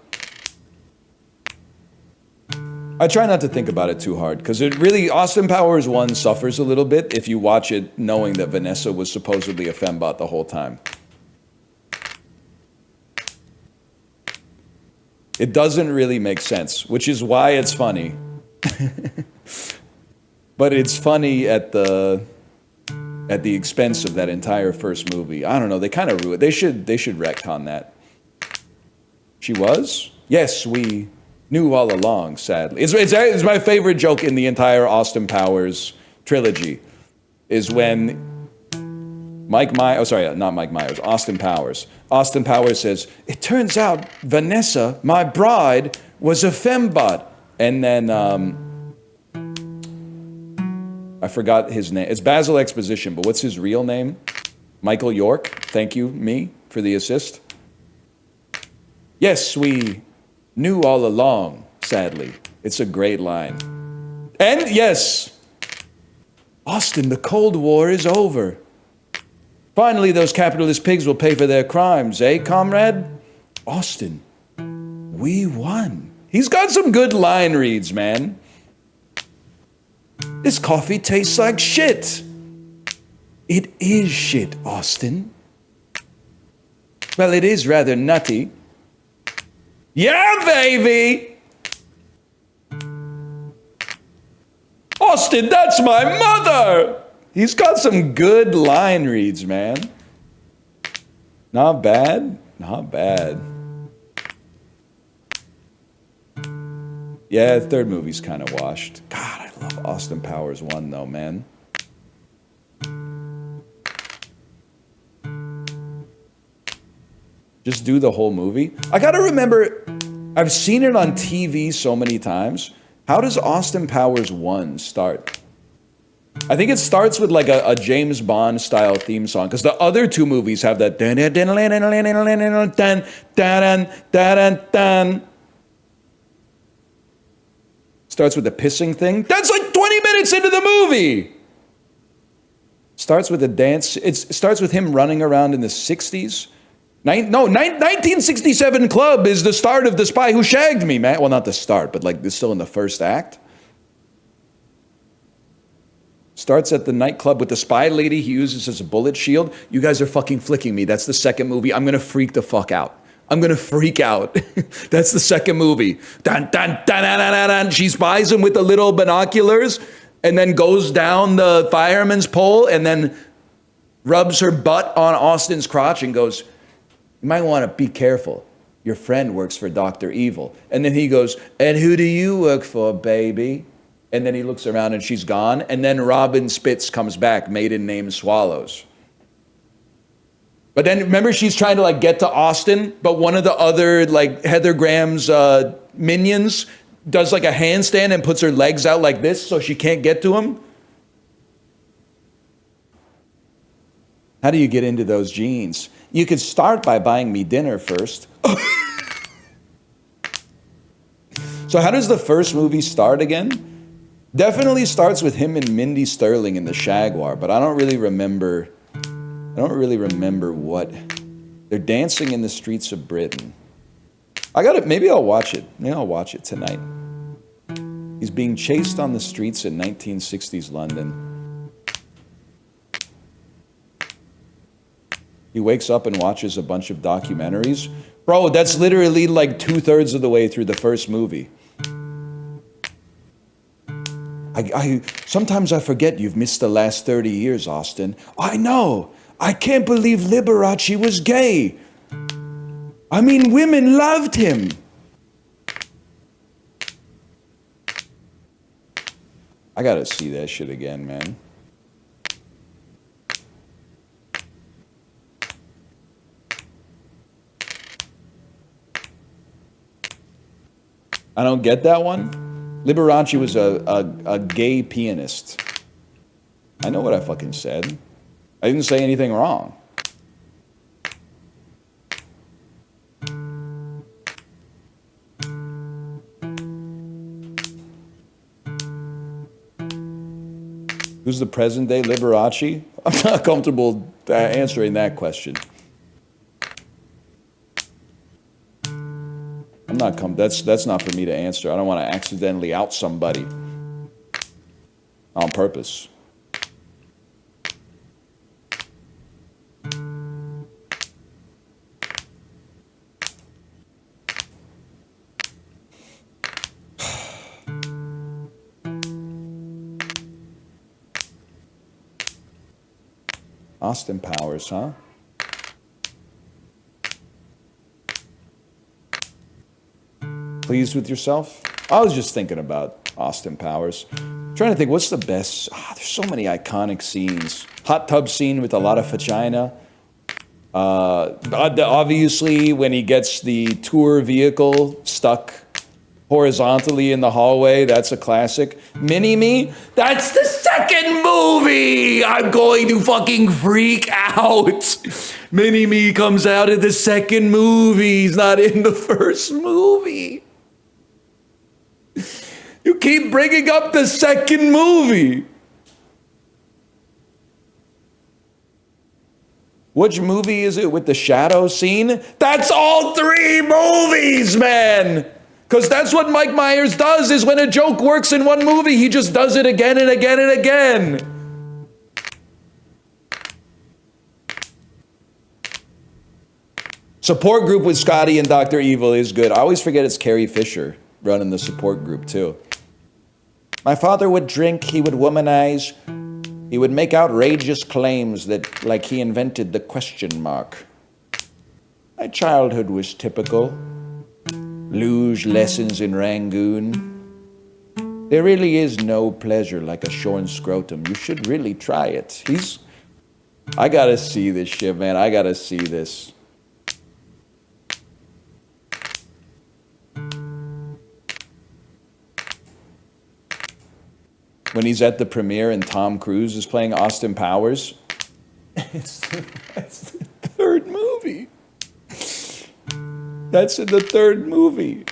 I try not to think about it too hard because it really, Austin Powers 1 suffers a little bit if you watch it knowing that Vanessa was supposedly a fembot the whole time. It doesn't really make sense, which is why it's funny. but it's funny at the expense of that entire first movie. I don't know. They kind of ruined. They should retcon that. She was? Yes, we knew all along. Sadly, it's my favorite joke in the entire Austin Powers trilogy. Is when not Mike Myers, Austin Powers. Austin Powers says, "It turns out Vanessa, my bride, was a fembot," and then I forgot his name. It's Basil Exposition, but what's his real name? Michael York. Thank you, me, for the assist. Yes, we knew all along, sadly. It's a great line. And yes, Austin, the Cold War is over. Finally, those capitalist pigs will pay for their crimes, eh, comrade? Austin, we won. He's got some good line reads, man. This coffee tastes like shit. It is shit, Austin. Well, it is rather nutty. Yeah, baby! Austin, that's my mother! He's got some good line reads, man. Not bad. Not bad. Yeah, the third movie's kind of washed. God, I love Austin Powers 1, though, man. Just do the whole movie. I gotta remember, I've seen it on TV so many times. How does Austin Powers 1 start? I think it starts with like a James Bond style theme song, because the other two movies have that. Starts with the pissing thing. That's like 20 minutes into the movie. Starts with a dance. It starts with him running around in the 60s. 1967 Club is the start of The Spy Who Shagged Me, man. Well, not the start, but like it's still in the first act. Starts at the nightclub with the spy lady he uses as a bullet shield. You guys are fucking flicking me. That's the second movie. I'm gonna freak the fuck out. I'm gonna freak out. That's the second movie. Dun, dun, dun, dun, dun, dun. She spies him with the little binoculars and then goes down the fireman's pole and then rubs her butt on Austin's crotch and goes, "You might want to be careful. Your friend works for Dr. Evil." And then he goes, "And who do you work for, baby?" And then he looks around and she's gone. And then Robin Spitz comes back, maiden name Swallows. But then remember, she's trying to like get to Austin, but one of the other like Heather Graham's minions does like a handstand and puts her legs out like this so she can't get to him. How do you get into those jeans? You could start by buying me dinner first. So how does the first movie start again? Definitely starts with him and Mindy Sterling in the Jaguar, but I don't really remember what. They're dancing in the streets of Britain. Maybe I'll watch it. Maybe I'll watch it tonight. He's being chased on the streets in 1960s London. He wakes up and watches a bunch of documentaries. Bro, that's literally like 2/3 of the way through the first movie. Sometimes I forget you've missed the last 30 years, Austin. I know. I can't believe Liberace was gay. I mean, women loved him. I gotta see that shit again, man. I don't get that one. Liberace was a gay pianist. I know what I fucking said. I didn't say anything wrong. Who's the present day Liberace? I'm not comfortable answering that question. That's not for me to answer. I don't want to accidentally out somebody on purpose. Austin Powers, huh? Pleased with yourself? I was just thinking about Austin Powers. Trying to think, what's the best? There's so many iconic scenes. Hot tub scene with a lot of vagina. Obviously, when he gets the tour vehicle stuck horizontally in the hallway, that's a classic. Mini-Me, that's the second movie! I'm going to fucking freak out. Mini-Me comes out in the second movie. He's not in the first movie. You keep bringing up the second movie. Which movie is it with the shadow scene? That's all three movies, man! Because that's what Mike Myers does, is when a joke works in one movie, he just does it again and again and again. Support group with Scotty and Dr. Evil is good. I always forget it's Carrie Fisher running the support group, too. My father would drink, he would womanize, he would make outrageous claims that, like he invented the question mark. My childhood was typical. Luge lessons in Rangoon. There really is no pleasure like a shorn scrotum. You should really try it. I gotta see this shit, man. I gotta see this. When he's at the premiere and Tom Cruise is playing Austin Powers. That's the third movie. That's in the third movie.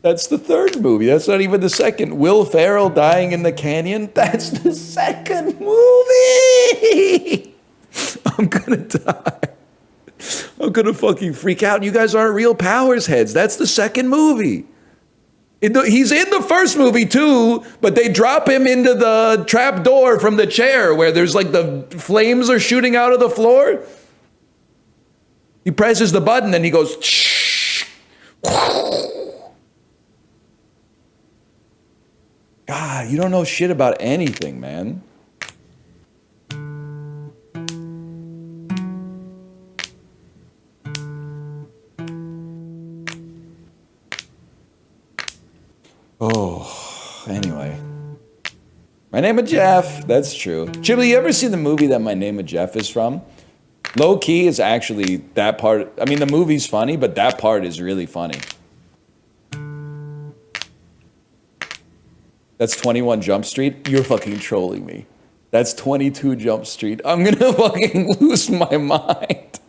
That's the third movie. That's not even the second. Will Ferrell dying in the canyon. That's the second movie. I'm gonna die. I'm gonna fucking freak out. You guys aren't real Powers heads. That's the second movie. He's in the first movie too, but they drop him into the trap door from the chair where there's like the flames are shooting out of the floor. He presses the button and he goes, shh. God, you don't know shit about anything, man. Oh, anyway. My Name of Jeff, that's true. Chibli, you ever seen the movie that My Name of Jeff is from? Low key is actually that part. I mean, the movie's funny, but that part is really funny. That's 21 Jump Street? You're fucking trolling me. That's 22 Jump Street. I'm gonna fucking lose my mind.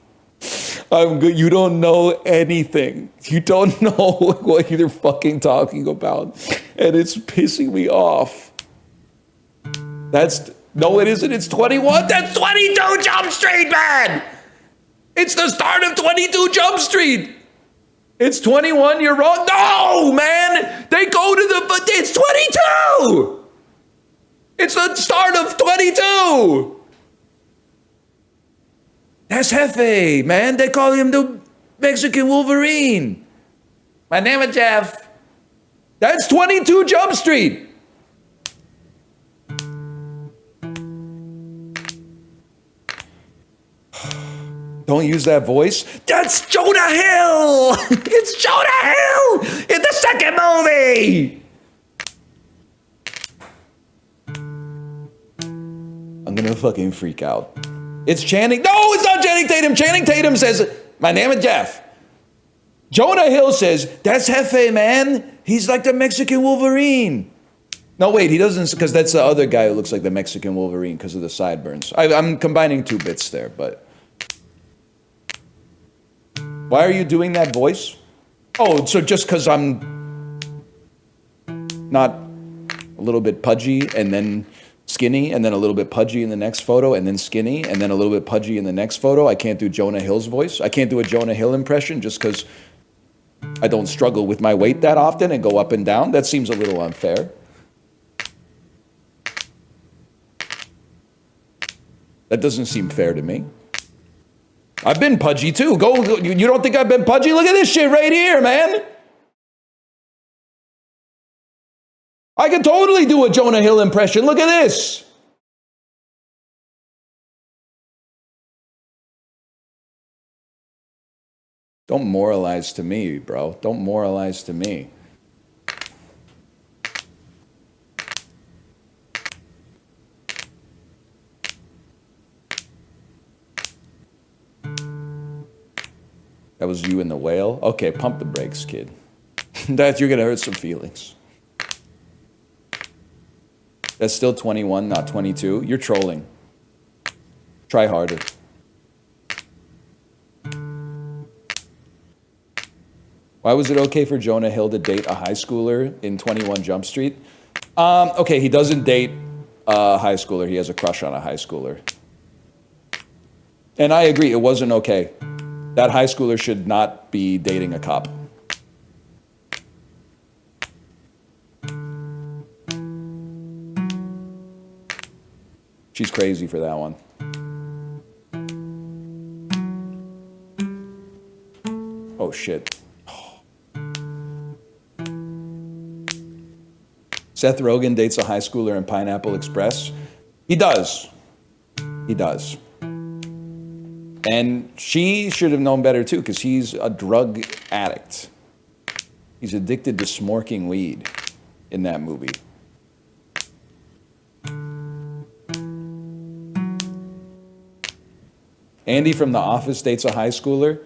I'm good. You don't know anything. You don't know what you're fucking talking about. And it's pissing me off. No, it isn't. It's 21. That's 22 Jump Street, man! It's the start of 22 Jump Street. It's 21, you're wrong. No, man! They go to but it's 22! It's the start of 22! That's Jefe, man. They call him the Mexican Wolverine. My name is Jeff. That's 22 Jump Street. Don't use that voice. That's Jonah Hill. It's Jonah Hill in the second movie. I'm gonna fucking freak out. It's Channing. No, it's not Channing Tatum. Channing Tatum says, my name is Jeff. Jonah Hill says, that's Jefe, man. He's like the Mexican Wolverine. No, wait, he doesn't, because that's the other guy who looks like the Mexican Wolverine because of the sideburns. I'm combining two bits there, but. Why are you doing that voice? Oh, so just because I'm not a little bit pudgy and then skinny and then a little bit pudgy in the next photo and then skinny and then a little bit pudgy in the next photo, I can't do Jonah Hill's voice? I can't do a Jonah Hill impression just because I don't struggle with my weight that often and go up and down? That seems a little unfair. That doesn't seem fair to me. I've been pudgy too. You don't think I've been pudgy? Look at this shit right here, man. I can totally do a Jonah Hill impression. Look at this. Don't moralize to me, bro. Don't moralize to me. That was you and the whale? Okay, pump the brakes, kid. That you're gonna hurt some feelings. That's still 21, not 22. You're trolling. Try harder. Why was it okay for Jonah Hill to date a high schooler in 21 Jump Street? Okay, he doesn't date a high schooler. He has a crush on a high schooler. And I agree, it wasn't okay. That high schooler should not be dating a cop. She's crazy for that one. Oh, shit. Seth Rogen dates a high schooler in Pineapple Express. He does. He does. And she should have known better too, because he's a drug addict. He's addicted to smoking weed in that movie. Andy from The Office dates a high schooler.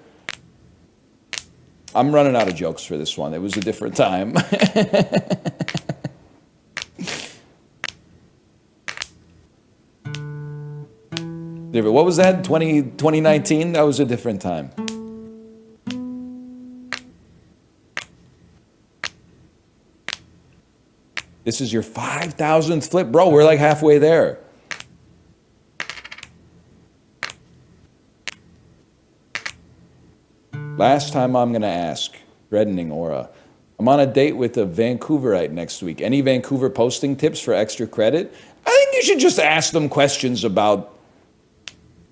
I'm running out of jokes for this one. It was a different time. What was that? 2019? That was a different time. This is your 5,000th flip. Bro, we're like halfway there. Last time I'm going to ask, threatening aura. I'm on a date with a Vancouverite next week. Any Vancouver posting tips for extra credit? I think you should just ask them questions about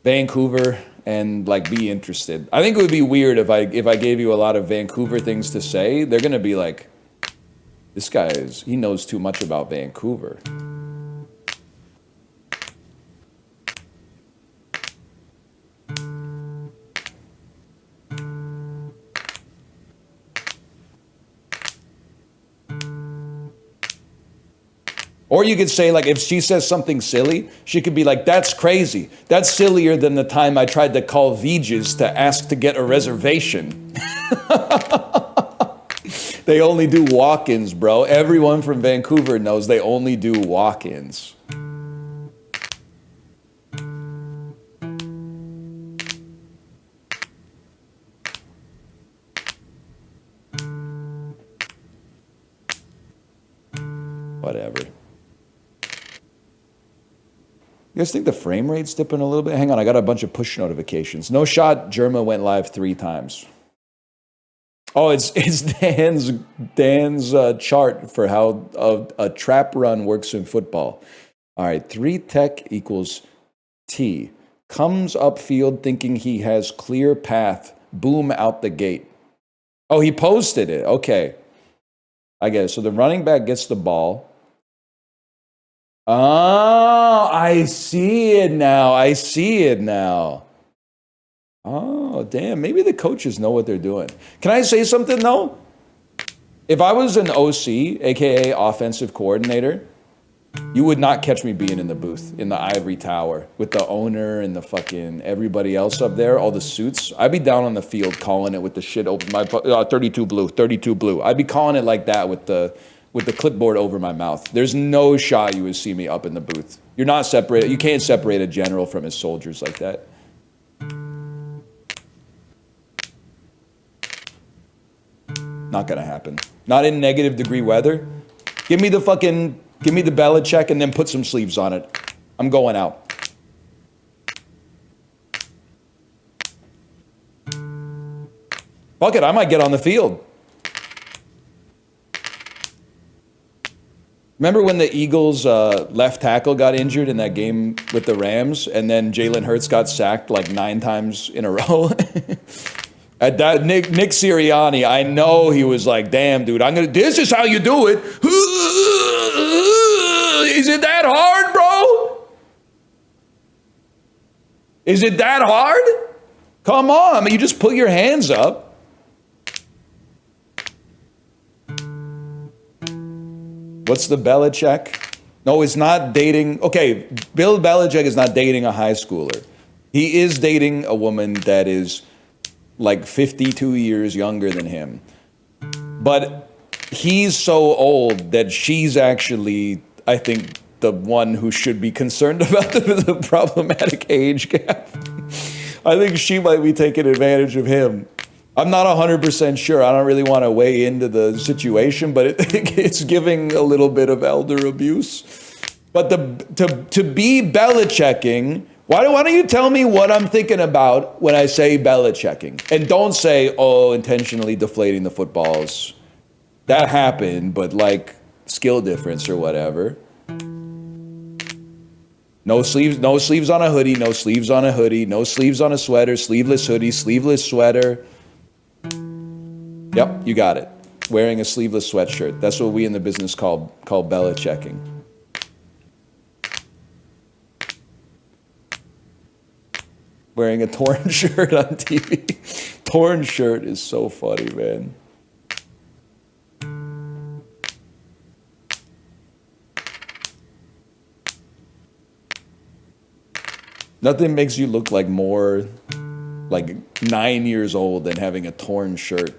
Vancouver and like be interested. I think it would be weird if I gave you a lot of Vancouver things to say. They're going to be like, this guy he knows too much about Vancouver. Or you could say, like, if she says something silly, she could be like, that's crazy. That's sillier than the time I tried to call Vij's to ask to get a reservation. They only do walk-ins, bro. Everyone from Vancouver knows they only do walk-ins. Whatever. You guys think the frame rate's dipping a little bit? Hang on, I got a bunch of push notifications. No shot, Germa went live 3 times. Oh, it's Dan's chart for how a trap run works in football. All right, 3 tech equals T. Comes upfield thinking he has clear path. Boom, out the gate. Oh, he posted it. Okay. I get it. So the running back gets the ball. Oh, I see it now. I see it now. Oh, damn. Maybe the coaches know what they're doing. Can I say something, though? If I was an OC, a.k.a. offensive coordinator, you would not catch me being in the booth, in the ivory tower, with the owner and the fucking everybody else up there, all the suits. I'd be down on the field calling it with the shit open, my 32 blue, 32 blue. I'd be calling it like that with the clipboard over my mouth. There's no shot you would see me up in the booth. You're not separated. You can't separate a general from his soldiers like that. Not gonna happen. Not in negative degree weather. Give me the Belichick and then put some sleeves on it. I'm going out. Fuck it, I might get on the field. Remember when the Eagles' left tackle got injured in that game with the Rams, and then Jalen Hurts got sacked like 9 times in a row? At that, Nick Sirianni, I know he was like, damn, dude, this is how you do it. Is it that hard, bro? Is it that hard? Come on, I mean, you just put your hands up. What's the Belichick? No, it's not dating. Okay, Bill Belichick is not dating a high schooler. He is dating a woman that is like 52 years younger than him. But he's so old that she's actually, I think, the one who should be concerned about the problematic age gap. I think she might be taking advantage of him. I'm not 100% sure. I don't really want to weigh into the situation, but it's giving a little bit of elder abuse. But to be Belichicking, why don't you tell me what I'm thinking about when I say Belichicking? And don't say, oh, intentionally deflating the footballs. That happened, but like skill difference or whatever. No sleeves on a hoodie, no sleeves on a hoodie, no sleeves on a sweater, sleeveless hoodie, sleeveless sweater. Yep, you got it. Wearing a sleeveless sweatshirt. That's what we in the business call Belichicking. Wearing a torn shirt on TV. Torn shirt is so funny, man. Nothing makes you look like more like 9 years old than having a torn shirt.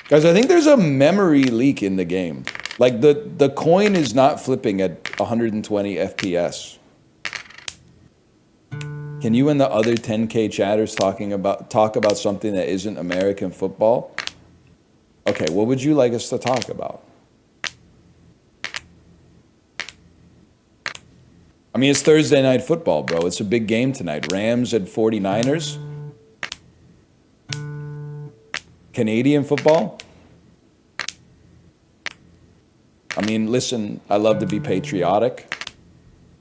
Guys, I think there's a memory leak in the game. Like the coin is not flipping at 120 FPS. Can you and the other 10K chatters talk about something that isn't American football? Okay, what would you like us to talk about? I mean, it's Thursday night football, bro. It's a big game tonight. Rams at 49ers. Canadian football. I mean, listen, I love to be patriotic.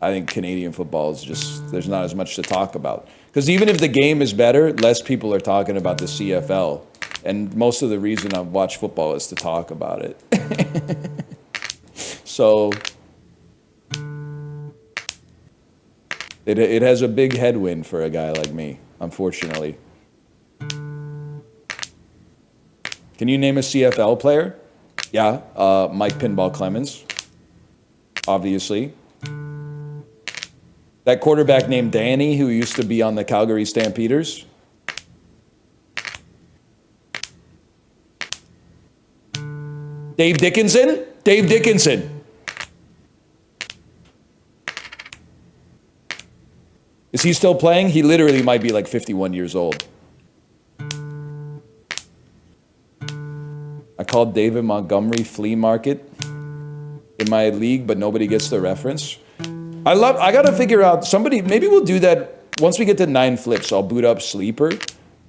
I think Canadian football is just, there's not as much to talk about. Because even if the game is better, less people are talking about the CFL. And most of the reason I watch football is to talk about it. So it has a big headwind for a guy like me, unfortunately. Can you name a CFL player? Yeah, Mike Pinball Clemens, obviously. That quarterback named Danny, who used to be on the Calgary Stampeders. Dave Dickinson? Dave Dickinson. Is he still playing? He literally might be like 51 years old. I called David Montgomery flea market in my league, but nobody gets the reference. I gotta figure out, maybe we'll do that once we get to 9 flips. I'll boot up Sleeper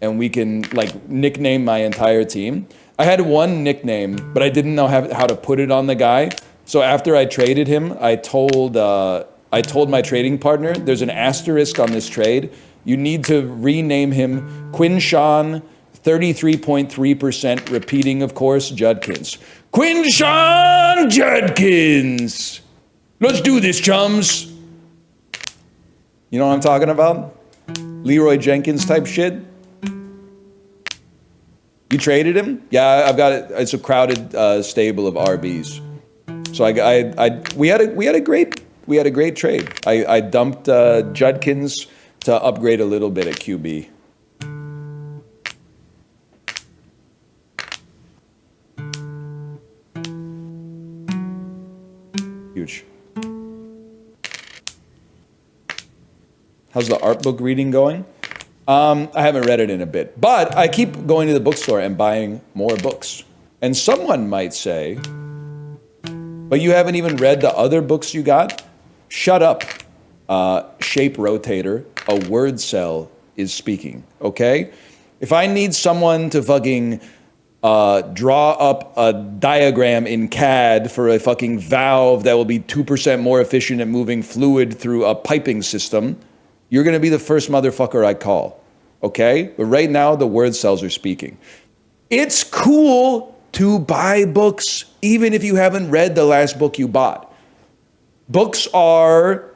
and we can like nickname my entire team. I had one nickname, but I didn't know how to put it on the guy. So after I traded him, I told my trading partner, there's an asterisk on this trade. You need to rename him Quinshawn 33.3% repeating, of course, Judkins. Quinshawn Judkins! Let's do this, chums! You know what I'm talking about? Leroy Jenkins type shit. You traded him? Yeah, I've got it. It's a crowded stable of RBs. So we had a great trade. I dumped Judkins to upgrade a little bit at QB. Huge. How's the art book reading going? I haven't read it in a bit, but I keep going to the bookstore and buying more books. And someone might say, but you haven't even read the other books you got? Shut up. Shape Rotator, a word cell is speaking, okay? If I need someone to fucking draw up a diagram in CAD for a fucking valve that will be 2% more efficient at moving fluid through a piping system, you're gonna be the first motherfucker I call, okay? But right now, the word cells are speaking. It's cool to buy books, even if you haven't read the last book you bought. Books are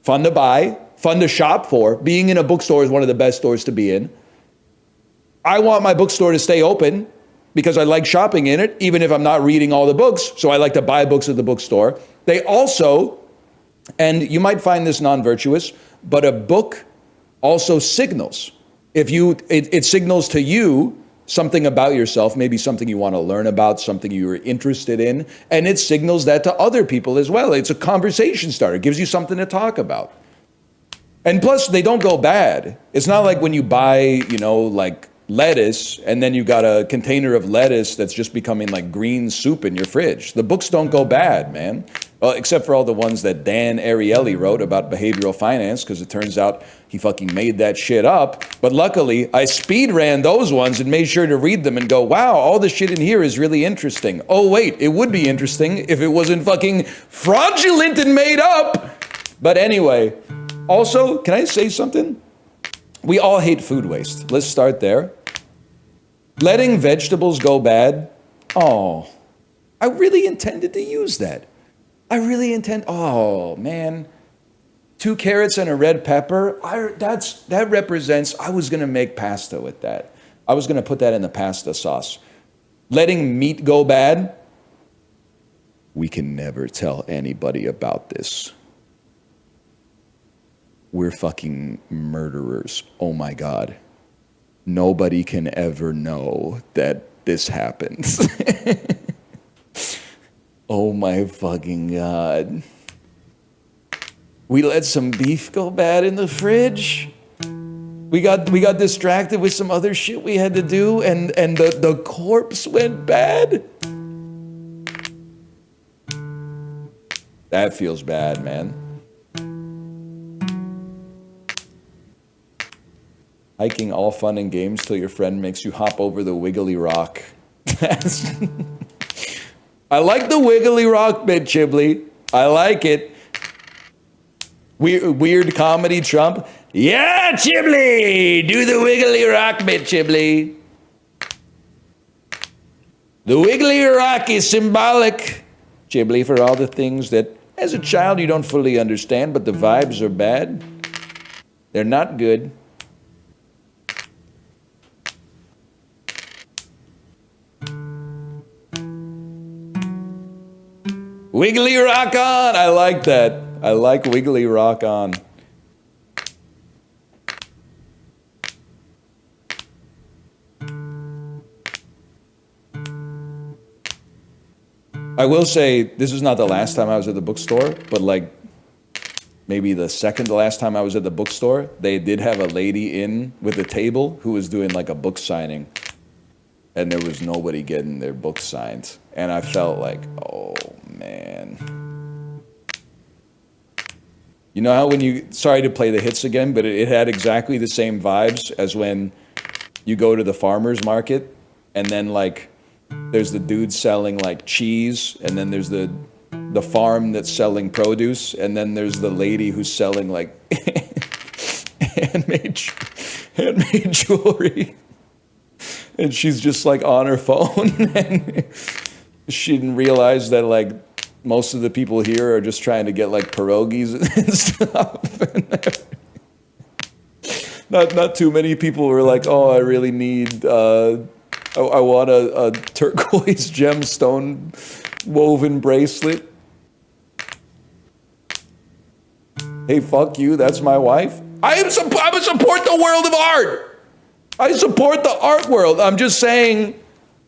fun to buy, fun to shop for. Being in a bookstore is one of the best stores to be in. I want my bookstore to stay open because I like shopping in it, even if I'm not reading all the books. So I like to buy books at the bookstore. They also, and you might find this non-virtuous, but a book also signals. It signals to you something about yourself, maybe something you want to learn about, something you're interested in, and it signals that to other people as well. It's a conversation starter. It gives you something to talk about. And plus, they don't go bad. It's not like when you buy, like lettuce, and then you got a container of lettuce that's just becoming like green soup in your fridge. The books don't go bad, man. Well, except for all the ones that Dan Ariely wrote about behavioral finance, because it turns out he fucking made that shit up. But luckily, I speed ran those ones and made sure to read them and go, wow, all the shit in here is really interesting. Oh, wait, it would be interesting if it wasn't fucking fraudulent and made up. But anyway, also, can I say something? We all hate food waste. Let's start there. Letting vegetables go bad. Oh, I really intended to use that. Oh man, 2 carrots and a red pepper. That represents, I was gonna make pasta with that. I was gonna put that in the pasta sauce. Letting meat go bad. We can never tell anybody about this. We're fucking murderers. Oh my God. Nobody can ever know that this happens. Oh my fucking God. We let some beef go bad in the fridge. We got distracted with some other shit we had to do, and the corpse went bad. That feels bad, man. Hiking, all fun and games till your friend makes you hop over the wiggly rock. I like the wiggly rock bit, Chiblee. I like it. Weird comedy Trump. Yeah, Chiblee! Do the wiggly rock bit, Chiblee. The wiggly rock is symbolic, Chiblee, for all the things that, as a child, you don't fully understand, but the vibes are bad. They're not good. Wiggly rock on! I like that. I like wiggly rock on. I will say, this is not the last time I was at the bookstore, but like maybe the second to last time I was at the bookstore, they did have a lady in with a table who was doing like a book signing, and there was nobody getting their book signed. And I felt like, oh man. You know how when you, sorry to play the hits again, but it had exactly the same vibes as when you go to the farmer's market and then like there's the dude selling like cheese, and then there's the farm that's selling produce, and then there's the lady who's selling like handmade jewelry. And she's just like on her phone, and she didn't realize that like most of the people here are just trying to get like pierogies and stuff. Not too many people were like, oh, I really need, I want a turquoise gemstone woven bracelet. Hey, fuck you, that's my wife. I support the world of art. I support the art world. I'm just saying,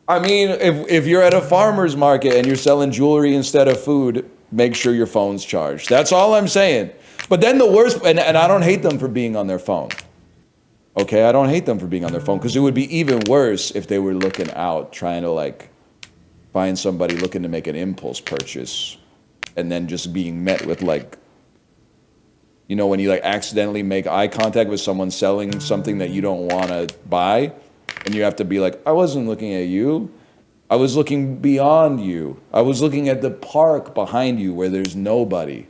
I mean, if you're at a farmer's market and you're selling jewelry instead of food, make sure your phone's charged. That's all I'm saying. But then the worst, and I don't hate them for being on their phone. Okay, I don't hate them for being on their phone, because it would be even worse if they were looking out, trying to like find somebody looking to make an impulse purchase, and then just being met with like, you know, when you like accidentally make eye contact with someone selling something that you don't want to buy, and you have to be like, I wasn't looking at you. I was looking beyond you. I was looking at the park behind you where there's nobody.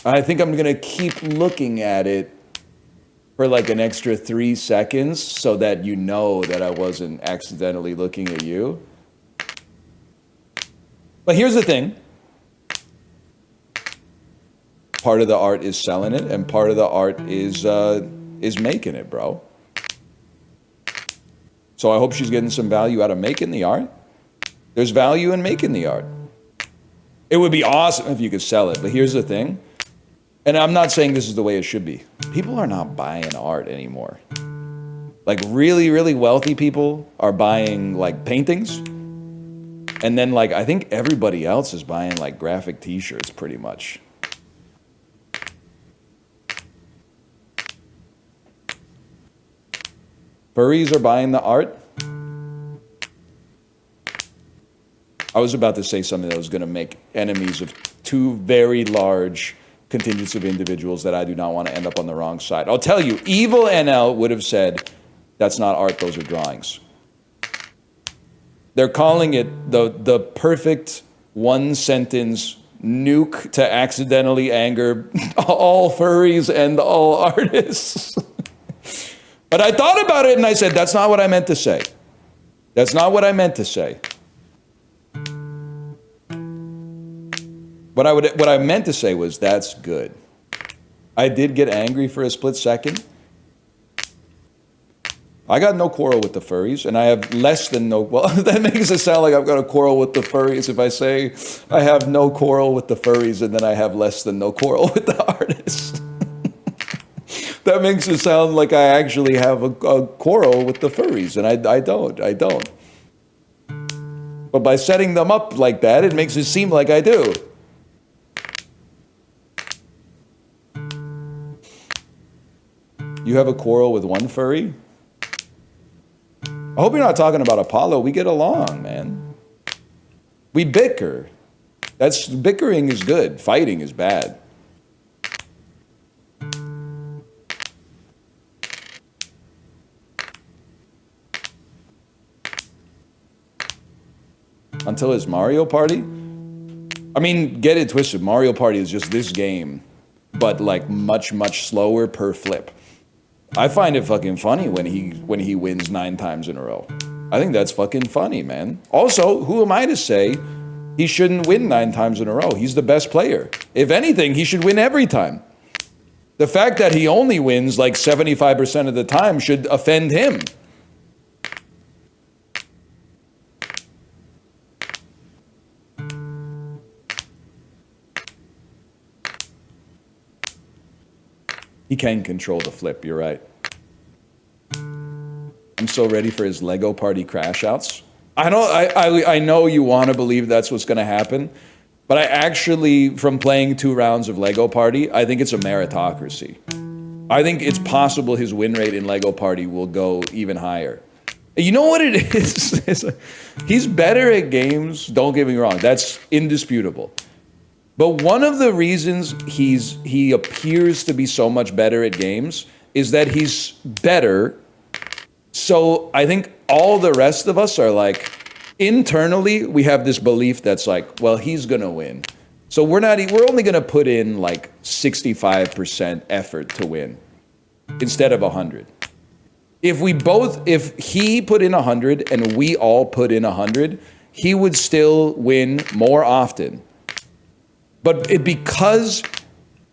I think I'm going to keep looking at it for like an extra 3 seconds so that you know that I wasn't accidentally looking at you. But here's the thing. Part of the art is selling it, and part of the art is making it, bro. So I hope she's getting some value out of making the art. There's value in making the art. It would be awesome if you could sell it, but here's the thing. And I'm not saying this is the way it should be. People are not buying art anymore. Like really, really wealthy people are buying like paintings. And then like, I think everybody else is buying like graphic t-shirts pretty much. Furries are buying the art. I was about to say something that was going to make enemies of two very large contingents of individuals that I do not want to end up on the wrong side. I'll tell you, evil NL would have said, that's not art, those are drawings. They're calling it the perfect one sentence nuke to accidentally anger all furries and all artists. But I thought about it and I said, that's not what I meant to say. That's not what I meant to say. What I meant to say was, that's good. I did get angry for a split second. I got no quarrel with the furries, and I have less than no, well, that makes it sound like I've got a quarrel with the furries if I say I have no quarrel with the furries and then I have less than no quarrel with the artists. That makes it sound like I actually have a quarrel with the furries, and I don't. But by setting them up like that, it makes it seem like I do. You have a quarrel with one furry? I hope you're not talking about Apollo. We get along, man. We bicker. Bickering is good. Fighting is bad. Until it's Mario Party? I mean, get it twisted. Mario Party is just this game, but like much, much slower per flip. I find it fucking funny when he wins 9 times in a row. I think that's fucking funny, man. Also, who am I to say he shouldn't win 9 times in a row? He's the best player. If anything, he should win every time. The fact that he only wins like 75% of the time should offend him. He can control the flip, you're right. I'm so ready for his Lego Party crash outs. I know you want to believe that's what's going to happen, but I actually, from playing 2 rounds of Lego Party, I think it's a meritocracy. I think it's possible his win rate in Lego Party will go even higher. You know what it is? He's better at games, don't get me wrong, that's indisputable. But one of the reasons he appears to be so much better at games is that he's better. So I think all the rest of us are like, internally, we have this belief that's like, well, he's gonna win. So we're only gonna put in like 65% effort to win instead of 100. If he put in 100 and we all put in 100, he would still win more often. But because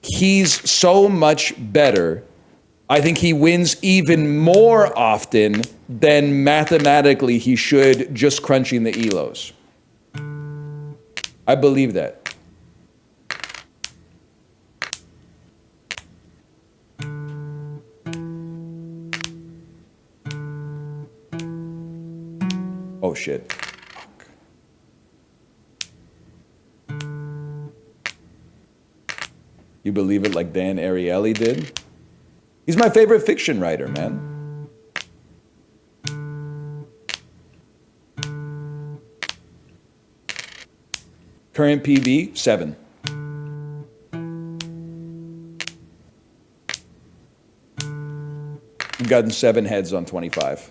he's so much better, I think he wins even more often than mathematically he should just crunching the ELOs. I believe that. Oh shit. You believe it like Dan Ariely did? He's my favorite fiction writer, man. Current PB, 7. I've gotten 7 heads on 25.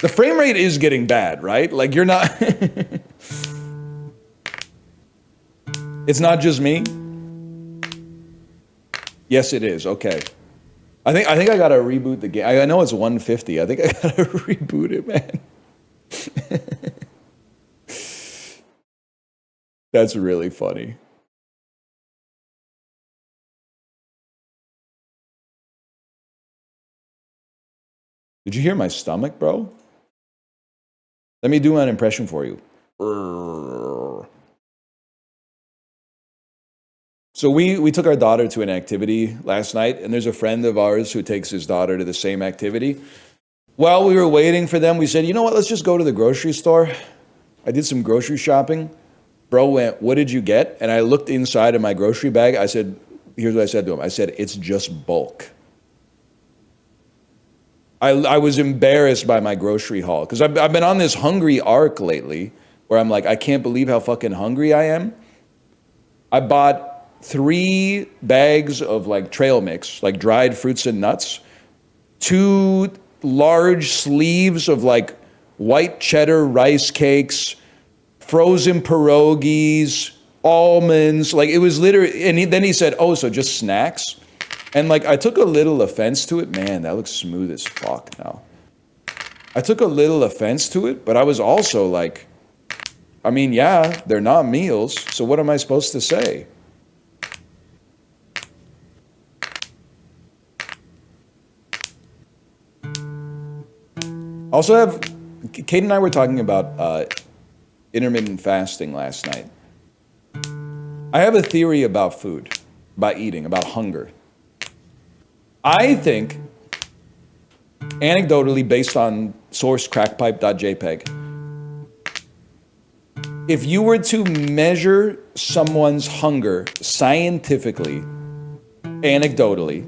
The frame rate is getting bad, right? Like you're not... It's not just me? Yes, it is. Okay. I think I gotta reboot the game. I know it's 150. I think I gotta reboot it, man. That's really funny. Did you hear my stomach, bro? Let me do an impression for you. So we took our daughter to an activity last night, and there's a friend of ours who takes his daughter to the same activity. While we were waiting for them, we said, you know what, let's just go to the grocery store. I did some grocery shopping. Bro went, what did you get? And I looked inside of my grocery bag. I said, here's what I said to him. I said, it's just bulk. I was embarrassed by my grocery haul because I've been on this hungry arc lately where I'm like, I can't believe how fucking hungry I am. I bought 3 bags of like trail mix, like dried fruits and nuts, 2 large sleeves of like white cheddar rice cakes, frozen pierogies, almonds. Like it was literally, and then he said, oh, so just snacks? And like I took a little offense to it. Man, that looks smooth as fuck now. I took a little offense to it, but I was also like, I mean, yeah, they're not meals, so what am I supposed to say? Also have, Kate and I were talking about intermittent fasting last night. I have a theory about food, about eating, about hunger. I think, anecdotally based on source crackpipe.jpg, if you were to measure someone's hunger scientifically, anecdotally,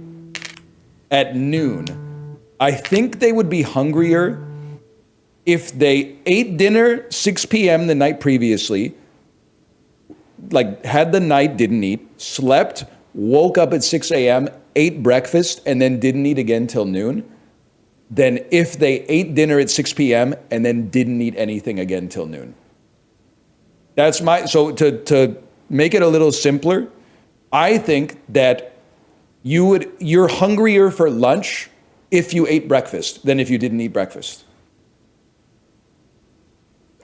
at noon, I think they would be hungrier if they ate dinner 6 p.m. the night previously, like had the night, didn't eat, slept, woke up at 6 a.m., ate breakfast, and then didn't eat again till noon, than if they ate dinner at 6 p.m. and then didn't eat anything again till noon. That's so to make it a little simpler, I think that you're hungrier for lunch if you ate breakfast than if you didn't eat breakfast.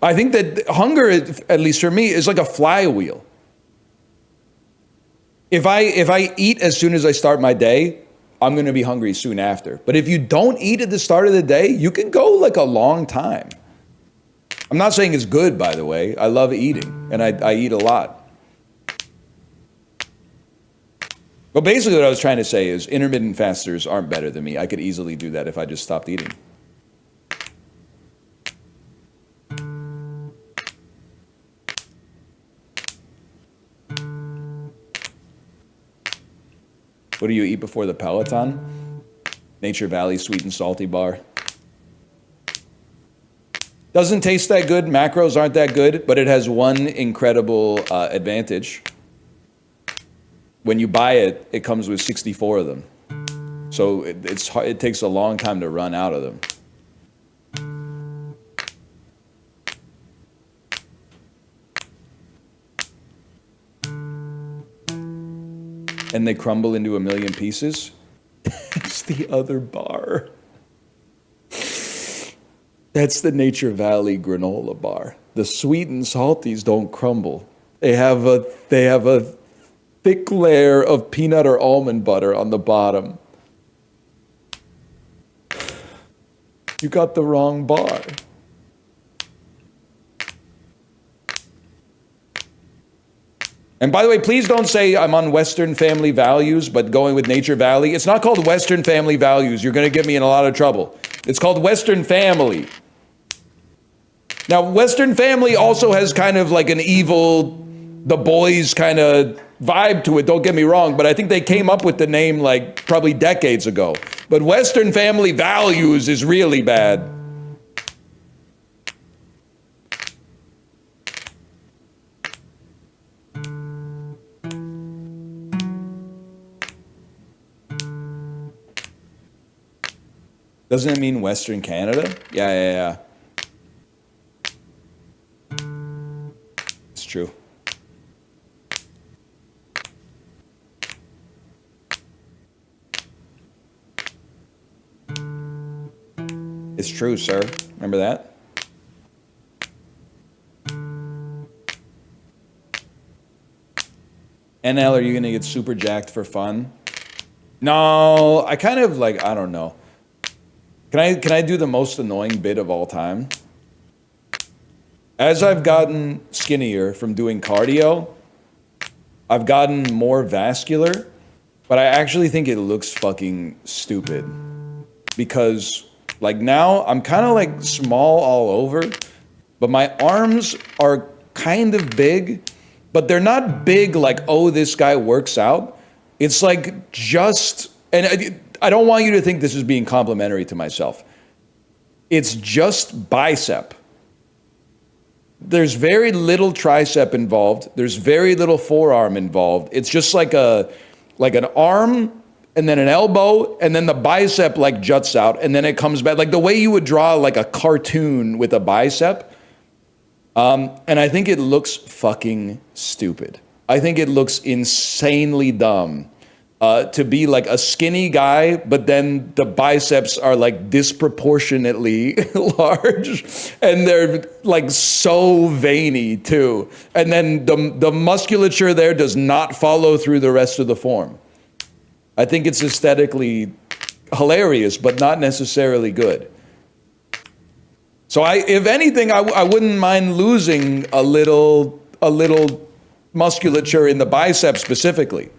I think that hunger, at least for me, is like a flywheel. If I eat as soon as I start my day, I'm going to be hungry soon after. But if you don't eat at the start of the day, you can go like a long time. I'm not saying it's good, by the way. I love eating, and I eat a lot. But basically what I was trying to say is intermittent fasters aren't better than me. I could easily do that if I just stopped eating. What do you eat before the Peloton? Nature Valley sweet and salty bar. Doesn't taste that good. Macros aren't that good, but it has one incredible advantage. When you buy it, it comes with 64 of them. So it takes a long time to run out of them. And they crumble into a million pieces. It's the other bar. That's the Nature Valley granola bar. The sweet and salties don't crumble. They have a thick layer of peanut or almond butter on the bottom. You got the wrong bar. And by the way, please don't say I'm on Western family values, but going with Nature Valley. It's not called Western family values. You're going to get me in a lot of trouble. It's called Western family. Now, Western family also has kind of like an evil, the boys kind of vibe to it. Don't get me wrong, but I think they came up with the name like probably decades ago. But Western family values is really bad. Doesn't it mean Western Canada? Yeah. It's true. It's true, sir. Remember that? NL, are you gonna get super jacked for fun? No, I kind of like, I don't know. Can I do the most annoying bit of all time? As I've gotten skinnier from doing cardio, I've gotten more vascular, but I actually think it looks fucking stupid. Because like now I'm kind of like small all over, but my arms are kind of big, but they're not big like, oh, this guy works out. It's like just, and I don't want you to think this is being complimentary to myself. It's just bicep. There's very little tricep involved. There's very little forearm involved. It's just like an arm and then an elbow and then the bicep like juts out and then it comes back like the way you would draw like a cartoon with a bicep. And I think it looks fucking stupid. I think it looks insanely dumb. To be like a skinny guy, but then the biceps are like disproportionately large and they're like so veiny too. And then the musculature there does not follow through the rest of the form. I think it's aesthetically hilarious, but not necessarily good. So if anything, I wouldn't mind losing a little musculature in the bicep specifically.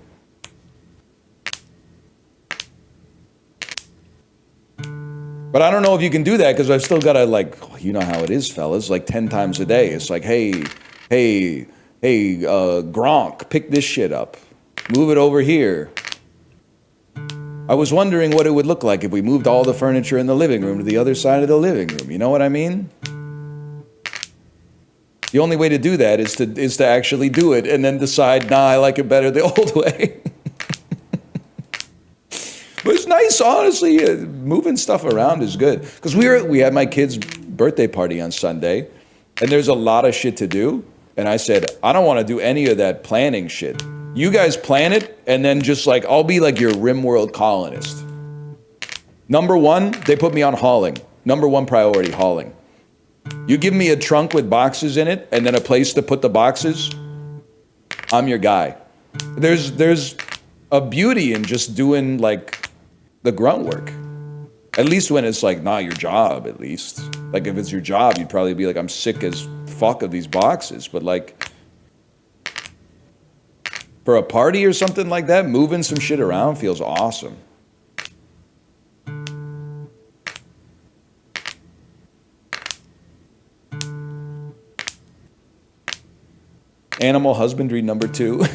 But I don't know if you can do that because I've still got to like, you know how it is, fellas, like 10 times a day. It's like, hey, Gronk, pick this shit up. Move it over here. I was wondering what it would look like if we moved all the furniture in the living room to the other side of the living room. You know what I mean? The only way to do that is to actually do it and then decide, nah, I like it better the old way. But it's nice, honestly. Moving stuff around is good. Because we had my kid's birthday party on Sunday, and there's a lot of shit to do. And I said, I don't want to do any of that planning shit. You guys plan it, and then just like, I'll be like your RimWorld colonist. Number one, they put me on hauling. Number one priority, hauling. You give me a trunk with boxes in it, and then a place to put the boxes, I'm your guy. There's a beauty in just doing like the grunt work. At least when it's like not your job, at least. Like if it's your job, you'd probably be like, I'm sick as fuck of these boxes. But like for a party or something like that, moving some shit around feels awesome. Animal husbandry number 2.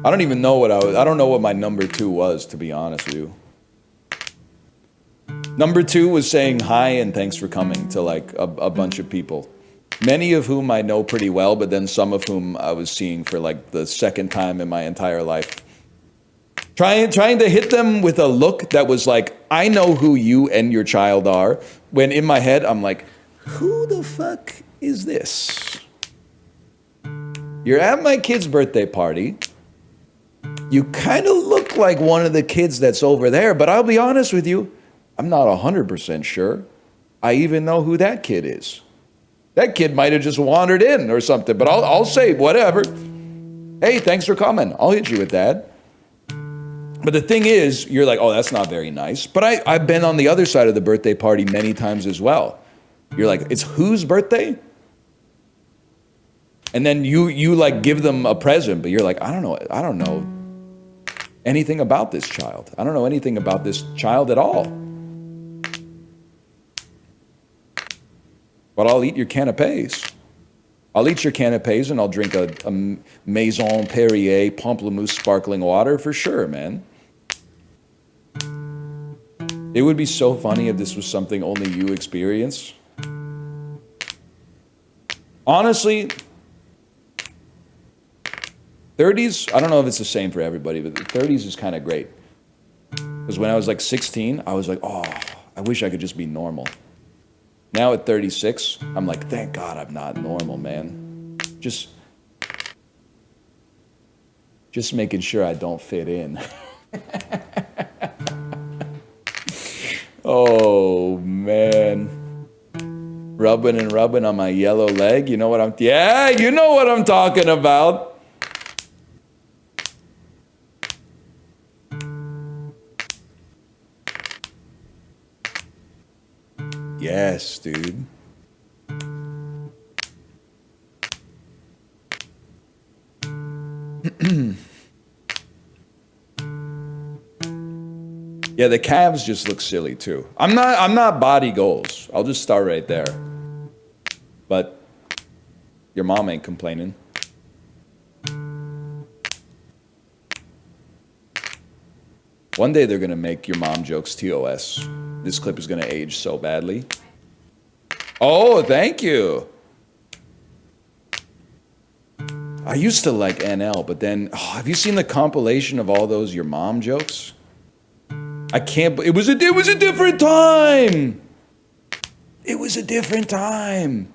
I don't even know I don't know what my number 2 was, to be honest with you. Number 2 was saying hi and thanks for coming to like a bunch of people. Many of whom I know pretty well, but then some of whom I was seeing for like the second time in my entire life. Trying to hit them with a look that was like, I know who you and your child are, when in my head I'm like, who the fuck is this? You're at my kid's birthday party. You kind of look like one of the kids that's over there, but I'll be honest with you, I'm not 100% sure I even know who that kid is. That kid might have just wandered in or something, but I'll say whatever. Hey, thanks for coming. I'll hit you with that. But the thing is, you're like, oh, that's not very nice. But I've been on the other side of the birthday party many times as well. You're like, it's whose birthday? And then you like give them a present, but you're like, I don't know anything about this child. I don't know anything about this child at all. But I'll eat your canapés. I'll eat your canapés and I'll drink a Maison Perrier Pamplemousse sparkling water for sure, man. It would be so funny if this was something only you experience. Honestly, 30s, I don't know if it's the same for everybody, but the 30s is kind of great. Because when I was like 16, I was like, oh, I wish I could just be normal. Now at 36, I'm like, thank God I'm not normal, man. Just making sure I don't fit in. Oh, man. Rubbing and rubbing on my yellow leg. You know what I'm... Yeah, you know what I'm talking about. Yes, dude. Yeah, the calves just look silly too. I'm not body goals. I'll just start right there. But your mom ain't complaining. One day they're gonna make your mom jokes TOS. This clip is gonna age so badly. Oh, thank you. I used to like NL, but then, have you seen the compilation of all those your mom jokes? I can't. It was a different time. It was a different time.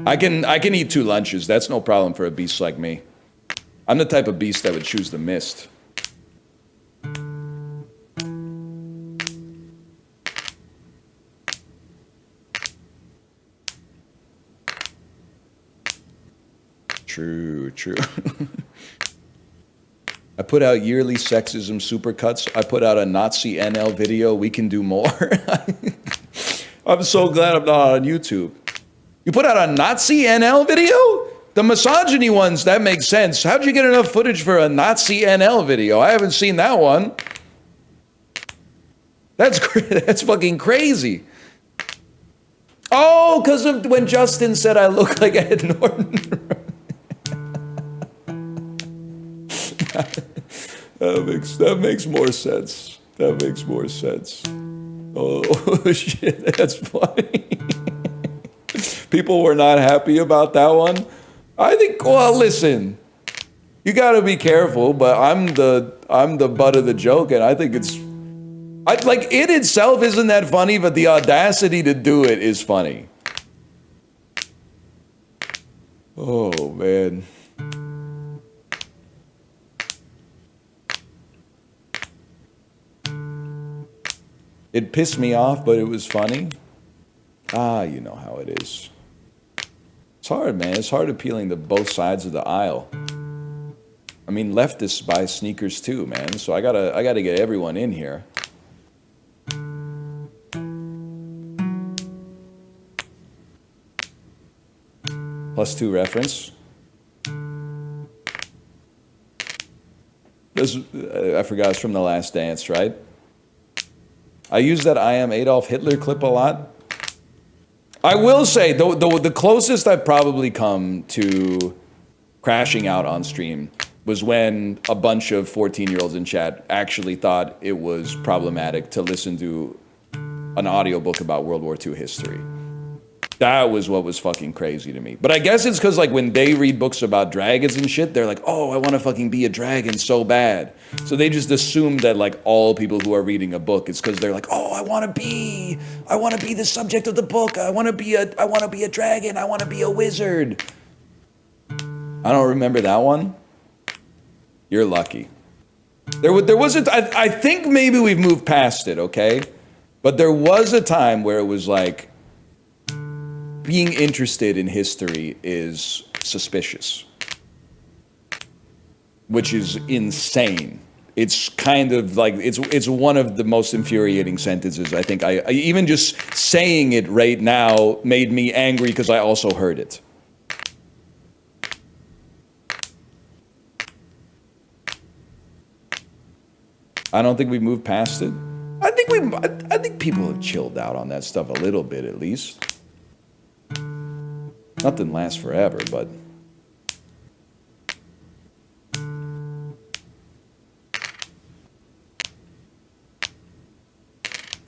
I can eat 2 lunches. That's no problem for a beast like me. I'm the type of beast that would choose the mist. True, true. I put out yearly sexism supercuts. I put out a Nazi NL video. We can do more. I'm so glad I'm not on YouTube. You put out a Nazi NL video? The misogyny ones, that makes sense. How'd you get enough footage for a Nazi NL video? I haven't seen that one. That's fucking crazy. Oh, because of when Justin said I look like Ed Norton. That makes more sense. That makes more sense. Oh, shit, that's funny. People were not happy about that one. I think, well, listen, you gotta be careful, but I'm the butt of the joke, and I think like, it itself isn't that funny, but the audacity to do it is funny. Oh, man. It pissed me off, but it was funny. Ah, you know how it is. It's hard, man. It's hard appealing to both sides of the aisle. I mean, leftists buy sneakers too, man. So I gotta get everyone in here. +2 reference. I forgot it's from The Last Dance, right? I use that I am Adolf Hitler clip a lot. I will say, the closest I've probably come to crashing out on stream was when a bunch of 14-year-olds in chat actually thought it was problematic to listen to an audiobook about World War II history. That was what was fucking crazy to me. But I guess it's because, like, when they read books about dragons and shit, they're like, oh, I want to fucking be a dragon so bad. So they just assume that, like, all people who are reading a book, it's because they're like, oh, I want to be the subject of the book. I want to be a dragon. I want to be a wizard. I don't remember that one. You're lucky. There wasn't. I think maybe we've moved past it, okay? But there was a time where it was like, being interested in history is suspicious, which is insane. It's kind of like, it's one of the most infuriating sentences. I think I even just saying it right now made me angry because I also heard it. I don't think we've moved past it. I think people have chilled out on that stuff a little bit, at least. Nothing lasts forever, but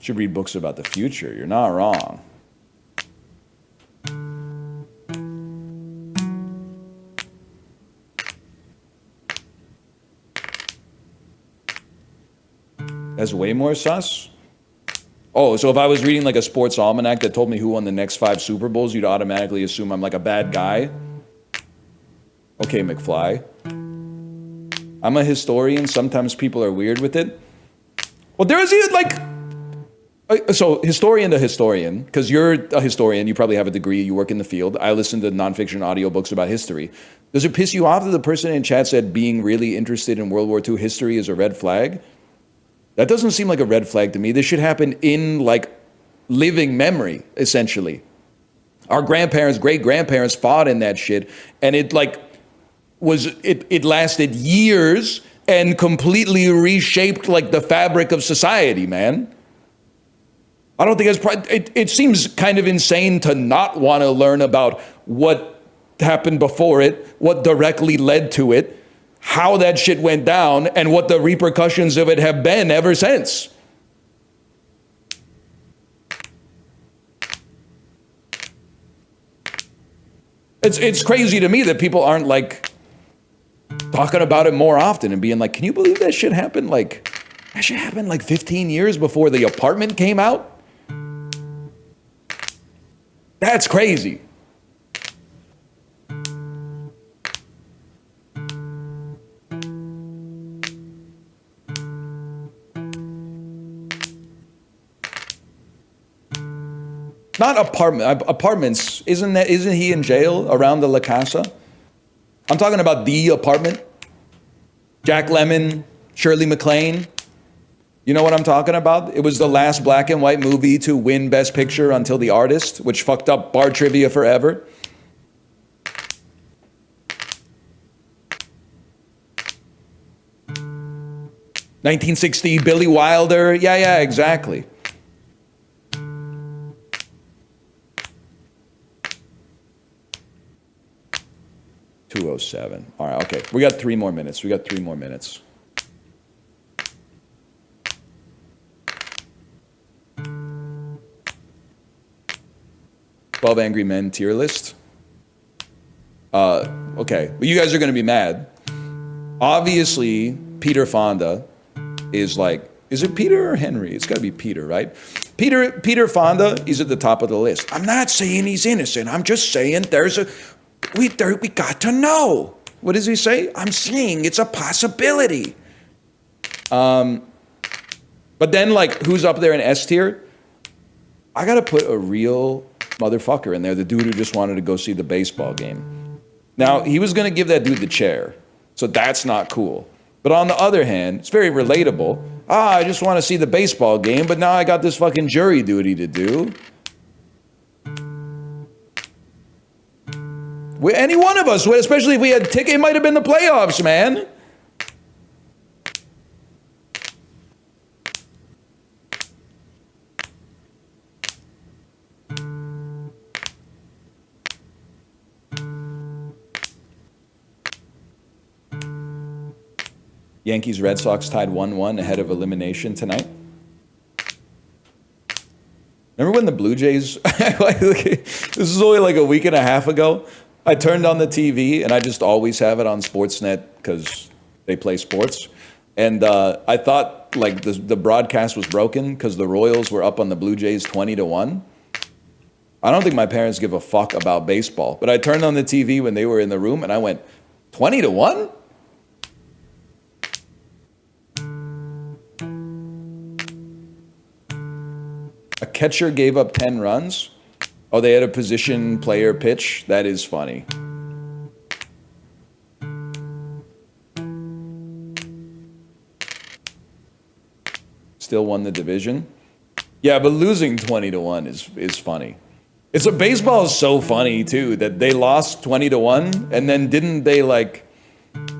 should read books about the future. You're not wrong. That's way more sus. Oh, so if I was reading like a sports almanac that told me who won the next 5 Super Bowls, you'd automatically assume I'm like a bad guy? Okay, McFly. I'm a historian. Sometimes people are weird with it. Well, there is like, so historian to historian, because you're a historian, you probably have a degree, you work in the field. I listen to nonfiction audiobooks about history. Does it piss you off that the person in chat said being really interested in World War II history is a red flag? That doesn't seem like a red flag to me. This should happen in like living memory, essentially. Our grandparents, great grandparents fought in that shit, and it like it lasted years and completely reshaped like the fabric of society, man. I don't think it seems kind of insane to not want to learn about what happened before it, what directly led to it, how that shit went down, and what the repercussions of it have been ever since. It's crazy to me that people aren't like talking about it more often and being like, can you believe that shit happened? Like, that shit happened like 15 years before The Apartment came out? That's crazy. Not apartments. Isn't he in jail around the La Casa? I'm talking about The Apartment. Jack Lemmon, Shirley MacLaine. You know what I'm talking about? It was the last black and white movie to win Best Picture until The Artist, which fucked up bar trivia forever. $1960, Billy Wilder. Yeah, exactly. $2:07. All right, okay. We got 3 more minutes. 12 Angry Men tier list. Okay. Well, you guys are going to be mad. Obviously, Peter Fonda is like, is it Peter or Henry? It's got to be Peter, right? Peter Fonda is at the top of the list. I'm not saying he's innocent. I'm just saying we got to know. What does he say? I'm saying it's a possibility. But then, like, who's up there in S tier? I got to put a real motherfucker in there, the dude who just wanted to go see the baseball game. Now, he was going to give that dude the chair, so that's not cool. But on the other hand, it's very relatable. I just want to see the baseball game, but now I got this fucking jury duty to do. Any one of us would, especially if we had ticket, it might have been the playoffs, man. Yankees Red Sox tied 1-1 ahead of elimination tonight. Remember when the Blue Jays, this is only like a week and a half ago, I turned on the TV, and I just always have it on Sportsnet because they play sports. And I thought like the broadcast was broken because the Royals were up on the Blue Jays 20-1. I don't think my parents give a fuck about baseball, but I turned on the TV when they were in the room, and I went, 20-1? A catcher gave up 10 runs? Oh, they had a position player pitch? That is funny. Still won the division? Yeah, but losing 20-1 is funny. Baseball is so funny too, that they lost 20-1, and then didn't they like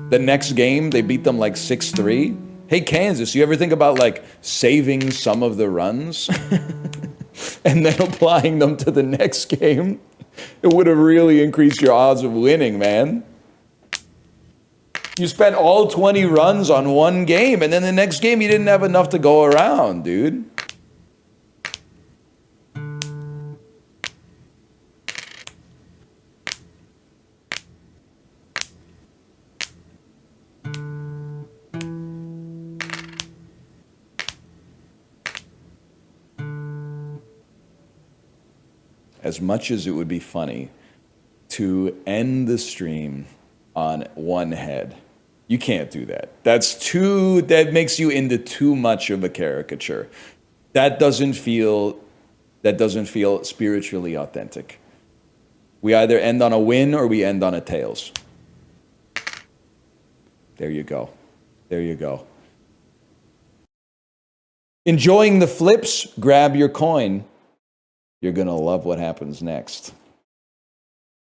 the next game they beat them like 6-3? Hey, Kansas, you ever think about like saving some of the runs and then applying them to the next game? It would have really increased your odds of winning, man. You spent all 20 runs on one game, and then the next game you didn't have enough to go around, dude. As much as it would be funny to end the stream on one head, You can't do that. That makes you into too much of a caricature. That doesn't feel spiritually authentic. We either end on a win or we end on a tails. There you go. There you go. Enjoying the flips, grab your coin. You're going to love what happens next.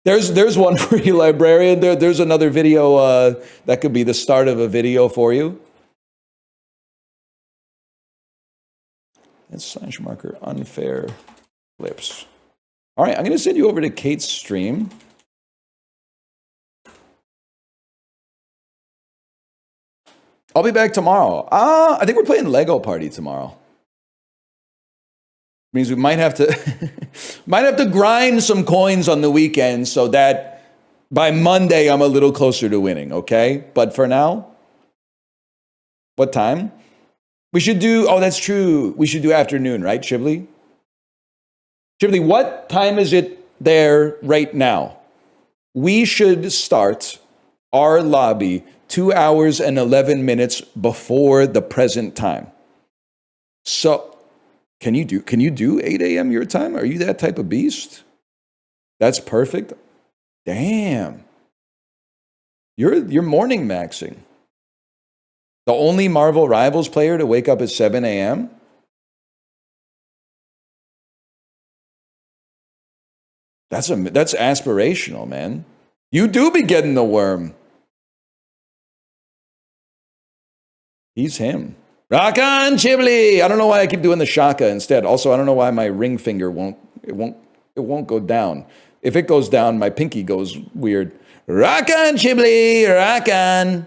There's one for you, librarian. There's another video that could be the start of a video for you. That's slash marker unfair flips. All right, I'm going to send you over to Kate's stream. I'll be back tomorrow. I think we're playing Lego Party tomorrow. Means we might have to grind some coins on the weekend so that by Monday I'm a little closer to winning, okay? But for now, what time? We should do, oh, that's true. We should do afternoon, right, Chibli? Chibli, what time is it there right now? We should start our lobby 2 hours and 11 minutes before the present time. So, can you do 8 a.m. your time? Are you that type of beast? That's perfect. Damn. You're morning maxing. The only Marvel Rivals player to wake up at 7 a.m.? That's aspirational, man. You do be getting the worm. He's him. Rock on, Chibli! I don't know why I keep doing the shaka instead. Also, I don't know why my ring finger won't go down. If it goes down, my pinky goes weird. Rock on, Chibli! Rock on!